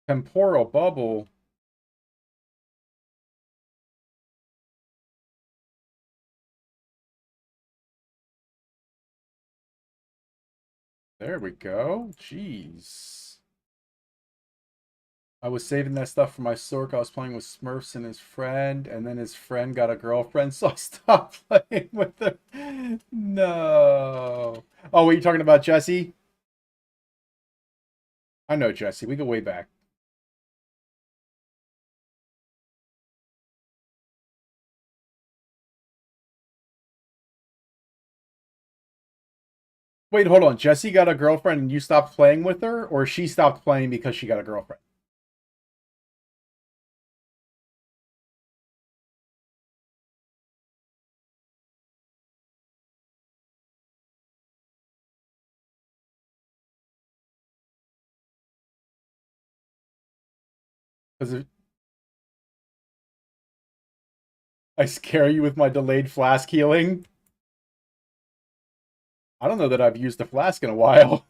Temporal bubble. There we go. Jeez. I was saving that stuff for my Sork. I was playing with Smurfs and his friend, and then his friend got a girlfriend, so I stopped playing with her. No. Oh, what are you talking about, Jesse? I know Jesse. We go way back. Wait, hold on. Jesse got a girlfriend and you stopped playing with her, or she stopped playing because she got a girlfriend? Because I scare you with my delayed flask healing. I don't know that I've used the flask in a while.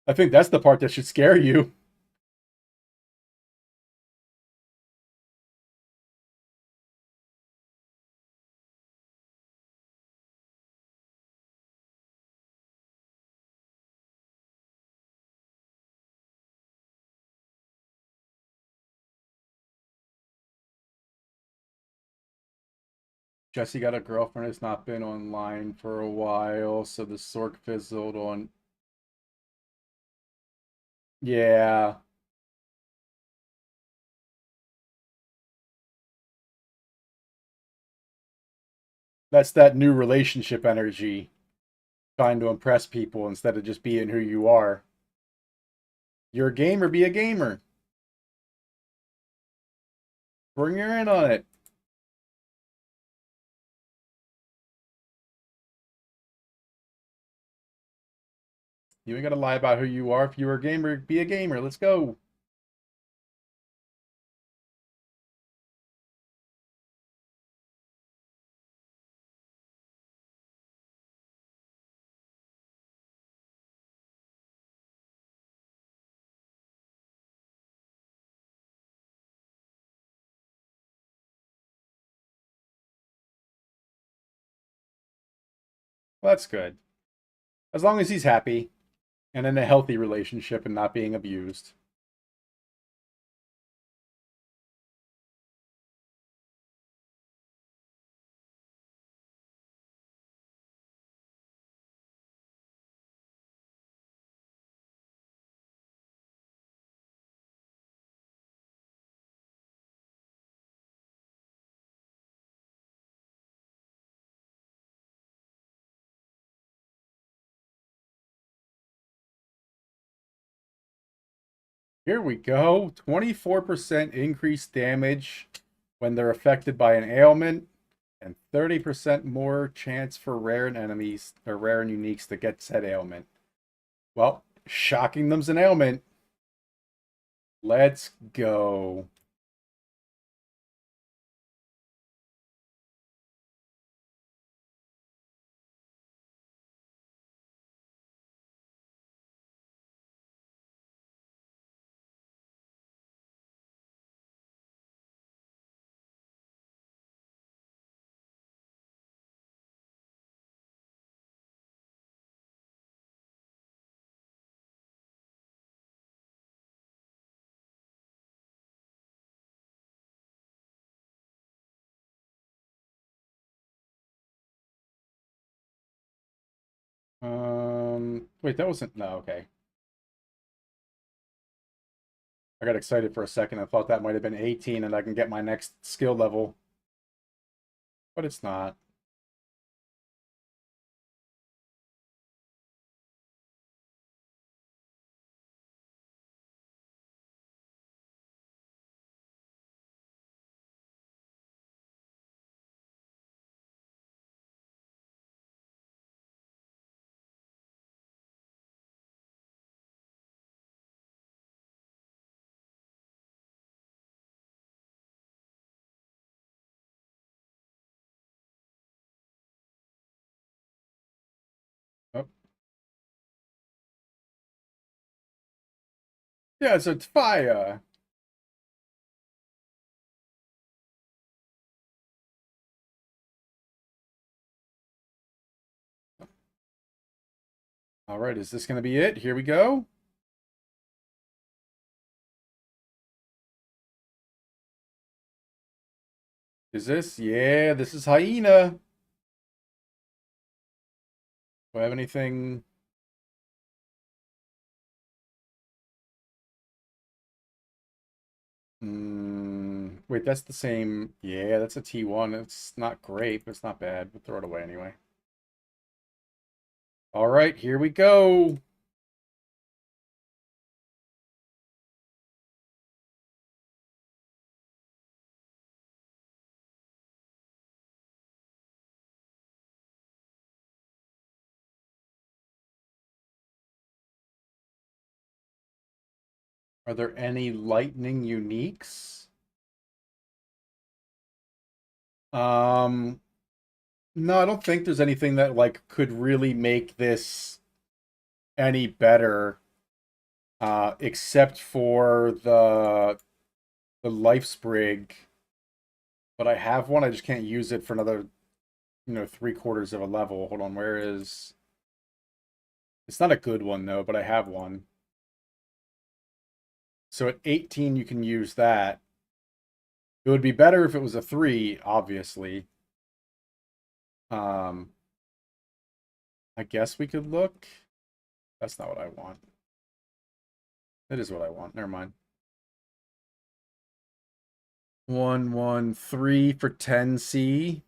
I think that's the part that should scare you. Jesse got a girlfriend who's not been online for a while, so the Sork fizzled on. Yeah, that's that new relationship energy, trying to impress people instead of just being who you are. You're a gamer, be a gamer. Bring her in on it. You ain't gotta lie about who you are. If you're a gamer, be a gamer. Let's go. Well, that's good. As long as he's happy and in a healthy relationship and not being abused. Here we go. 24% increased damage when they're affected by an ailment, and 30% more chance for rare and enemies or rare and uniques to get said ailment. Well, shocking them's an ailment. Let's go. Wait, that wasn't, no, okay. I got excited for a second. I thought that might have been 18 and I can get my next skill level, but it's not. Oh, yeah, so it's fire. All right, is this going to be it? Here we go. Is this? Yeah, this is Hyena. Do I have anything? Wait, that's the same. Yeah, that's a T1. It's not great, but it's not bad. We'll throw it away anyway. All right, here we go. Are there any lightning uniques? Um, no, I don't think there's anything that like could really make this any better, except for the life sprig. But I have one. I just can't use it for another, 3/4 of a level. Hold on, where is? It's not a good one though, but I have one. So at 18, you can use that. It would be better if it was a 3, obviously. Um, I guess we could look. That's not what I want. That is what I want. Never mind. 113 for 10C.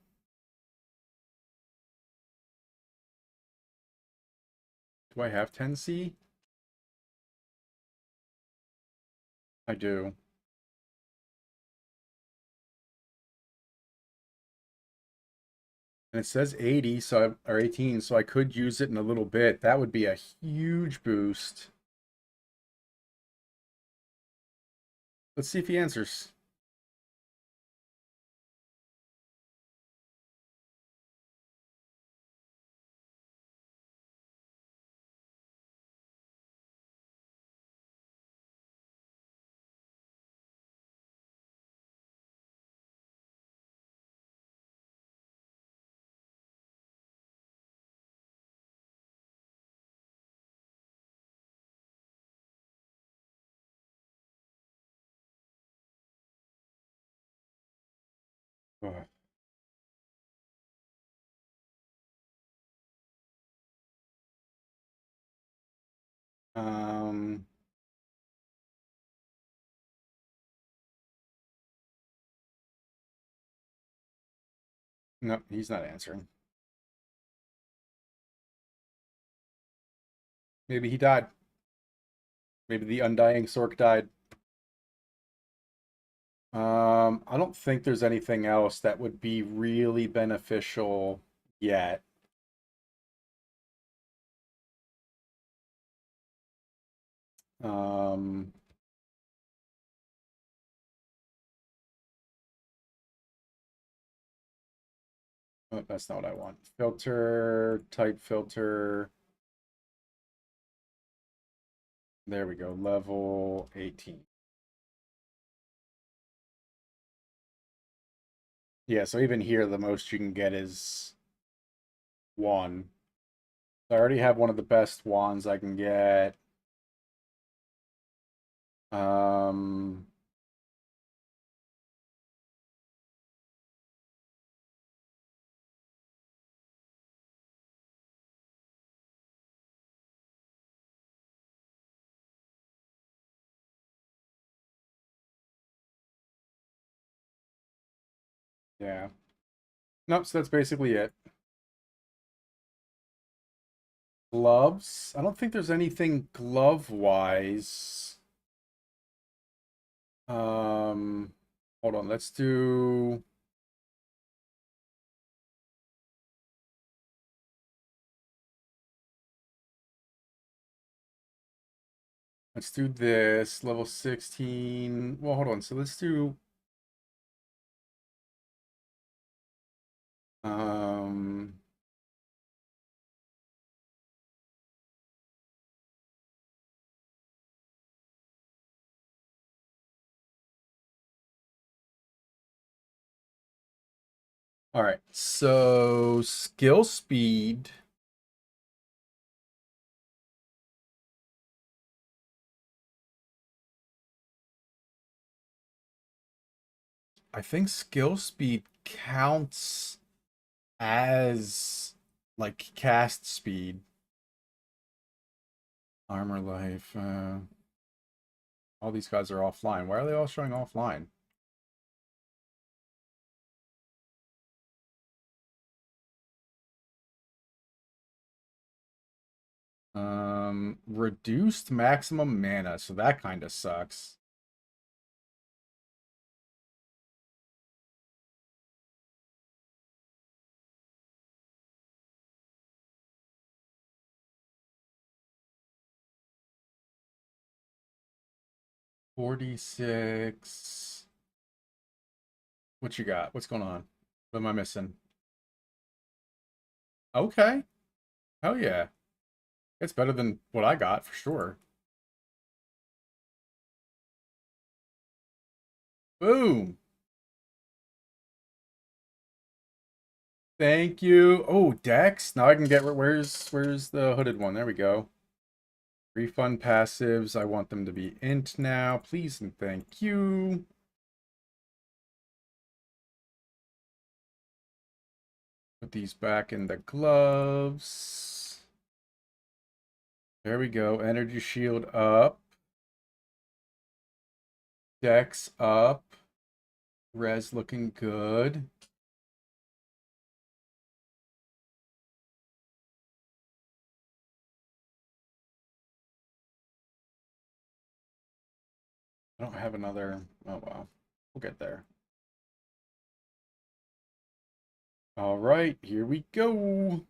Do I have 10C? I do. And it says 80, or 18, so I could use it in a little bit. That would be a huge boost. Let's see if he answers. Ugh. Um, no, he's not answering. Maybe he died. Maybe the undying Sork died. I don't think there's anything else that would be really beneficial yet. Um, oh, that's not what I want. Filter, type filter. There we go. Level 18. Yeah, so even here, the most you can get is 1. I already have one of the best wands I can get. Um, yeah. Nope, so that's basically it. Gloves? I don't think there's anything glove-wise. Um, Hold on, let's do this. Level 16. Well, hold on. So let's do um all right. So skill speed. I think skill speed counts as like cast speed. Armor life. All these guys are offline. Why are they all showing offline? Reduced maximum mana, so that kind of sucks. $46. What you got? What's going on? What am I missing? Okay. Hell yeah. It's better than what I got for sure. Boom. Thank you. Oh, Dex. Now I can get where's the hooded one? There we go. Refund passives. I want them to be int now. Please and thank you. Put these back in the gloves. There we go. Energy shield up. Dex up. Res looking good. I don't have another. Oh, well. We'll get there. All right, here we go.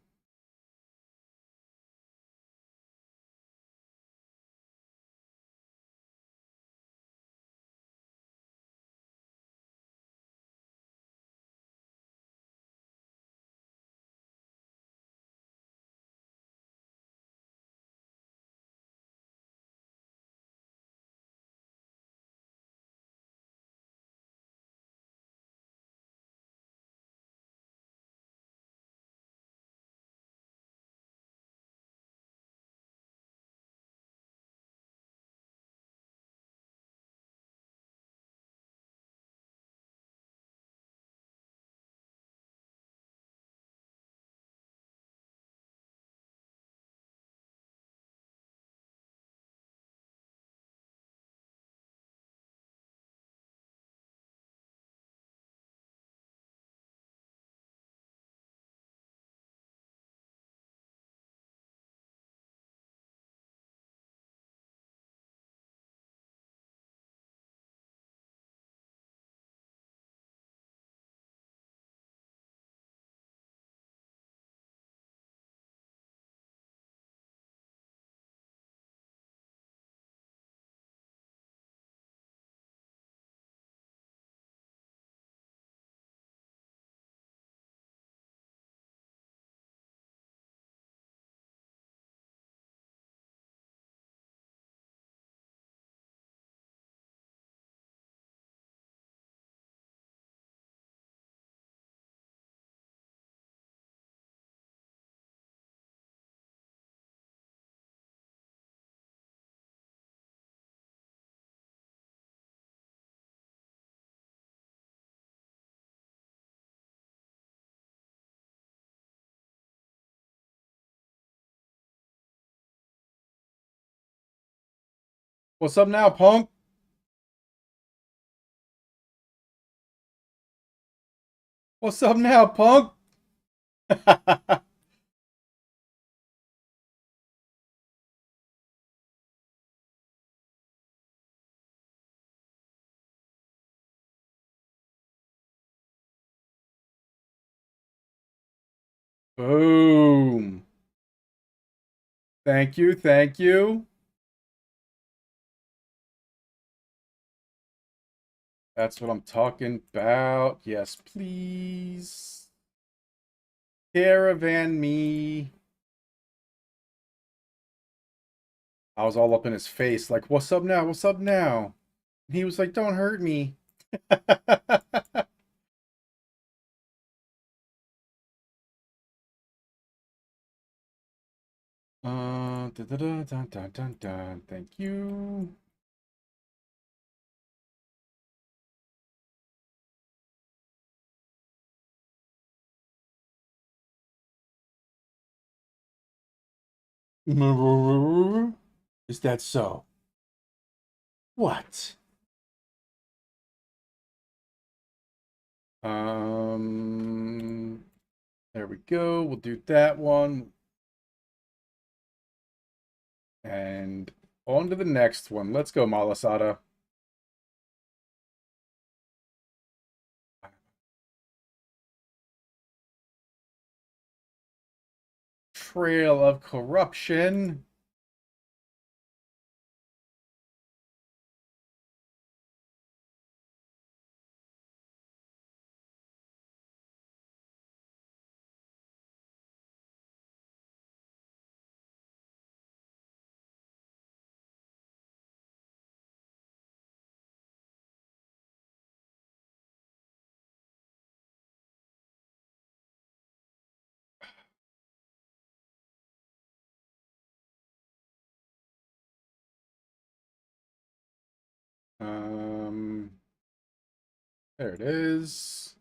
What's up now, punk? What's up now, punk? Boom. Thank you, thank you. That's what I'm talking about. Yes, please. Caravan me. I was all up in his face, like, what's up now? What's up now? And he was like, don't hurt me. Da, da, da, dun, dun, dun, dun. Thank you. Is that so? What? There we go. We'll do that one. And on to the next one. Let's go, Malasada. Trail of corruption. Um, there it is.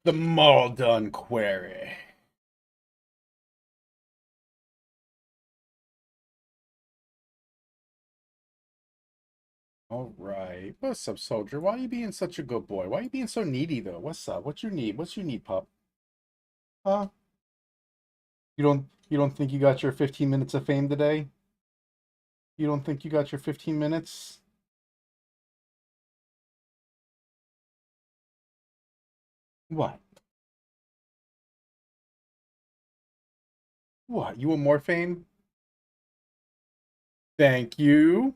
The Maldon Query. All right. What's up, soldier? Why are you being such a good boy? Why are you being so needy, though? What's up? What you need? What you need, pup? Huh? You don't think you got your 15 minutes of fame today? You don't think you got your 15 minutes? What? What? You want more fame? Thank you.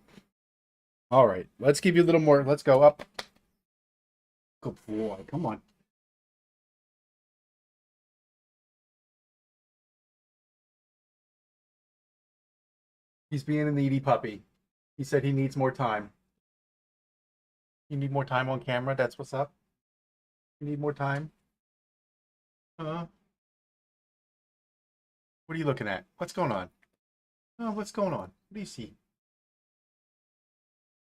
All right. Let's give you a little more. Let's go up. Good boy. Come on. He's being a needy puppy. He said he needs more time. You need more time on camera? That's what's up? You need more time? Huh? What are you looking at? What's going on? Oh, what's going on? What do you see?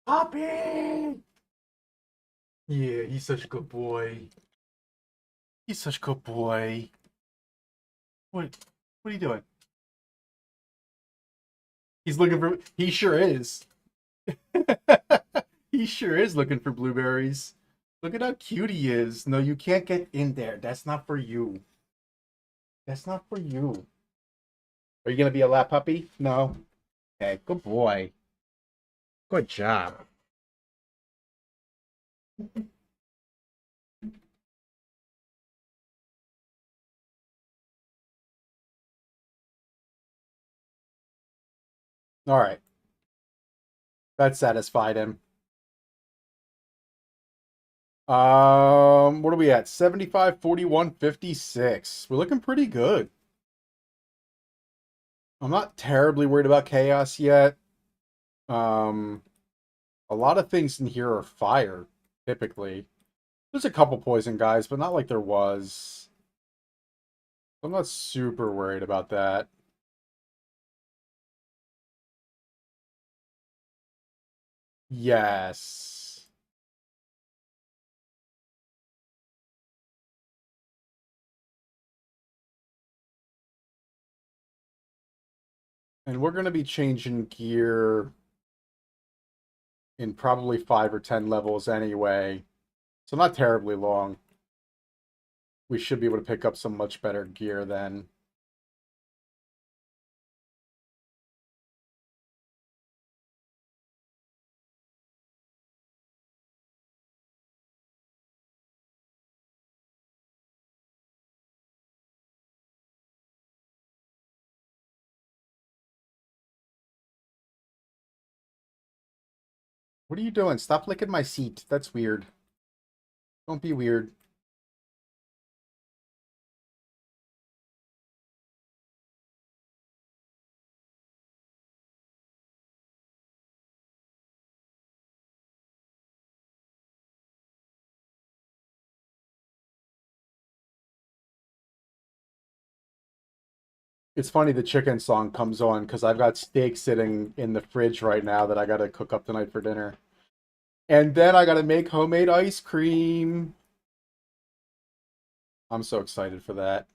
Poppy! Yeah, he's such a good boy. He's such a good boy. What? What are you doing? He's looking for. He sure is. He sure is looking for blueberries. Look at how cute he is. No, you can't get in there. That's not for you. That's not for you. Are you gonna be a lap puppy? No. Okay, good boy. Good job. All right, that satisfied him. What are we at? 75, 41, 56. We're looking pretty good. I'm not terribly worried about chaos yet. Um, a lot of things in here are fire, typically. There's a couple poison guys, but not like there was. I'm not super worried about that. Yes. And we're going to be changing gear in probably 5 or 10 levels anyway. So not terribly long. We should be able to pick up some much better gear then. What are you doing? Stop licking my seat. That's weird. Don't be weird. It's funny the chicken song comes on because I've got steak sitting in the fridge right now that I got to cook up tonight for dinner. And then I got to make homemade ice cream. I'm so excited for that.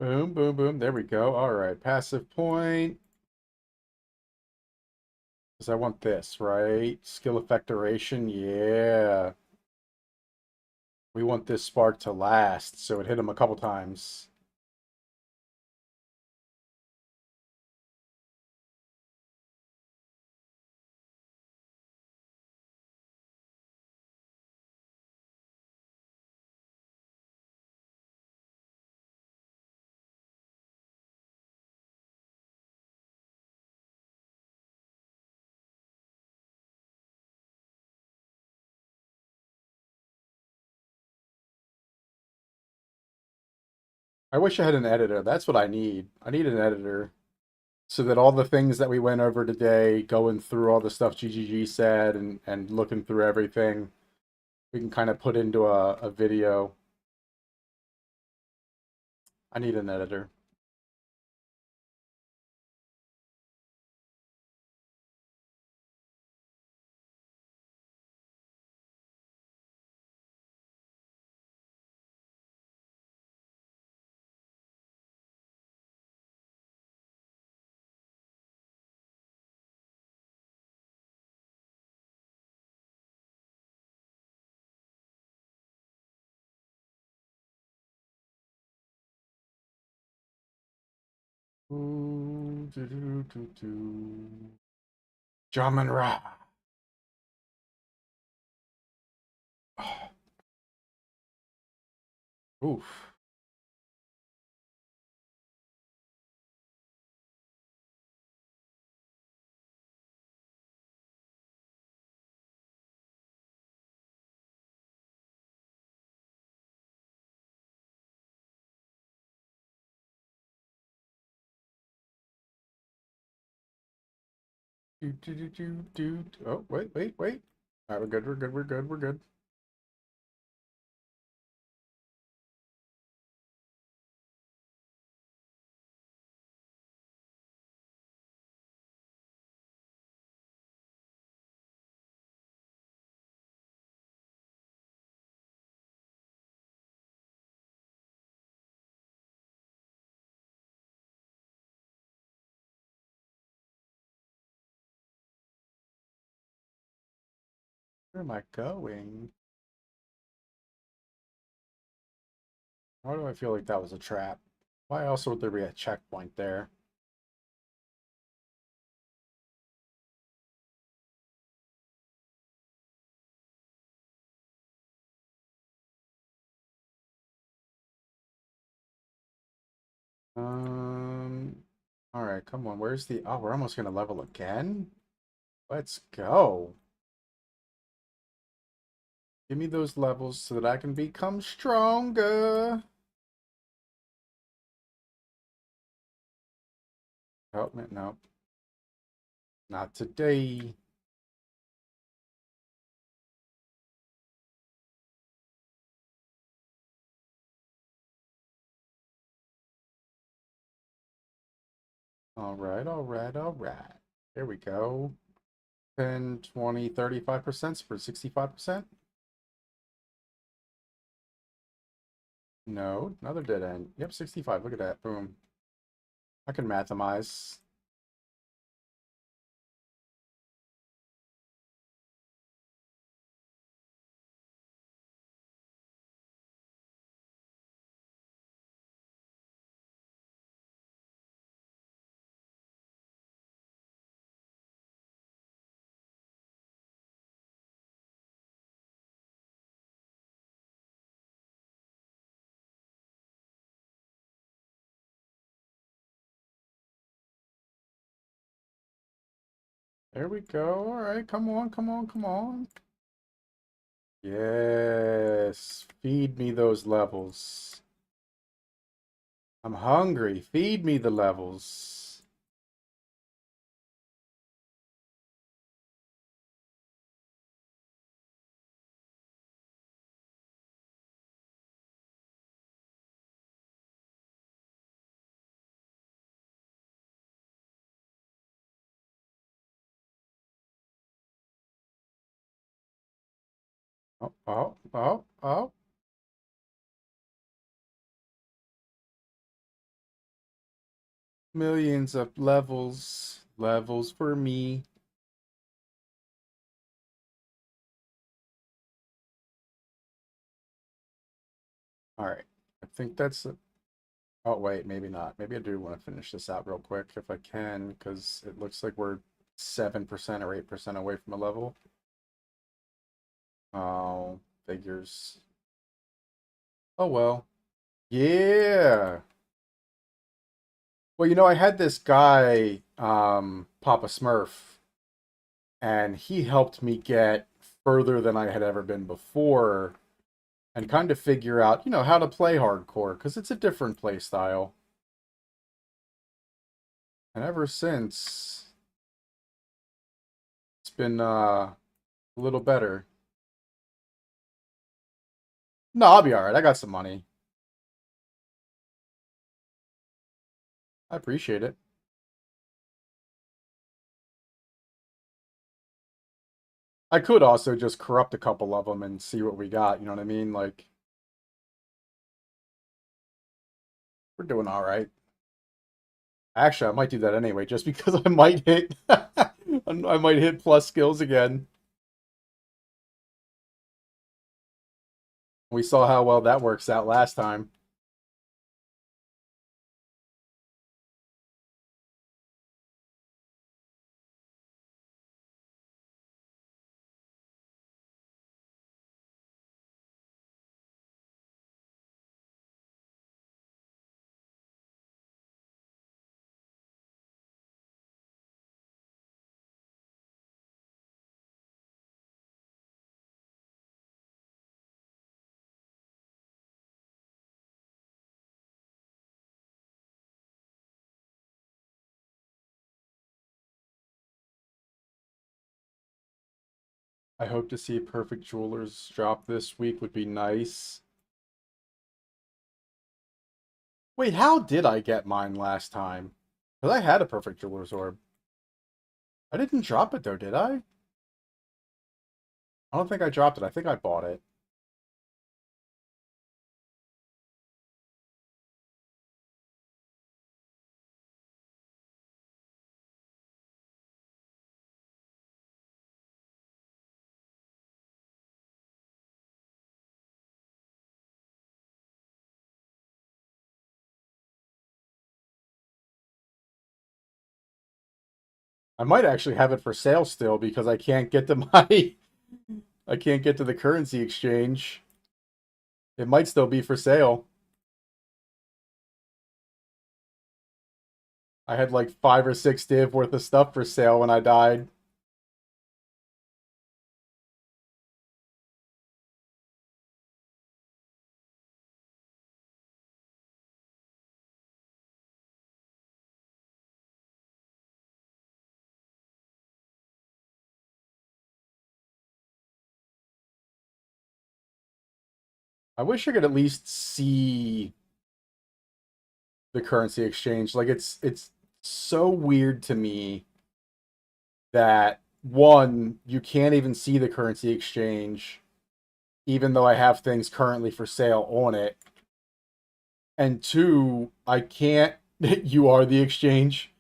Boom, boom, boom. There we go. All right. Passive point. Because I want this, right? Skill effect duration. Yeah. We want this spark to last. So it hit him a couple times. I wish I had an editor. That's what I need. I need an editor so that all the things that we went over today, going through all the stuff GGG said and looking through everything, we can kind of put into a video. I need an editor. Ooh, doo, doo, doo, doo. Jamin Ra. Oof. Do, do, do, do, do. Oh, wait, wait, wait. All right, we're good, we're good, we're good, we're good. Where am I going? Why do I feel like that was a trap? Why else would there be a checkpoint there? Um, all right, come on. Where's the... Oh, we're almost gonna level again? Let's go. Give me those levels so that I can become stronger. Help me. No, not today. All right, all right, all right. There we go. 10, 20, 35% for 65%? No, another dead end. Yep, 65. Look at that. Boom. I can mathemize. There we go. All right, come on, come on, come on. Yes, feed me those levels. I'm hungry. Feed me the levels. Oh, oh, oh, oh. Millions of levels. Levels for me. All right. I think that's it. Oh, wait, maybe not. Maybe I do want to finish this out real quick if I can, because it looks like we're 7% or 8% away from a level. Oh, figures. Oh, well. Yeah. Well, I had this guy, Papa Smurf, and he helped me get further than I had ever been before and kind of figure out, how to play hardcore, because it's a different play style. And ever since, it's been a little better. No, I'll be all right. I got some money. I appreciate it. I could also just corrupt a couple of them and see what we got. You know what I mean? Like, we're doing all right. Actually, I might do that anyway, just because I might hit. I might hit plus skills again. We saw how well that works out last time. I hope to see Perfect Jewelers drop this week would be nice. Wait, how did I get mine last time? Because I had a Perfect Jeweler's orb. I didn't drop it though, did I? I don't think I dropped it. I think I bought it. I might actually have it for sale still because I can't get to my I can't get to the currency exchange. It might still be for sale. I had like 5 or 6 div worth of stuff for sale when I died. I wish I could at least see the currency exchange. Like it's so weird to me that one, you can't even see the currency exchange, even though I have things currently for sale on it. And two, I can't you are the exchange.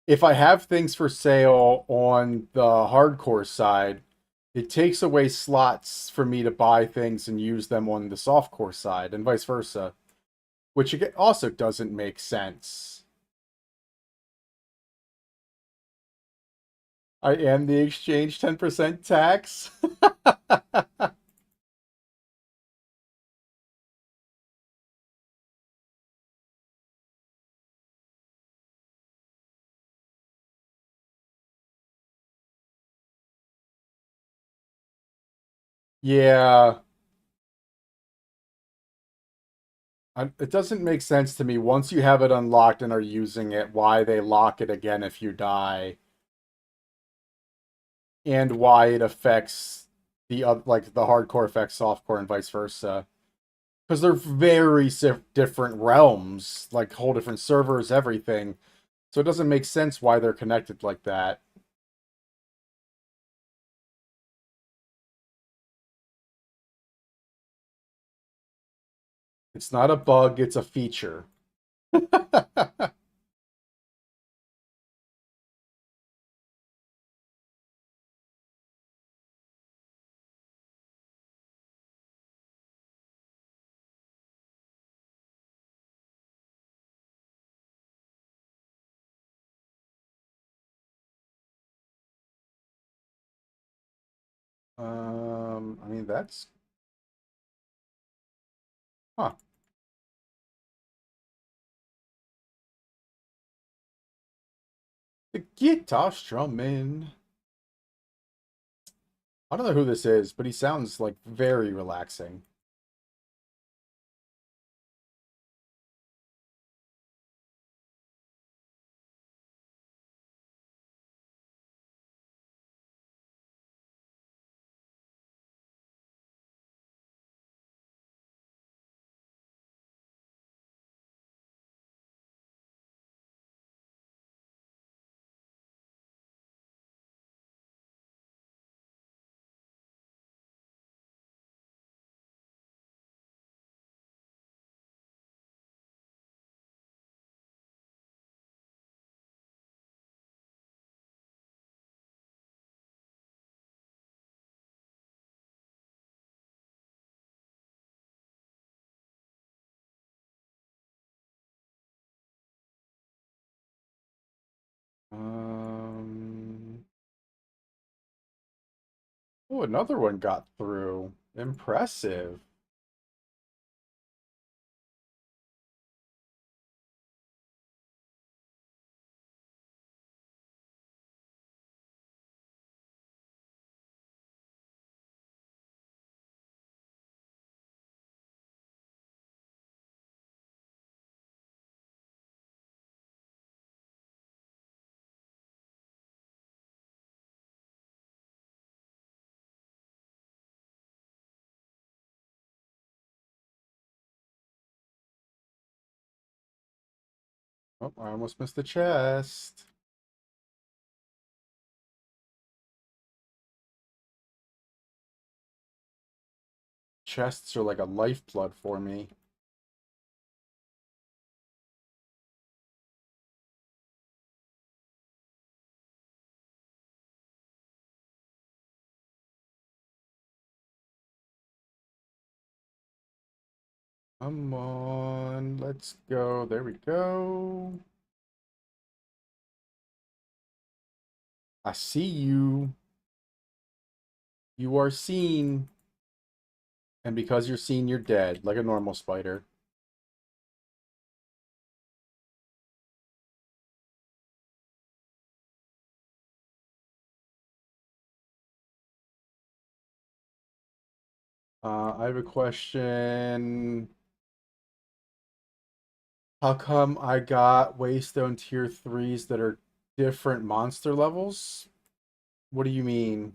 If I have things for sale on the hardcore side, it takes away slots for me to buy things and use them on the softcore side, and vice versa, which also doesn't make sense. I am the exchange 10% tax. Yeah, it doesn't make sense to me once you have it unlocked and are using it, why they lock it again if you die, and why it affects like the hardcore affects softcore and vice versa. Because they're very different realms, like whole different servers, everything. So it doesn't make sense why they're connected like that. It's not a bug, it's a feature. I mean that's huh. The guitar strumming. I don't know who this is, but he sounds like very relaxing. Oh, another one got through. Impressive. Oh, I almost missed the chest. Chests are like a lifeblood for me. Come on, let's go. There we go. I see you. You are seen. And because you're seen, you're dead, like a normal spider. I have a question. How come I got Waystone tier 3s that are different monster levels? What do you mean?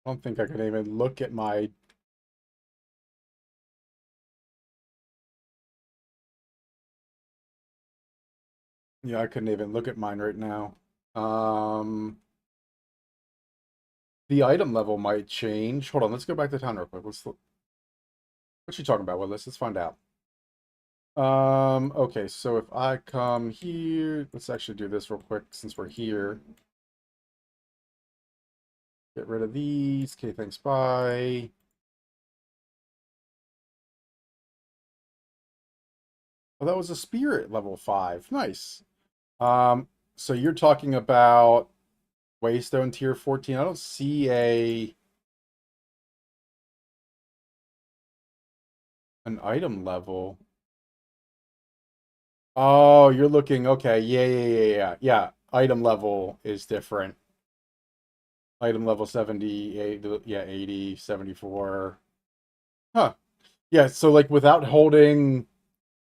I don't think I can even look at my... Yeah, I couldn't even look at mine right now. Um, the item level might change. Hold on, let's go back to town real quick. Let's look. What you talking about, Willis? Let's find out. Okay, so if I come here, let's actually do this real quick since we're here. Get rid of these. Okay, thanks, bye. Oh, that was a spirit level 5. Nice. Um, so you're talking about Waystone tier 14. I don't see an item level. Oh, you're looking, okay. Yeah. Item level is different. Item level 78, yeah, 80, 74. Huh. Yeah, so like without holding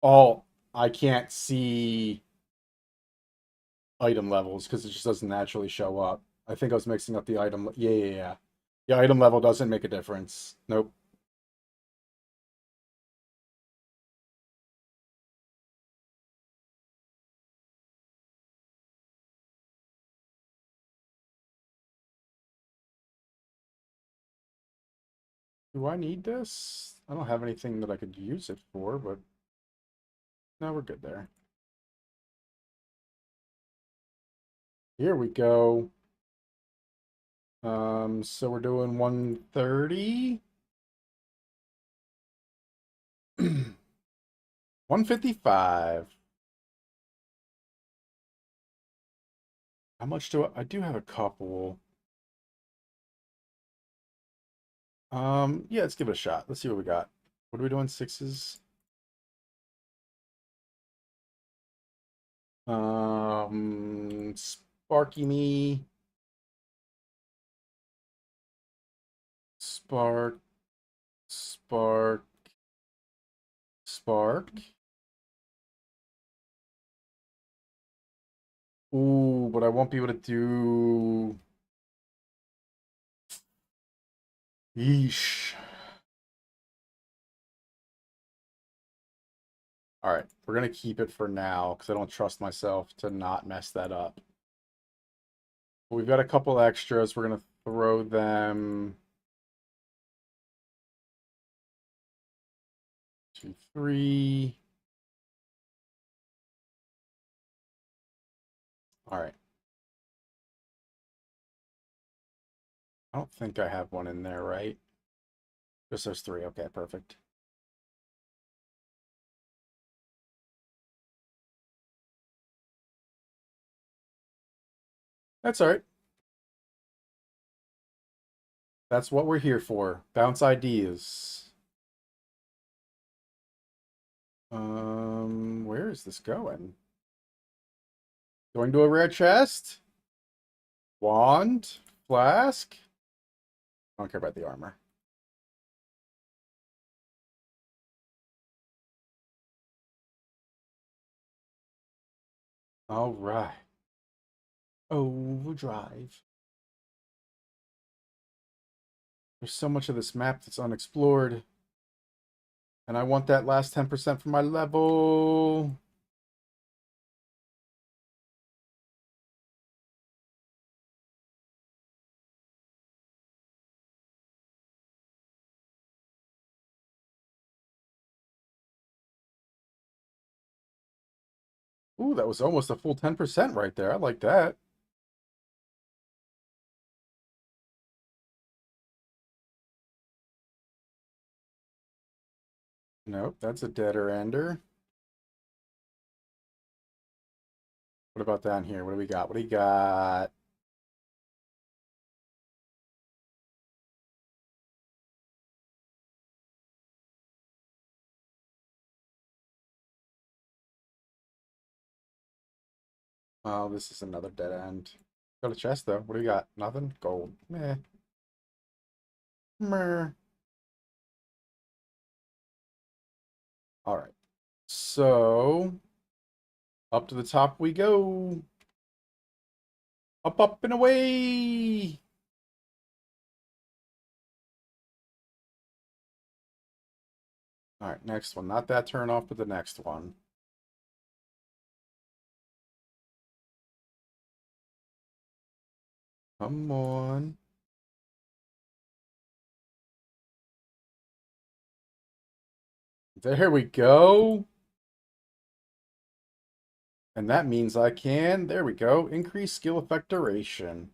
alt, I can't see item levels because it just doesn't naturally show up. I think I was mixing up the item. Yeah. Yeah, item level doesn't make a difference. Nope. Do I need this? I don't have anything that I could use it for, but no, we're good there. Here we go. So we're doing 130. 155. How much do I do have a couple. Yeah, let's give it a shot. Let's see what we got. What are we doing? Sixes? Sparky me. Spark. Spark. Spark. Ooh, but I won't be able to do. Yeesh. All right, we're gonna keep it for now because I don't trust myself to not mess that up. But we've got a couple extras. We're gonna throw them 2, 3. All right. I don't think I have one in there, right? Just those 3. Okay, perfect. That's all right. That's what we're here for. Bounce ideas. Where is this going? Going to a rare chest? Wand? Flask? I don't care about the armor. All right. Overdrive. There's so much of this map that's unexplored. And I want that last 10% for my level. Ooh, that was almost a full 10% right there. I like that. Nope, that's a deader ender. What about down here? What do we got? What do you got? Oh, this is another dead end. Got a chest though. What do we got? Nothing? Gold. Meh. Meh. All right. So, up to the top we go. Up, up, and away. All right, next one. Not that turn off, but the next one. Come on. There we go. And that means I can, there we go, increase skill effect duration.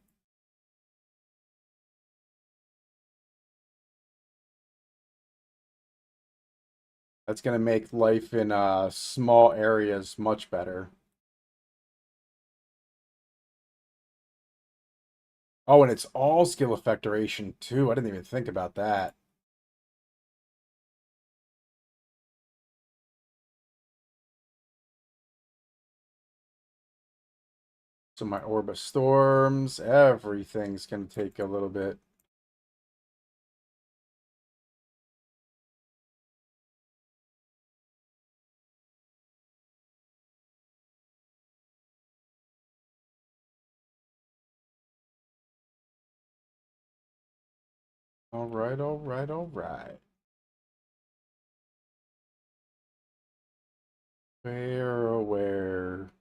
That's going to make life in small areas much better. Oh, and it's all skill effect duration too. I didn't even think about that. So my Orb of Storms, everything's going to take a little bit. All right, all right, all right. Where, oh, where?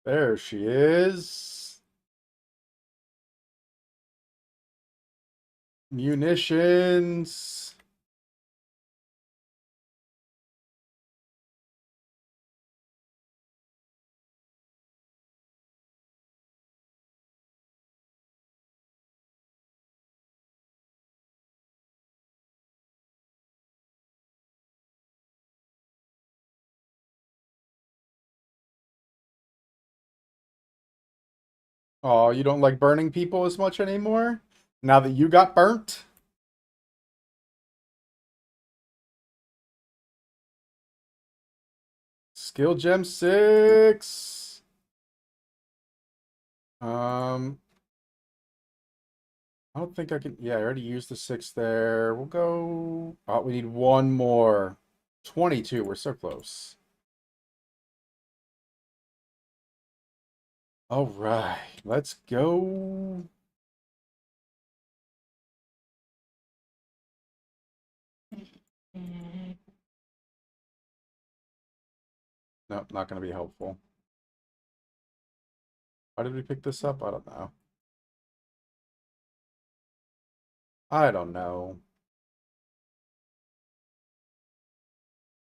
There she is. Munitions. Oh, you don't like burning people as much anymore? Now that you got burnt? Skill gem 6. Um, I don't think I can. Yeah, I already used the 6 there. We'll go. Oh, we need one more. 22. We're so close. All right, let's go. Nope, not going to be helpful. Why did we pick this up? I don't know. I don't know.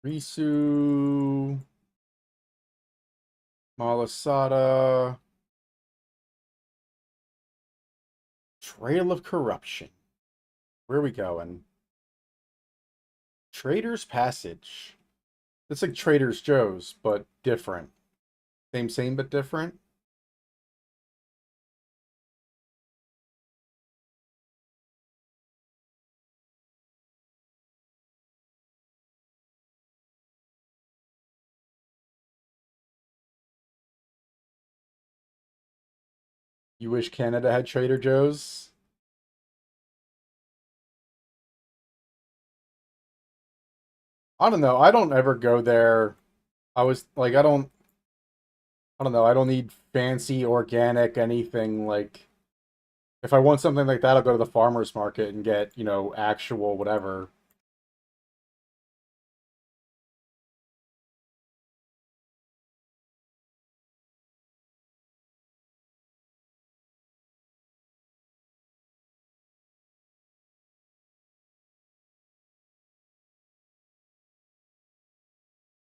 Risu, Malasada, Trail of Corruption. Where are we going? Trader's Passage. It's like Trader's Joe's, but different. Same, but different. You wish Canada had Trader Joe's? I don't know. I don't ever go there. I was like, I don't know. I don't need fancy organic anything. Like, if I want something like that, I'll go to the farmer's market and get, actual whatever.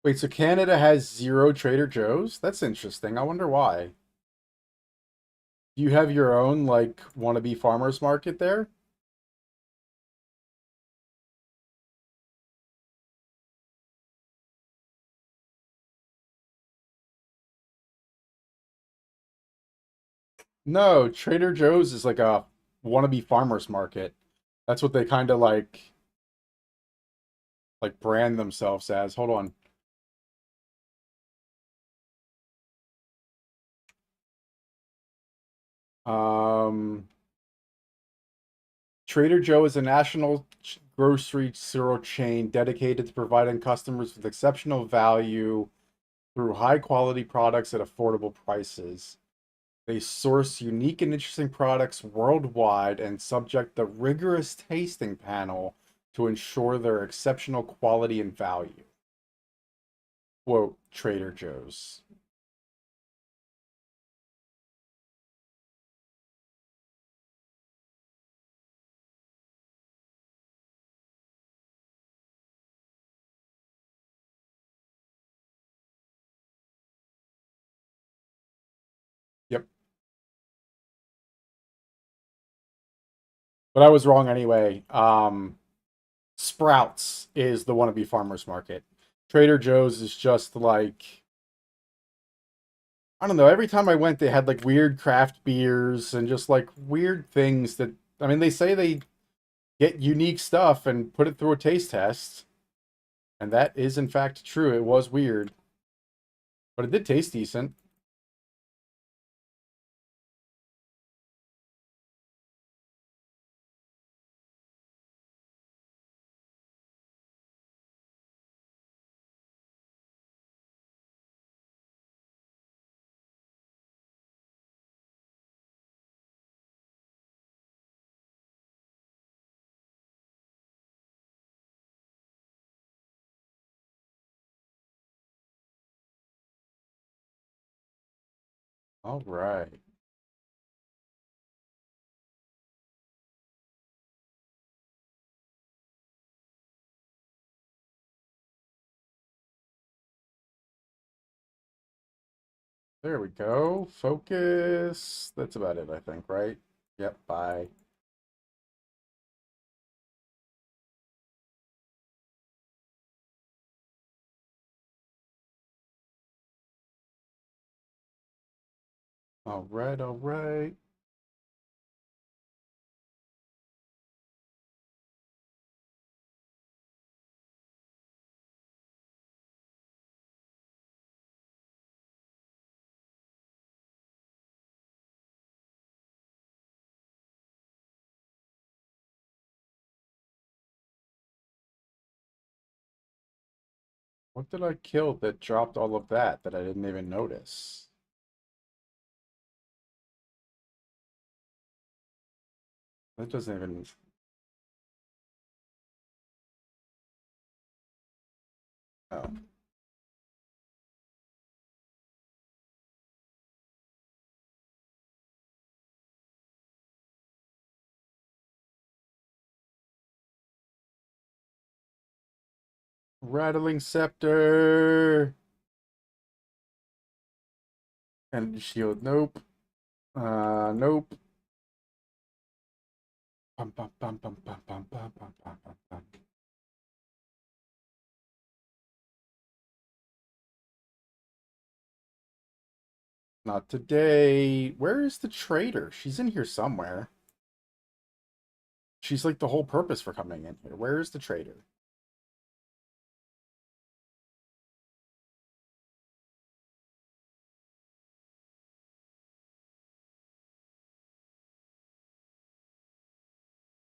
Wait, so Canada has zero Trader Joe's? That's interesting. I wonder why. Do you have your own, like, wannabe farmer's market there? No, Trader Joe's is like a wannabe farmer's market. That's what they kind of like brand themselves as. Hold on. Um, Trader Joe is a national grocery store chain dedicated to providing customers with exceptional value through high quality products at affordable prices. They source unique and interesting products worldwide and subject the rigorous tasting panel to ensure their exceptional quality and value. Quote Trader Joe's. Yep. But I was wrong anyway. Sprouts is the wannabe farmer's market. Trader Joe's is just like, I don't know. Every time I went, they had like weird craft beers and just like weird things that, I mean, they say they get unique stuff and put it through a taste test. And that is, in fact, true. It was weird, but it did taste decent. All right. There we go. Focus. That's about it, I think, right? Yep. Bye. All right. All right. What did I kill that dropped all of that I didn't even notice? That doesn't even. Oh. Rattling Scepter. Energy Shield, nope. Nope. Bum, bum, bum, bum, bum, bum, bum, bum, bum, bum, bum. Not today. Where is the trader? She's in here somewhere. She's like the whole purpose for coming in here. Where is the trader?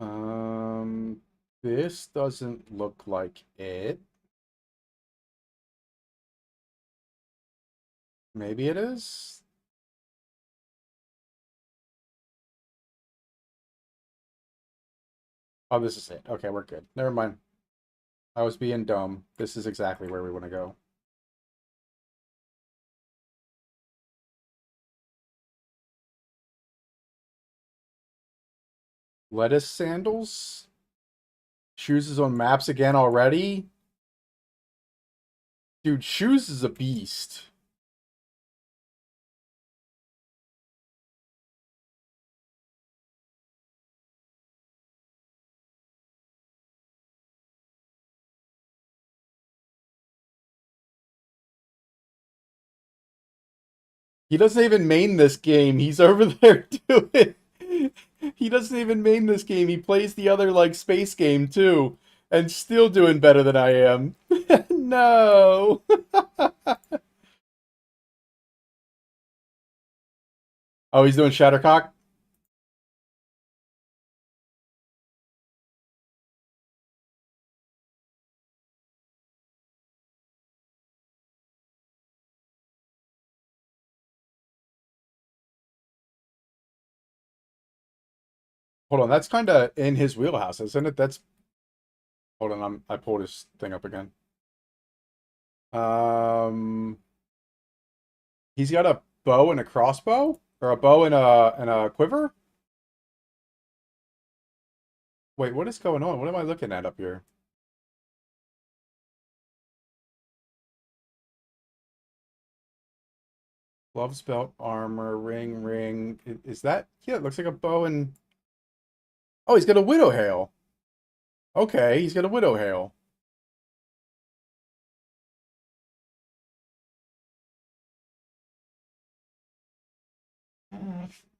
Um, this doesn't look like it. Maybe it is? Oh, this is it. Okay, we're good. Never mind. I was being dumb. This is exactly where we want to go. Lettuce sandals? Shoes is on maps again already? Dude, Shoes is a beast. He doesn't even main this game. He's over there doing... He doesn't even main this game. He plays the other, like, space game, too. And still doing better than I am. No! Oh, he's doing Shattercock? Hold on, that's kind of in his wheelhouse, isn't it? That's... Hold on, I pulled his thing up again. Um... He's got a bow and a crossbow? Or a bow and a quiver? Wait, what is going on? What am I looking at up here? Gloves, belt, armor, ring. Is that... Yeah, it looks like a bow and... Oh, he's got a widow hail. Okay, he's got a widow hail.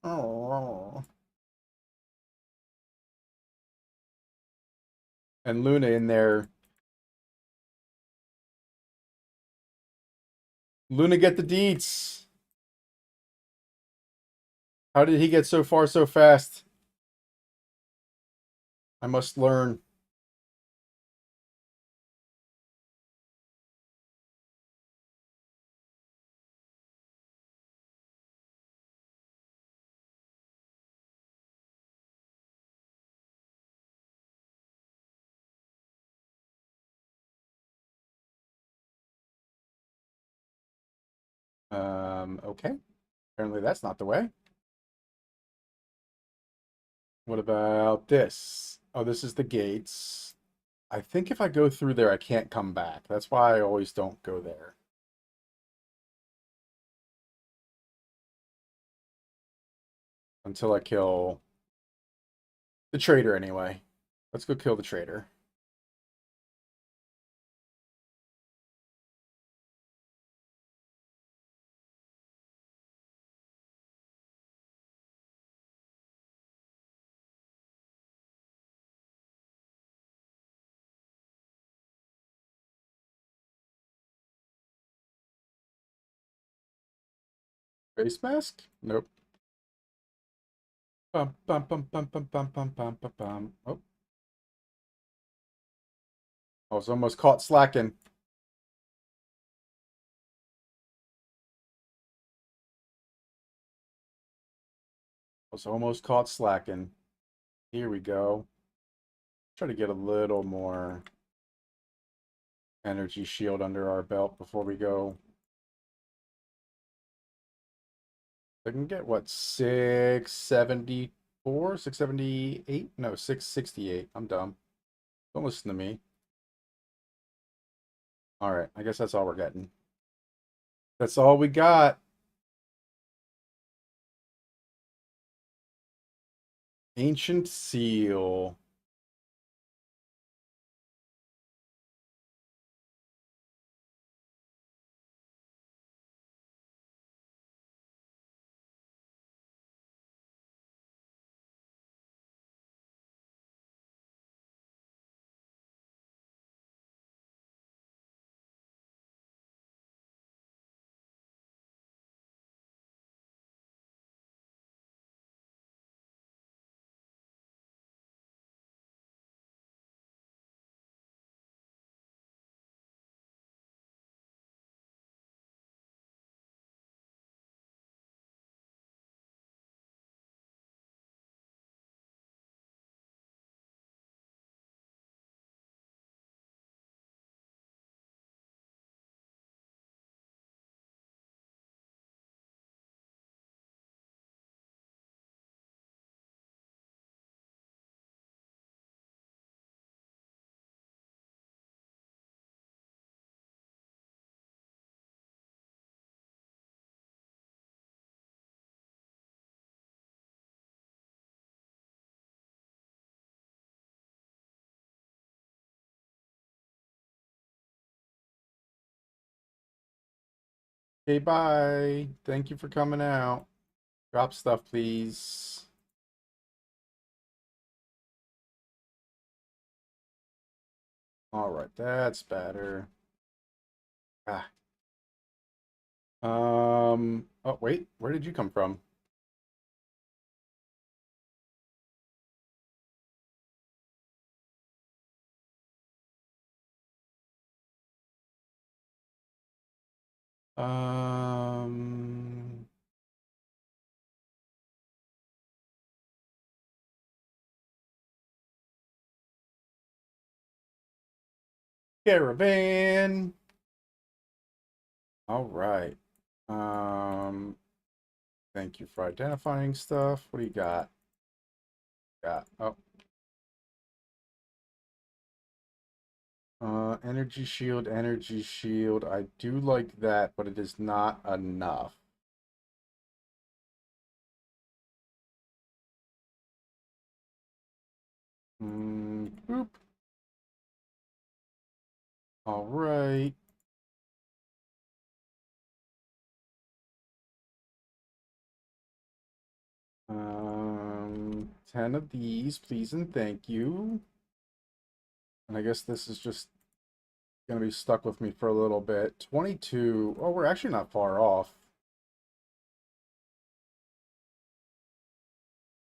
Oh. And Luna in there. Luna, get the deets. How did he get so far so fast? I must learn. Okay. Apparently that's not the way. What about this? Oh, this is the gates. I think if I go through there, I can't come back. That's why I always don't go there. Until I kill the trader anyway. Let's go kill the trader. Face mask? Nope. Bum, bum, bum, bum, bum, bum, bum, bum, bum, bum. Oh, I was almost caught slacking. I was almost caught slacking. Here we go. Try to get a little more energy shield under our belt before we go. I can get what, 674, 678? No, 668. I'm dumb. Don't listen to me. All right, I guess that's all we're getting. That's all we got. Ancient Seal. Okay, bye. Thank you for coming out. Drop stuff, please. All right, that's better. Ah. Oh, wait, where did you come from? Um, Caravan. All right. Um, Thank you for identifying stuff. What do you got? Oh, energy shield, energy shield. I do like that, but it is not enough. Boop. All right. 10 of these, please and thank you. And I guess this is just gonna be stuck with me for a little bit. 22. Oh, we're actually not far off.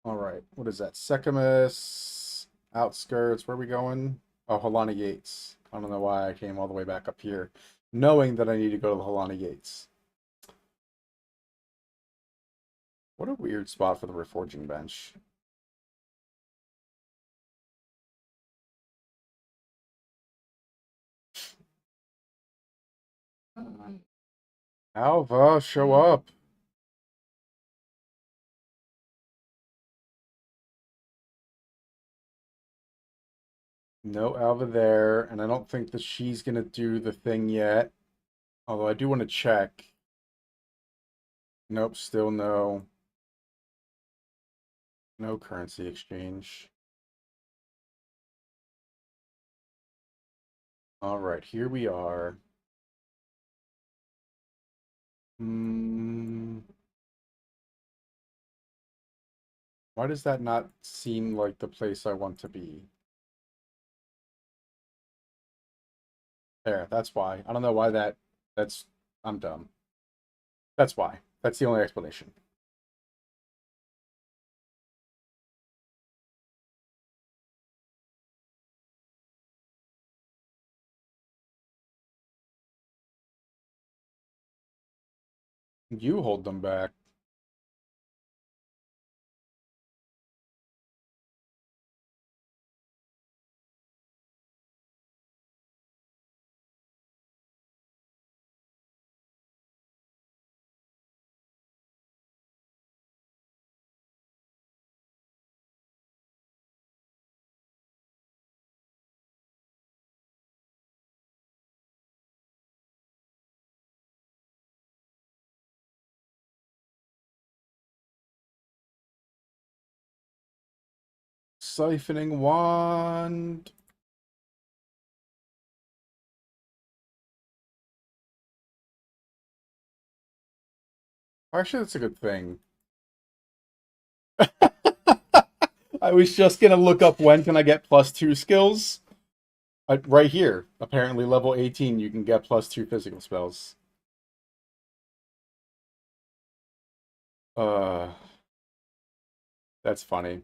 All right. What is that? Secamus, outskirts. Where are we going? Oh, Halani Gates. I don't know why I came all the way back up here, knowing that I need to go to the Halani Gates. What a weird spot for the reforging bench. Alva, show up. No Alva there, and I don't think that she's gonna do the thing yet. Although I do want to check. Nope, still no. No currency exchange. All right, here we are. Hmm. Why does that not seem like the place I want to be? There, that's why. I don't know why that's I'm dumb. That's why. That's the only explanation. You hold them back. Siphoning wand. Actually, that's a good thing. I was just gonna look up when can I get +2 skills. Right here. Apparently, level 18, you can get +2 physical spells. Uh, that's funny.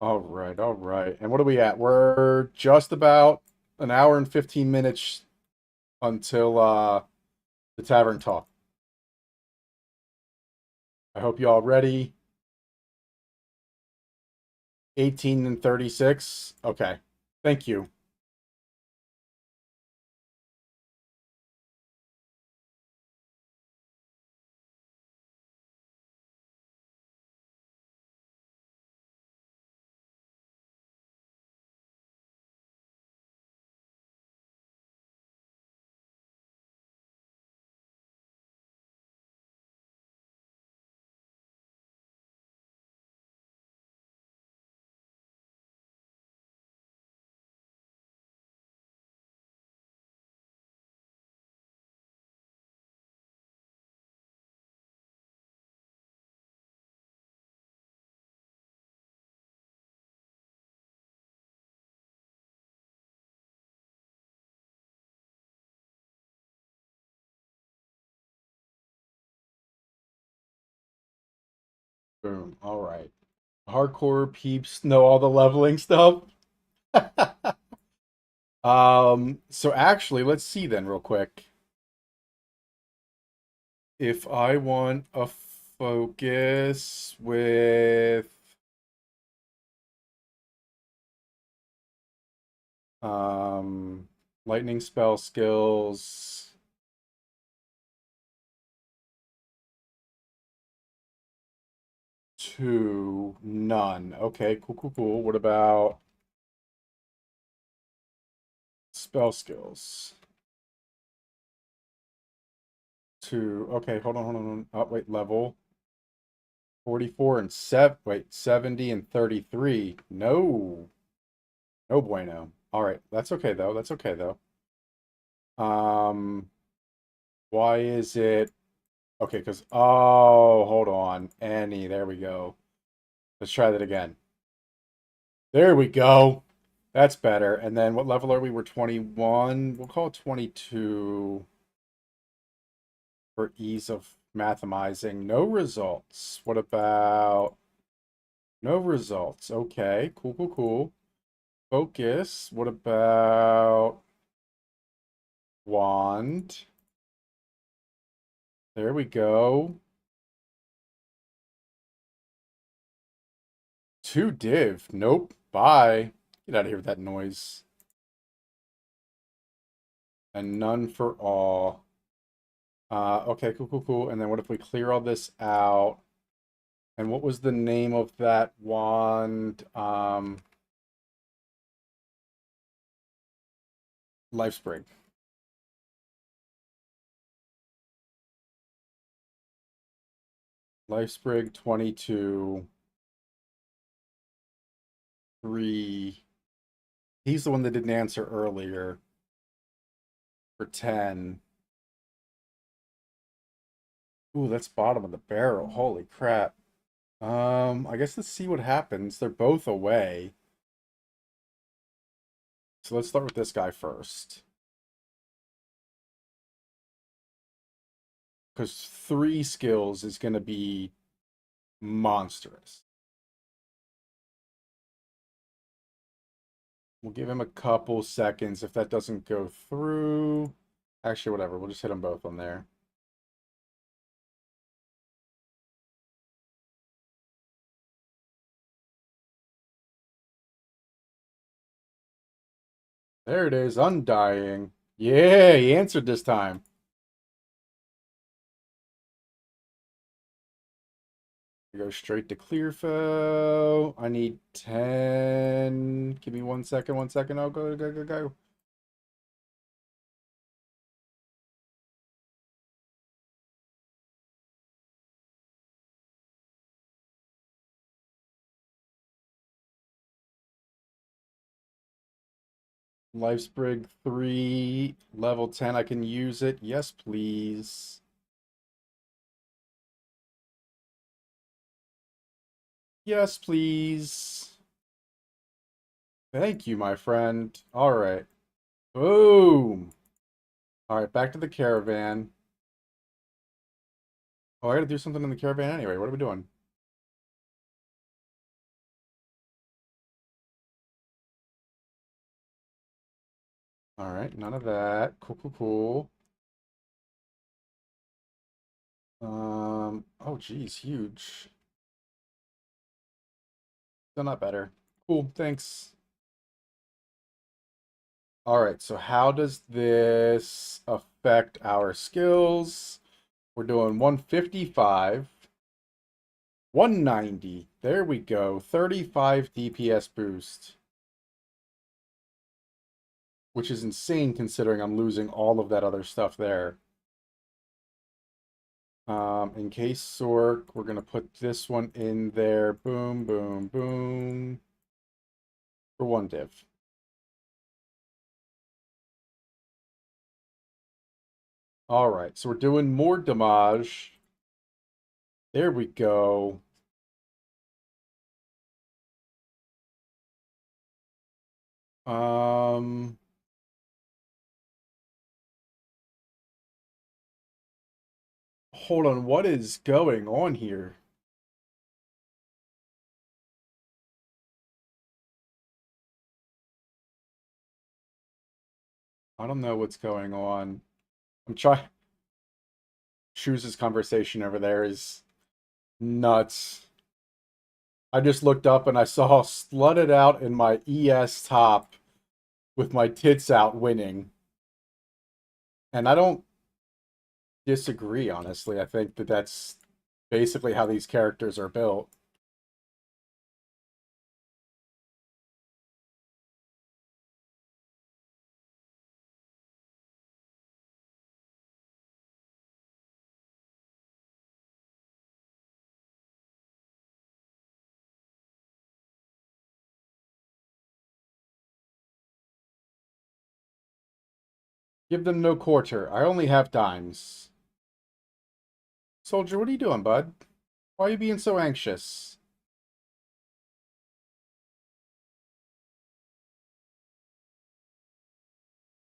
All right, all right. And what are we at? We're just about an hour and 15 minutes until the tavern talk. I hope you all ready. 18 and 36. Okay. Thank you. Boom. All right. Hardcore peeps know all the leveling stuff. So actually, let's see then real quick. If I want a focus with um lightning spell skills, two, none. Okay, cool, cool, cool. What about spell skills? Two. Okay, hold on, hold on. Oh, wait, level 44 and 70 and 33. No. No bueno. All right, that's okay though. That's okay though. Um, why is it okay? Because oh, hold on, Annie. There we go. Let's try that again. There we go. That's better. And then what level are we? We're 21. We'll call it 22 for ease of mathemizing. No results. What about no results? Okay, cool, cool, cool. Focus. What about wand? There we go. Two div. Nope. Bye. Get out of here with that noise. And none for all. Okay, cool, cool, cool. And then what if we clear all this out? And what was the name of that wand? Life Spring. Life Sprig 22. 3. He's the one that didn't answer earlier. For 10. Ooh, that's bottom of the barrel. Holy crap. I guess let's see what happens. They're both away. So let's start with this guy first. Because 3 skills is going to be monstrous. We'll give him a couple seconds. If that doesn't go through, actually, whatever. We'll just hit them both on there. There it is. Undying. Yeah, he answered this time. We go straight to Clearfell. I need 10. Give me 1 second, 1 second. Oh, go, go, go, go. Life Sprig 3, level 10. I can use it. Yes, please. Yes, please. Thank you, my friend. All right. Boom. All right, back to the caravan. Oh, I gotta do something in the caravan anyway. What are we doing? All right, none of that. Cool, cool, cool. Oh, geez, huge. Still not better. Cool, thanks. All right, so how does this affect our skills? We're doing 155, 190. There we go. 35 DPS boost, which is insane considering I'm losing all of that other stuff there. In case Sork, we're gonna put this one in there. Boom, boom, boom. For one div. All right, so we're doing more damage. There we go. Um, Hold on, what is going on here? I don't know what's going on. I'm trying. Shoes' conversation over there is nuts. I just looked up and I saw slutted out in my ES top with my tits out winning. And I don't disagree, honestly. I think that that's basically how these characters are built. Give them no quarter. I only have dimes. Soldier, what are you doing, bud? Why are you being so anxious?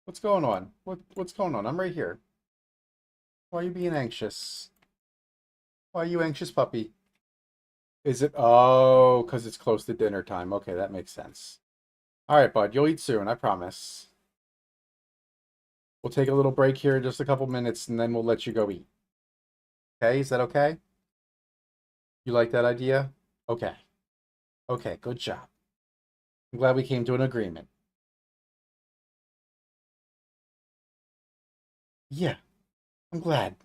What's going on? What's going on? I'm right here. Why are you being anxious? Why are you anxious, puppy? Is it? Oh, because it's close to dinner time. Okay, that makes sense. All right, bud. You'll eat soon, I promise. We'll take a little break here in just a couple minutes, and then we'll let you go eat. Okay, is that okay? You like that idea? Okay. Okay, good job. I'm glad we came to an agreement. Yeah, I'm glad.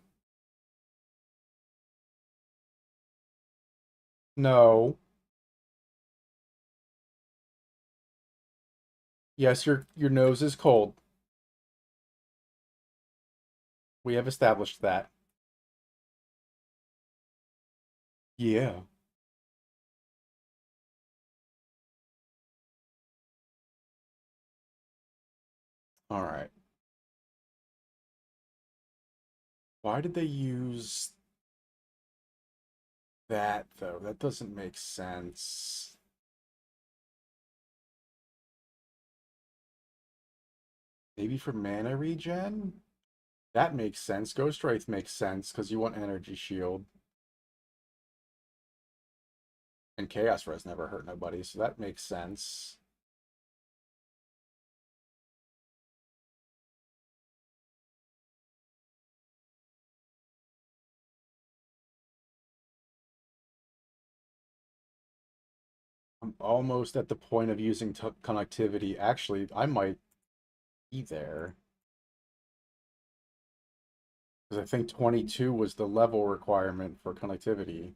No. Yes, your nose is cold. We have established that. Yeah. All right. Why did they use that though? That doesn't make sense. Maybe for mana regen? That makes sense. Ghost Wraith makes sense because you want energy shield. And Chaos Res never hurt nobody, so that makes sense. I'm almost at the point of using connectivity. Actually, I might be there. Because I think 22 was the level requirement for connectivity.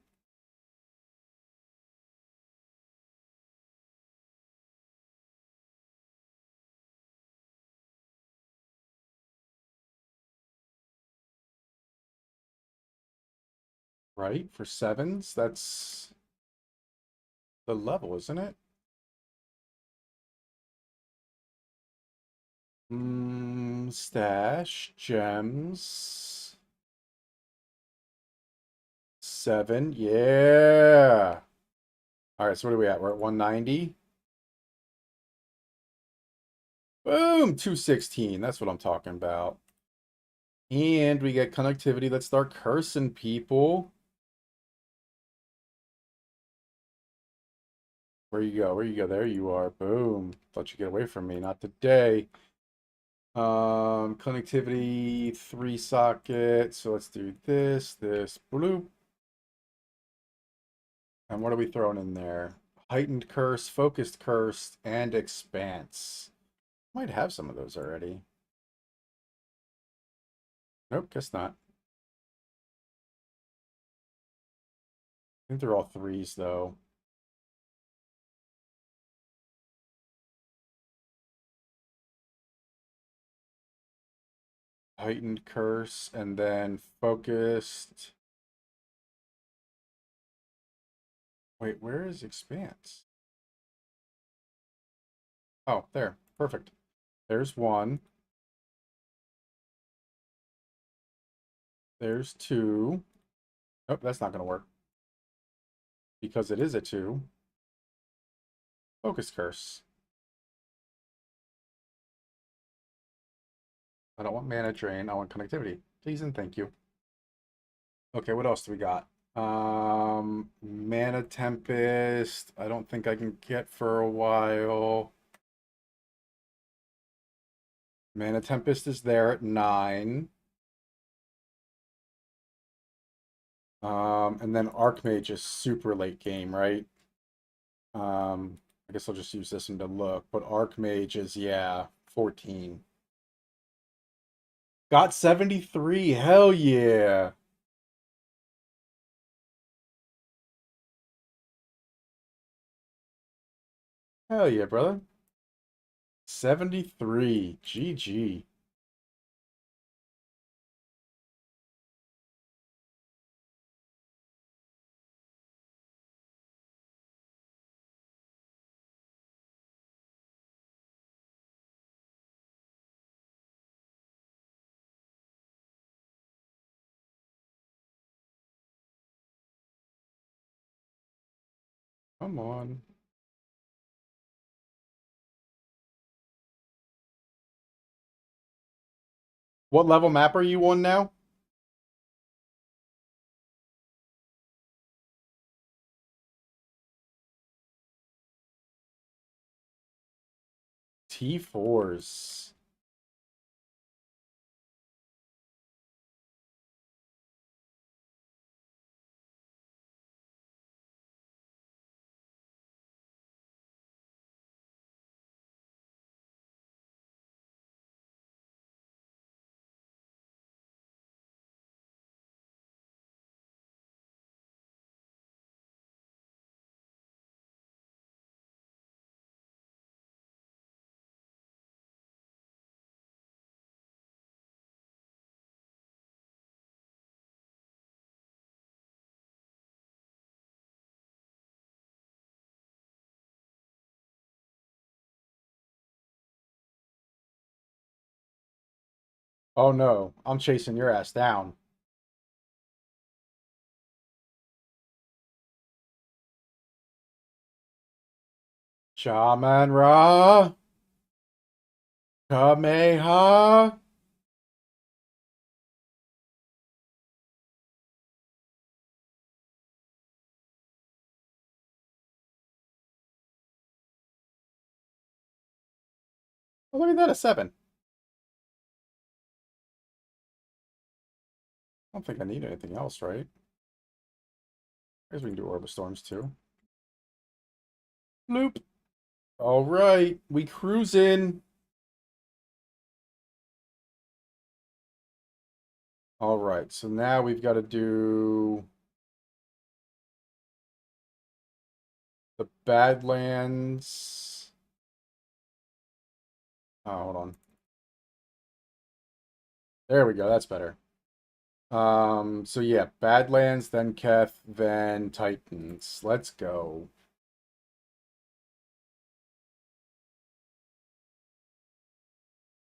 Right? For sevens, that's the level, isn't it? Stash, gems. 7, yeah. All right, so what are we at? We're at 190. Boom, 216. That's what I'm talking about. And we get connectivity. Let's start cursing people. Where you go? Where you go? There you are. Boom. Thought you'd get away from me. Not today. Connectivity, 3 sockets. So let's do this, bloop. And what are we throwing in there? Heightened curse, focused curse, and expanse. Might have some of those already. Nope, guess not. I think they're all 3s though. Heightened curse and then focused. Wait, where is expanse? Oh, there. Perfect. There's 1. There's 2. Nope, that's not going to work. Because it is a 2. Focus curse. I don't want mana drain. I want connectivity. Please and thank you. Okay, what else do we got? Mana Tempest. I don't think I can get for a while. Mana Tempest is there at 9. And then Archmage is super late game, right? I guess I'll just use this one to look. But Archmage is, yeah, 14. Got 73. Hell yeah. Hell yeah, brother. 73. GG. Come on. What level map are you on now? T4s. Oh no, I'm chasing your ass down. Shaman Ra. Kameha. Oh, look at that, a 7. I don't think I need anything else, right? I guess we can do Orb of Storms too. Bloop. All right, we cruising. All right, so now we've got to do the Badlands. Oh, hold on. There we go. That's better. So yeah, Badlands, then Keth, then Titans. Let's go.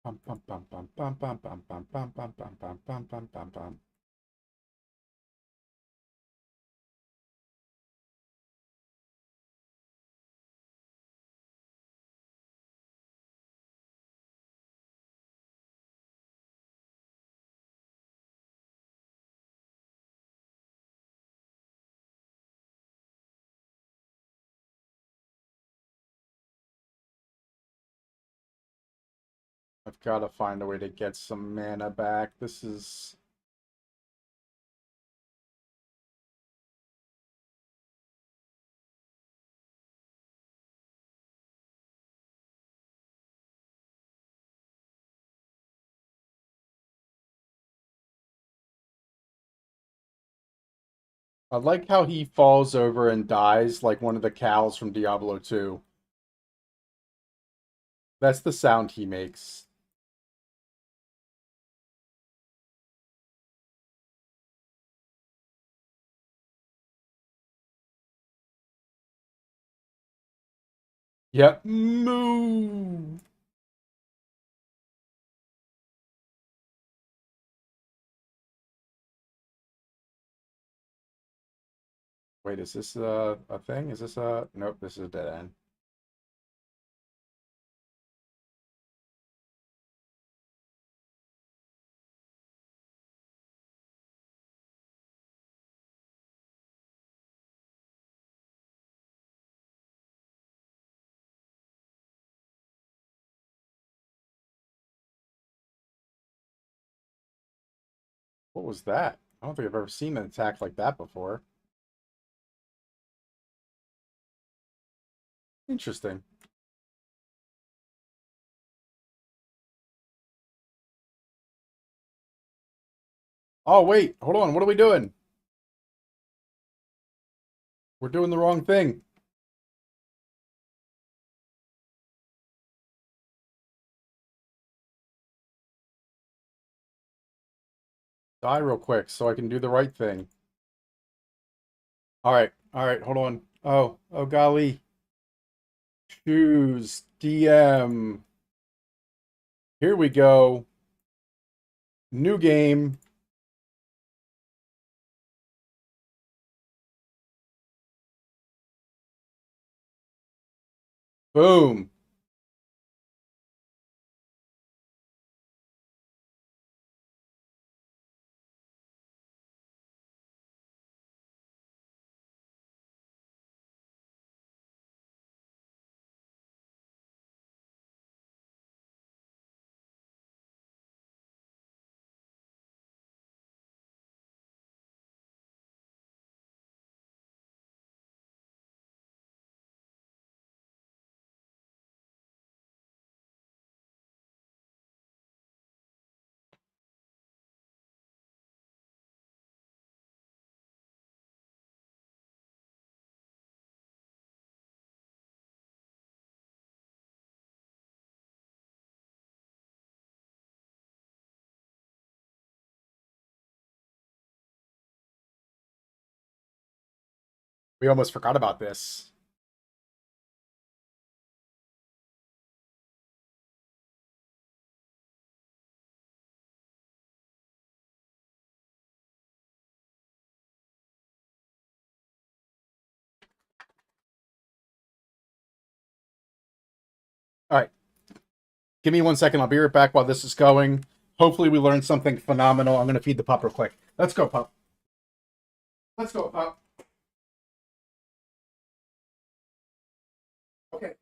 Pum, pum, pum, pum, pum, pum, pum, pum, pum, pum, pum, pum, pum, pum, pum, pum. I've got to find a way to get some mana back. This is... I like how he falls over and dies like one of the cows from Diablo 2. That's the sound he makes. Yep. Moo. Wait, is this a thing? Is this a... Nope, this is a dead end. What was that? I don't think I've ever seen an attack like that before. Interesting. Oh, wait. Hold on. What are we doing? We're doing the wrong thing. Die real quick so I can do the right thing. All right. All right. Hold on. Oh. Oh, golly. Choose DM. Here we go. New game. Boom. We almost forgot about this. All right. Give me 1 second. I'll be right back while this is going. Hopefully, we learned something phenomenal. I'm going to feed the pup real quick. Let's go, pup. Let's go, pup. Okay.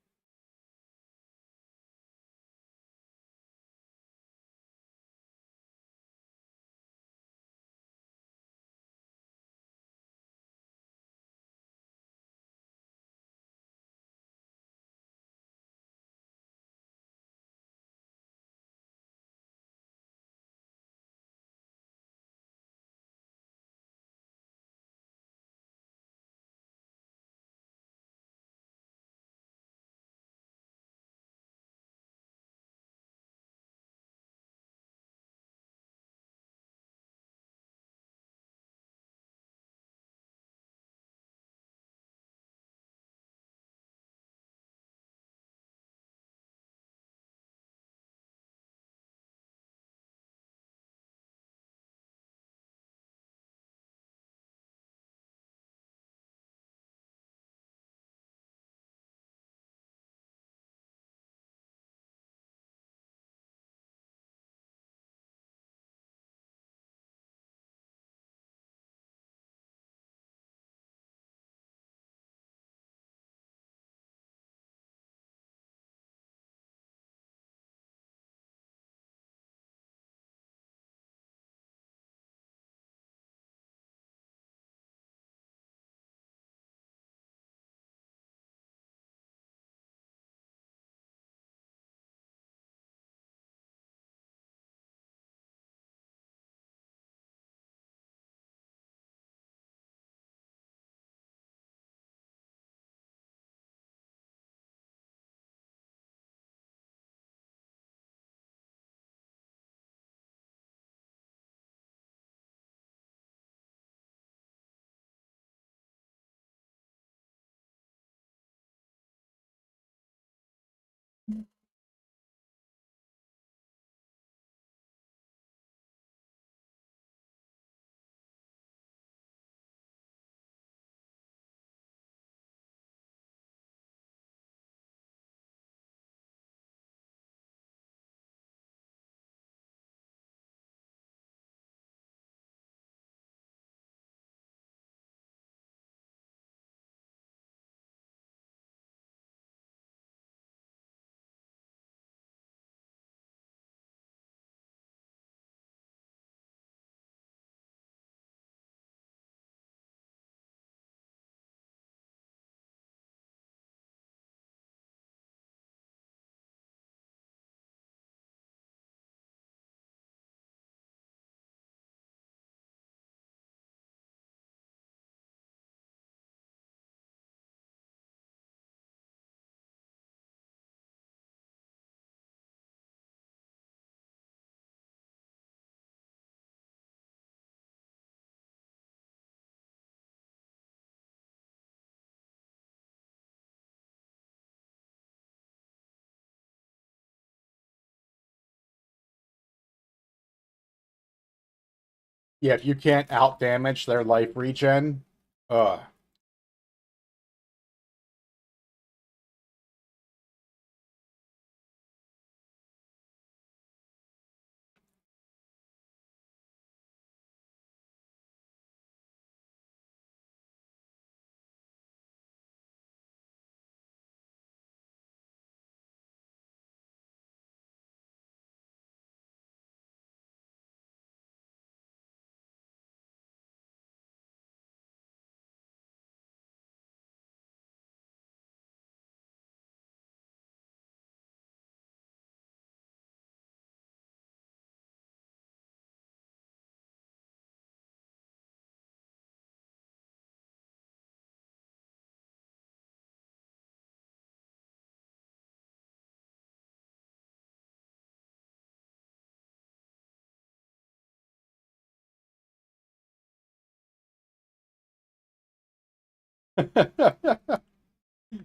Yeah, if you can't out damage their life regen, uh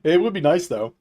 it would be nice though.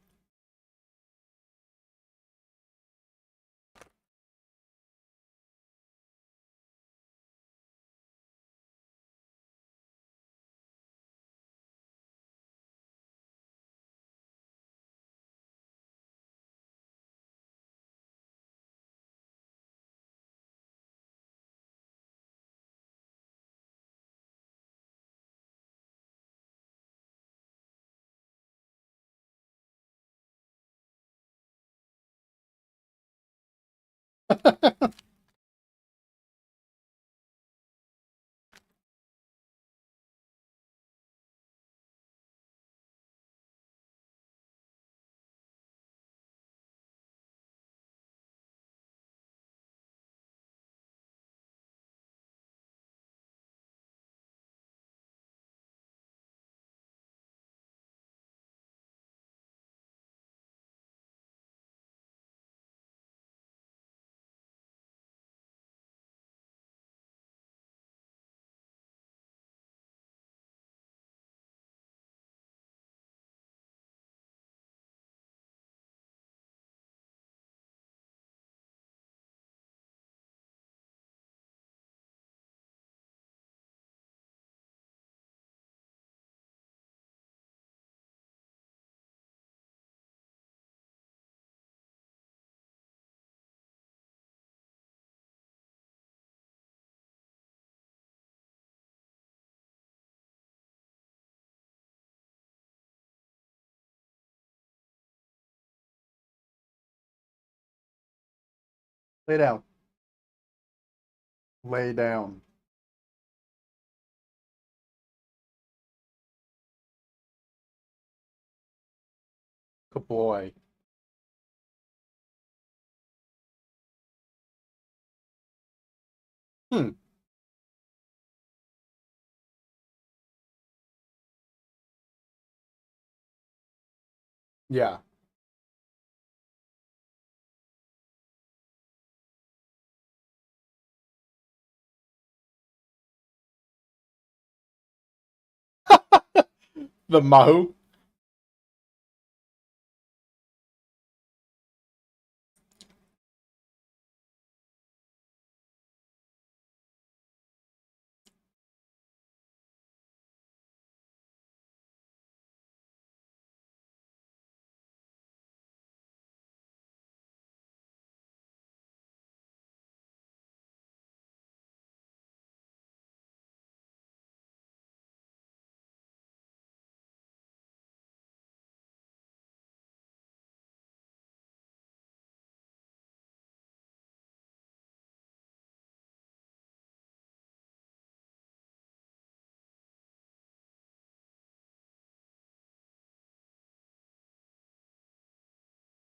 Lay down. Lay down. Good boy. Hmm. Yeah. The Mahu.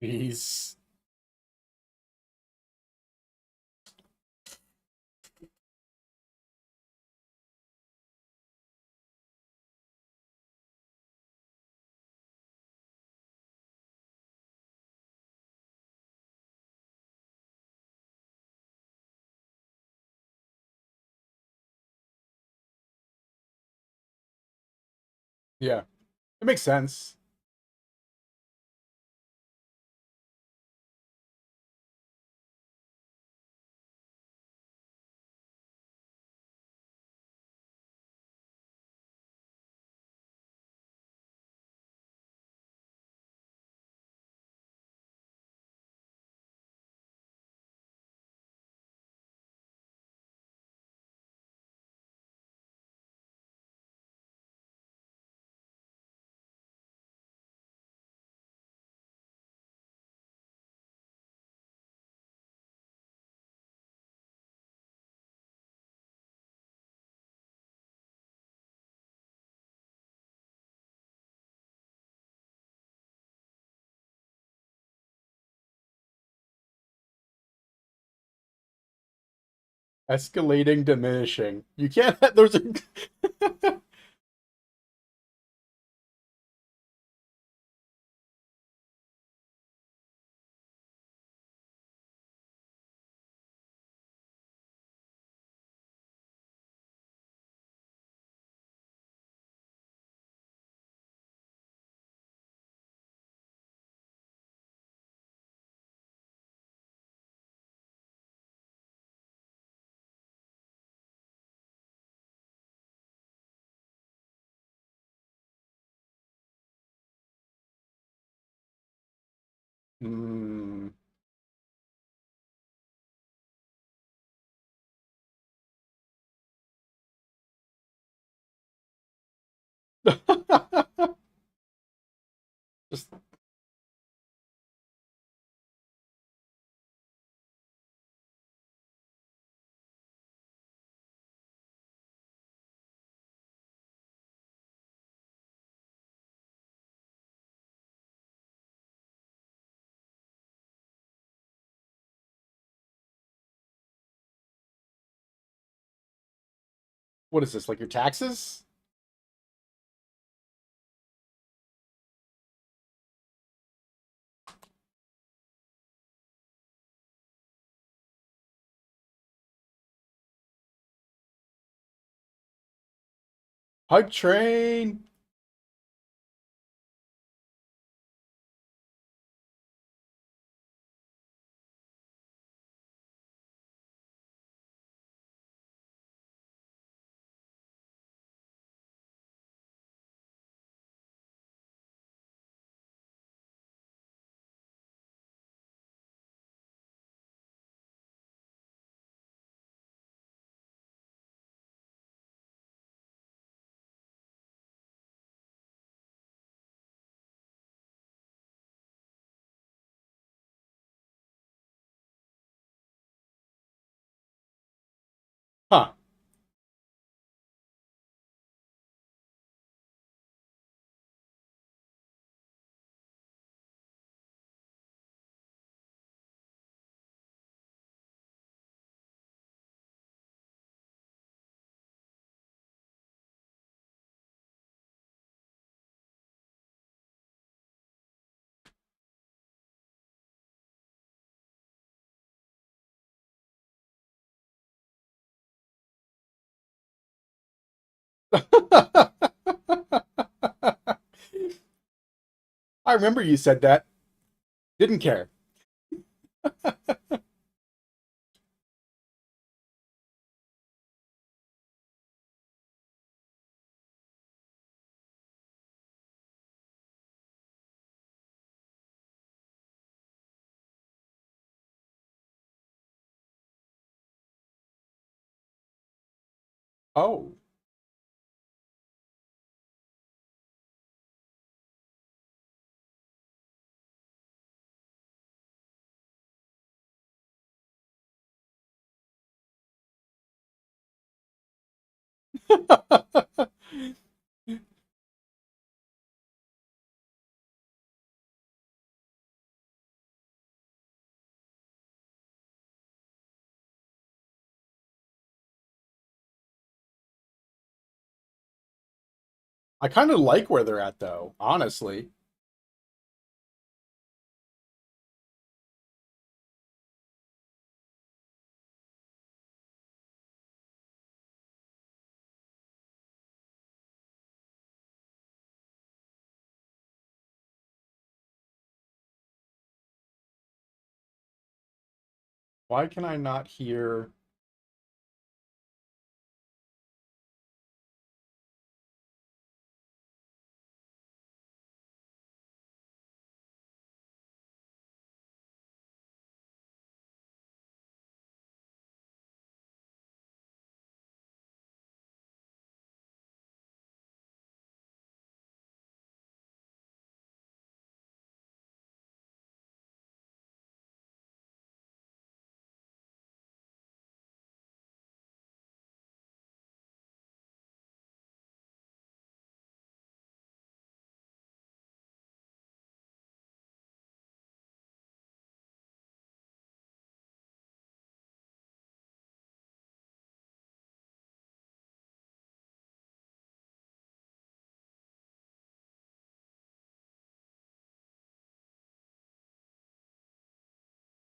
He's yeah. It makes sense. Escalating, diminishing. You can't have, there's a Hmm. Just what is this? Like your taxes? Hype train. Huh. I remember you said that. Didn't care. Oh. I kind of like where they're at though, honestly. Why can I not hear?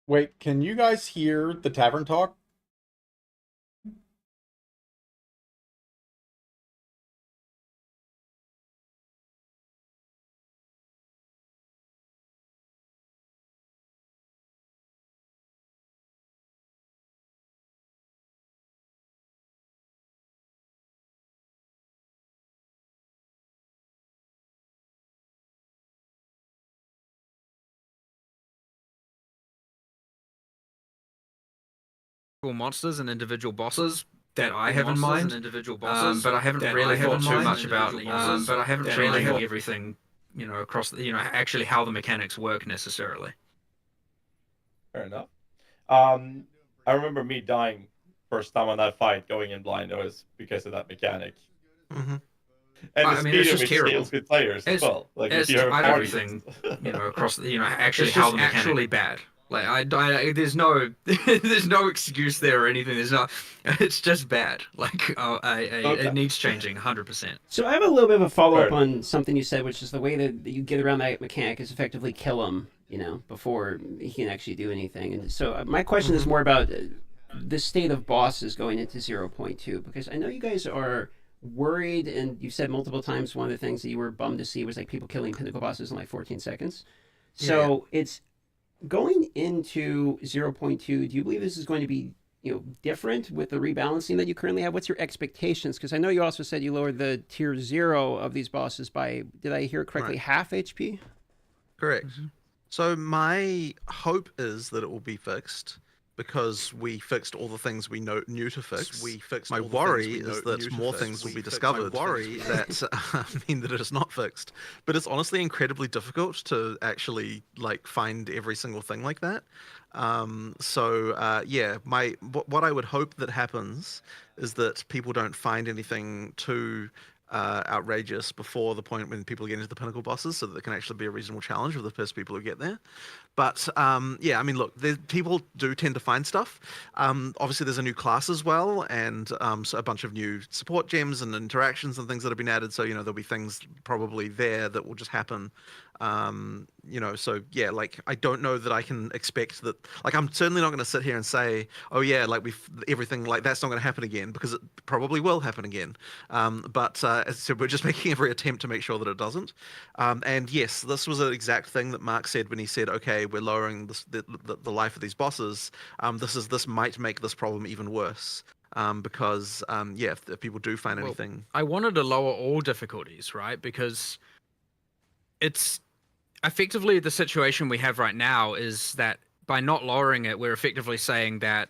Wait, can you guys hear the tavern talk?
Monsters and individual bosses that I have in mind, but I haven't really thought too much about, but I haven't changing everything, across, actually how the mechanics work necessarily.
Fair enough. Um, I remember me dying first time on that fight, going in blind. It was because of that mechanic,
hmm
and the
I mean,
speed
it's
at
just
which
terrible.
scales with players as
It's
well. Like if
it's
you have a
tied
party,
everything, across,
it's
actually how
just
the mechanic actually bad. Like there's no, there's no excuse there or anything. There's not. It's just bad. Like
okay.
it needs changing 100%.
So I have a little bit of a follow
Fair
up
enough.
on something you said, which is the way that you get around that mechanic is effectively kill him, before he can actually do anything. And so my question is
hmm
more about the state of bosses going into 0.2, because I know you guys are worried, and you've said multiple times one of the things that you were bummed to see was like people killing pinnacle bosses in like 14 seconds.
Yeah.
So it's going into 0.2. Do you believe this is going to be different with the rebalancing that you currently have? What's your expectations? Because I know you also said you lowered the tier 0 of these bosses by, did I hear correctly,
Right.
half HP?
Correct.
hmm
So my hope is that it will be fixed because we fixed all the things we knew to fix. My worry is that more things will be discovered that mean that it is not fixed. But it's honestly incredibly difficult to actually like find every single thing like that. Yeah, what I would hope that happens is that people don't find anything too outrageous before the point when people get into the pinnacle bosses, so that it can actually be a reasonable challenge for the first people who get there. But yeah, I mean, look, people do tend to find stuff. Obviously, there's a new class as well, and so a bunch of new support gems and interactions and things that have been added. So there'll be things probably there that will just happen. So yeah, like I don't know that I can expect that. Like I'm certainly not going to sit here and say, oh yeah, like everything like that's not going to happen again, because it probably will happen again. But so we're just making every attempt to make sure that it doesn't. And yes, this was an exact thing that Mark said when he said, okay, we're lowering the life of these bosses. This might make this problem even worse. Because yeah, if people do find
Well,
anything,
I wanted to lower all difficulties, right? Because it's effectively the situation we have right now is that by not lowering it, we're effectively saying that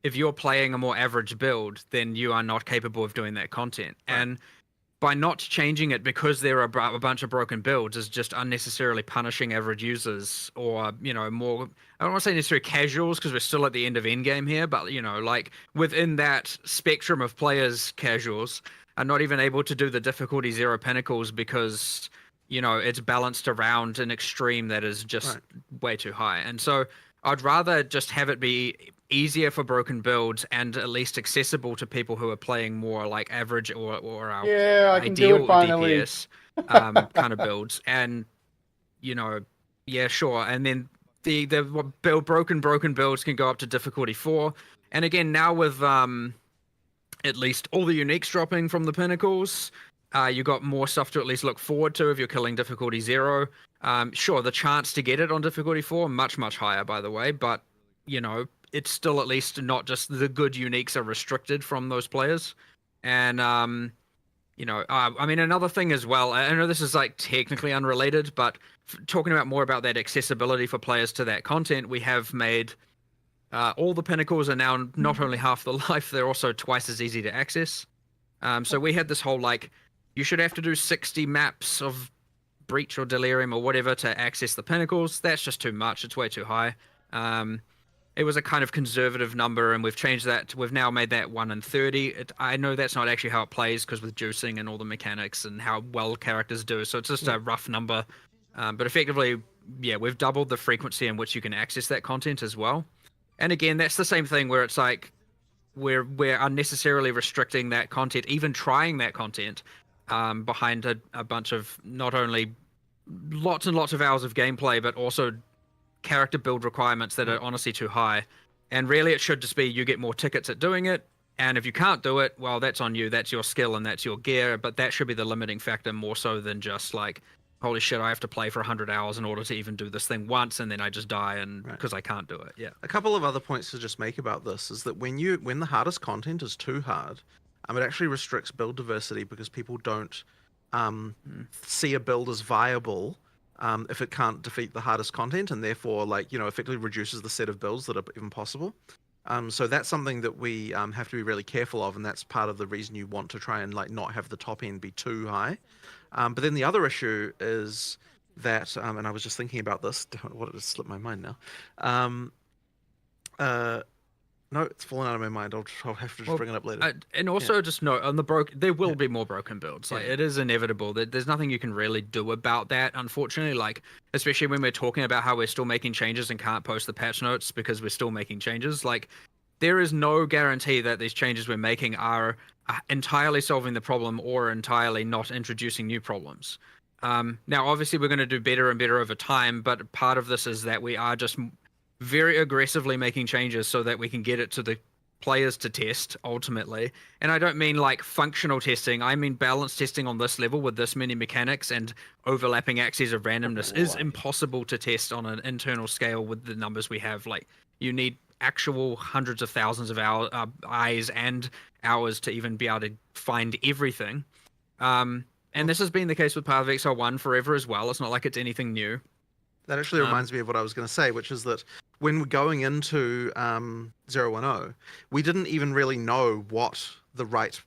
if you're playing a more average build, then you are not capable of doing that content.
Right.
And by not changing it because there are a bunch of broken builds is just unnecessarily punishing average users or, more, I don't want to say necessarily casuals because we're still at the end of endgame here, but, like within that spectrum of players, casuals are not even able to do the difficulty 0 pinnacles because, it's balanced around an extreme that is just
right.
way too high. And so I'd rather just have it be easier for broken builds and at least accessible to people who are playing more like average or our
Yeah, I can do it
ideal
finally.
DPS kind of builds. And you know, yeah, sure. And then the broken builds can go up to difficulty 4. And again, now with at least all the uniques dropping from the pinnacles, you got more stuff to at least look forward to if you're killing difficulty 0. Sure, the chance to get it on difficulty 4 much higher, by the way, but it's still at least not just the good uniques are restricted from those players. And I mean, another thing as well, I know this is like technically unrelated, but talking about more about that accessibility for players to that content, we have made all the pinnacles are now not only half the life, they're also twice as easy to access. So we had this whole like, you should have to do 60 maps of Breach or Delirium or whatever to access the pinnacles. That's just too much. It's way too high. It was a kind of conservative number, and we've changed that. We've now made that 1 in 30. I know that's not actually how it plays because with juicing and all the mechanics and how well characters do, so it's just a rough number. But effectively, yeah, we've doubled the frequency in which you can access that content as well. And again, that's the same thing where it's like we're unnecessarily restricting that content, even trying that content, behind a bunch of not only lots and lots of hours of gameplay, but also character build requirements that are honestly too high. And really, it should just be you get more tickets at doing it. And if you can't do it, well, that's on you. That's your skill and that's your gear. But that should be the limiting factor more so than just like, holy shit, I have to play for 100 hours in order to even do this thing once, and then I just die and because I can't do it. Yeah.
A couple of other points to just make about this is that when the hardest content is too hard, it actually restricts build diversity because people don't see a build as viable if it can't defeat the hardest content, and therefore, like, you know, effectively reduces the set of builds that are even possible. So that's something that we have to be really careful of, and that's part of the reason you want to try and like not have the top end be too high. But then the other issue is that, and I was just thinking about this. What it slipped my mind now. No, it's fallen out of my mind. I'll have to just bring it up later.
And also, just note on the there will be more broken builds. Like it is inevitable. There's nothing you can really do about that, unfortunately. Like especially when we're talking about how we're still making changes and can't post the patch notes because we're still making changes. Like there is no guarantee that these changes we're making are entirely solving the problem or entirely not introducing new problems. Now, obviously, we're going to do better and better over time, but part of this is that we are just very aggressively making changes so that we can get it to the players to test ultimately. And I don't mean like functional testing. I mean balance testing on this level with this many mechanics and overlapping axes of randomness is impossible to test on an internal scale with the numbers we have. Like you need actual hundreds of thousands of eyes and hours to even be able to find everything. And this has been the case with Path of Exile 1 forever as well. It's not like it's anything new.
That actually reminds me of what I was going to say, which is that when we're going into 010, we didn't even really know what the right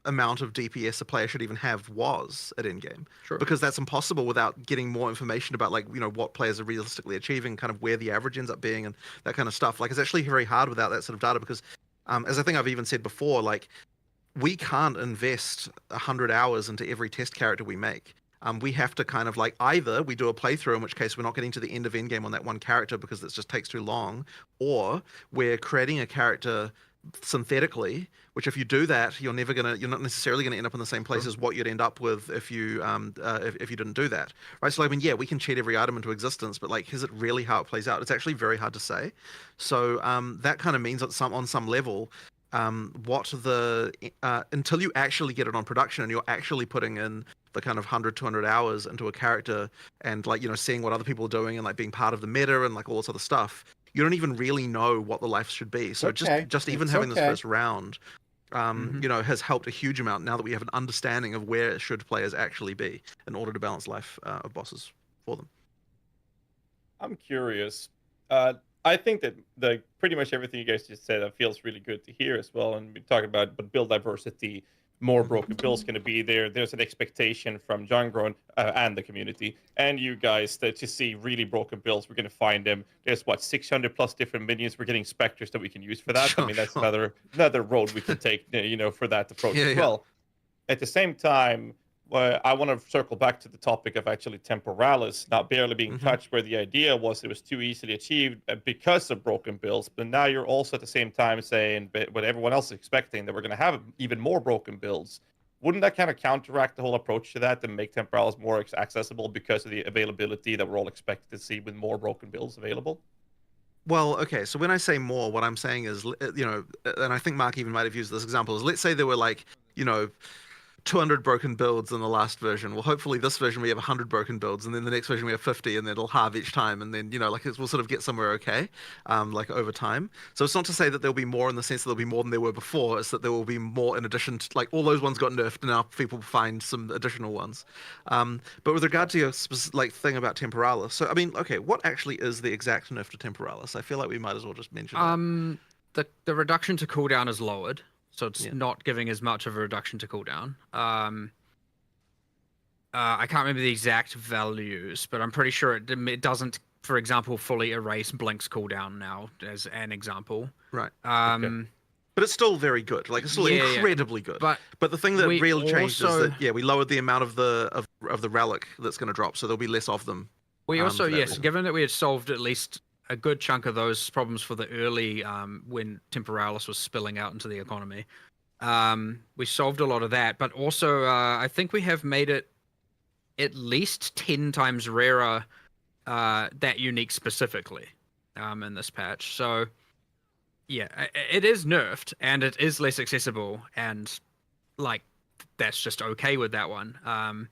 amount of DPS a player should even have was at endgame.
Sure.
Because that's impossible without getting more information about, like, you know, what players are realistically achieving, kind of where the average ends up being and that kind of stuff. Like, it's actually very hard without that sort of data because, as I think I've even said before, like, we can't invest 100 hours into every test character we make. We have to kind of like either we do a playthrough, in which case we're not getting to the end of endgame on that one character because it just takes too long, or we're creating a character synthetically, which if you do that, you're not necessarily gonna end up in the same place as what you'd end up with if you if you didn't do that, right? So I mean, yeah, we can cheat every item into existence, but like, is it really how it plays out? It's actually very hard to say. So that kind of means that on some level, until you actually get it on production and you're actually putting in the kind of 100, 200 hours into a character and like, you know, seeing what other people are doing and like being part of the meta and like all this other stuff, you don't even really know what the life should be. So just even having this first round, you know, has helped a huge amount now that we have an understanding of where should players actually be in order to balance life of bosses for them.
I'm curious. I think that pretty much everything you guys just said feels really good to hear as well. And we're talking about build diversity, more broken builds going to be there. There's an expectation from John Groen and the community and you guys to see really broken builds. We're going to find them. There's 600 plus different minions. We're getting specters that we can use for that. I mean, that's another road we can take, you know, for that approach as well. At the same time, I want to circle back to the topic of actually temporalis not barely being touched, where the idea was it was too easily achieved because of broken builds. But now you're also at the same time saying, what everyone else is expecting, that we're going to have even more broken builds. Wouldn't that kind of counteract the whole approach to that and make temporalis more accessible because of the availability that we're all expected to see with more broken builds available?
Well, okay, so when I say more, what I'm saying is, you know, and I think Mark even might have used this example, is let's say there were like, you know, 200 broken builds in the last version. Well, hopefully this version we have 100 broken builds, and then the next version we have 50, and then it'll halve each time, and then, you know, like we'll sort of get somewhere okay, like over time. So it's not to say that there'll be more in the sense that there'll be more than there were before. It's that there will be more in addition to, like, all those ones got nerfed, and now people find some additional ones. But with regard to your like thing about temporalis, so I mean, okay, what actually is the exact nerf to temporalis? I feel like we might as well just mention that.
The reduction to cooldown is lowered. So it's not giving as much of a reduction to cooldown. I can't remember the exact values, but I'm pretty sure it doesn't, for example, fully erase Blink's cooldown now, as an example.
Right.
Okay.
But it's still very good. Like, it's still incredibly good. But the thing that really changed is that we lowered the amount of the relic that's going to drop, so there'll be less of them.
We also given that we had solved at least a good chunk of those problems for the early when temporalis was spilling out into the economy. We solved a lot of that, but also I think we have made it at least 10 times rarer that unique specifically in this patch. So yeah, it is nerfed and it is less accessible, and like that's just okay with that one.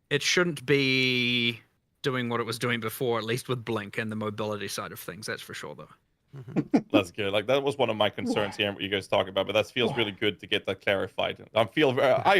It shouldn't be doing what it was doing before, at least with Blink and the mobility side of things. That's for sure, though.
That's good. Like that was one of my concerns here, what you guys talk about, but that feels really good to get that clarified. I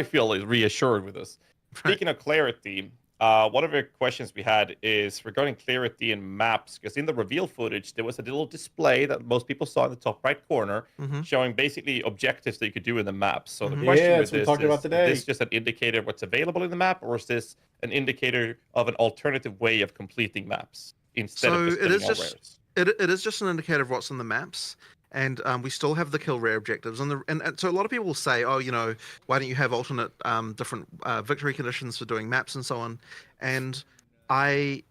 feel reassured with this. Speaking of clarity, one of the questions we had is regarding clarity in maps, because in the reveal footage there was a little display that most people saw in the top right corner, showing basically objectives that you could do in the map. So the question with this is this just an indicator of what's available in the map, or is this an indicator of an alternative way of completing maps instead of just killing all rares?
It is just an indicator of what's in the maps, and we still have the kill rare objectives. And so a lot of people will say, oh, you know, why don't you have alternate different victory conditions for doing maps and so on? And I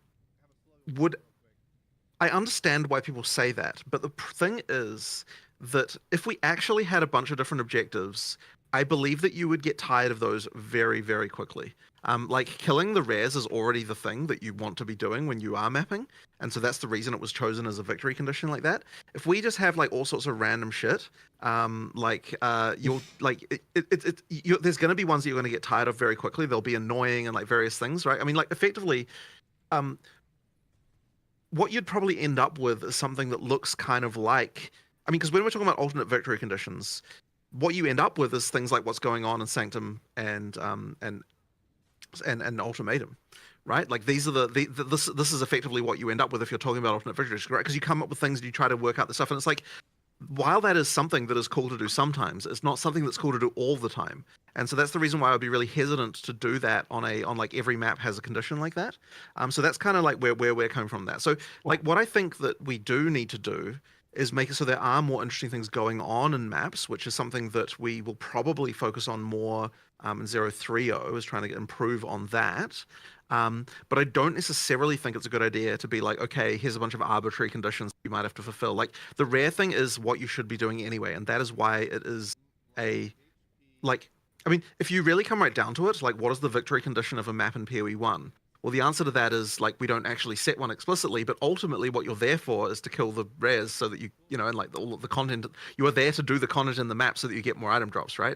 understand why people say that, but the thing is that if we actually had a bunch of different objectives, I believe that you would get tired of those very, very quickly. Like killing the rares is already the thing that you want to be doing when you are mapping, and so that's the reason it was chosen as a victory condition like that. If we just have like all sorts of random shit, you'll like there's going to be ones that you're going to get tired of very quickly. They'll be annoying and like various things, right? I mean, like effectively, what you'd probably end up with is something that looks kind of like, I mean, because when we're talking about alternate victory conditions, what you end up with is things like what's going on in Sanctum and Ultimatum, right? Like these are this is effectively what you end up with if you're talking about alternate victories, right? Because you come up with things and you try to work out the stuff, and it's like, while that is something that is cool to do sometimes, it's not something that's cool to do all the time. And so that's the reason why I'd be really hesitant to do that on like every map has a condition like that. So that's kind of like where we're coming from that. So like what I think that we do need to do is make it so there are more interesting things going on in maps, which is something that we will probably focus on more in 030, is trying to improve on that. But I don't necessarily think it's a good idea to be like, okay, here's a bunch of arbitrary conditions you might have to fulfill. Like the rare thing is what you should be doing anyway, and that is why it is I mean, if you really come right down to it, like what is the victory condition of a map in PoE 1? Well, the answer to that is like we don't actually set one explicitly, but ultimately what you're there for is to kill the rares so that you know, and like all of the content, you are there to do the content in the map so that you get more item drops, right?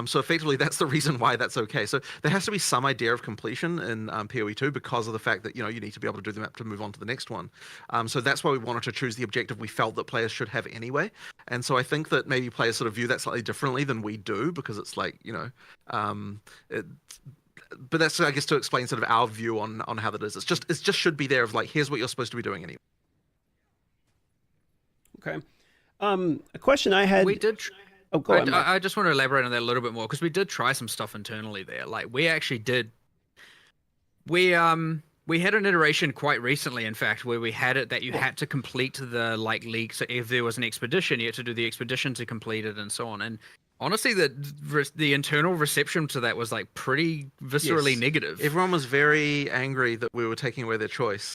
So effectively that's the reason why that's okay. So there has to be some idea of completion in PoE 2 because of the fact that, you know, you need to be able to do the map to move on to the next one. So that's why we wanted to choose the objective we felt that players should have anyway. And so I think that maybe players sort of view that slightly differently than we do, because it's like, you know, but that's, I guess, to explain sort of our view on how that is. It just should be there of like, here's what you're supposed to be doing anyway.
Okay. A question I had.
We did.
Oh, go ahead.
I just want to elaborate on that a little bit more, because we did try some stuff internally there. Like we actually did. We had an iteration quite recently, in fact, where we had it that you had to complete the like league. So if there was an expedition, you had to do the expedition to complete it, and so on. And honestly, the internal reception to that was like pretty viscerally negative.
Everyone was very angry that we were taking away their choice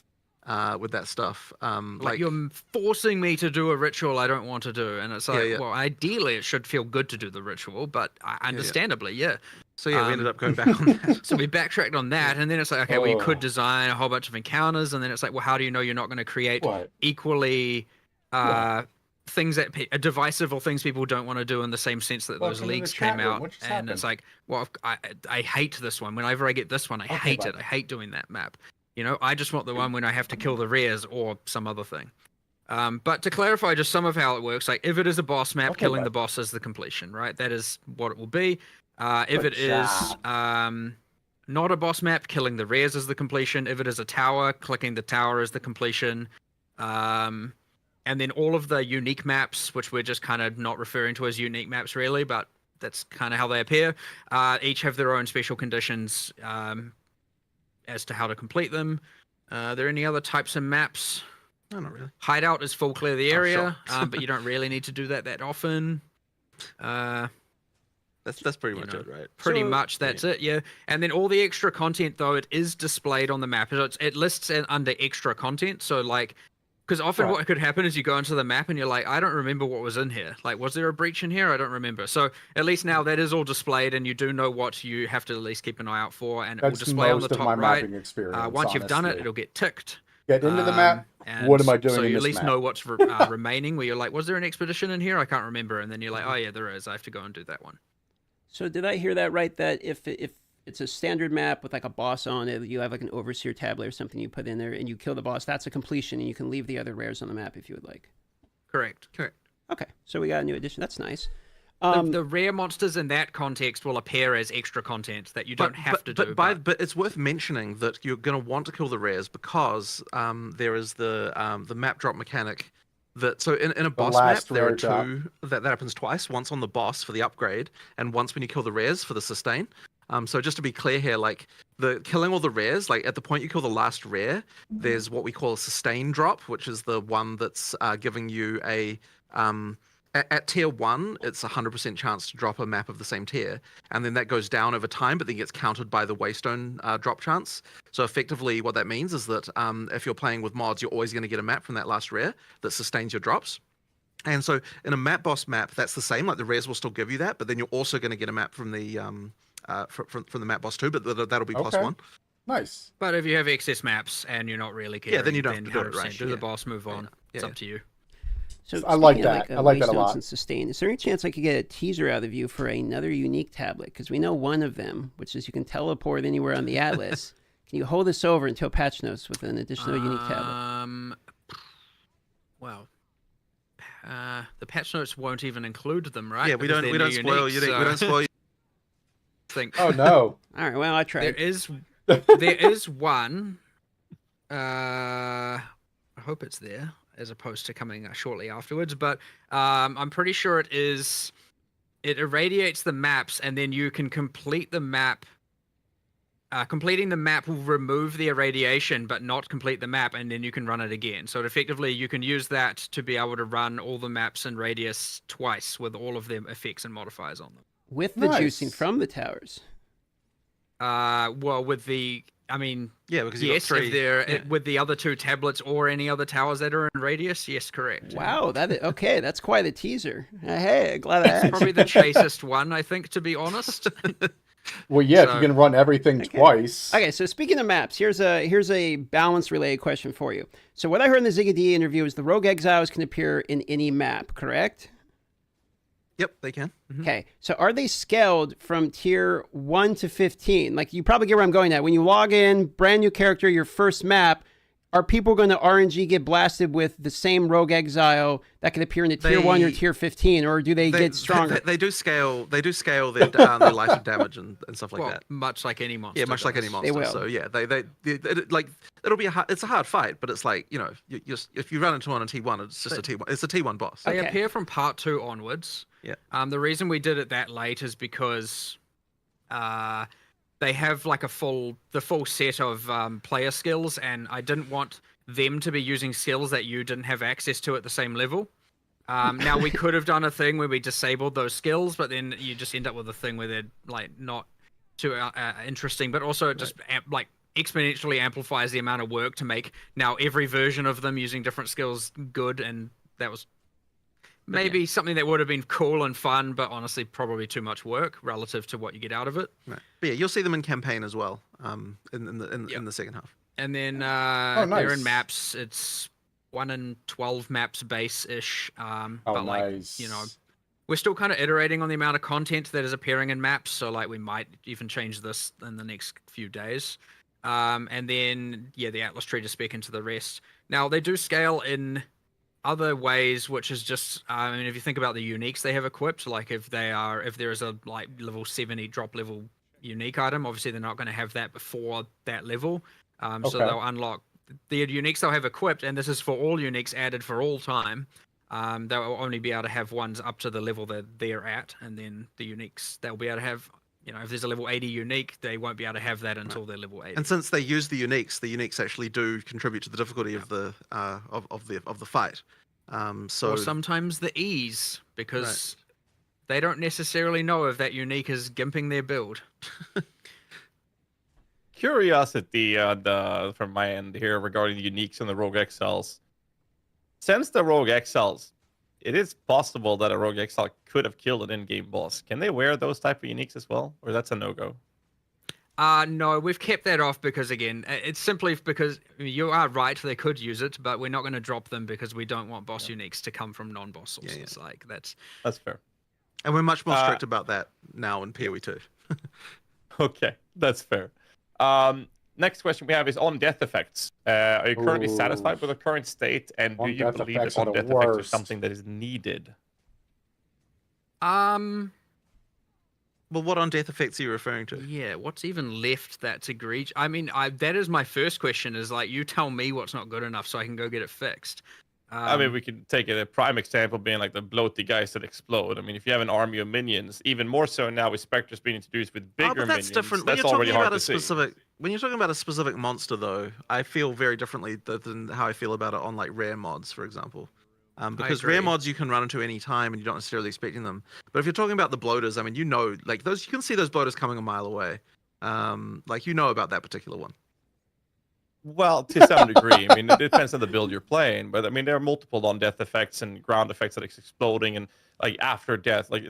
with that stuff.
Like you're forcing me to do a ritual I don't want to do, and it's like, well, ideally it should feel good to do the ritual, but understandably, yeah.
So yeah, we ended up going back on that.
So we backtracked on that, and then it's like, okay, well, you could design a whole bunch of encounters, and then it's like, well, how do you know you're not going to create equally things that divisive or things people don't want to do in the same sense that those leagues came out? And it's like, well, I hate this one. Whenever I get this one, I hate it. I hate doing that map. You know, I just want the one when I have to kill the rares or some other thing. But to clarify just some of how it works, like if it is a boss map, killing the boss is the completion, right? That is what it will be. If it is not a boss map, killing the rares is the completion. If it is a tower, clicking the tower is the completion. And then all of the unique maps, which we're just kind of not referring to as unique maps really, but that's kind of how they appear, each have their own special conditions as to how to complete them. Are there any other types of maps?
No, not really.
Hideout is full clear the area, but you don't really need to do that often.
That's pretty much it, right?
Pretty much that's it, yeah. And then all the extra content, though, it is displayed on the map. It lists it under extra content. So, like, because often what could happen is you go into the map and you're like, I don't remember what was in here. Like, was there a breach in here? I don't remember. So at least now that is all displayed, and you do know what you have to at least keep an eye out for, and it will display on the top right. Once you've done it, it'll get ticked.
Get into the map.
And
What am I doing
so
in
you
this
at least
map?
know what's remaining. Where you're like, was there an expedition in here? I can't remember. And then you're like, oh yeah, there is. I have to go and do that one.
So did I hear that right? That if it's a standard map with like a boss on it, you have like an overseer tablet or something you put in there, and you kill the boss. That's a completion, and you can leave the other rares on the map if you would like.
Correct.
Okay, so we got a new addition. That's nice.
The rare monsters in that context will appear as extra content that you don't have to do.
But it's worth mentioning that you're going to want to kill the rares because there is the map drop mechanic. So in a boss map,
last
there are
rare drop.
two that happens twice. Once on the boss for the upgrade, and once when you kill the rares for the sustain. So just to be clear here, like the killing all the rares, like at the point you kill the last rare, there's what we call a sustain drop, which is the one that's giving you a at tier 1, it's 100% chance to drop a map of the same tier, and then that goes down over time, but then gets countered by the Waystone drop chance. So effectively, what that means is that if you're playing with mods, you're always going to get a map from that last rare that sustains your drops. And so in a map boss map, that's the same. Like the rares will still give you that, but then you're also going to get a map from the from the map boss too. But that'll be
Okay.
+1.
Nice.
But if you have excess maps and you're not really caring,
then you don't have to do it,
100%
right?
do
Yeah.
the boss, move on.
Yeah.
It's
Yeah.
up to you.
So
I like
speaking of,
that. I like that a
Waystones
lot.
And sustain. Is there any chance I could get a teaser out of you for another unique tablet? Because we know one of them, which is you can teleport anywhere on the Atlas. Can you hold this over until patch notes with an additional unique tablet?
Well, the patch notes won't even include them, right?
Yeah, we
Because
don't
they're
spoil
unique,
you. We don't spoil you.
Think
Oh no.
All right, well, I tried.
there is one. I hope it's there as opposed to coming shortly afterwards, but I'm pretty sure it is. It irradiates the maps, and then you can complete the map. Completing the map will remove the irradiation, but not complete the map, and then you can run it again. So effectively, you can use that to be able to run all the maps in Radius twice with all of them effects and modifiers on them.
With the
Nice.
juicing from the towers.
Well, with the, I mean,
Yeah, because you've
yes,
got 3.
if they're
yeah.
with the other 2 tablets or any other towers that are in Radius, yes, correct.
Wow, okay, that's quite a teaser. Hey, glad I asked.
Probably the chasest one, I think, to be honest.
Well, yeah, if
So-
you can run everything twice.
Okay, so speaking of maps, here's a balance related question for you. So what I heard in the Ziggy interview is the Rogue Exiles can appear in any map, correct?
Yep, they can.
Okay, so are they scaled from tier 1 to 15? Like, you probably get where I'm going at. When you log in, brand new character, your first map, are people going to RNG get blasted with the same Rogue Exile that can appear in the tier 1 or tier 15, or do they get stronger?
They do scale their life of damage and stuff like
Well,
that.
much like any monster.
Yeah, much like any
does.
monster.
will.
So yeah, they like it'll be it's a hard fight, but it's like, you know, if you run into one in T1, it's just a T1. It's a T1 boss.
They
Okay.
appear from part 2 onwards.
Yeah.
The reason we did it that late is because they have like the full set of player skills, and I didn't want them to be using skills that you didn't have access to at the same level. Now we could have done a thing where we disabled those skills, but then you just end up with a thing where they're like not too interesting, but also it just like exponentially amplifies the amount of work to make now every version of them using different skills good, and that was maybe something that would have been cool and fun, but honestly probably too much work relative to what you get out of it.
Right. But yeah, you'll see them in campaign as well. In the second half.
And then
nice.
they're in maps. It's 1 in 12 maps base-ish. But like,
nice.
you know, we're still kind of iterating on the amount of content that is appearing in maps. So like we might even change this in the next few days. And then, yeah, the Atlas tree to spec into the rest. Now they do scale in other ways, which is just, I mean, if you think about the uniques they have equipped, like if there is a like level 70 drop level unique item, obviously they're not going to have that before that level. So
Okay.
they'll unlock the uniques they'll have equipped, and this is for all uniques added for all time. They'll only be able to have ones up to the level that they're at, and then the uniques they'll be able to have. You know, if there's a level 80 unique, they won't be able to have that until they're level 80.
And since they use the uniques actually do contribute to the difficulty of the of the fight. So
or sometimes the ease, because they don't necessarily know if that unique is gimping their build.
Curiosity from my end here regarding the uniques and the Rogue Exiles. Since the Rogue Exiles, it is possible that a Rogue Exile could have killed an in-game boss. Can they wear those type of uniques as well, or that's a no-go?
No, we've kept that off because again, it's simply because you are right. They could use it, but we're not going to drop them because we don't want boss uniques to come from non-boss
Yeah,
sources. Like that's
fair.
And we're much more
Uh,
strict about that now in PoE 2.
Okay, that's fair. Next question we have is on death effects. Are you currently satisfied with the current state, and do
On
you
death
believe
effects
that
are
on
the
death effects are
worst.
something that is needed?
Well, what on death effects are you referring to?
Yeah, what's even left that's egregious? I mean, that is my first question. Is like, you tell me what's not good enough so I can go get it fixed.
I mean, we could take a prime example being like the bloaty guys that explode. I mean, if you have an army of minions, even more so now with specters being introduced with bigger
But that's
minions,
different. When
that's
you're
already
talking
hard
about
to
a
see.
specific, when you're talking about a specific monster, though, I feel very differently than how I feel about it on like rare mods, for example. Because rare
agree.
mods you can run into any time and you're not necessarily expecting them. But if you're talking about the bloaters, I mean, you know, like those, you can see those bloaters coming a mile away. Like you know about that particular one.
Well, to some degree. I mean, it depends on the build you're playing, but I mean, there are multiple on-death effects and ground effects that is exploding, and like after death, like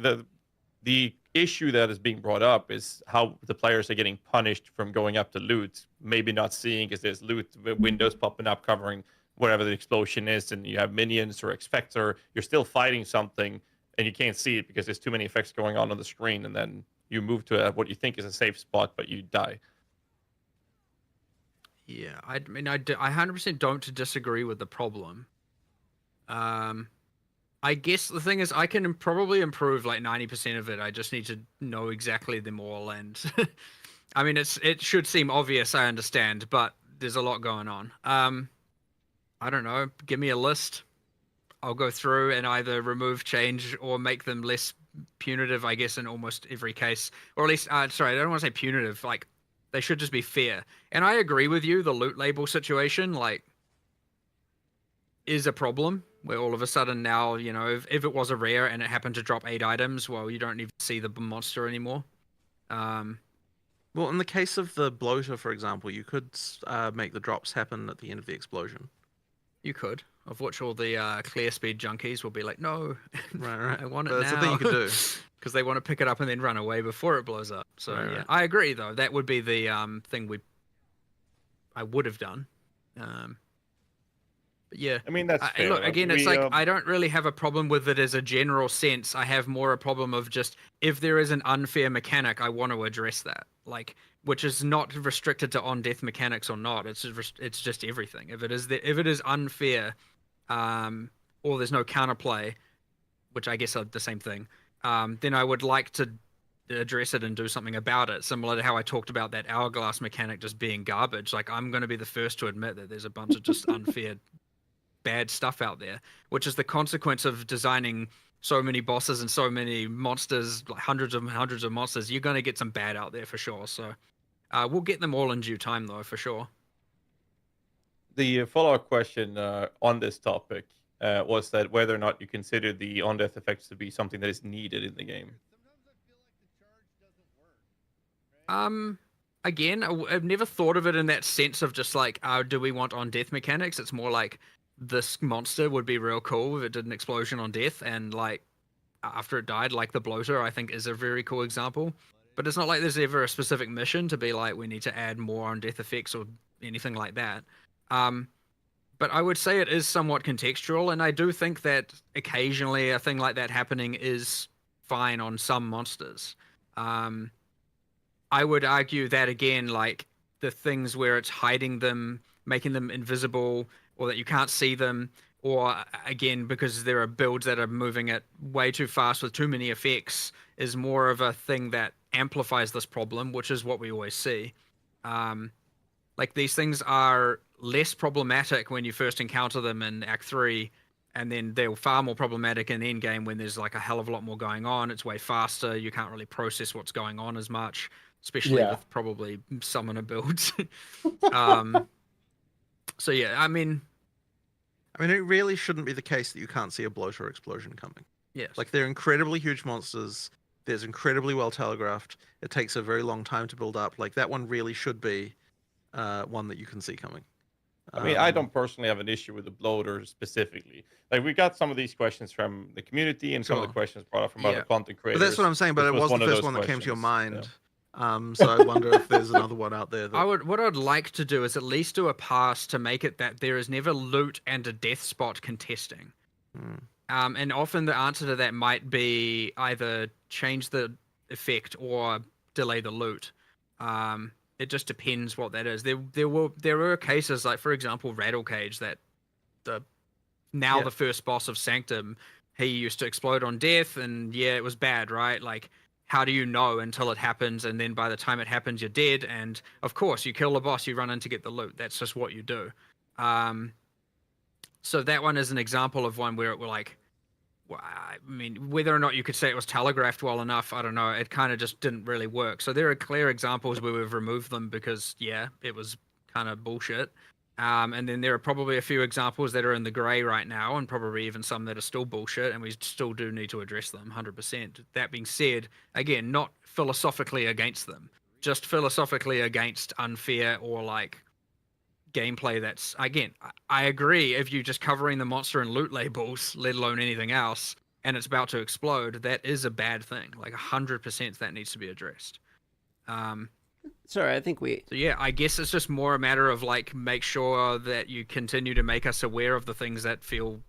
the issue that is being brought up is how the players are getting punished from going up to loot, maybe not seeing because there's loot windows popping up covering wherever the explosion is, and you have minions or X-Factor, you're still fighting something, and you can't see it because there's too many effects going on the screen, and then you move to what you think is a safe spot, but you die.
Yeah, I mean, I 100% don't disagree with the problem. I guess the thing is, I can probably improve like 90% of it. I just need to know exactly them all, and I mean, it should seem obvious. I understand, but there's a lot going on. I don't know. Give me a list. I'll go through and either remove, change, or make them less punitive. I guess in almost every case, or at least, sorry, I don't want to say punitive. Like, they should just be fair. And I agree with you. The loot label situation, like, is a problem where all of a sudden now, you know, if it was a rare and it happened to drop 8 items, well, you don't even see the monster anymore.
Well, in the case of the bloater, for example, you could make the drops happen at the end of the explosion.
You could, of which all the clear speed junkies will be like, no,
Right.
I want it
But
now.
that's the thing you could do.
Because they want to pick it up and then run away before it blows up. So
Right.
I agree though. That would be the thing I would have done. But yeah,
I mean, that's fair.
look again. It's like I don't really have a problem with it as a general sense. I have more a problem of just if there is an unfair mechanic, I want to address that. Like, which is not restricted to on death mechanics or not. It's just everything. If it is unfair, or there's no counterplay, which I guess are the same thing, then I would like to address it and do something about it. Similar to how I talked about that hourglass mechanic just being garbage. Like, I'm going to be the first to admit that there's a bunch of just unfair, bad stuff out there, which is the consequence of designing so many bosses and so many monsters, like hundreds of monsters. You're going to get some bad out there for sure. So we'll get them all in due time, though, for sure.
The follow-up question on this topic was that whether or not you consider the on-death effects to be something that is needed in the game.
Again, I've never thought of it in that sense of just like, do we want on-death mechanics? It's more like this monster would be real cool if it did an explosion on death, and like after it died, like the bloater, I think is a very cool example. But it's not like there's ever a specific mission to be like, we need to add more on-death effects or anything like that. But I would say it is somewhat contextual, and I do think that occasionally a thing like that happening is fine on some monsters. I would argue that again, like the things where it's hiding them, making them invisible, or that you can't see them, or again, because there are builds that are moving it way too fast with too many effects, is more of a thing that amplifies this problem, which is what we always see. Like these things are less problematic when you first encounter them in Act 3, and then they're far more problematic in Endgame when there's like a hell of a lot more going on. It's way faster. You can't really process what's going on as much, especially with probably summoner builds. So yeah, I mean,
it really shouldn't be the case that you can't see a bloater explosion coming.
yes.
Like, they're incredibly huge monsters. There's incredibly well telegraphed. It takes a very long time to build up. Like, that one really should be one that you can see coming.
I mean, I don't personally have an issue with the bloater specifically. Like, we got some of these questions from the community and some of the questions brought up from other content creators.
But that's what I'm saying. But it was the
one of
first
those
one that came to your
questions.
mind. So I wonder if there's another one out there that
What I'd like to do is at least do a pass to make it that there is never loot and a death spot contesting.
Hmm.
And often the answer to that might be either change the effect or delay the loot. It just depends what that is. There were cases like, for example, Rattle Cage, that the
Yeah.
the first boss of Sanctum, he used to explode on death, and yeah, it was bad, right? Like, how do you know until it happens? And then by the time it happens, you're dead. And of course, you kill the boss, you run in to get the loot. That's just what you do. So that one is an example of one where it were like, well, I mean, whether or not you could say it was telegraphed well enough, I don't know. It kind of just didn't really work. So there are clear examples where we've removed them because, yeah, it was kind of bullshit. And then there are probably a few examples that are in the grey right now, and probably even some that are still bullshit, and we still do need to address them 100%. That being said, again, not philosophically against them, just philosophically against unfair or like gameplay that's, again, I agree, if you're just covering the monster in loot labels, let alone anything else, and it's about to explode, that is a bad thing. Like 100% that needs to be addressed.
Sorry, I think we.
So yeah, I guess it's just more a matter of like, make sure that you continue to make us aware of the things that feel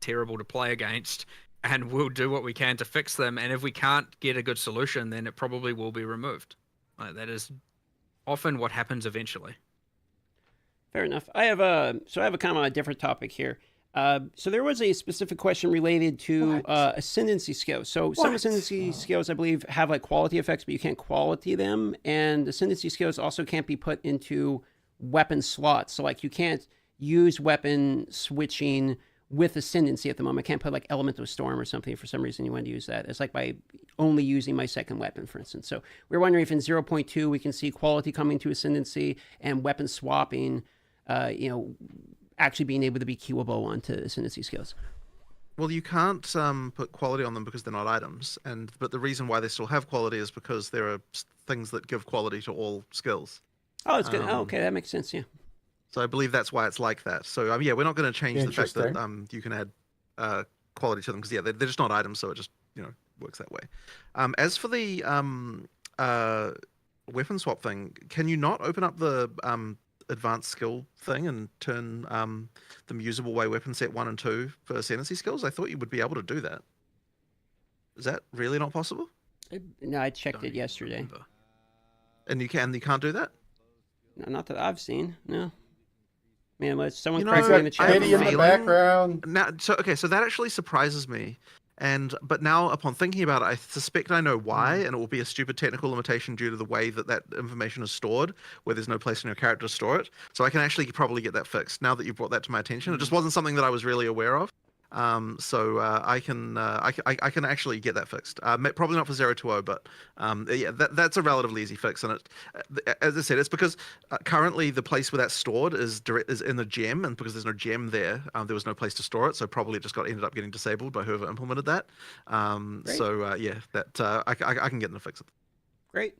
terrible to play against, and we'll do what we can to fix them. And if we can't get a good solution, then it probably will be removed. That is often what happens eventually.
Fair enough. I have a kind of a different topic here. So there was a specific question related to ascendancy skills. So some ascendancy skills, I believe, have like quality effects, but you can't quality them. And ascendancy skills also can't be put into weapon slots. So like you can't use weapon switching with ascendancy at the moment. I can't put like elemental storm or something if for some reason you want to use that. It's like by only using my second weapon, for instance. So we're wondering if in 0.2 we can see quality coming to ascendancy and weapon swapping, actually being able to be queuable onto ascendancy skills.
Well, you can't put quality on them because they're not items, but the reason why they still have quality is because there are things that give quality to all skills.
Oh, it's good. Okay, that makes sense. Yeah.
So I believe that's why it's like that. So yeah, we're not going to change the fact that you can add quality to them because they're just not items, so it just works that way. As for the weapon swap thing, can you not open up the advanced skill thing and turn them usable by weapon set 1 and 2 for ascendancy skills? I thought you would be able to do that. Is that really not possible?
No, I checked it yesterday.
And you can't do that?
No, not that I've seen. No. Man, unless someone
You
correct
know,
me in the chat.
Katie in the
feeling-
background.
Now, so that actually surprises me. But now, upon thinking about it, I suspect I know why, and it will be a stupid technical limitation due to the way that information is stored, where there's no place in your character to store it. So I can actually probably get that fixed now that you've brought that to my attention. It just wasn't something that I was really aware of. I can actually get that fixed. Probably not for 020, but yeah, that's a relatively easy fix. And as I said, it's because currently the place where that's stored is in the gem, and because there's no gem there, there was no place to store it. So probably it just ended up getting disabled by whoever implemented that. Yeah, that I can get them to fix it.
Great.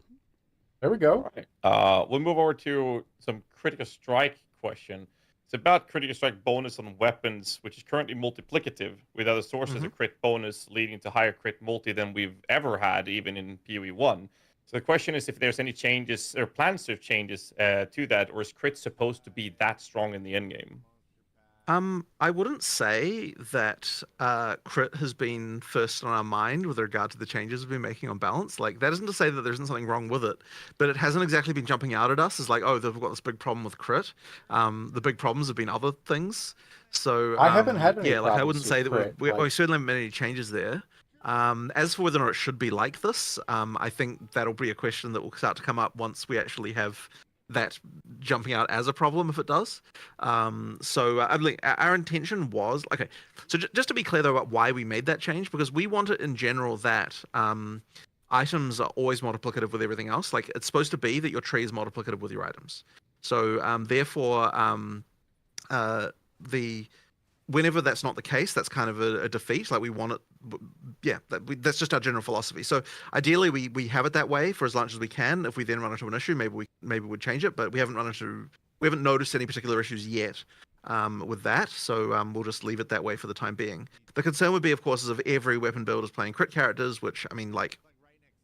There we go.
All right. We'll move over to some critical strike question. It's about critical strike bonus on weapons, which is currently multiplicative, with other sources of crit bonus leading to higher crit multi than we've ever had, even in PoE 1. So the question is if there's any changes or plans of changes to that, or is crit supposed to be that strong in the endgame?
I wouldn't say that crit has been first on our mind with regard to the changes we've been making on balance. Like, that isn't to say that there isn't something wrong with it, but it hasn't exactly been jumping out at us as like, oh, they've got this big problem with crit. The big problems have been other things. So
I haven't had any
I
problems
wouldn't say
with
that
crit,
we certainly haven't made any changes there. As for whether or not it should be like this, I think that'll be a question that will start to come up once we actually have that jumping out as a problem if it does. I mean, our intention was okay. So just to be clear though about why we made that change, because we want it in general that items are always multiplicative with everything else. Like, it's supposed to be that your tree is multiplicative with your items. So therefore, whenever that's not the case, that's kind of a defeat. Like, we want it, yeah, that's just our general philosophy. So ideally, we have it that way for as long as we can. If we then run into an issue, maybe we'd change it. But we haven't noticed any particular issues yet with that. So we'll just leave it that way for the time being. The concern would be, of course, is if every weapon build is playing crit characters, which, I mean, like,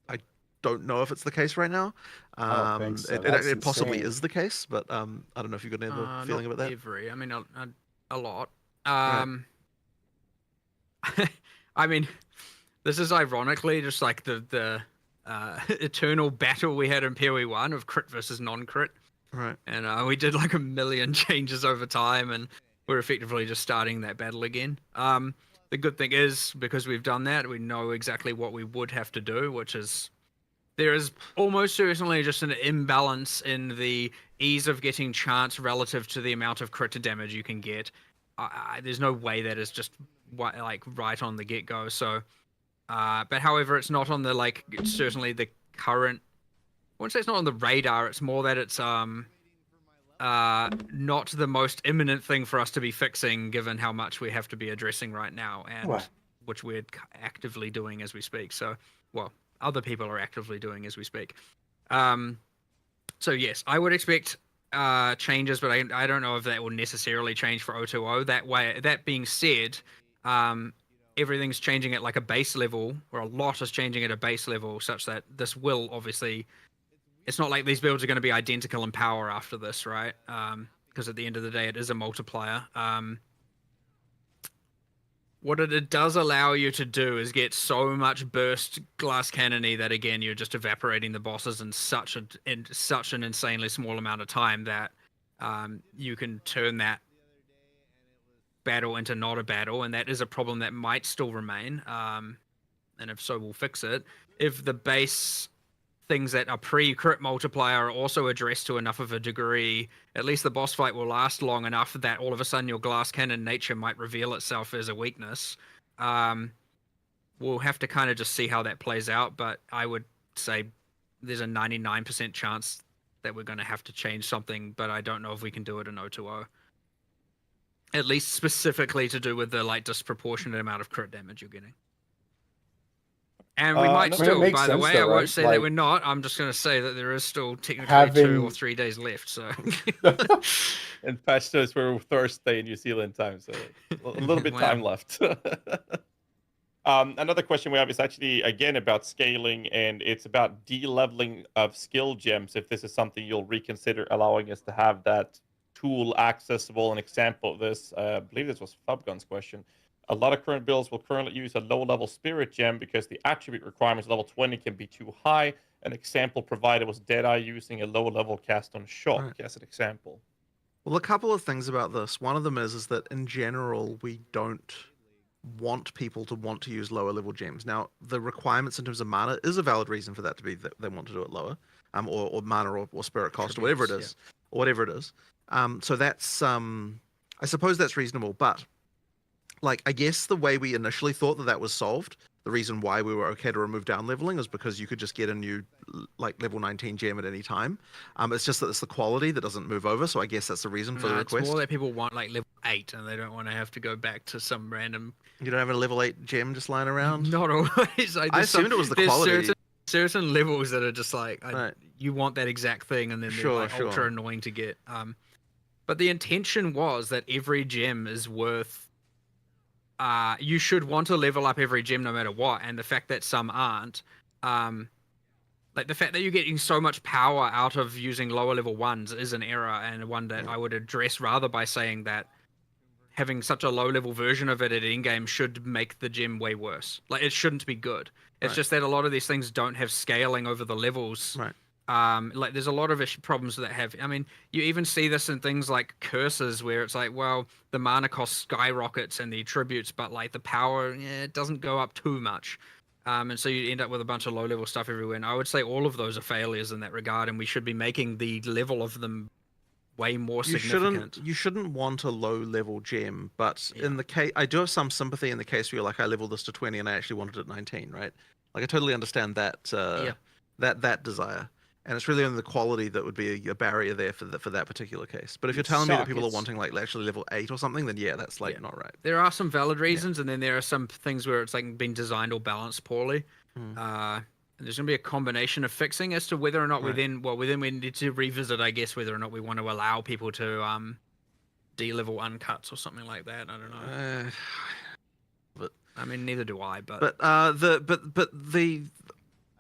I don't know if it's the case right now.
I don't think so.
It,
That's
it possibly
insane.
is the case, but I don't know if you've got any other feeling
Not
about that.
every. I mean, a lot.
Right.
I mean, this is ironically just like the eternal battle we had in PoE 1 of crit versus non-crit.
Right.
And we did like a million changes over time, and we're effectively just starting that battle again. The good thing is, because we've done that, we know exactly what we would have to do, which is there is almost certainly just an imbalance in the ease of getting chance relative to the amount of crit damage you can get. There's no way that is just like right on the get-go. So, but however, it's not on the certainly the current. I wouldn't say it's not on the radar. It's more that it's not the most imminent thing for us to be fixing, given how much we have to be addressing right now, and
What?
which we're actively doing as we speak. So, well, other people are actively doing as we speak. So yes, I would expect changes, but I don't know if that will necessarily change for 020. That being said, everything's changing at like a base level, or a lot is changing at a base level, such that this will obviously. It's not like these builds are going to be identical in power after this, right? Because at the end of the day, it is a multiplier. What it does allow you to do is get so much burst glass cannony that again you're just evaporating the bosses in such an insanely small amount of time that you can turn that battle into not a battle, and that is a problem that might still remain. And if so, we'll fix it. If the base things that are pre-crit multiplier are also addressed to enough of a degree, at least the boss fight will last long enough that all of a sudden your glass cannon nature might reveal itself as a weakness. We'll have to kind of just see how that plays out, but I would say there's a 99% chance that we're going to have to change something, but I don't know if we can do it in 020. At least specifically to do with the disproportionate amount of crit damage you're getting. And we might
I mean, it
still,
makes
by the
sense
way,
though,
I won't
right?
say that we're not. I'm just going to say that there is still technically 2
Having-
or 3 days left. So,
And patch notes were Thursday in New Zealand time, so a little bit
Wow.
time left. Another question we have is actually again about scaling, and it's about de-leveling of skill gems. If this is something you'll reconsider allowing us to have that tool accessible. An example of this, I believe this was Fubgun's question. A lot of current builds will currently use a low-level spirit gem because the attribute requirements level 20 can be too high. An example provided was Deadeye using a low-level cast on Shock
Right.
as an example.
Well, a couple of things about this. One of them is that in general, we don't want people to want to use lower level gems. Now, the requirements in terms of mana is a valid reason for that to be that they want to do it lower, or mana or spirit cost or whatever it
Attributes,
is, or whatever it is. So that's I suppose that's reasonable, but like I guess the way we initially thought that was solved, the reason why we were okay to remove down leveling is because you could just get a new like level 19 gem at any time. It's just that it's the quality that doesn't move over, so I guess that's the reason for the
it's
request.
more that people want like level 8 and they don't want to have to go back to some random.
You don't have a level 8 gem just lying around?
Not always.
I assumed it was the
there's
quality.
Certain levels that are just like
Right.
you want that exact thing, and then they're
Sure,
like
sure.
ultra annoying to get. But the intention was that every gem is worth. You should want to level up every gem no matter what, and the fact that some aren't, like the fact that you're getting so much power out of using lower level ones is an error, and one that I would address rather by saying that having such a low level version of it at in-game should make the gem way worse. Like it shouldn't be good. It's
Right.
just that a lot of these things don't have scaling over the levels.
Right.
Like there's a lot of problems that have. I mean, you even see this in things like curses, where it's like, well, the mana cost skyrockets and the attributes, but like the power, it doesn't go up too much. And so you end up with a bunch of low level stuff everywhere. And I would say all of those are failures in that regard, and we should be making the level of them way more significant.
You shouldn't want a low level gem, but
Yeah.
in the case, I do have some sympathy in the case where you're like, I leveled this to 20 and I actually wanted it at 19, right? Like I totally understand that that desire. And it's really only the quality that would be a barrier there for that particular case. But if you're telling me that people are wanting like actually level 8 or something, then yeah, that's like not right.
There are some valid reasons, and then there are some things where it's like been designed or balanced poorly.
Hmm.
And there's going to be a combination of fixing as to whether or not we need to revisit, I guess, whether or not we want to allow people to de-level uncuts or something like that. I don't know.
But
I mean, neither do I. But
the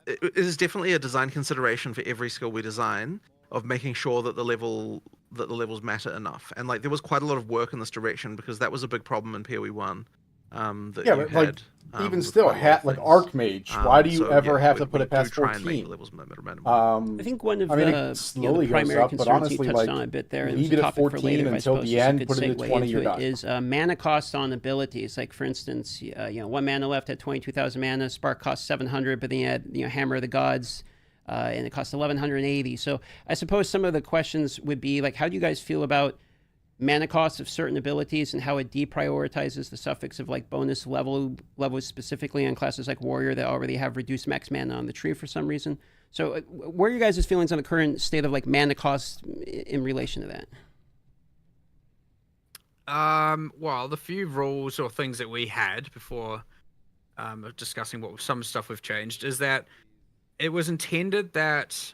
it is definitely a design consideration for every skill we design of making sure that the levels matter enough. And like there was quite a lot of work in this direction because that was a big problem in PoE 1. That
Yeah,
you
but like
had,
even
with
still,
quite a lot of
like
things.
Archmage, why do you
So,
ever
yeah,
have to
we
put it past
do try and make
14?
the levels matter more.
I think one of
I mean, it
the,
slowly
the
goes
primary
up, but
concerns you
honestly,
touched
like,
on a bit there, and
leave
it's a
it at
topic for
14
later, I
until
suppose,
the
is a
end,
good
put it into
segue
20,
into
you're
it,
done.
is mana cost on abilities. Like, for instance, 1 mana left at 22,000 mana, Spark costs 700, but then you had Hammer of the Gods, and it costs 1,180. So I suppose some of the questions would be, like, how do you guys feel about mana costs of certain abilities and how it deprioritizes the suffix of like bonus levels specifically on classes like Warrior that already have reduced max mana on the tree for some reason. So what are you guys' feelings on the current state of like mana costs in relation to that?
Well, the few rules or things that we had before discussing what some stuff we've changed is that it was intended that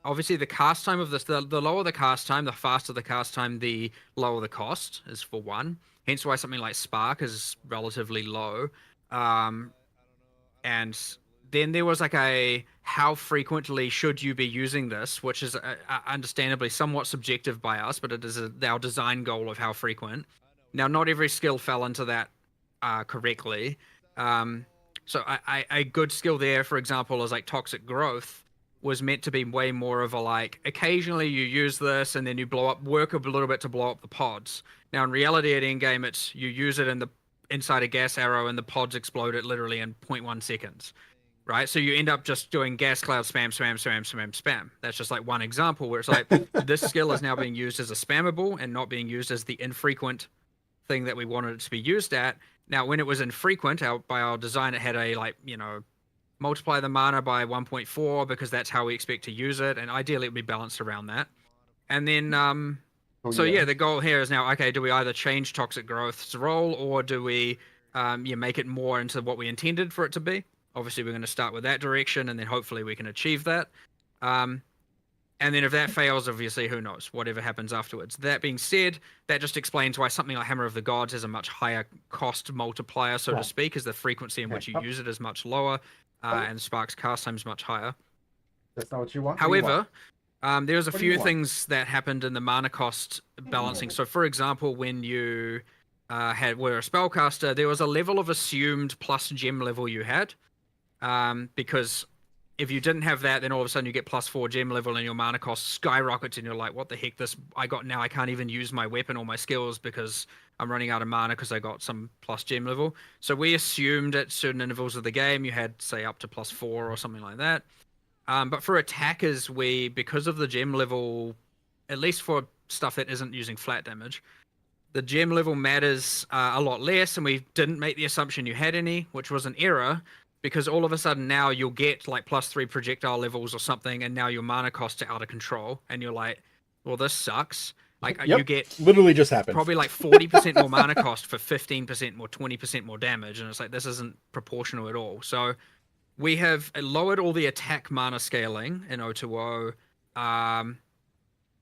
obviously the cast time of this, the lower the cast time, the faster the cast time, the lower the cost is for one. Hence why something like Spark is relatively low. And then there was like a how frequently should you be using this, which is understandably somewhat subjective by us, but it is our design goal of how frequent. Now, not every skill fell into that correctly. So a good skill there, for example, is like Toxic Growth, was meant to be way more of a like occasionally you use this and then you work a little bit to blow up the pods. Now in reality at endgame it's you use it inside a gas arrow and the pods explode it literally in 0.1 seconds. Right? So you end up just doing gas cloud spam. That's just like one example where it's like this skill is now being used as a spammable and not being used as the infrequent thing that we wanted it to be used at. Now when it was infrequent, by our design it had a multiply the mana by 1.4 because that's how we expect to use it, and ideally it would be balanced around that. And then, the goal here is now, okay, do we either change Toxic Growth's role or do we make it more into what we intended for it to be? Obviously, we're going to start with that direction, and then hopefully we can achieve that. And then if that fails, obviously, who knows? Whatever happens afterwards. That being said, that just explains why something like Hammer of the Gods has a much higher cost multiplier, so to speak, as the frequency in which you use it is much lower. And Spark's cast time is much higher.
That's not what you want.
However, there was a
What do you
few
want?
things that happened in the mana cost balancing. So, for example, when you were a spellcaster, there was a level of assumed plus gem level you had, because if you didn't have that, then all of a sudden you get +4 gem level and your mana cost skyrockets, and you're like, "What the heck? I can't even use my weapon or my skills because I'm running out of mana because I got some plus gem level." So we assumed at certain intervals of the game you had, say, up to +4 or something like that. But for attackers, because of the gem level, at least for stuff that isn't using flat damage, the gem level matters a lot less, and we didn't make the assumption you had any, which was an error. Because all of a sudden now you'll get like +3 projectile levels or something, and now your mana costs are out of control, and you're like, "Well, this sucks." Like you get
literally just happened.
probably like 40% more mana cost for 15% more, 20% more damage, and it's like this isn't proportional at all. So we have lowered all the attack mana scaling in O2O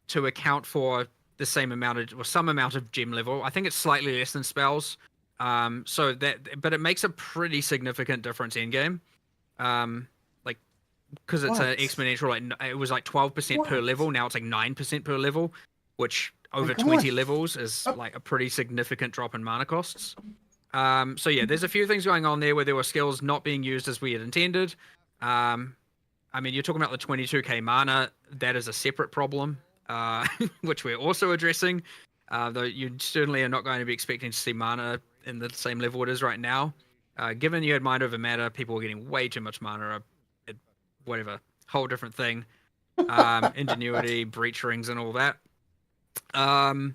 to account for the same amount of, or some amount of gem level. I think it's slightly less than spells. But it makes a pretty significant difference in game. Because it's an exponential, like it was like 12% per level, now it's like 9% per level, which over 20 levels is like a pretty significant drop in mana costs. So yeah, there's a few things going on there where there were skills not being used as we had intended. I mean, you're talking about the 22k mana, that is a separate problem, which we're also addressing. Though you certainly are not going to be expecting to see mana in the same level it is right now. Given you had Mind Over Matter, people were getting way too much mana, whatever, whole different thing. Ingenuity, breach rings, and all that. And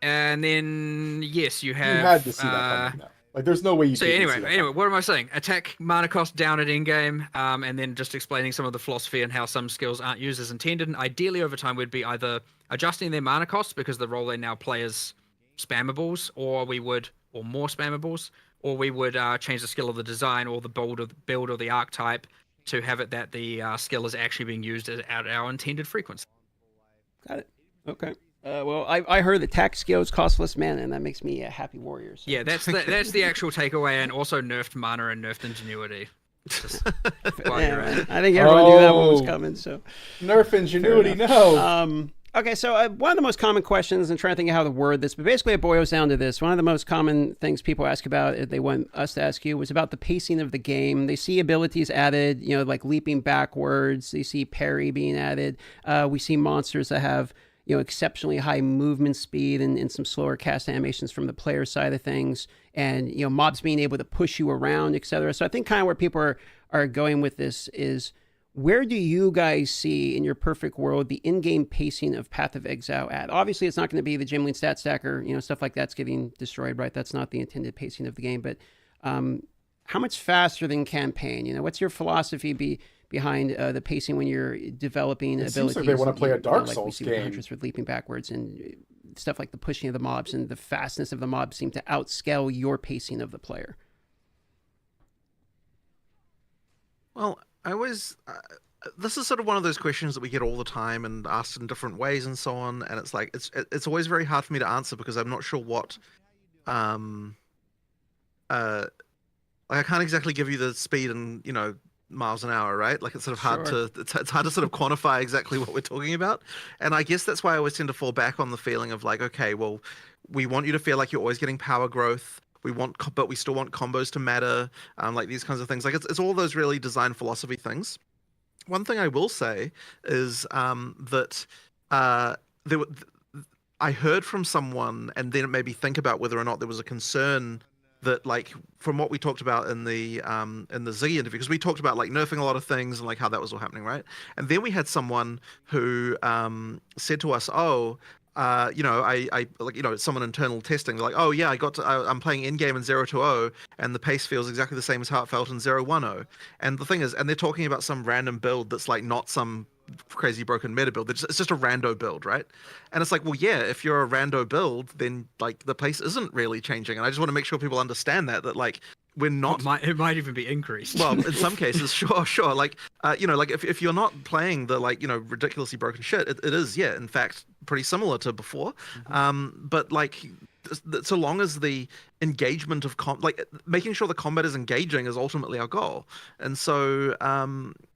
then yes, you have.
You had to see that coming now. Like, there's no way you.
So
didn't see
anyway,
that coming.
what am I saying? Attack mana cost down at endgame, and then just explaining some of the philosophy and how some skills aren't used as intended. And ideally, over time, we'd be either adjusting their mana costs because the role they now play is spammables, or more spammables, or we would change the skill of the design or the build or the archetype to have it that the skill is actually being used at our intended frequency.
Got it. Okay. Well, I heard that attack skills cost less mana, and that makes me a happy warrior. So.
Yeah, that's the actual takeaway, and also nerfed mana and nerfed ingenuity. Just while you're at
Yeah,
it.
I think everyone knew that one was
Oh.
coming. So.
Nerf ingenuity,
Fair
no.
Okay, so one of the most common questions, and trying to think of how to word this, but basically it boils down to this. One of the most common things people ask about, they want us to ask you, was about the pacing of the game. They see abilities added, like leaping backwards. They see parry being added. We see monsters that have, exceptionally high movement speed and some slower cast animations from the player side of things, and mobs being able to push you around, etc. So I think kind of where people are going with this is, where do you guys see in your perfect world the in-game pacing of Path of Exile at? Obviously, it's not going to be the Gimli stat stacker, stuff like that's getting destroyed, right? That's not the intended pacing of the game. But how much faster than campaign? What's your philosophy behind the pacing when you're developing
It
abilities?
seems like they want to play a Dark
like we
Souls
see with the
game.
Huntress with leaping backwards and stuff like the pushing of the mobs and the fastness of the mobs seem to outscale your pacing of the player.
Well, I always. This is sort of one of those questions that we get all the time and asked in different ways and so on. And it's like it's always very hard for me to answer because I'm not sure what. Like I can't exactly give you the speed and miles an hour, right? Like it's sort of hard
Sure.
to it's hard to sort of quantify exactly what we're talking about. And I guess that's why I always tend to fall back on the feeling of like, okay, well, we want you to feel like you're always getting power growth. But we still want combos to matter, like these kinds of things. Like it's all those really design philosophy things. One thing I will say is that there were, I heard from someone, and then it made me think about whether or not there was a concern that, like, from what we talked about in the Ziggy interview, because we talked about like nerfing a lot of things and like how that was all happening, right? And then we had someone who said to us, "Oh, I like, someone internal testing, they're like, oh yeah, I'm playing in game in 0-0, and the pace feels exactly the same as how it felt in 0-1-0. And the thing is, and they're talking about some random build that's like not some crazy broken meta build. It's just a rando build, right? And it's like, well, yeah, if you're a rando build, then like the pace isn't really changing. And I just want to make sure people understand that like we're not.
It might even be increased.
Well, in some cases, sure. Like, like if you're not playing the like, ridiculously broken shit, it is, yeah, in fact, pretty similar to before. But like, so long as the engagement of like making sure the combat is engaging is ultimately our goal. And so,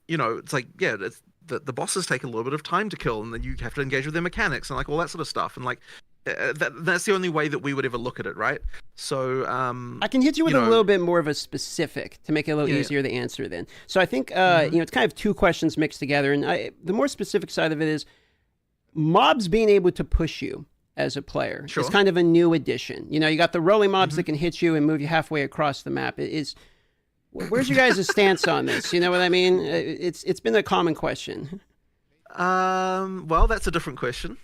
it's like, yeah, it's the bosses take a little bit of time to kill, and then you have to engage with their mechanics and like all that sort of stuff. And like, that's the only way that we would ever look at it, right? So
I can hit you with a little bit more of a specific to make it a little easier to answer then. So I think it's kind of two questions mixed together, and the more specific side of it is mobs being able to push you as a player.
Sure.
It's kind of a new addition. You got the rolling mobs that can hit you and move you halfway across the map. Where's your guys' stance on this? You know what I mean? It's been a common question.
Well, that's a different question.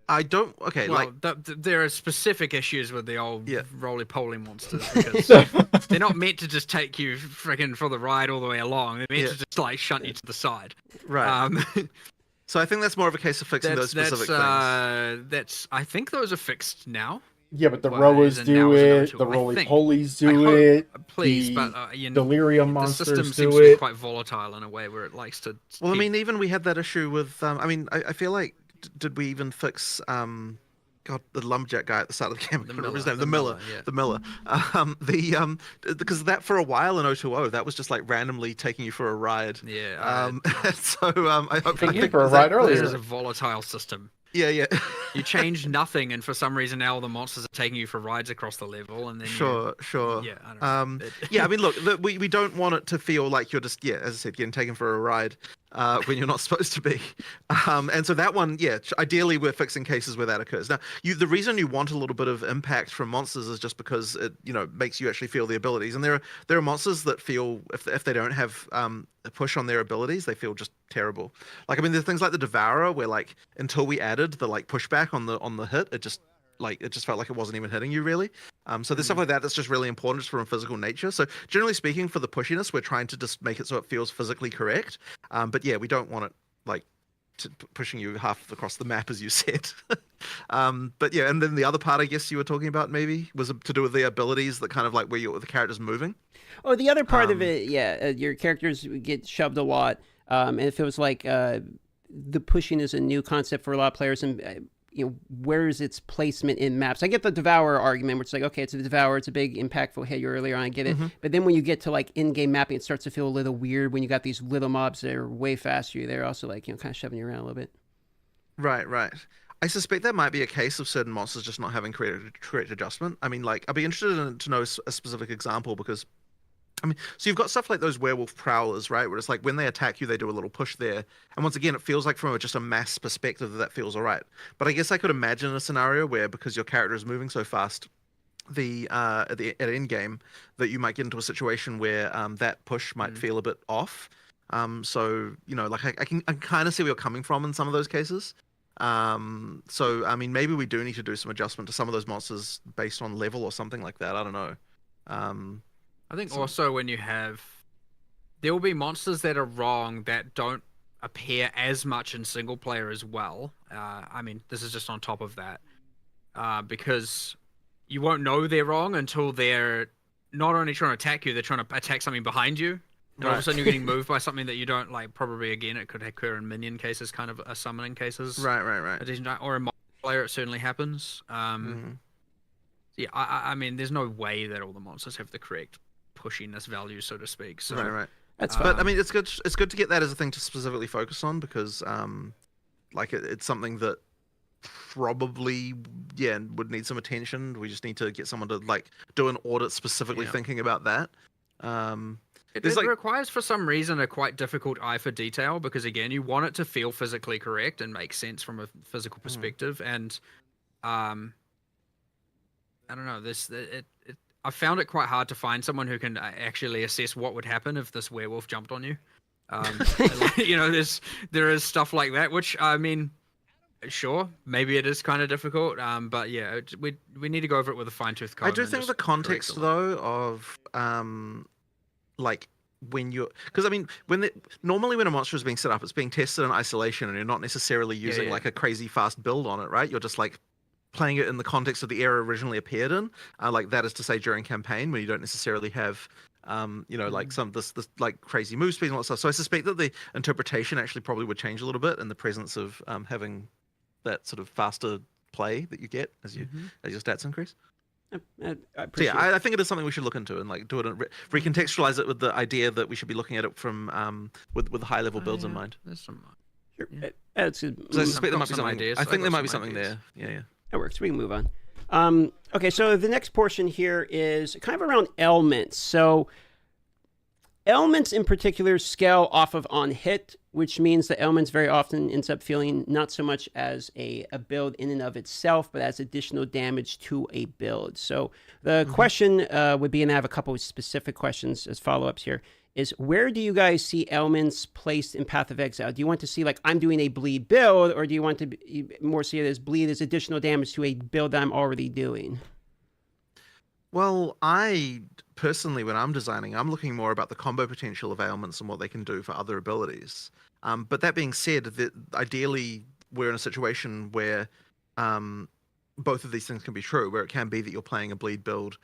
I don't. Okay,
well,
like
there are specific issues with the old roly-poly monsters because they're not meant to just take you freaking for the ride all the way along. They're meant to just like shunt you to the side.
Right. So I think that's more of a case of fixing those specific things.
I think those are fixed now.
Yeah, but the
Well,
Roas
and
do
now is another
it,
tool,
the
I
Roly
think.
Polies
I
do
hope-
it,
Please,
the
but
Delirium
the
monsters
system
do
seems to be
it.
quite volatile in a way where it likes to.
Well, I
keep-
mean, even we had that issue with. I feel like did we even fix? God, the lumberjack guy at the start of the game. I can't remember his name. The Miller.
yeah.
The Miller. Because that for a while in 020, that was just like randomly taking you for a ride.
Yeah.
So I hope.
Taking
I
you
think
for a
that-
ride
This
earlier.
is a volatile system.
Yeah.
You change nothing, and for some reason now the monsters are taking you for rides across the level, and then
Sure.
Yeah, I don't know.
Yeah, I mean, look, we don't want it to feel like you're just, as I said, getting taken for a ride when you're not supposed to be. And so that one, ideally we're fixing cases where that occurs. Now, the reason you want a little bit of impact from monsters is just because it, makes you actually feel the abilities. And there are monsters that feel, if they don't have a push on their abilities, they feel just terrible. Like, I mean, there's things like the Devourer where, like, until we added the like pushback on the hit, it just felt like it wasn't even hitting you really. So there's stuff like that that's just really important just from a physical nature. So generally speaking, for the pushiness, we're trying to just make it so it feels physically correct. But yeah, we don't want it like pushing you half across the map, as you said. But yeah, and then the other part I guess you were talking about maybe was to do with the abilities that kind of like where the character's moving.
Oh, the other part of it, your characters get shoved a lot, and it feels like the pushing is a new concept for a lot of players, and where is its placement in maps? I get the Devourer argument, which is like, okay, it's a Devourer, it's a big impactful hit earlier on, I get it. But then when you get to like in-game mapping, it starts to feel a little weird when you got these little mobs that are way faster. They're also like, kind of shoving you around a little bit.
Right, right. I suspect that might be a case of certain monsters just not having correct adjustment. I mean, like, I'd be interested to know a specific example because, I mean, so you've got stuff like those werewolf prowlers, right? Where it's like when they attack you, they do a little push there. And once again, it feels like from just a mass perspective that feels all right. But I guess I could imagine a scenario where because your character is moving so fast, at end game, that you might get into a situation where that push might feel a bit off. So like I can kind of see where you're coming from in some of those cases. So I mean, maybe we do need to do some adjustment to some of those monsters based on level or something like that. I don't know.
I think also when there will be monsters that are wrong that don't appear as much in single player as well. I mean, this is just on top of that, because you won't know they're wrong until they're not only trying to attack you, they're trying to attack something behind you. And all of a sudden you're getting moved by something that you don't like. Probably again, it could occur in minion cases, kind of a summoning cases.
Right.
Or in multiplayer, it certainly happens. Yeah, I mean, there's no way that all the monsters have the correct pushiness value, so to speak. So,
right.
That's
But I mean, it's good. It's good to get that as a thing to specifically focus on because, like, it's something that probably would need some attention. We just need to get someone to like do an audit specifically thinking about that.
It requires, for some reason, a quite difficult eye for detail because, again, you want it to feel physically correct and make sense from a physical perspective. And I don't know, I found it quite hard to find someone who can actually assess what would happen if this werewolf jumped on you. There is stuff like that, which, I mean, sure, maybe it is kind of difficult. But yeah, we need to go over it with a fine-tooth comb.
I do think the context, though, of like when you're because I mean normally when a monster is being set up, it's being tested in isolation and you're not necessarily using like a crazy fast build on it, right? You're just like playing it in the context of the era originally appeared in, like that is to say during campaign where you don't necessarily have like some this like crazy move speed and all that stuff. So I suspect that the interpretation actually probably would change a little bit in the presence of having that sort of faster play that you get as your stats increase. I think it is something we should look into and like do it and recontextualize it with the idea that we should be looking at it from with high level builds in mind.
There's some.
Sure. That's good.
So I suspect there might be
some
something.
ideas.
I think there might be
some
something
ideas.
there. Yeah.
That works. We can move on. Okay, so the next portion here is kind of around ailments. So ailments in particular scale off of on hit, which means the ailments very often ends up feeling not so much as a build in and of itself, but as additional damage to a build. So the question would be, and I have a couple of specific questions as follow-ups here, is where do you guys see ailments placed in Path of Exile? Do you want to see like I'm doing a bleed build, or do you want to more see it as bleed as additional damage to a build that I'm already doing?
Well, I personally, when I'm designing, I'm looking more about the combo potential of ailments and what they can do for other abilities. But that being said, that ideally we're in a situation where both of these things can be true, where it can be that you're playing a bleed build,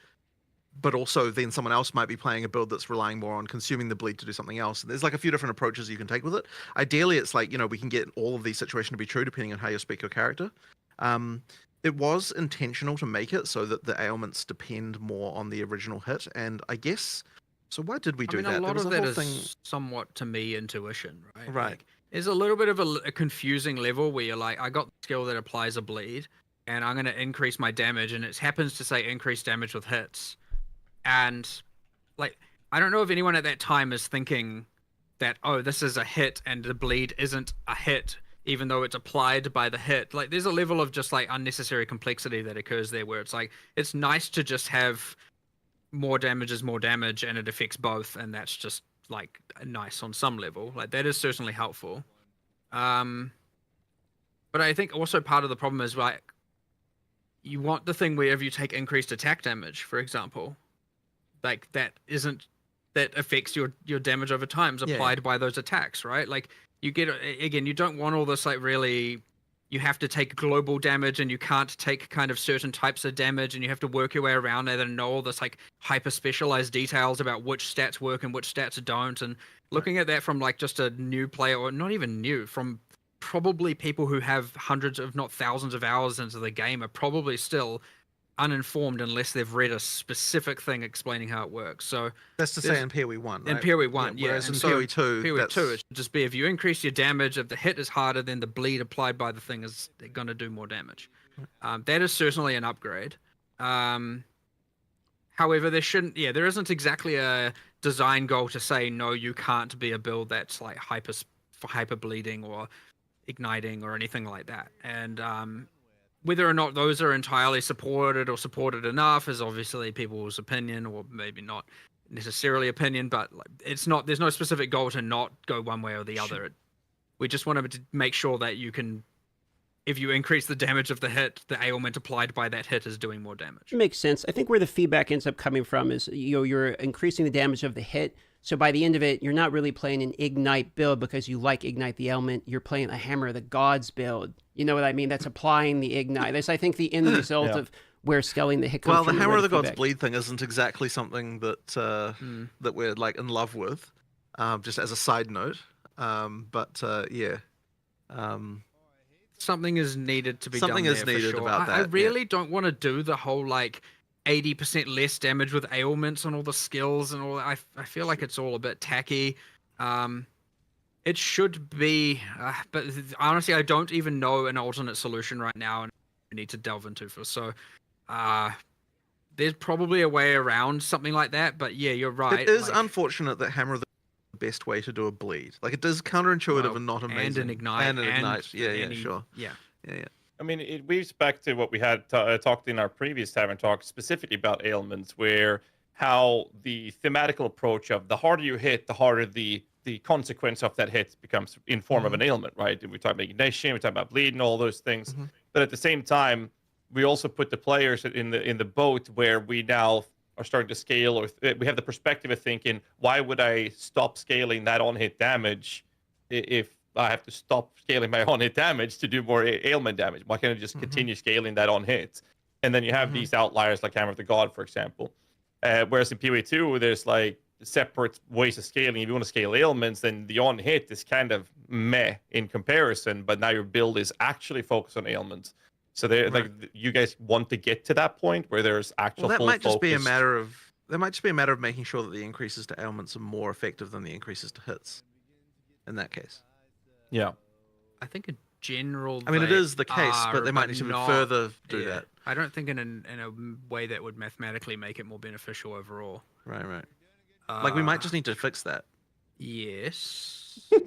but also then someone else might be playing a build that's relying more on consuming the bleed to do something else. And there's like a few different approaches you can take with it. Ideally, it's like, we can get all of these situations to be true depending on how you speak your character. It was intentional to make it so that the ailments depend more on the original hit, and I guess so. Why did we do that?
A lot of that is
thing...
somewhat, to me, intuition, right?
Right.
Like, there's a little bit of a confusing level where you're like, I got the skill that applies a bleed, and I'm going to increase my damage, and it happens to say increase damage with hits, and like I don't know if anyone at that time is thinking that this is a hit and the bleed isn't a hit, even though it's applied by the hit. Like, there's a level of just like unnecessary complexity that occurs there where it's like, it's nice to just have more damage is more damage and it affects both. And that's just like nice on some level. Like, that is certainly helpful. But I think also part of the problem is like, you want the thing where if you take increased attack damage, for example, like that affects your damage over time is applied by those attacks, right? Like, you get, again, you don't want all this like really, you have to take global damage and you can't take kind of certain types of damage and you have to work your way around it and know all this like hyper specialized details about which stats work and which stats don't. And looking at that from like just a new player, or not even new, from probably people who have hundreds, if not thousands of hours into the game are probably still uninformed unless they've read a specific thing explaining how it works. So
That's to say in PoE 1,
in
right?
PoE 1, yeah.
Whereas
And
in
so
PoE 2,
PoE
that's...
2, it should just be if you increase your damage, if the hit is harder, then the bleed applied by the thing is going to do more damage. That is certainly an upgrade. However, there isn't exactly a design goal to say, no, you can't be a build that's like hyper bleeding or igniting or anything like that. And whether or not those are entirely supported or supported enough is obviously people's opinion, or maybe not necessarily opinion, but there's no specific goal to not go one way or the other. We just wanted to make sure that you can, if you increase the damage of the hit, the ailment applied by that hit is doing more damage.
Makes sense. I think where the feedback ends up coming from is, you're increasing the damage of the hit. So by the end of it, you're not really playing an Ignite build because you like Ignite the ailment. You're playing a Hammer of the Gods build. You know what I mean? That's applying the Ignite. That's, I think, the end result of where scaling the hit comes
well,
from.
the Hammer of the Gods
feedback.
bleed thing isn't exactly something that that we're like in love with, just as a side note.
Something is needed to be
Something
done
is
there
needed
for sure.
about
I
that,
really don't want to do the whole like 80% less damage with ailments and all the skills and all that. I feel like it's all a bit tacky. It should be, but honestly, I don't even know an alternate solution right now, and we need to delve into for. So, there's probably a way around something like that. But yeah, you're right.
It is unfortunate that Hammer of the best way to do a bleed. Like, it is counterintuitive and not amazing.
And an ignite.
And an ignite. Yeah, sure.
Yeah.
Yeah.
I mean, it weaves back to what we had talked in our previous Tavern Talk, specifically about ailments, where how the thematical approach of the harder you hit, the harder the consequence of that hit becomes in form of an ailment, right? We talk about ignition, we talk about bleed and all those things. But at the same time, we also put the players in the boat where we now are starting to scale, or we have the perspective of thinking, why would I stop scaling that on-hit damage if I have to stop scaling my on-hit damage to do more ailment damage? Why can't I just continue scaling that on-hit? And then you have these outliers like Hammer of the God, for example. Whereas in PoE 2, there's like separate ways of scaling. If you want to scale ailments, then the on-hit is kind of meh in comparison, but now your build is actually focused on ailments. So like, you guys want to get to that point where there's actual
Well, that
full
might just be a
focus.
matter of making sure that the increases to ailments are more effective than the increases to hits. In that case.
Yeah.
I think in general,
I mean, it is the case, but they might need to
not
further do that.
I don't think in a way that would mathematically make it more beneficial overall.
Right. Like, we might just need to fix that.
Yes. I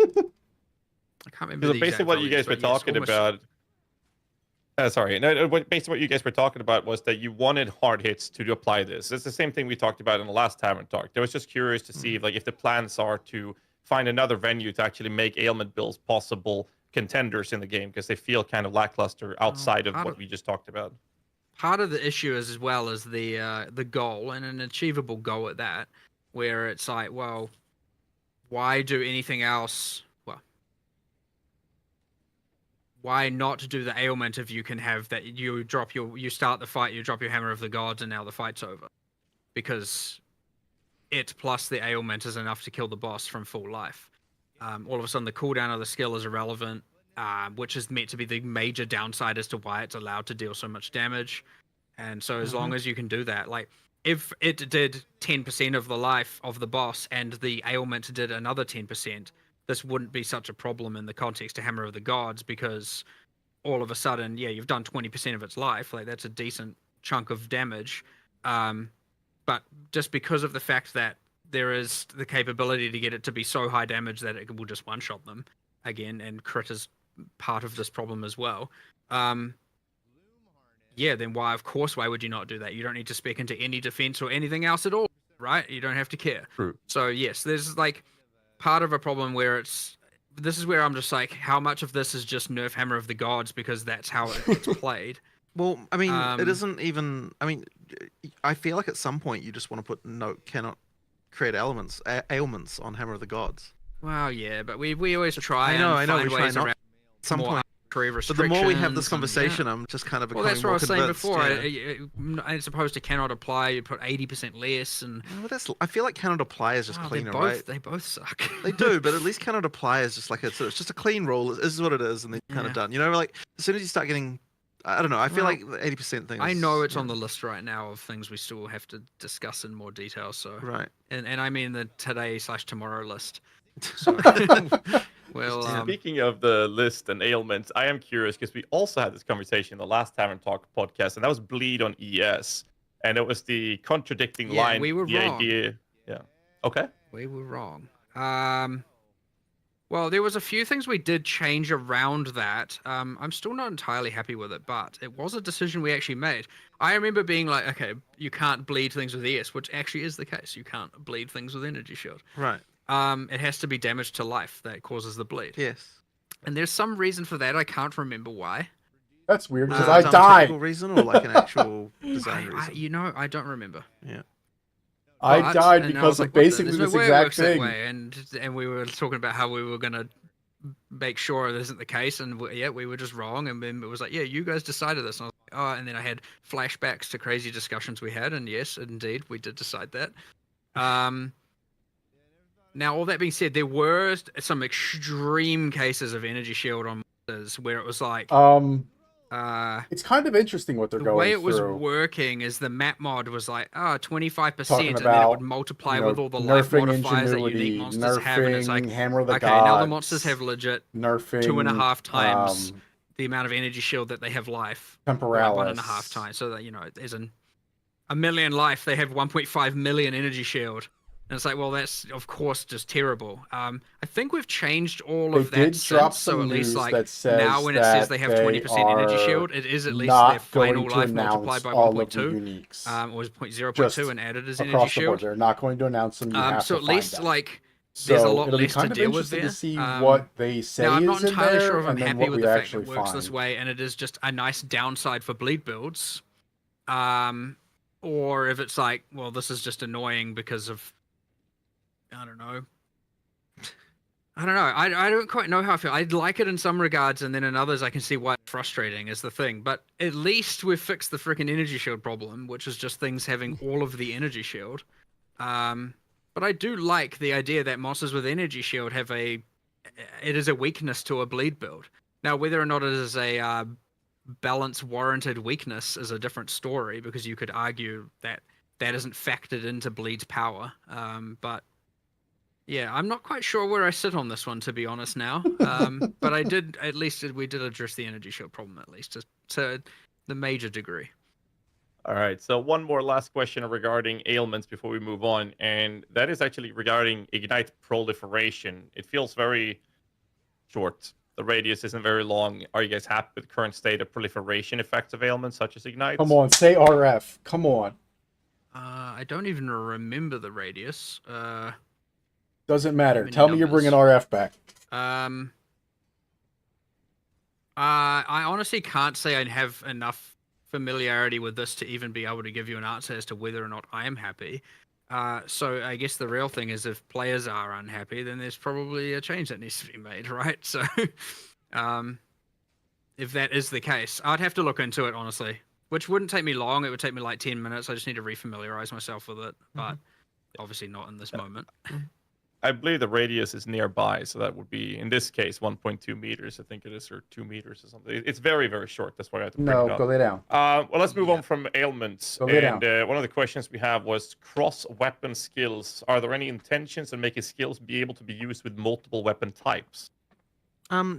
can't remember.
So
the
basically,
exact
what you
values,
guys were
but yes,
talking
almost-
about. Basically, what you guys were talking about was that you wanted hard hits to apply this. It's the same thing we talked about in the last Tavern Talk. I was just curious to see if the plans are to find another venue to actually make ailment builds possible contenders in the game, because they feel kind of lackluster outside of what we just talked about.
Part of the issue is, as well as the goal, and an achievable goal at that, where it's like, well, why do anything else? Well, why not do the ailment if you can have that? You start the fight, you drop your Hammer of the Gods, and now the fight's over, because it plus the ailment is enough to kill the boss from full life. All of a sudden, the cooldown of the skill is irrelevant, which is meant to be the major downside as to why it's allowed to deal so much damage. And so as long as you can do that, like, if it did 10% of the life of the boss and the ailment did another 10%, this wouldn't be such a problem in the context of Hammer of the Gods, because all of a sudden, yeah, you've done 20% of its life. Like, that's a decent chunk of damage. But just because of the fact that there is the capability to get it to be so high damage that it will just one-shot them again, and crit is part of this problem as well. Yeah, then why would you not do that? You don't need to spec into any defense or anything else at all, right? You don't have to care.
True.
So yes, there's like part of a problem where this is where I'm just like, how much of this is just nerf Hammer of the Gods because that's how it's played?
Well, I mean, it isn't even. I mean, I feel like at some point you just want to put cannot create ailments on Hammer of the Gods.
Well, yeah, but we always try.
I know.
Find
We try
ways
not.
around
At some
more
point,
Career
But
restrictions.
the more we have this
and,
conversation, I'm just kind of
well,
becoming
that's what I
more
was saying
convinced,
before.
yeah.
As opposed to cannot apply, you put 80% less, and
Well, I feel like Canada Apply is just cleaner, right?
they both suck.
They do, but at least Canada Apply is just like it's just a clean rule. This is what it is, and then you're kind
Yeah.
of done. You know, like as soon as you start getting, I don't know. I feel
Well,
like the 80% thing.
I
is,
know it's
yeah.
on the list right now of things we still have to discuss in more detail. So,
Right.
and I mean the today/tomorrow list. So, well,
Speaking of the list and ailments, I am curious because we also had this conversation in the last Tavern Talk podcast, and that was bleed on ES, and it was the contradicting
Yeah,
line.
we were
the
wrong.
idea, yeah. Okay.
we were wrong. Well, there was a few things we did change around that. I'm still not entirely happy with it, but it was a decision we actually made. I remember being like, okay, you can't bleed things with ES, which actually is the case. You can't bleed things with Energy Shield.
Right.
It has to be damage to life that causes the bleed.
Yes.
And there's some reason for that. I can't remember why.
That's weird
Was
because
it
I
a technical
died.
reason or like an actual design reason?
You know, I don't remember.
I
But-
died
and I
because
was
of
like, what the-
basically
there's no
this
way it
exact
works that
thing.
way. And we were talking about how we were gonna make sure it isn't the case, and we were just wrong. And then it was like, yeah, you guys decided this. And I was like, oh, and then I had flashbacks to crazy discussions we had, and yes, indeed, we did decide that. Now, all that being said, there were some extreme cases of Energy Shield on monsters where it was like,
It's kind of interesting what they're
the
going
way it was
through.
working is the map mod was like, 25%,
Talking
and then it would
about,
multiply
you know,
with all the life
nerfing
modifiers that
ingenuity,
unique monsters have, and it's like,
nerfing Hammer of the
okay,
Gods,
now the monsters have legit
nerfing
2.5 times the amount of energy shield that they have life.
temporalis.
1.5 times, so that, you know, there's a million life, they have 1.5 million energy shield. And it's like, well, that's of course just terrible. I think we've changed all
They
of that
did drop
since, so
some
at least
news
like
that says
now when it says they have 20% energy
are
shield, it is at least
not
their final
going to
life
announce
multiplied by
all of the
1.2.
uniques.
Or was 0.2
Just
and added as energy
across the board.
shield.
They're not going to announce them. You have
So
to
at
find
least
them.
like
So
there's a lot
it'll be
less
kind
to
of
deal with
interesting
there.
to see what they say
Now, I'm not
is in
entirely
there,
sure if I'm
and then
happy
what
with
we
the fact
actually
it works this
find.
way, and it is just a nice downside for bleed builds. Or if it's like, well, this is just annoying because of, I don't know. I don't quite know how I feel. I like it in some regards, and then in others, I can see why it's frustrating is the thing. But at least we've fixed the freaking energy shield problem, which is just things having all of the energy shield. But I do like the idea that monsters with energy shield have it is a weakness to a bleed build. Now, whether or not it is a balance warranted weakness is a different story, because you could argue that that isn't factored into bleed's power. But yeah, I'm not quite sure where I sit on this one, to be honest now. But we did address the energy shield problem, at least to the major degree.
All right. So one more last question regarding ailments before we move on, and that is actually regarding ignite proliferation. It feels very short. The radius isn't very long. Are you guys happy with the current state of proliferation effects of ailments such as ignite?
Come on, say RF. Come on.
I don't even remember the radius.
Doesn't matter.
many
Tell me you're bringing
numbers.
RF back.
I honestly can't say I have enough familiarity with this to even be able to give you an answer as to whether or not I am happy. So I guess the real thing is, if players are unhappy, then there's probably a change that needs to be made, right? So, if that is the case, I'd have to look into it, honestly, which wouldn't take me long. It would take me like 10 minutes. I just need to refamiliarize myself with it, but obviously not in this moment.
I believe the radius is nearby, so that would be, in this case, 1.2 meters, I think it is, or 2 meters or something. It's very, very short. That's why I had to bring it
No,
up.
go lay down.
Well, let's move on from ailments.
Go lay
And one of the questions we have was cross-weapon skills. Are there any intentions in making skills be able to be used with multiple weapon types?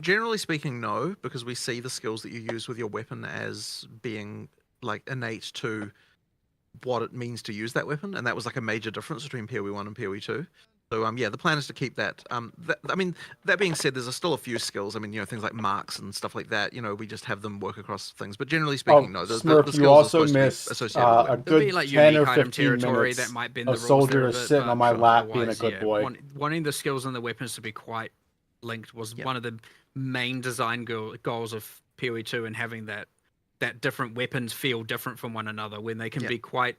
Generally speaking, no, because we see the skills that you use with your weapon as being like innate to what it means to use that weapon, and that was like a major difference between PoE 1 and PoE 2. So yeah, the plan is to keep that. That being said, there's still a few skills. I mean, things like marks and stuff like that. We just have them work across things. But generally speaking, no. The
Smurf,
skills
you
are
also
supposed to be
missed
associated with
a
weapons.
There'll
good
be like
10
unique
or
item
15
territory
minutes
that might bend the
of
rules
soldier
there a
is
bit,
sitting
but
on my
sure,
lap being a
otherwise,
good
yeah,
boy.
wanting the skills and the weapons to be quite linked was
Yep.
one of the main design goals of PoE 2, and having that different weapons feel different from one another when they can
Yep.
be quite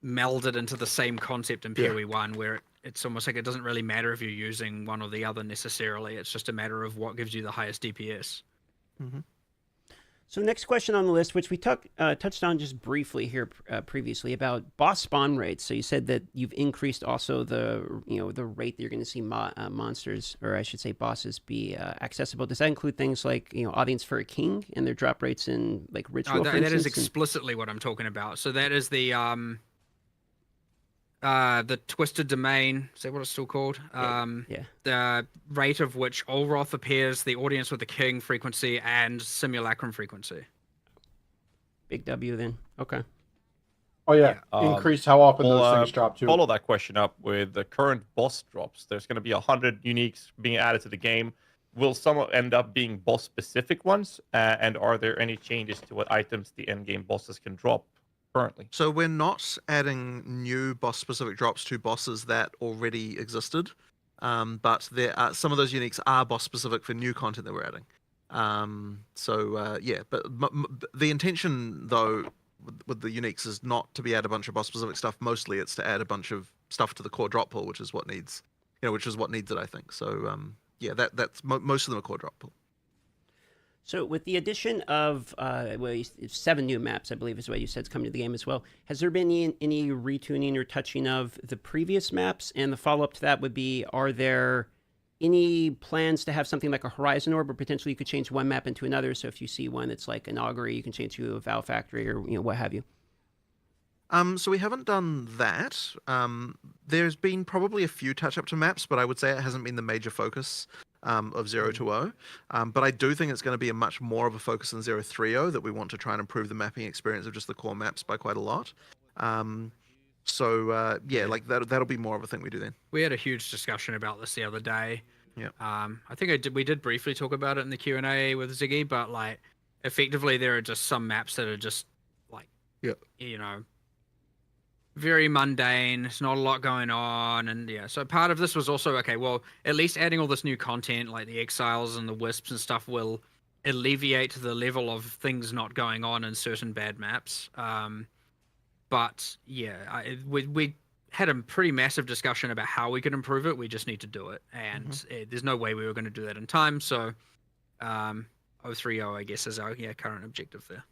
melded into the same concept in
Yeah.
PoE 1, where it's almost like it doesn't really matter if you're using one or the other necessarily. It's just a matter of what gives you the highest DPS.
So next question on the list, which we touched on just briefly here previously, about boss spawn rates. So you said that you've increased also the rate that you're going to see monsters, or I should say bosses, be accessible. Does that include things like Audience for a King and their drop rates in like Ritual?
That is explicitly what I'm talking about. So that is the Twisted Domain. Is that what it's still called?
Yeah.
The rate of which Olroth appears, the Audience with the King frequency, and Simulacrum frequency.
Big W then. Okay.
Oh yeah, increase how often those things drop too.
Follow that question up with the current boss drops. There's going to be 100 uniques being added to the game. Will some end up being boss-specific ones? And are there any changes to what items the endgame bosses can drop currently?
So we're not adding new boss-specific drops to bosses that already existed, but there are, some of those uniques are boss-specific for new content that we're adding. Yeah, but the intention though with the uniques is not to be add a bunch of boss-specific stuff. Mostly, it's to add a bunch of stuff to the core drop pool, which is what needs, which is what needs it, I think. So yeah, that's most of them are core drop pool.
So with the addition of 7 new maps, I believe is what you said is coming to the game as well, has there been any retuning or touching of the previous maps? And the follow-up to that would be, are there any plans to have something like a Horizon Orb, or potentially you could change one map into another? So if you see one that's like an Augury, you can change to a Vow Factory or what have you.
So we haven't done that. There's been probably a few touch-up to maps, but I would say it hasn't been the major focus of 020. But I do think it's going to be a much more of a focus in 030, that we want to try and improve the mapping experience of just the core maps by quite a lot. Yeah, like that'll be more of a thing we do then.
We had a huge discussion about this the other day.
Yeah.
I think we did briefly talk about it in the Q&A with Ziggy, but like effectively there are just some maps that are just like, very mundane. It's not a lot going on, and yeah. So part of this was also okay. Well, at least adding all this new content, like the Exiles and the Wisps and stuff, will alleviate the level of things not going on in certain bad maps. But yeah, we had a pretty massive discussion about how we could improve it. We just need to do it, and there's no way we were going to do that in time. So, 030, I guess, is our current objective there.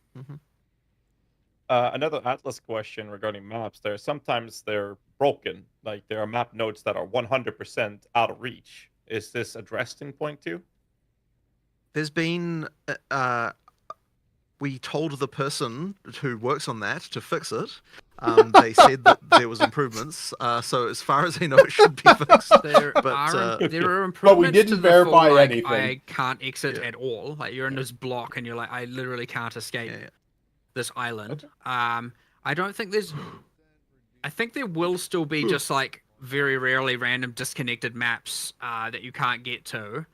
Another Atlas question regarding maps. Sometimes they're broken. Like there are map nodes that are 100% out of reach. Is this addressed in point 2?
There's been we told the person who works on that to fix it. They said that there was improvements. So as far as I know, it should be fixed.
There are improvements.
But we didn't verify anything.
I can't exit at all. Like you're in this block, and you're like, I literally can't escape this island. I don't think there's. I think there will still be just like very rarely random disconnected maps that you can't get to.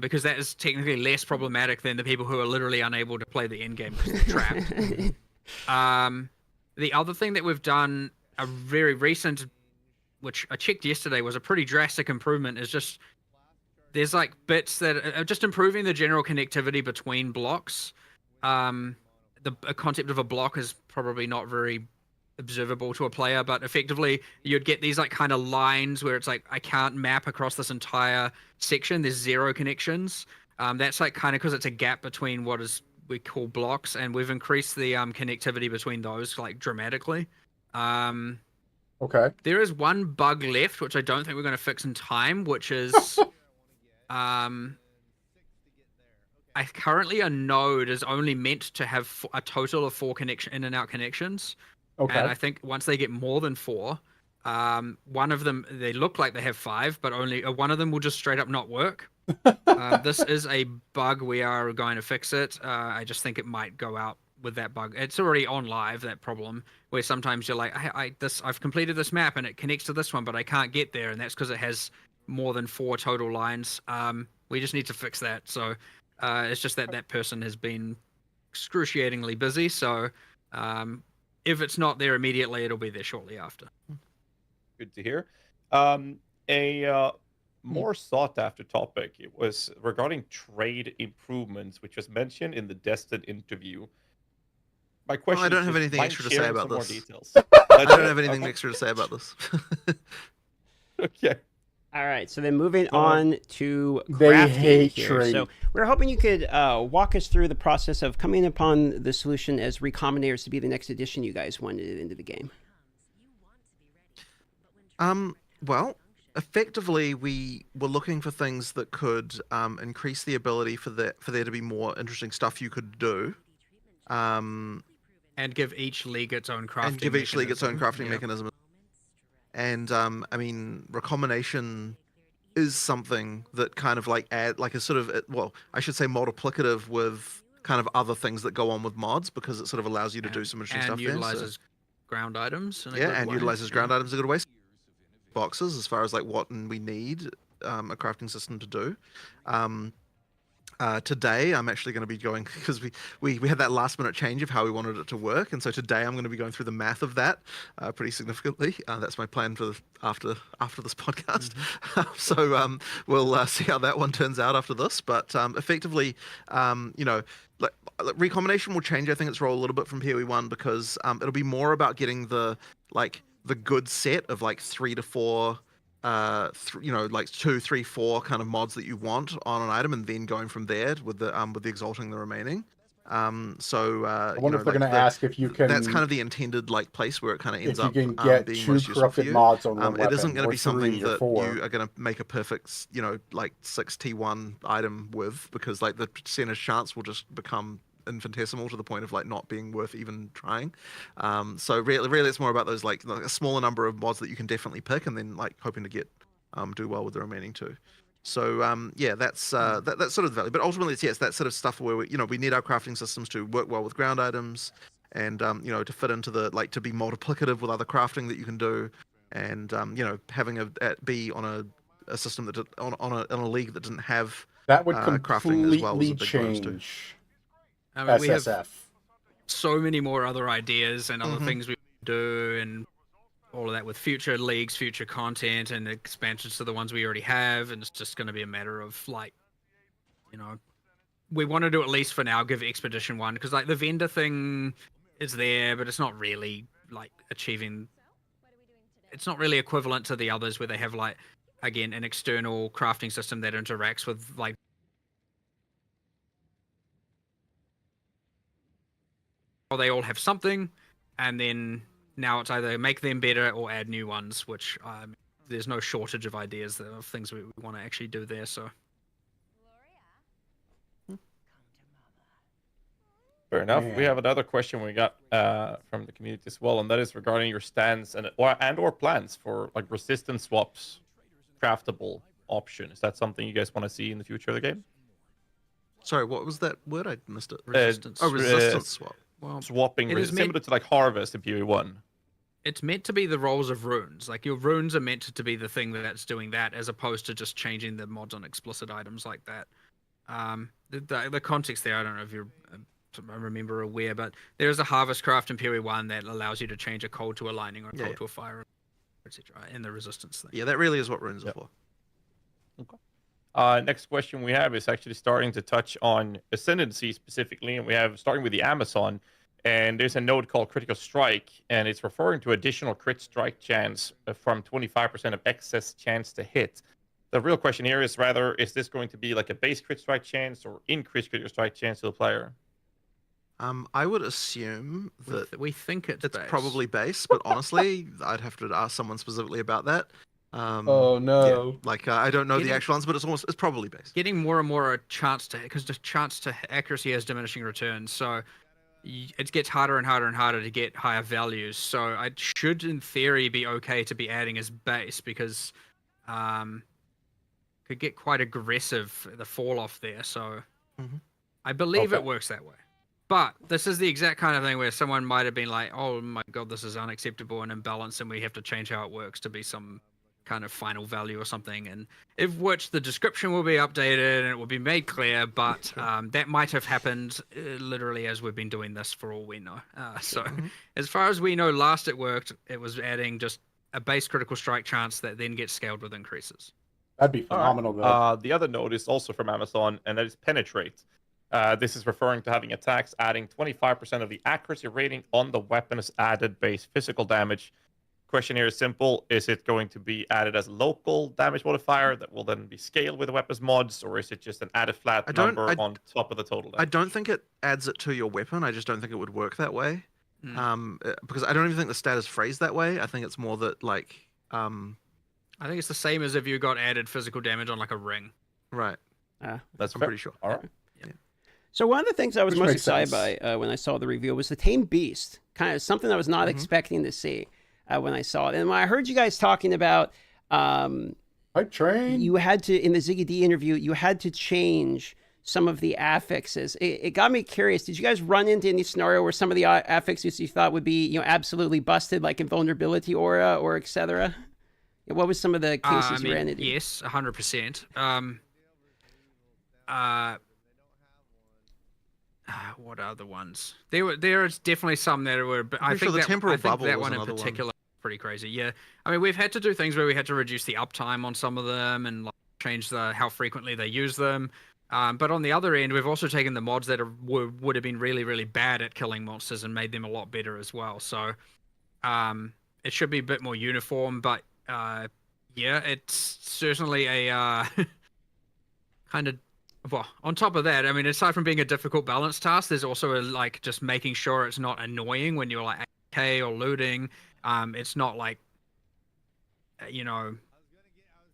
Because that is technically less problematic than the people who are literally unable to play the end game because they're trapped. The other thing that we've done, a very recent, which I checked yesterday, was a pretty drastic improvement, is just there's like bits that are just improving the general connectivity between blocks. The concept of a block is probably not very observable to a player, but effectively you'd get these like kind of lines where it's like I can't map across this entire section. There's 0 connections. That's like kind of because it's a gap between what we call blocks, and we've increased the connectivity between those like dramatically.
Okay.
There is one bug left which I don't think we're going to fix in time, which is currently a node is only meant to have a total of 4 in and out connections.
Okay.
And I think once they get more than 4, one of them, they look like they have 5, but only one of them will just straight up not work. This is a bug. We are going to fix it. I just think it might go out with that bug. It's already on live, that problem, where sometimes you're like, I've completed this map and it connects to this one, but I can't get there, and that's because it has more than 4 total lines. We just need to fix that. So it's just that person has been excruciatingly busy. So if it's not there immediately, it'll be there shortly after.
Good to hear. More sought after topic. It was regarding trade improvements, which was mentioned in the Destin interview. My question
I don't
is,
have anything extra to say about this.
Details?
I don't have anything extra to say about this.
Okay.
All right, so then moving
Come on.
on to
They
crafting
hate
here.
trade.
So we're hoping you could walk us through the process of coming upon the solution as Recombinators to be the next addition you guys wanted into the game.
Well, effectively, we were looking for things that could increase the ability for there to be more interesting stuff you could do.
And give each league its own crafting
And give each league its own crafting
yeah.
mechanism. And I mean, recombination is something that kind of like is sort of, well, I should say multiplicative with kind of other things that go on with mods, because it sort of allows you to do some interesting stuff there.
Utilizes ground items in a
Yeah,
good
and
way.
utilizes ground items in a good way. Boxes as far as like what we need a crafting system to do. Today I'm actually going to be going, because we had that last minute change of how we wanted it to work, and so today I'm going to be going through the math of that pretty significantly. That's my plan for after this podcast. So we'll see how that one turns out after this. But effectively, like recombination will change, I think, its role a little bit from PoE1, because it'll be more about getting the good set of like 3 to 4 like 2, 3, 4 kind of mods that you want on an item, and then going from there with the exalting the remaining.
I wonder if they're going to ask if you can.
That's kind of the intended like place where it kind of ends
if you
up
can get
being
2
most useful for
corrupted
you.
mods on one
It
weapon,
isn't going to
or
be something
3 or
that
4.
you are going to make a perfect, like 6 T1 item with, because like the percentage chance will just become infinitesimal to the point of like not being worth even trying. So really it's more about those like a smaller number of mods that you can definitely pick, and then like hoping to get do well with the remaining 2. So yeah, that's sort of the value. But ultimately, it's that sort of stuff where we need our crafting systems to work well with ground items, and to fit into the to be multiplicative with other crafting that you can do, and having it be on a system that on a league that doesn't have
That would
crafting as well was a
completely
big bonus too.
change
I mean, we have
SSF.
so many more other ideas and other
Mhm.
things we do, and all of that with future leagues, future content, and expansions to the ones we already have. And it's just going to be a matter of we want to do, at least for now, give Expedition 1, because like the vendor thing is there, but it's not really like achieving. It's not really equivalent to the others where they have like, again, an external crafting system that interacts with like. They all have something, and then now it's either make them better or add new ones, which there's no shortage of ideas of things we want to actually do there. So
Fair enough.
Man.
We have another question we got from the community as well, and that is regarding your stance or plans for like resistance swaps, craftable option. Is that something you guys want to see in the future of the game?
Sorry, what was that word? I missed it.
resistance.
Resistance swap.
Well,
Swapping
it is
similar to like Harvest in PoE1.
it's meant to be the roles of runes. Like your runes are meant to be the thing that's doing that, as opposed to just changing the mods on explicit items like that. The context there, I don't know if you're I remember aware, but there is a harvest craft in PoE1 that allows you to change a cold to a lightning or a cold to a fire, etc. In the resistance thing.
Yeah, that really is what runes are for.
Okay. Next question we have is actually starting to touch on Ascendancy specifically, and we have starting with the Amazon. And there's a node called Critical Strike, and it's referring to additional crit strike chance from 25% of excess chance to hit. The real question here is rather, is this going to be like a base crit strike chance or increased critical strike chance to the player?
I would assume that
we think it's base.
probably base, but honestly, I'd have to ask someone specifically about that.
Oh no!
Yeah, like I don't know the actual answer, but it's probably base.
Getting more and more a chance to, because the chance to accuracy has diminishing returns, so it gets harder and harder and harder to get higher values. So I should, in theory, be okay to be adding as base, because could get quite aggressive, the fall off there. So I believe it works that way. But this is the exact kind of thing where someone might have been like, oh my god, this is unacceptable and imbalanced, and we have to change how it works to be some kind of final value or something, and if which the description will be updated and it will be made clear, but that might have happened literally as we've been doing this for all we know. So as far as we know, last it worked, it was adding just a base critical strike chance that then gets scaled with increases.
That'd be phenomenal, though.
The other node is also from Amazon, and that is Penetrate. This is referring to having attacks adding 25% of the accuracy rating on the weapon's added base physical damage. question here is simple. Is it going to be added as a local damage modifier that will then be scaled with the weapons mods, or is it just an added flat number on top of the total damage?
I don't think it adds it to your weapon. I just don't think it would work that way. Because I don't even think the stat is phrased that way. I think it's more that like
I think it's the same as if you got added physical damage on like a ring.
Right.
That's
I'm
fair.
pretty sure.
All right.
So one of the things I was
Which
most
makes
excited
sense.
by when I saw the reveal was the Tame Beast. Kind of something I was not expecting to see when I saw it. And when I heard you guys talking about
Hype train.
you had to, in the Ziggy D interview, you had to change some of the affixes. It got me curious. Did you guys run into any scenario where some of the affixes you thought would be, absolutely busted, like invulnerability aura or etc.? What was some of the cases you ran into?
Yes, 100%. What other ones? There's definitely some that were. But I
pretty sure
think
the temporal bubble
that
was
one in
another one.
particular is pretty crazy. Yeah, I mean we've had to do things where we had to reduce the uptime on some of them and like, change how frequently they use them. But on the other end, we've also taken the mods that would have been really, really bad at killing monsters and made them a lot better as well. So it should be a bit more uniform. But yeah, it's certainly a kind of. Well, on top of that, I mean, aside from being a difficult balance task, there's also like just making sure it's not annoying when you're like AK or looting. It's not like,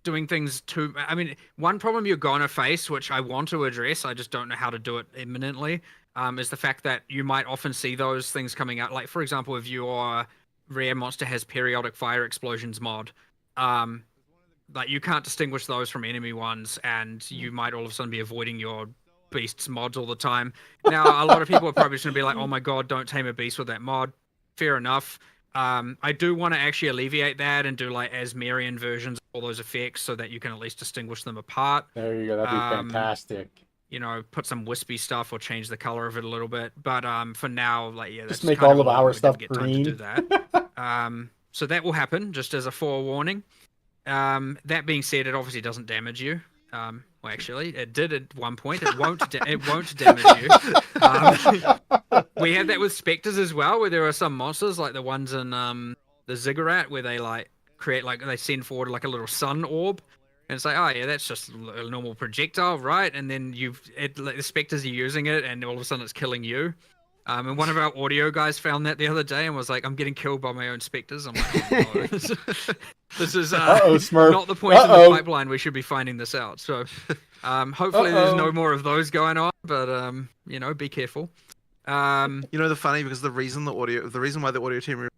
doing things too. I mean, one problem you're gonna face, which I want to address, I just don't know how to do it imminently, is the fact that you might often see those things coming out. Like, for example, if your rare monster has periodic fire explosions mod, like you can't distinguish those from enemy ones, and you might all of a sudden be avoiding your beasts mods all the time. Now, a lot of people are probably just gonna be like, "Oh my god, don't tame a beast with that mod." Fair enough. I do want to actually alleviate that and do like Asmerian versions of all those effects so that you can at least distinguish them apart.
There you go. That'd be fantastic.
Put some wispy stuff or change the color of it a little bit. But for now, like that's
Just make
kind
all of
a lot.
our
We didn't
stuff
get time to do
green.
that. So that will happen, just as a forewarning. That being said, it obviously doesn't damage you. Well, actually, it did at one point. It won't. It won't damage you. We had that with specters as well, where there are some monsters like the ones in the Ziggurat, where they like create they send forward like a little sun orb, and it's like, oh yeah, that's just a normal projectile, right? And then the specters are using it, and all of a sudden it's killing you. And one of our audio guys found that the other day and was like, I'm getting killed by my own specters. I'm like, oh, no. This is
Smurf.
not the point in the pipeline. We should be finding this out. So hopefully there's no more of those going on, but be careful.
The funny, because the reason why the audio team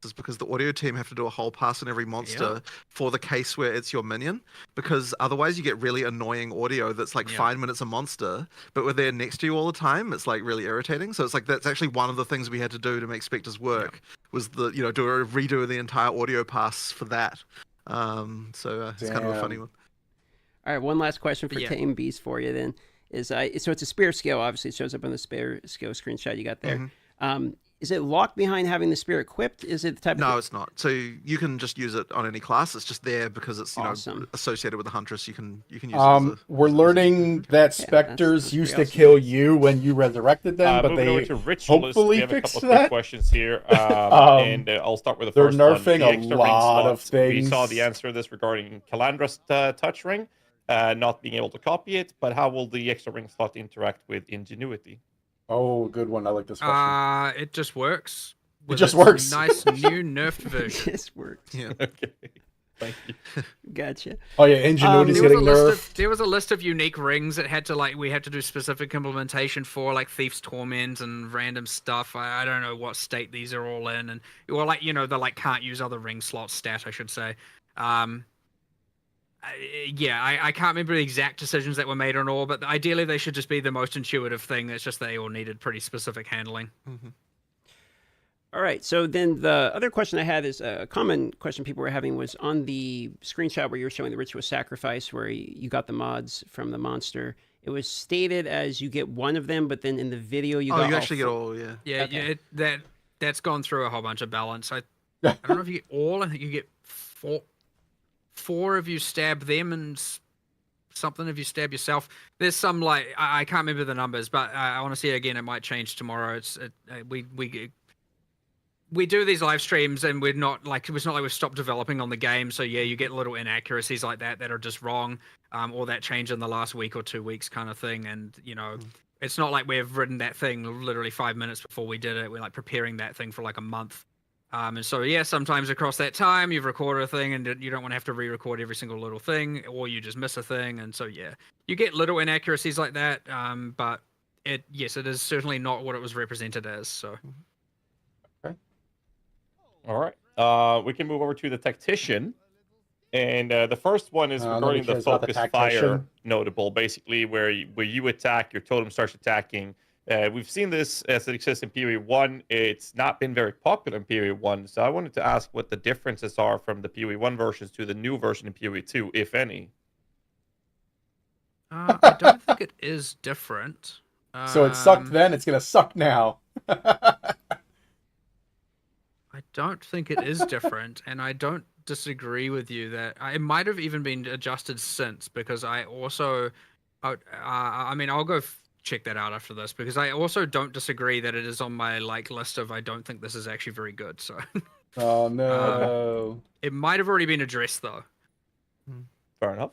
is because the audio team have to do a whole pass on every monster for the case where it's your minion, because otherwise you get really annoying audio that's like 5 minutes a monster, but when they're next to you all the time, it's like really irritating. So it's like that's actually one of the things we had to do to make specters work was do a redo of the entire audio pass for that. So it's kind of a funny one.
All right, one last question for Tame Beast for you then is so it's a spear scale. Obviously, it shows up on the spear scale screenshot you got there. Is it locked behind having the spear equipped? Is it the type?
No, it's not. So you can just use it on any class. It's just there because it's associated with the huntress. You can use it.
We're learning that specters used to kill you when you resurrected them, but they hopefully
we have a
fixed
couple of quick
that.
questions here, and I'll start with the first one.
They're nerfing a lot of things.
We saw the answer to this regarding Calandra's touch ring, not being able to copy it, but how will the extra ring slot interact with Ingenuity?
Oh, good one. I like this question.
It just works.
It just works.
Nice new nerfed version.
It just works.
Yeah.
Okay. Thank you.
Gotcha.
Oh yeah, Ingenuity's getting nerfed.
There was a list of unique rings that had to we had to do specific implementation for, like Thief's Torment and random stuff. I don't know what state these are all in, and they can't use other ring slots stat, I should say. I can't remember the exact decisions that were made on all, but ideally they should just be the most intuitive thing. It's just they all needed pretty specific handling.
Mm-hmm.
All right, so then the other question I had is a common question people were having was on the screenshot where you were showing the ritual sacrifice where you got the mods from the monster. It was stated as you get one of them, but then in the video you got
you actually get all,
that's gone through a whole bunch of balance. I don't know if you get all. I think you get four if you stab them and something if you stab yourself. There's some I can't remember the numbers, but I want to see it again. It might change tomorrow. we do these live streams and we're not like it's not like we've stopped developing on the game, so yeah, you get little inaccuracies like that are just wrong, or that change in the last week or 2 weeks kind of thing. And it's not like we've written that thing literally 5 minutes before we did it. We're like preparing that thing for like a month. And so yeah, sometimes across that time you've recorded a thing and you don't want to have to re-record every single little thing, or you just miss a thing. And so yeah, you get little inaccuracies like that. But it is certainly not what it was represented as. So.
All right. We can move over to the tactician. And the first one is regarding the
cares about the
focus fire
tactician.
notable, basically where you attack, your totem starts attacking. We've seen this as it exists in PoE 1. It's not been very popular in PoE 1, so I wanted to ask what the differences are from the PoE 1 versions to the new version in PoE 2, if any.
I don't think it is different.
So it sucked then, it's going to suck now.
I don't think it is different, and I don't disagree with you that it might have even been adjusted since, because I also, I mean, I'll go check that out after this, because I also don't disagree that it is on my list of I don't think this is actually very good. So.
Oh no.
It might have already been addressed though.
Fair enough.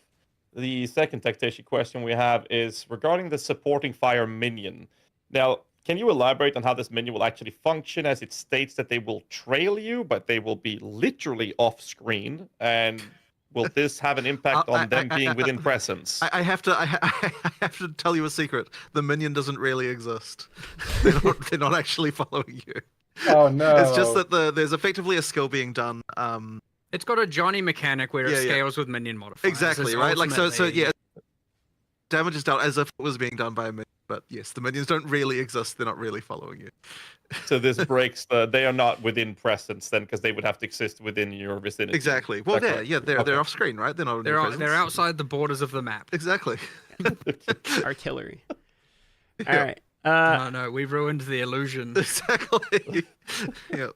The second tactician question we have is regarding the supporting fire minion. Now, can you elaborate on how this minion will actually function, as it states that they will trail you, but they will be literally off screen? And will this have an impact on them being within presence?
I have to tell you a secret. The minion doesn't really exist. They're not actually following you.
Oh no.
It's just that there's effectively a skill being done.
It's got a Johnny mechanic where it scales with minion modifiers.
Exactly,
It's
right? Like so
ultimately-
yeah. Damage is dealt as if it was being done by a minion. But yes, the minions don't really exist. They're not really following you.
So this breaks they are not within presence then, because they would have to exist within your vicinity.
Exactly. Well, they're off screen, right? They're not.
They're outside the borders of the map.
Exactly.
Artillery.
Yeah.
All right.
No, we ruined the illusion.
Exactly. Yeah.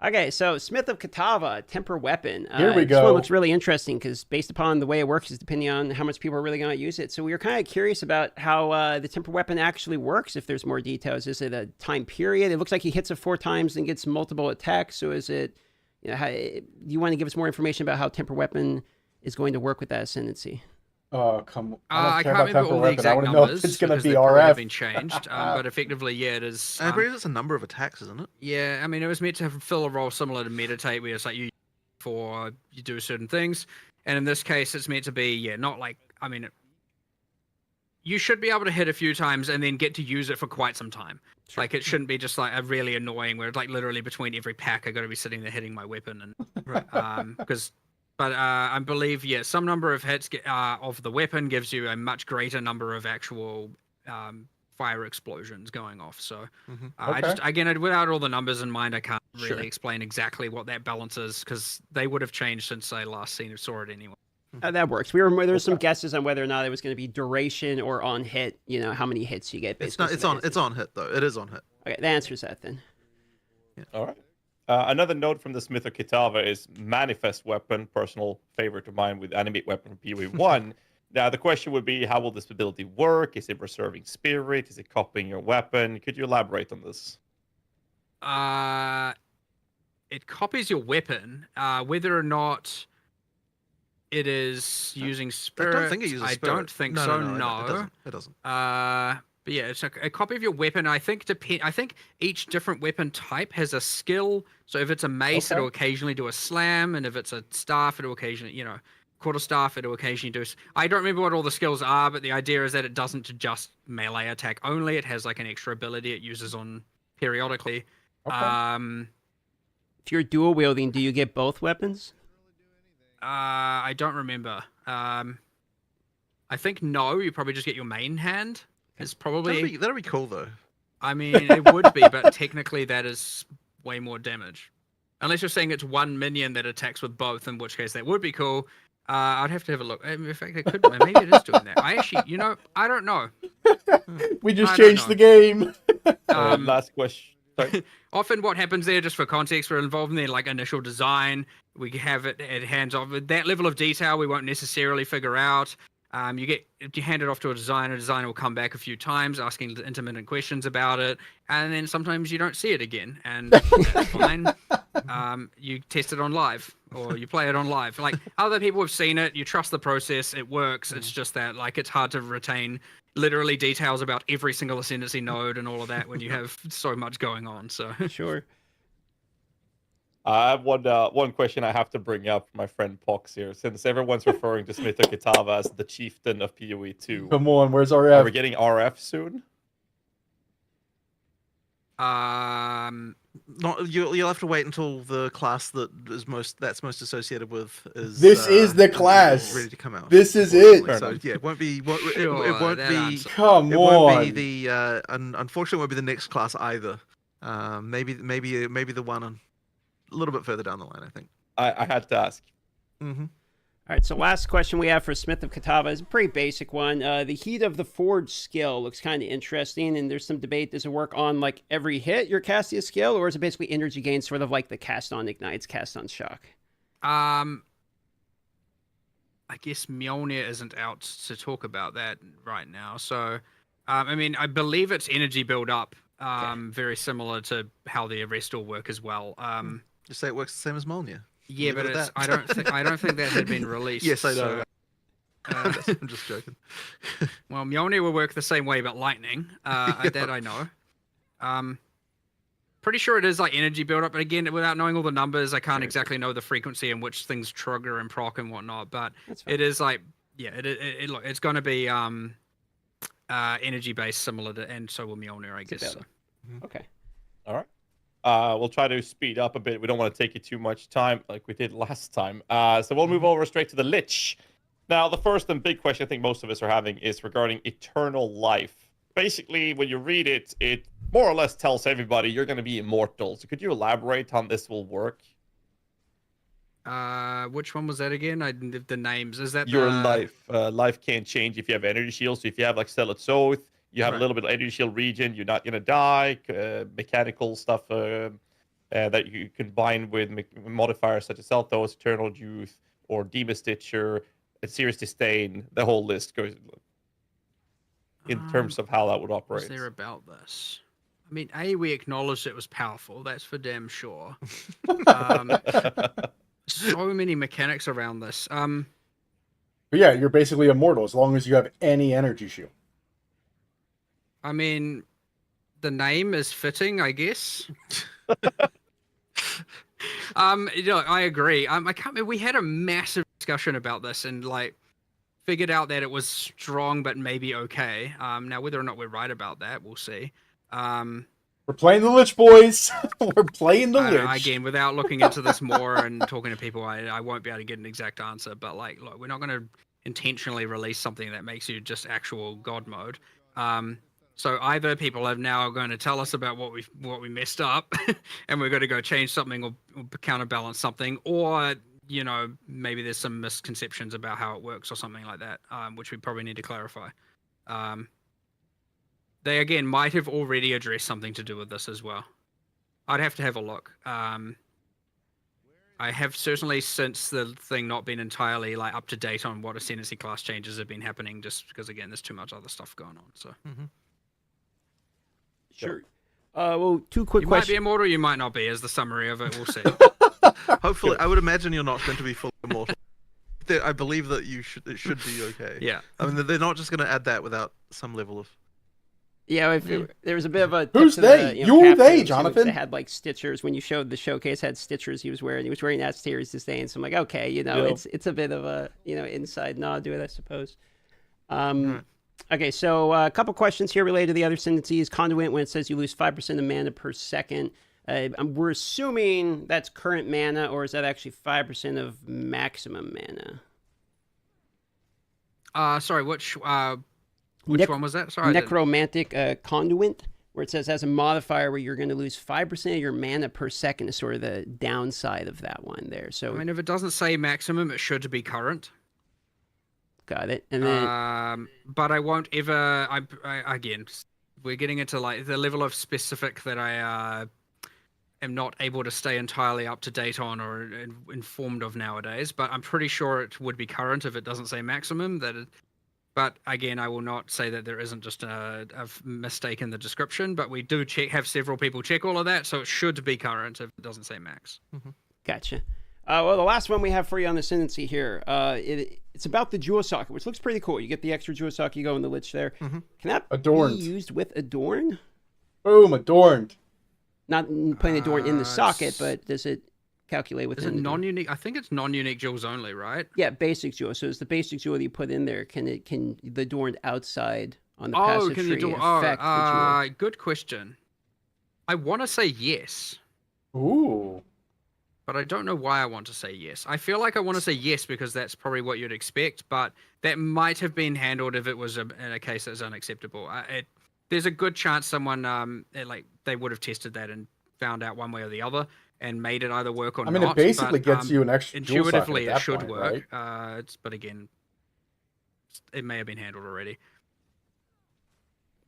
Okay, so Smith of Katava, temper weapon.
Here we
This one
go.
looks really interesting because based upon the way it works is depending on how much people are really going to use it. So we were kind of curious about how the temper weapon actually works. If there's more details, is it a time period? It looks like he hits it 4 times and gets multiple attacks. So is it? Do you want to give us more information about how temper weapon is going to work with that ascendancy?
Oh, come on.
I
care
can't
about
remember all the
temper weapon. I
exact
want to know
numbers.
if it's going to
because
be
they've probably
RF.
been changed, but effectively, yeah, it is.
I believe it's a number of attacks, isn't it?
Yeah, I mean, it was meant to fill a role similar to meditate, where it's like you do certain things, and in this case, it's meant to be not like you should be able to hit a few times and then get to use it for quite some time.
Sure.
Like it shouldn't be just like a really annoying where it's like literally between every pack I got to be sitting there hitting my weapon and because. But I believe, some number of hits of the weapon gives you a much greater number of actual fire explosions going off. So I just, again, without all the numbers in mind, I can't really explain exactly what that balance is, because they would have changed since I last saw it anyway.
That works. There were some guesses on whether or not it was going to be duration or on hit. How many hits you get.
It's
based
not.
on
It's on hit though. It is on hit.
Okay, that answers that then.
All right. Another note from the Smith of Kitava is Manifest Weapon, personal favorite of mine with Animate Weapon from PoE 1. Now, the question would be, how will this ability work? Is it preserving spirit? Is it copying your weapon? Could you elaborate on this?
It copies your weapon. Whether or not it is using spirit,
I don't think it uses spirit.
I don't think so.
No, it doesn't.
But yeah, it's a copy of your weapon. I think each different weapon type has a skill. So if it's a mace, it'll occasionally do a slam, and if it's a staff, it'll occasionally, quarterstaff, it'll occasionally do. I don't remember what all the skills are, but the idea is that it doesn't just melee attack only. It has like an extra ability it uses on periodically.
Okay.
If you're dual wielding, do you get both weapons?
I don't remember. I think no. You probably just get your main hand. It's probably.
That'd be cool though.
I mean, it would be, but technically that is way more damage. Unless you're saying it's one minion that attacks with both, in which case that would be cool. I'd have to have a look. In fact, it could. Maybe it is doing that. I actually, I don't know.
We just
I don't
changed
know.
the game.
Last question. Sorry.
Often what happens there, just for context, we're involved in their like initial design. We have it at hands off. That level of detail we won't necessarily figure out. You hand it off to a designer. Designer will come back a few times asking intermittent questions about it, and then sometimes you don't see it again, and that's fine. You test it on live, or you play it on live. Like, other people have seen it. You trust the process. It works. It's just that, like, it's hard to retain literally details about every single ascendancy node and all of that when you have so much going on. So
Sure.
I have one question I have to bring up for my friend Pox here, since everyone's referring to Smith Okitava as the chieftain of PoE 2.
Come on, where's our
Are
F?
we getting RF soon?
Not you'll have to wait until the class that's most associated with is.
This is the class.
ready to come out.
This is
unfortunately.
it.
So yeah, it won't be. It
Sure,
won't
that
be.
answer.
Come
It won't
on.
be the. Unfortunately, it won't be the next class either. Maybe the one a little bit further down the line. I think.
I had to ask.
Mm-hmm.
All right, so last question we have for Smith of Katava is a pretty basic one. The Heat of the Forge skill looks kind of interesting, and there's some debate. Does it work on, like, every hit you're casting a skill, or is it basically energy gain, sort of like the cast on ignites, cast on shock?
I guess Mjolnir isn't out to talk about that right now. So, I mean, I believe it's energy build up, very similar to how the arrest will work as well.
Just say it works the same as Mjolnir.
Yeah,
Leave
but
it at
it's,
that.
I don't think that had been released.
Yes, I know.
So,
I'm just joking.
well, Mjolnir will work the same way, but lightning. That I know. Pretty sure it is like energy build up, but again, without knowing all the numbers, I can't exactly know the frequency in which things trigger and proc and whatnot. But
That's fine.
it is like, yeah, look, it's going to be energy based, similar to, and so will Mjolnir, I guess. So.
Okay.
All right. We'll try to speed up a bit. We don't want to take you too much time like we did last time. So we'll move over straight to the Lich. Now, the first and big question I think most of us are having is regarding eternal life. Basically, when you read it, it more or less tells everybody you're going to be immortal. So could you elaborate on this will work?
Which one was that again? The names. Is that
Your
the...
life can't change if you have energy shields. So if you have like Zealot's Oath, you have a
Right.
little bit of energy shield regen, you're not going to die. Mechanical stuff that you combine with modifiers such as Zelthos, Eternal Youth, or Demon Stitcher, Serious Disdain. The whole list goes in terms of how that would operate.
Was there about this? I mean, we acknowledged it was powerful. That's for damn sure. So many mechanics around this.
But yeah, you're basically immortal as long as you have any energy shield.
I mean, the name is fitting, I guess. I agree. I can't. We had a massive discussion about this and like figured out that it was strong, but maybe okay. Now whether or not we're right about that, we'll see.
We're playing the Lich, boys. We're playing the Lich.
Again, without looking into this more and talking to people, I won't be able to get an exact answer. But like, look, we're not going to intentionally release something that makes you just actual God mode. So either people are now going to tell us about what we messed up, and we're going to go change something or counterbalance something, or maybe there's some misconceptions about how it works or something like that, which we probably need to clarify. They again might have already addressed something to do with this as well. I'd have to have a look. I have certainly since the thing not been entirely like up to date on what ascendancy class changes have been happening, just because again there's too much other stuff going on. So.
Mm-hmm.
Sure. Well, two quick
You might be
questions.
immortal, you might not be, as the summary of it. We'll see.
Hopefully, I would imagine you're not going to be fully immortal. I believe that it should be okay.
Yeah.
I mean, they're not just going to add that without some level of.
Yeah, there was a bit of a.
Who's
tip to
they?
The,
You or
captains
they,
who-
Jonathan?
They had like stitchers when you showed the showcase. Had stitchers he was wearing. He was wearing that Serious Disdain. So I'm like, okay,
Yeah.
it's a bit of a inside nod to it, I suppose.
Right.
Okay, so a couple questions here related to the other ascendancies. Conduit, when it says you lose 5% of mana per second, we're assuming that's current mana, or is that actually 5% of maximum mana?
Sorry, which one was that? Sorry, I didn't-
Necromantic Conduit, where it says as a modifier where you're going to lose 5% of your mana per second is sort of the downside of that one there. So
I mean, if it doesn't say maximum, it should be current.
got it. And then
But I won't ever. Again, we're getting into like the level of specific that I am not able to stay entirely up to date on or informed of nowadays. But I'm pretty sure it would be current if it doesn't say maximum. But again, I will not say that there isn't just a mistake in the description. But we do have several people check all of that, so it should be current if it doesn't say max.
Gotcha. Well, the last one we have for you on the Ascendancy here, it's about the jewel socket, which looks pretty cool. You get the extra jewel socket, you go in the lich there. Can that
Adorned.
be used with Adorn?
Boom, adorned.
Not putting Adorn in the socket,
it's-
but does it calculate
Is
within
it
the jewel?
non-unique? I think it's non-unique jewels only, right?
Yeah, basic jewel. So it's the basic jewel that you put in there. Can the Adorned outside on the
Oh,
passive
can
tree
you do?
affect the jewel?
Good question. I want to say yes,
Ooh.
but I don't know why I want to say yes. I feel like I want to say yes because that's probably what you'd expect, but that might have been handled if it was in a case that was unacceptable. There's a good chance someone they would have tested that and found out one way or the other and made it either work or
I mean,
not.
it basically
but,
gets you an extra jewel socket
intuitively
at
it
that
should
point,
work.
right?
But again, it may have been handled already.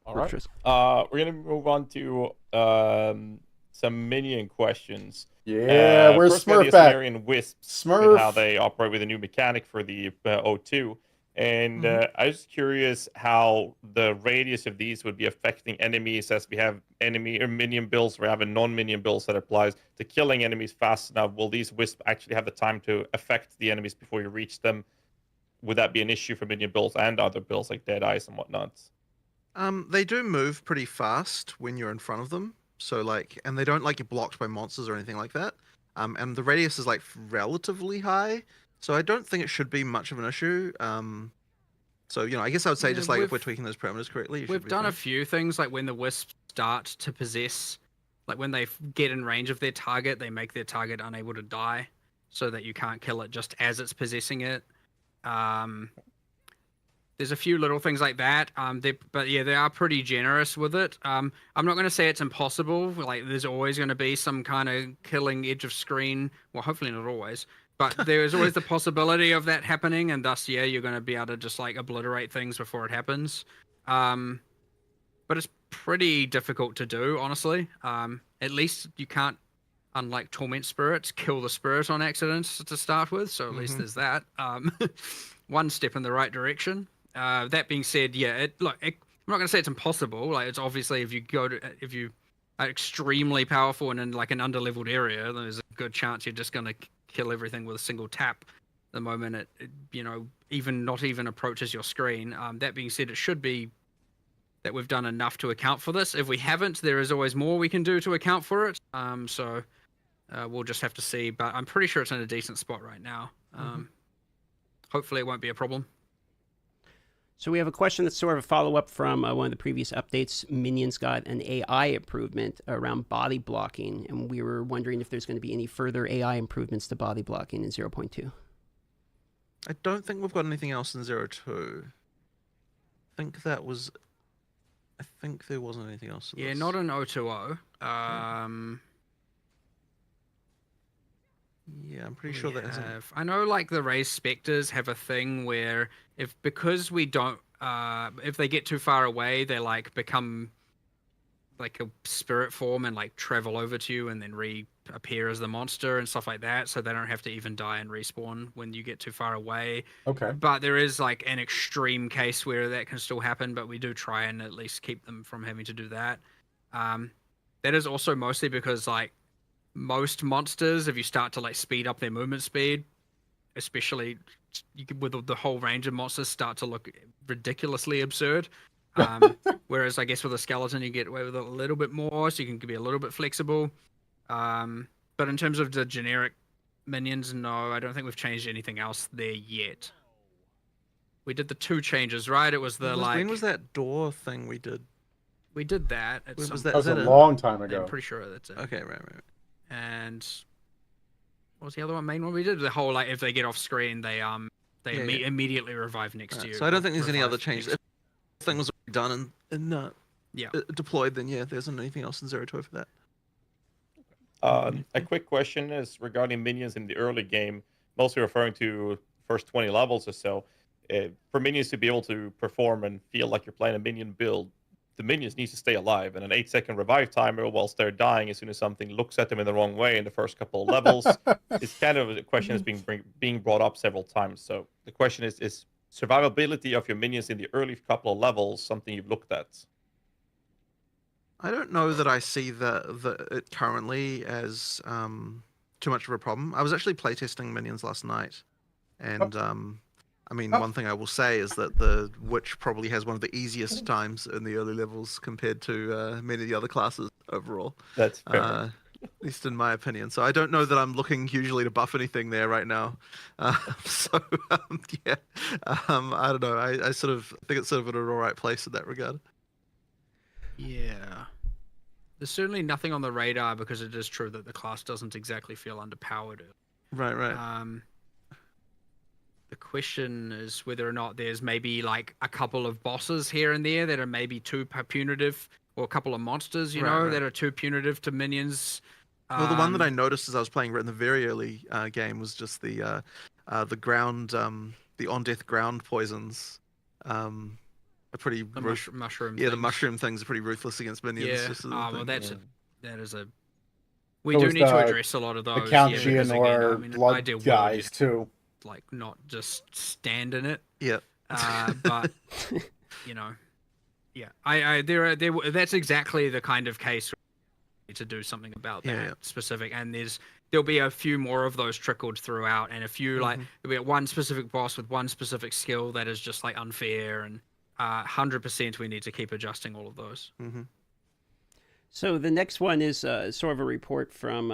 All right.
Interesting.
We're gonna move on to some minion questions.
Yeah, where's
first we have
Smurf
the
at?
Asmarian Wisps
Smurf.
and how they operate with a new mechanic for the O2. And I was curious how the radius of these would be affecting enemies, as we have enemy or minion builds, we have a non-minion builds that applies to killing enemies fast enough. Will these wisps actually have the time to affect the enemies before you reach them? Would that be an issue for minion builds and other builds like Dead Eyes and whatnot?
They do move pretty fast when you're in front of them. So like, and they don't like get blocked by monsters or anything like that. And the radius is like relatively high, so I don't think it should be much of an issue. So I guess I would say
Yeah,
just like if we're
we've-
tweaking those parameters correctly, you should
We've
be
done a
fine.
few things, like when the wisps start to possess, like when they get in range of their target, they make their target unable to die, so that you can't kill it just as it's possessing it. There's a few little things like that. But yeah, they are pretty generous with it. I'm not going to say it's impossible. Like, there's always going to be some kind of killing edge of screen. Well, hopefully not always. But there is always the possibility of that happening, and thus, yeah, you're going to be able to just like obliterate things before it happens. But it's pretty difficult to do, honestly. At least you can't, unlike torment spirits, kill the spirit on accident to start with. So at least there's that. One step in the right direction. That being said, yeah, I'm not going to say it's impossible. Like, it's obviously if you are extremely powerful and in like an underleveled area, there's a good chance you're just going to kill everything with a single tap. The moment it even not even approaches your screen. That being said, it should be that we've done enough to account for this. If we haven't, there is always more we can do to account for it. So we'll just have to see. But I'm pretty sure it's in a decent spot right now. Hopefully, it won't be a problem.
So we have a question that's sort of a follow-up from one of the previous updates. Minions got an AI improvement around body blocking, and we were wondering if there's going to be any further AI improvements to body blocking in 0.2.
I don't think we've got anything else in 0.2. I think there wasn't anything else.
Yeah, not in 020.
Yeah, I'm pretty sure that hasn't.
I know, like, the raised specters have a thing where because we don't, if they get too far away, they like become like a spirit form and like travel over to you and then reappear as the monster and stuff like that. So they don't have to even die and respawn when you get too far away.
Okay.
But there is like an extreme case where that can still happen, but we do try and at least keep them from having to do that. That is also mostly because like most monsters, if you start to like speed up their movement speed, especially with the whole range of monsters, start to look ridiculously absurd. Whereas I guess with a skeleton, you get away with it a little bit more, so you can be a little bit flexible. But in terms of the generic minions, no, I don't think we've changed anything else there yet. We did the 2 changes, right? It was the
When was that door thing we did?
We did that. At
Was
some
that-
That was a
it?
long time ago.
I'm pretty sure that's it.
Okay, right.
And what was the other main one we did? The whole like if they get off screen, they
Yeah, yeah.
immediately revive next to
Right,
you.
so I don't
or
think there's any
revive
other changes.
next-
If the thing was already done and
Yeah.
deployed, then yeah, there isn't anything else in 0.2 for that.
A quick question is regarding minions in the early game, mostly referring to first 20 levels or so. For minions to be able to perform and feel like you're playing a minion build, the minions need to stay alive, and an 8-second revive timer whilst they're dying as soon as something looks at them in the wrong way in the first couple of levels is kind of a question that's being brought up several times. So the question is survivability of your minions in the early couple of levels something you've looked at?
I don't know that I see it currently as too much of a problem. I was actually playtesting minions last night, and I mean, one thing I will say is that the witch probably has one of the easiest times in the early levels compared to many of the other classes overall.
That's fair.
At least in my opinion. So I don't know that I'm looking hugely to buff anything there right now. Yeah, I don't know. I sort of think it's sort of in an alright place in that regard.
Yeah. There's certainly nothing on the radar because it is true that the class doesn't exactly feel underpowered.
Right.
The question is whether or not there's maybe like a couple of bosses here and there that are maybe too punitive, or a couple of monsters, right. that are too punitive to minions.
Well, the one that I noticed as I was playing in the very early game was just the ground, the on-death ground poisons. Are pretty
mushroom.
Yeah, the mushroom things are pretty ruthless against minions.
Yeah. Well, that is a. We
So
do
is
need to
the-
address a lot of those.
The Count
because, again,
or
I mean,
blood
ideal world,
guys
you
too.
like not just stand in it.
Yeah.
But yeah, that's exactly the kind of case we need to do something about that specific. And there'll be a few more of those trickled throughout, and a few like there'll be one specific boss with one specific skill that is just like unfair, and 100% we need to keep adjusting all of those.
So the next one is sort of a report from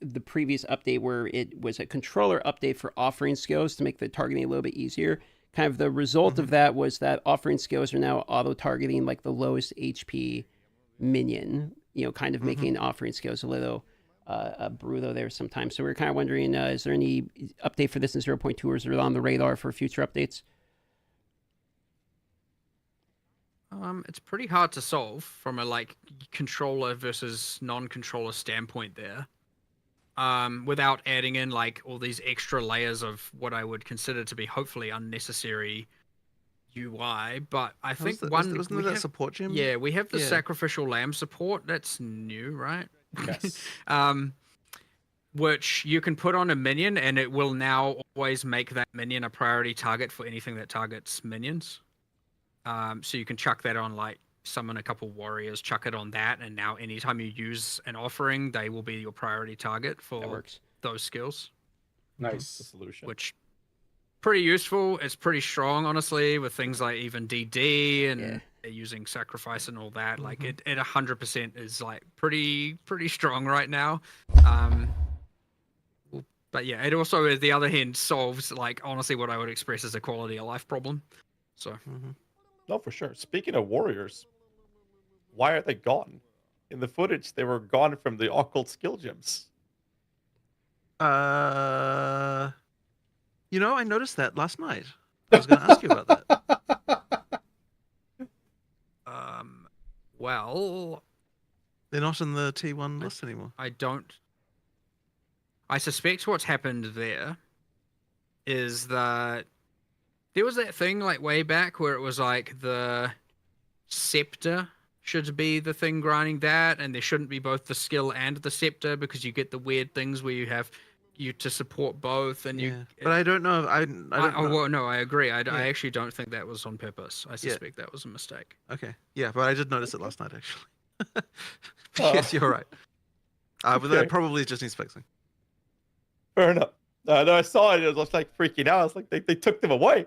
the previous update, where it was a controller update for offering skills to make the targeting a little bit easier. Kind of the result of that was that offering skills are now auto-targeting like the lowest HP minion, kind of making offering skills a little brutal there sometimes. So we're kind of wondering, is there any update for this in 0.2, or is it on the radar for future updates?
It's pretty hard to solve from a like controller versus non-controller standpoint there. Without adding in like all these extra layers of what I would consider to be hopefully unnecessary UI. But I think
wasn't there that support gem?
Yeah, we have the sacrificial lamb support. That's new, right?
Yes.
Which you can put on a minion, and it will now always make that minion a priority target for anything that targets minions. So you can chuck that on, like summon a couple warriors, chuck it on that, and now anytime you use an offering, they will be your priority target for those skills.
Nice
solution.
Which pretty useful. It's pretty strong, honestly, with things like even DD and using sacrifice and all that. Like it 100% is like pretty strong right now. But yeah, it also, at the other hand, solves like honestly what I would express as a quality of life problem. So.
No, for sure. Speaking of warriors, why are they gone? In the footage, they were gone from the occult skill gems.
I noticed that last night. I was going to ask you about that.
Well,
they're not in the T1 list anymore.
I suspect what's happened there is that there was that thing like way back where it was like the scepter should be the thing grinding that, and there shouldn't be both the skill and the scepter because you get the weird things where you have to support both, and
But I don't know. I don't know.
Well, no, I agree. I actually don't think that was on purpose. I suspect that was a mistake.
Okay. Yeah, but I did notice it last night actually. Yes, you're right. But that probably just needs fixing.
Fair enough. No, I saw it. I was like freaking out. I was like, they took them away.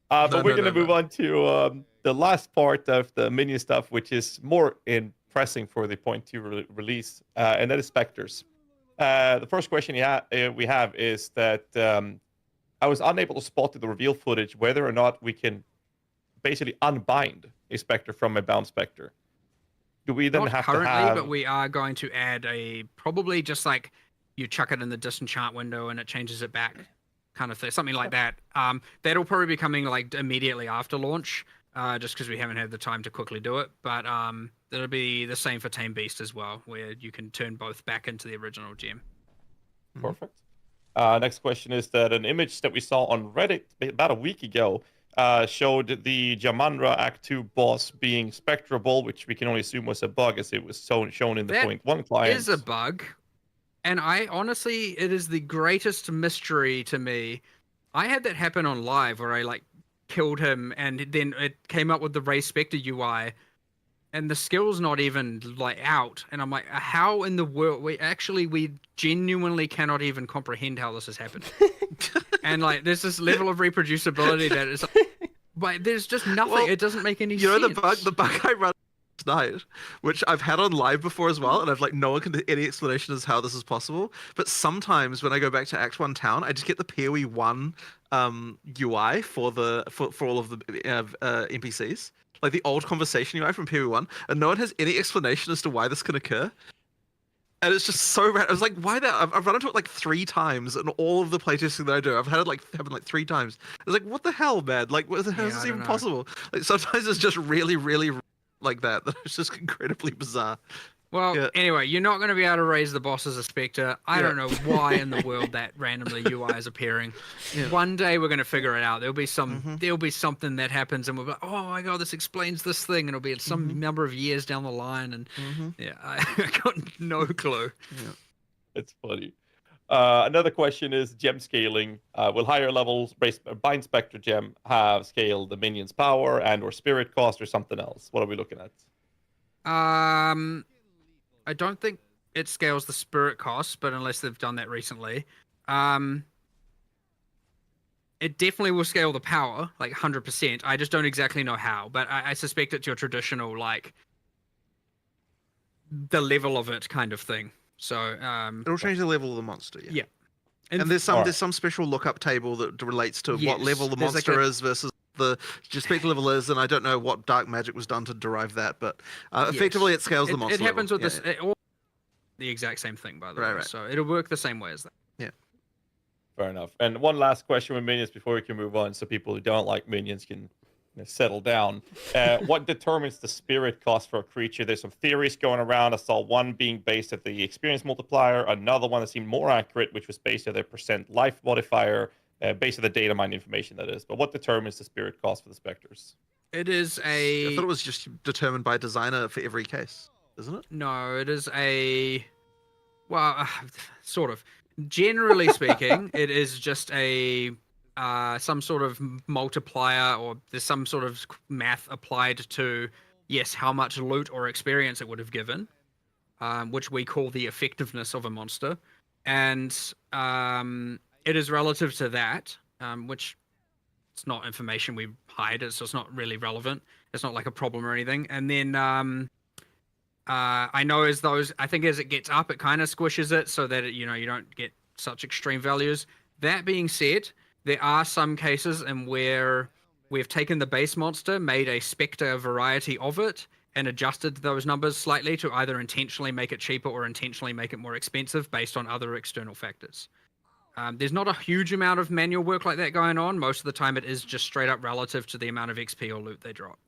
But we're going to move on to the last part of the minion stuff, which is more pressing for the 0.2 release, and that is specters. The first question we have is that I was unable to spot in the reveal footage whether or not we can basically unbind a specter from a bound specter. Do we then
Not
have
currently,
to have...
but we are going to add probably just like you chuck it in the disenchant window and it changes it back, kind of thing, something like that. That'll probably be coming like immediately after launch, just because we haven't had the time to quickly do it. But it'll be the same for Tame Beast as well, where you can turn both back into the original gem.
Perfect. Next question is that an image that we saw on Reddit about a week ago showed the Jamandra Act 2 boss being spectrable, which we can only assume was a bug as it was shown in the 0.1 client.
It is a bug. And I honestly, it is the greatest mystery to me. I had that happen on live where I like killed him, and then it came up with the Ray Spectre UI, and the skill's not even like out, and I'm like, how in the world? We genuinely cannot even comprehend how this has happened. And like, there's this level of reproducibility that is, but there's just nothing.
Well,
it doesn't make any
You
sense.
know the bug I run last night, which I've had on live before as well, and I've like no one can do any explanation as how this is possible. But sometimes when I go back to Act 1 Town, I just get the PoE 1 UI for all of the NPCs. Like the old conversation UI from PoE 1, and no one has any explanation as to why this can occur. And it's just so random. I was like, why that? I've run into it like 3 times in all of the playtesting that I do. I've had it like happen like 3 times. I was like, what the hell, man? Like, how is this
I
even
don't know.
possible? Like, sometimes it's just really, really like that. It's just incredibly bizarre.
Well,
Yeah.
anyway, you're not going to be able to raise the boss as a Spectre. I
Yeah.
don't know why in the world that randomly UI is appearing.
Yeah.
One day we're going to figure it out. There'll be
Mhm.
there'll be something that happens, and we'll be like, oh my god, this explains this thing, and it'll be some
Mhm.
number of years down the line, and
Mhm.
yeah, I got no clue.
It's funny. Another question is gem scaling. Will higher levels Bind Spectre gem have scaled the minion's power and/or spirit cost or something else? What are we looking at?
I don't think it scales the spirit cost, but unless they've done that recently, it definitely will scale the power, like 100%. I just don't exactly know how, but I suspect it's your traditional, like, the level of it kind of thing. So,
It'll change the level of the monster. Yeah.
Yeah.
And there's some
Alright.
special lookup table that relates to what
Yes,
level the
there's like
monster
a-
is versus the spectre level is, and I don't know what dark magic was done to derive that, but effectively it scales the
it
monster.
happens
level.
with
Yeah,
this. It all the exact same thing, by the
Right,
way.
right.
So it'll work the same way as that.
Fair enough. And one last question with minions before we can move on, so people who don't like minions can settle down. What determines the spirit cost for a creature? There's some theories going around. I saw one being based at the experience multiplier, another one that seemed more accurate, which was based at the percent life modifier, based on the data mine information, that is. But what determines the spirit cost for the specters?
It is
I thought
a
it was just determined by designer for every case, isn't it?
no. It is a well, sort of. Generally speaking, it is just a some sort of multiplier, or there's some sort of math applied to yes, how much loot or experience it would have given, which we call the effectiveness of a monster, and it is relative to that, which it's not information we hide, so it's not really relevant. It's not like a problem or anything. And then I know I think as it gets up, it kind of squishes it so that you don't get such extreme values. That being said, there are some cases in where we've taken the base monster, made a Spectre variety of it, and adjusted those numbers slightly to either intentionally make it cheaper or intentionally make it more expensive based on other external factors. There's not a huge amount of manual work like that going on. Most of the time, it is just straight up relative to the amount of XP or loot they drop,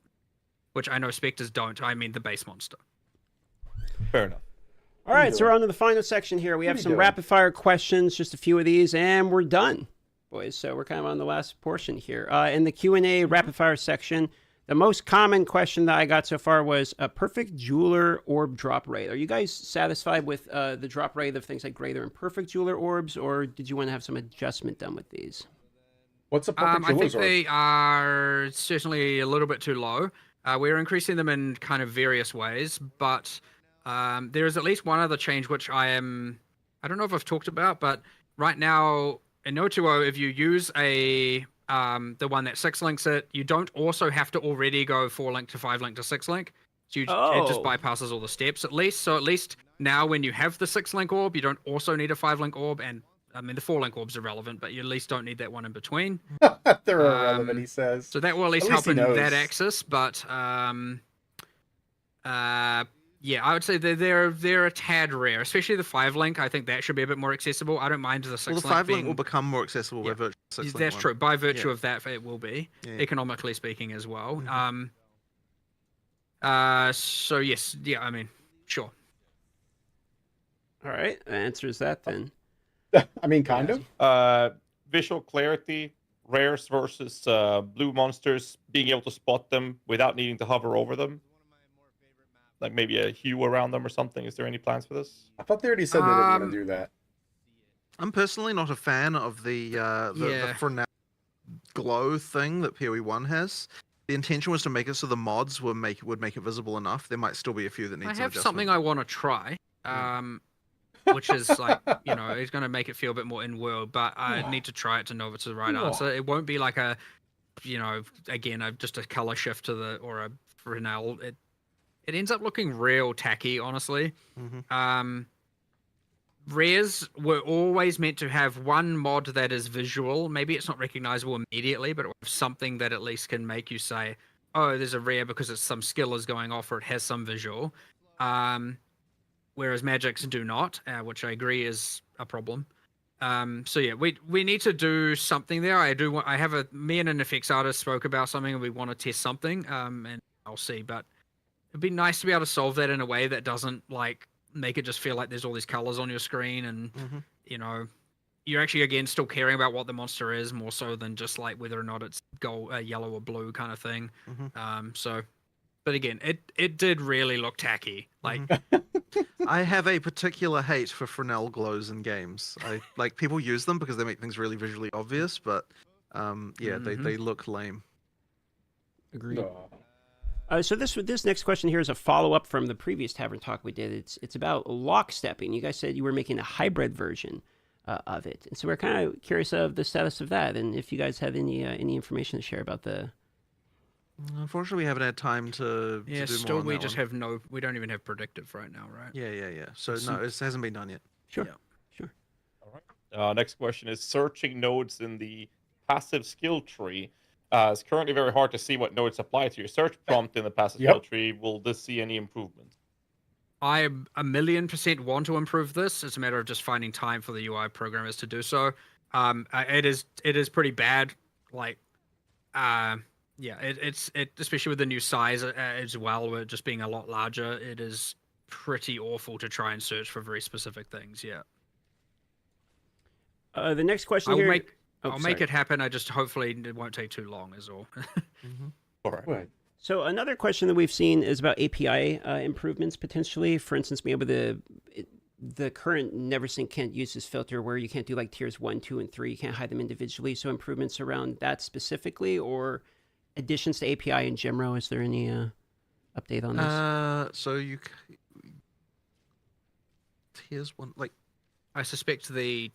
which I know Spectres don't. I mean the base monster.
Fair enough.
All right, so we're on to the final section here. We have
you
some
doing?
rapid fire questions, just a few of these, and we're done, boys. So we're kind of on the last portion here. In the Q&A rapid fire section, the most common question that I got so far was a perfect jeweler orb drop rate. Are you guys satisfied with the drop rate of things like greater and perfect jeweler orbs, or did you want to have some adjustment done with these?
What's a perfect
I think
jeweler's orb?
they are certainly a little bit too low. We're increasing them in kind of various ways, but there is at least one other change which I don't know if I've talked about, but right now in O2O, if you use the one that 6-links it, you don't also have to already go 4-link to 5-link to 6-link. So it just
Oh.
bypasses all the steps at least. So at least now when you have the 6-link orb, you don't also need a 5-link orb, and I mean the 4-link orbs are relevant, but you at least don't need that one in between.
They're irrelevant,
um,
he says.
So that will at least
At least
help
he
in that
knows.
axis, but yeah, I would say they're a tad rare, especially the 5-link. I think that should be a bit more accessible. I don't mind the 6-link.
Well, the 5-link
being...
will become more accessible
Yeah.
by virtue of 6-link
That's
one.
true. By virtue
Yeah.
of that, it will be,
Yeah.
economically speaking, as well.
Mhm.
So yes, yeah, I mean, sure.
All right, that answers that then.
I mean, kind of.
Visual clarity, rares versus blue monsters, being able to spot them without needing to hover over them. Like maybe a hue around them or something. Is there any plans for this?
I thought they already said they didn't want
Um,
to do that.
I'm personally not a fan of the
Yeah.
for now glow thing that PoE1 has. The intention was to make it so the mods would make it visible enough. There might still be a few that need
I
some
have
adjustment.
something I want to try, which is like, it's going to make it feel a bit more in-world, but I need to try it to know if it's the right answer. It won't be like a, again, just a color shift or a Fresnel. It ends up looking real tacky, honestly.
Mhm.
Rares were always meant to have one mod that is visual. Maybe it's not recognizable immediately, but something that at least can make you say, oh, there's a rare because it's some skill is going off or it has some visual. Whereas magics do not, which I agree is a problem. So yeah, we need to do something there. Me and an effects artist spoke about something and we want to test something, and I'll see, but it'd be nice to be able to solve that in a way that doesn't like make it just feel like there's all these colors on your screen and you're actually again still caring about what the monster is more so than just like whether or not it's gold, yellow or blue kind of thing. But again, it did really look tacky. Like
I have a particular hate for Fresnel glows in games. I like people use them because they make things really visually obvious, but they look lame.
Agreed. So this next question here is a follow-up from the previous tavern talk we did. It's about lockstepping. You guys said you were making a hybrid version of it, and so we're kind of curious of the status of that, and if you guys have any information to share about the.
Unfortunately, we haven't had time to do
still
more on
we
that
just
one.
we don't even have predictive right now, right?
Yeah. So no, it hasn't been done yet.
Sure.
All right. Next question is searching nodes in the passive skill tree. It's currently very hard to see what nodes apply to your search prompt in the passive skill tree. Will this see any improvement?
I 1,000,000% want to improve this. It's a matter of just finding time for the UI programmers to do so. It is pretty bad. Like, it's especially with the new size as well, with it just being a lot larger. It is pretty awful to try and search for very specific things. Yeah.
The next question here.
I'll make it happen. I just hopefully it won't take too long is all.
All right.
So another question that we've seen is about API improvements potentially. For instance, being able to, the current NeverSync can't use this filter where you can't do like tiers 1, 2, and 3. You can't hide them individually. So improvements around that specifically, or additions to API in Gemro. Is there any update on this?
So tiers 1 like.
I suspect the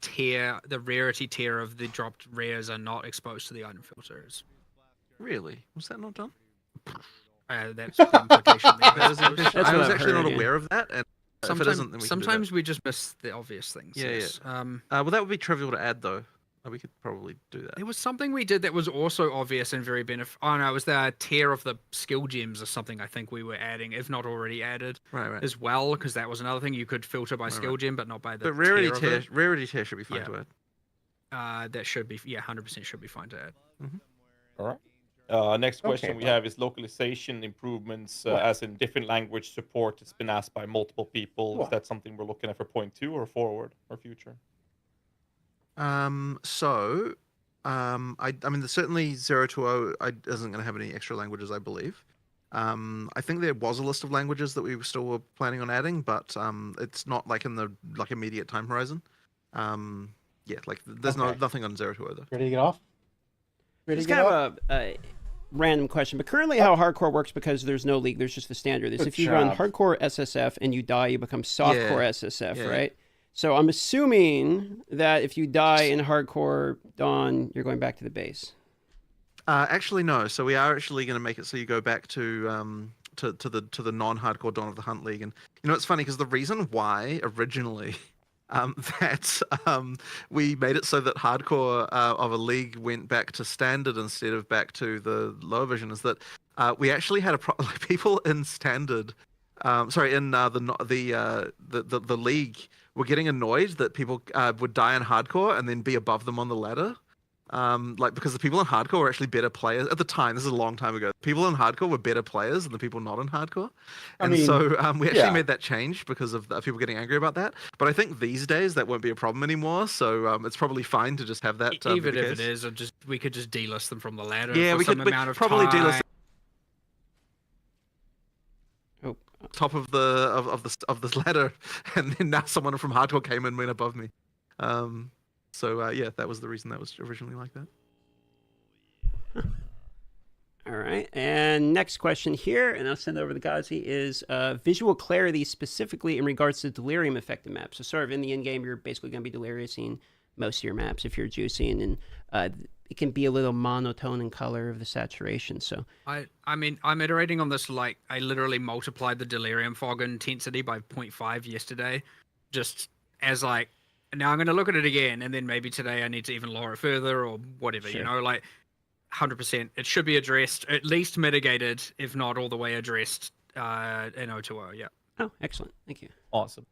rarity tier of the dropped rares are not exposed to the item filters.
Really? Was that not done?
That's the implication there.
I was actually not aware of that. And if it isn't, then we
sometimes we just miss the obvious things.
Yeah.
Yes.
Well, that would be trivial to add, though. We could probably do that.
There was something we did that was also obvious and very beneficial. Oh no, it was the tier of the skill gems or something. I think we were adding, if not already added,
right.
as well, because that was another thing you could filter by skill gem, but not by the.
But rarity tier should be fine to
add. That should be 100% should be fine to add.
All right. Next question we have is localization improvements, as in different language support. It's been asked by multiple people. Is that something we're looking at for 0.2 or forward or future?
I mean, certainly 0 to 0 isn't going to have any extra languages, I believe. I think there was a list of languages that we still were planning on adding, but it's not like in the immediate time horizon. There's nothing on 0 to 0 though.
Ready to get off?
It's kind of a random question, but currently how hardcore works, because there's no league, there's just the standard, is if you run hardcore SSF and you die, you become softcore SSF, right? So I'm assuming that if you die in hardcore Dawn, you're going back to the base.
Actually, no. So we are actually going to make it so you go back to the non-hardcore Dawn of the Hunt League. And it's funny because the reason why originally we made it so that hardcore of a league went back to standard instead of back to the lower version is that we actually had people in standard. In the league were getting annoyed that people would die in hardcore and then be above them on the ladder. Because the people in hardcore were actually better players at the time. This is a long time ago. People in hardcore were better players than the people not in hardcore, we actually made that change because of people getting angry about that. But I think these days that won't be a problem anymore. So it's probably fine to just have that.
Even if it is, we could just delist them from the ladder.
Yeah,
for
we
some
could
amount of
probably
time.
delist. Top of this ladder, and then now someone from hardcore came and went above me. That was the reason that was originally like that.
All right. And next question here, and I'll send over to Ghazi, is visual clarity specifically in regards to delirium affected maps. So sort of in the end game, you're basically going to be deliriousing most of your maps if you're juicing, and it can be a little monotone in color of the saturation. So
I mean, I'm iterating on this. Like, I literally multiplied the delirium fog intensity by 0.5 yesterday, just as like. Now I'm going to look at it again, and then maybe today I need to even lower it further or whatever.
Sure.
You know, like 100%. It should be addressed, at least mitigated, if not all the way addressed in O2O. Yeah.
Oh, excellent. Thank you.
Awesome.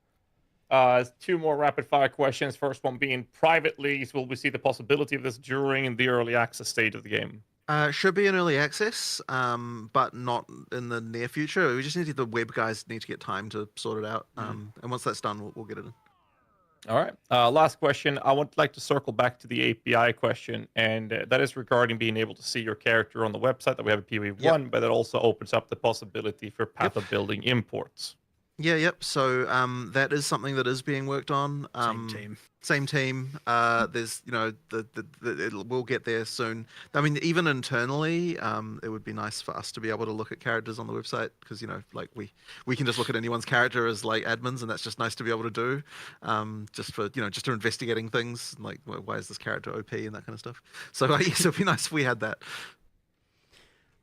Two more rapid fire questions. First one being privately, will we see the possibility of this during the early access stage of the game?
Should be in early access, but not in the near future. We just need the web guys need to get time to sort it out. And once that's done, we'll get it in.
All right. Last question. I would like to circle back to the API question, and that is regarding being able to see your character on the website that we have at PV1, but it also opens up the possibility for path of building imports.
Yep. So that is something that is being worked on. Same team. There's, we'll get there soon. I mean, even internally, it would be nice for us to be able to look at characters on the website because, like we can just look at anyone's character as like admins, and that's just nice to be able to do. Just for, just for investigating things like why is this character OP and that kind of stuff. So yes, it'd be nice if we had that.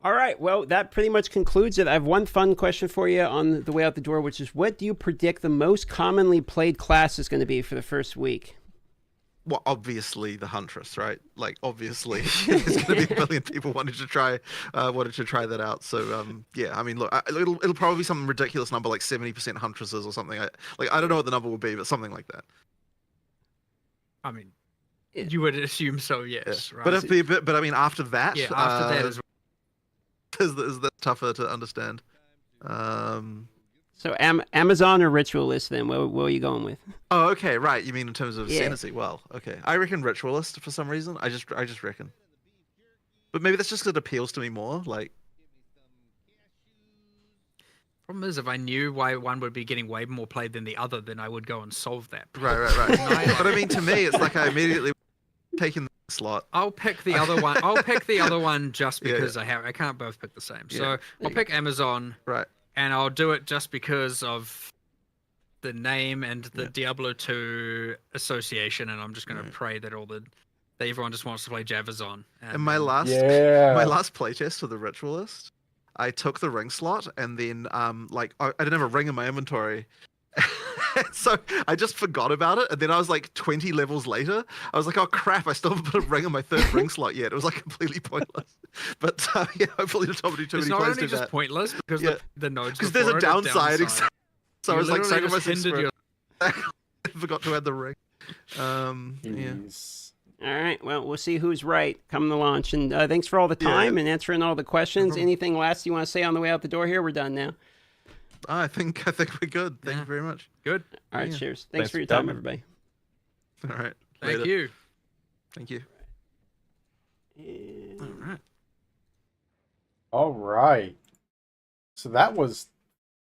All right. Well, that pretty much concludes it. I have one fun question for you on the way out the door, which is what do you predict the most commonly played class is going to be for the first week?
Well, obviously the Huntress, right? Like, obviously, there's going to be a billion people wanting to try that out. So, yeah, I mean, look, it'll probably be some ridiculous number, like 70% Huntresses or something. I don't know what the number will be, but something like that.
I mean, you would assume so, yes.
Yeah.
Right?
But I mean, after that,
yeah, after that is
is that tougher to understand?
So Amazon or Ritualist then? What are you going with?
Oh, okay, right. You mean in terms of sanity? Well, okay. I reckon Ritualist for some reason. I just reckon. But maybe that's just 'cause it appeals to me more. Like,
problem is, if I knew why one would be getting way more played than the other, then I would go and solve that.
Right. But I mean, to me, it's like I immediately taking the slot.
I'll pick the other one. I'll pick the other one just because I can't both pick the same. So I'll pick Amazon.
Right.
And I'll do it just because of the name and the Diablo 2 association, and I'm just going to pray that everyone just wants to play Javazon.
And my last playtest for the Ritualist, I took the ring slot, and then I didn't have a ring in my inventory. So I just forgot about it, and then I was like 20 levels later, I was like, oh crap, I still haven't put a ring on my third ring slot yet. It was like completely pointless. But hopefully the top 2
it's not only just pointless because the nodes.
Because there's a downside. So I was like saying
myself,
I forgot to add the ring.
All right. Well, we'll see who's right come the launch. And thanks for all the time and answering all the questions. Anything last you want to say on the way out the door here? We're done now.
I think we're good. Thank you very much.
Good.
All right. Cheers. Thanks for your time, everybody.
All right.
Thank you.
Thank you. All right.
All right. So that was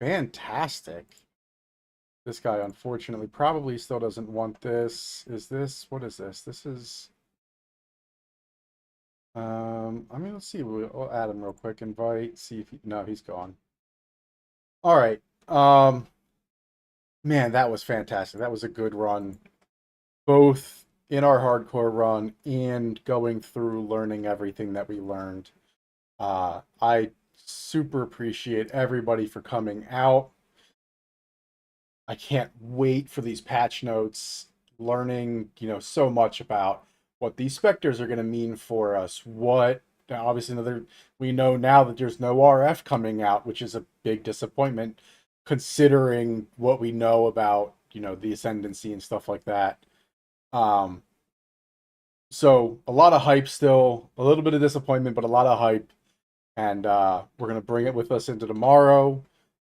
fantastic. This guy, unfortunately, probably still doesn't want this. What is this? This is, I mean, let's see. We'll add him real quick. Invite, see if no, he's gone. All right. Man, that was fantastic. That was a good run. Both in our hardcore run and going through learning everything that we learned. I super appreciate everybody for coming out. I can't wait for these patch notes, learning, so much about what these specters are going to mean for us. Obviously, we know now that there's no RF coming out, which is a big disappointment, considering what we know about, the ascendancy and stuff like that. So a lot of hype still, a little bit of disappointment, but a lot of hype. And we're going to bring it with us into tomorrow.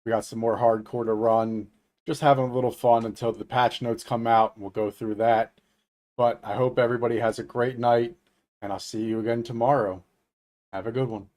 We got some more hardcore to run. Just having a little fun until the patch notes come out, and we'll go through that. But I hope everybody has a great night, and I'll see you again tomorrow. Have a good one.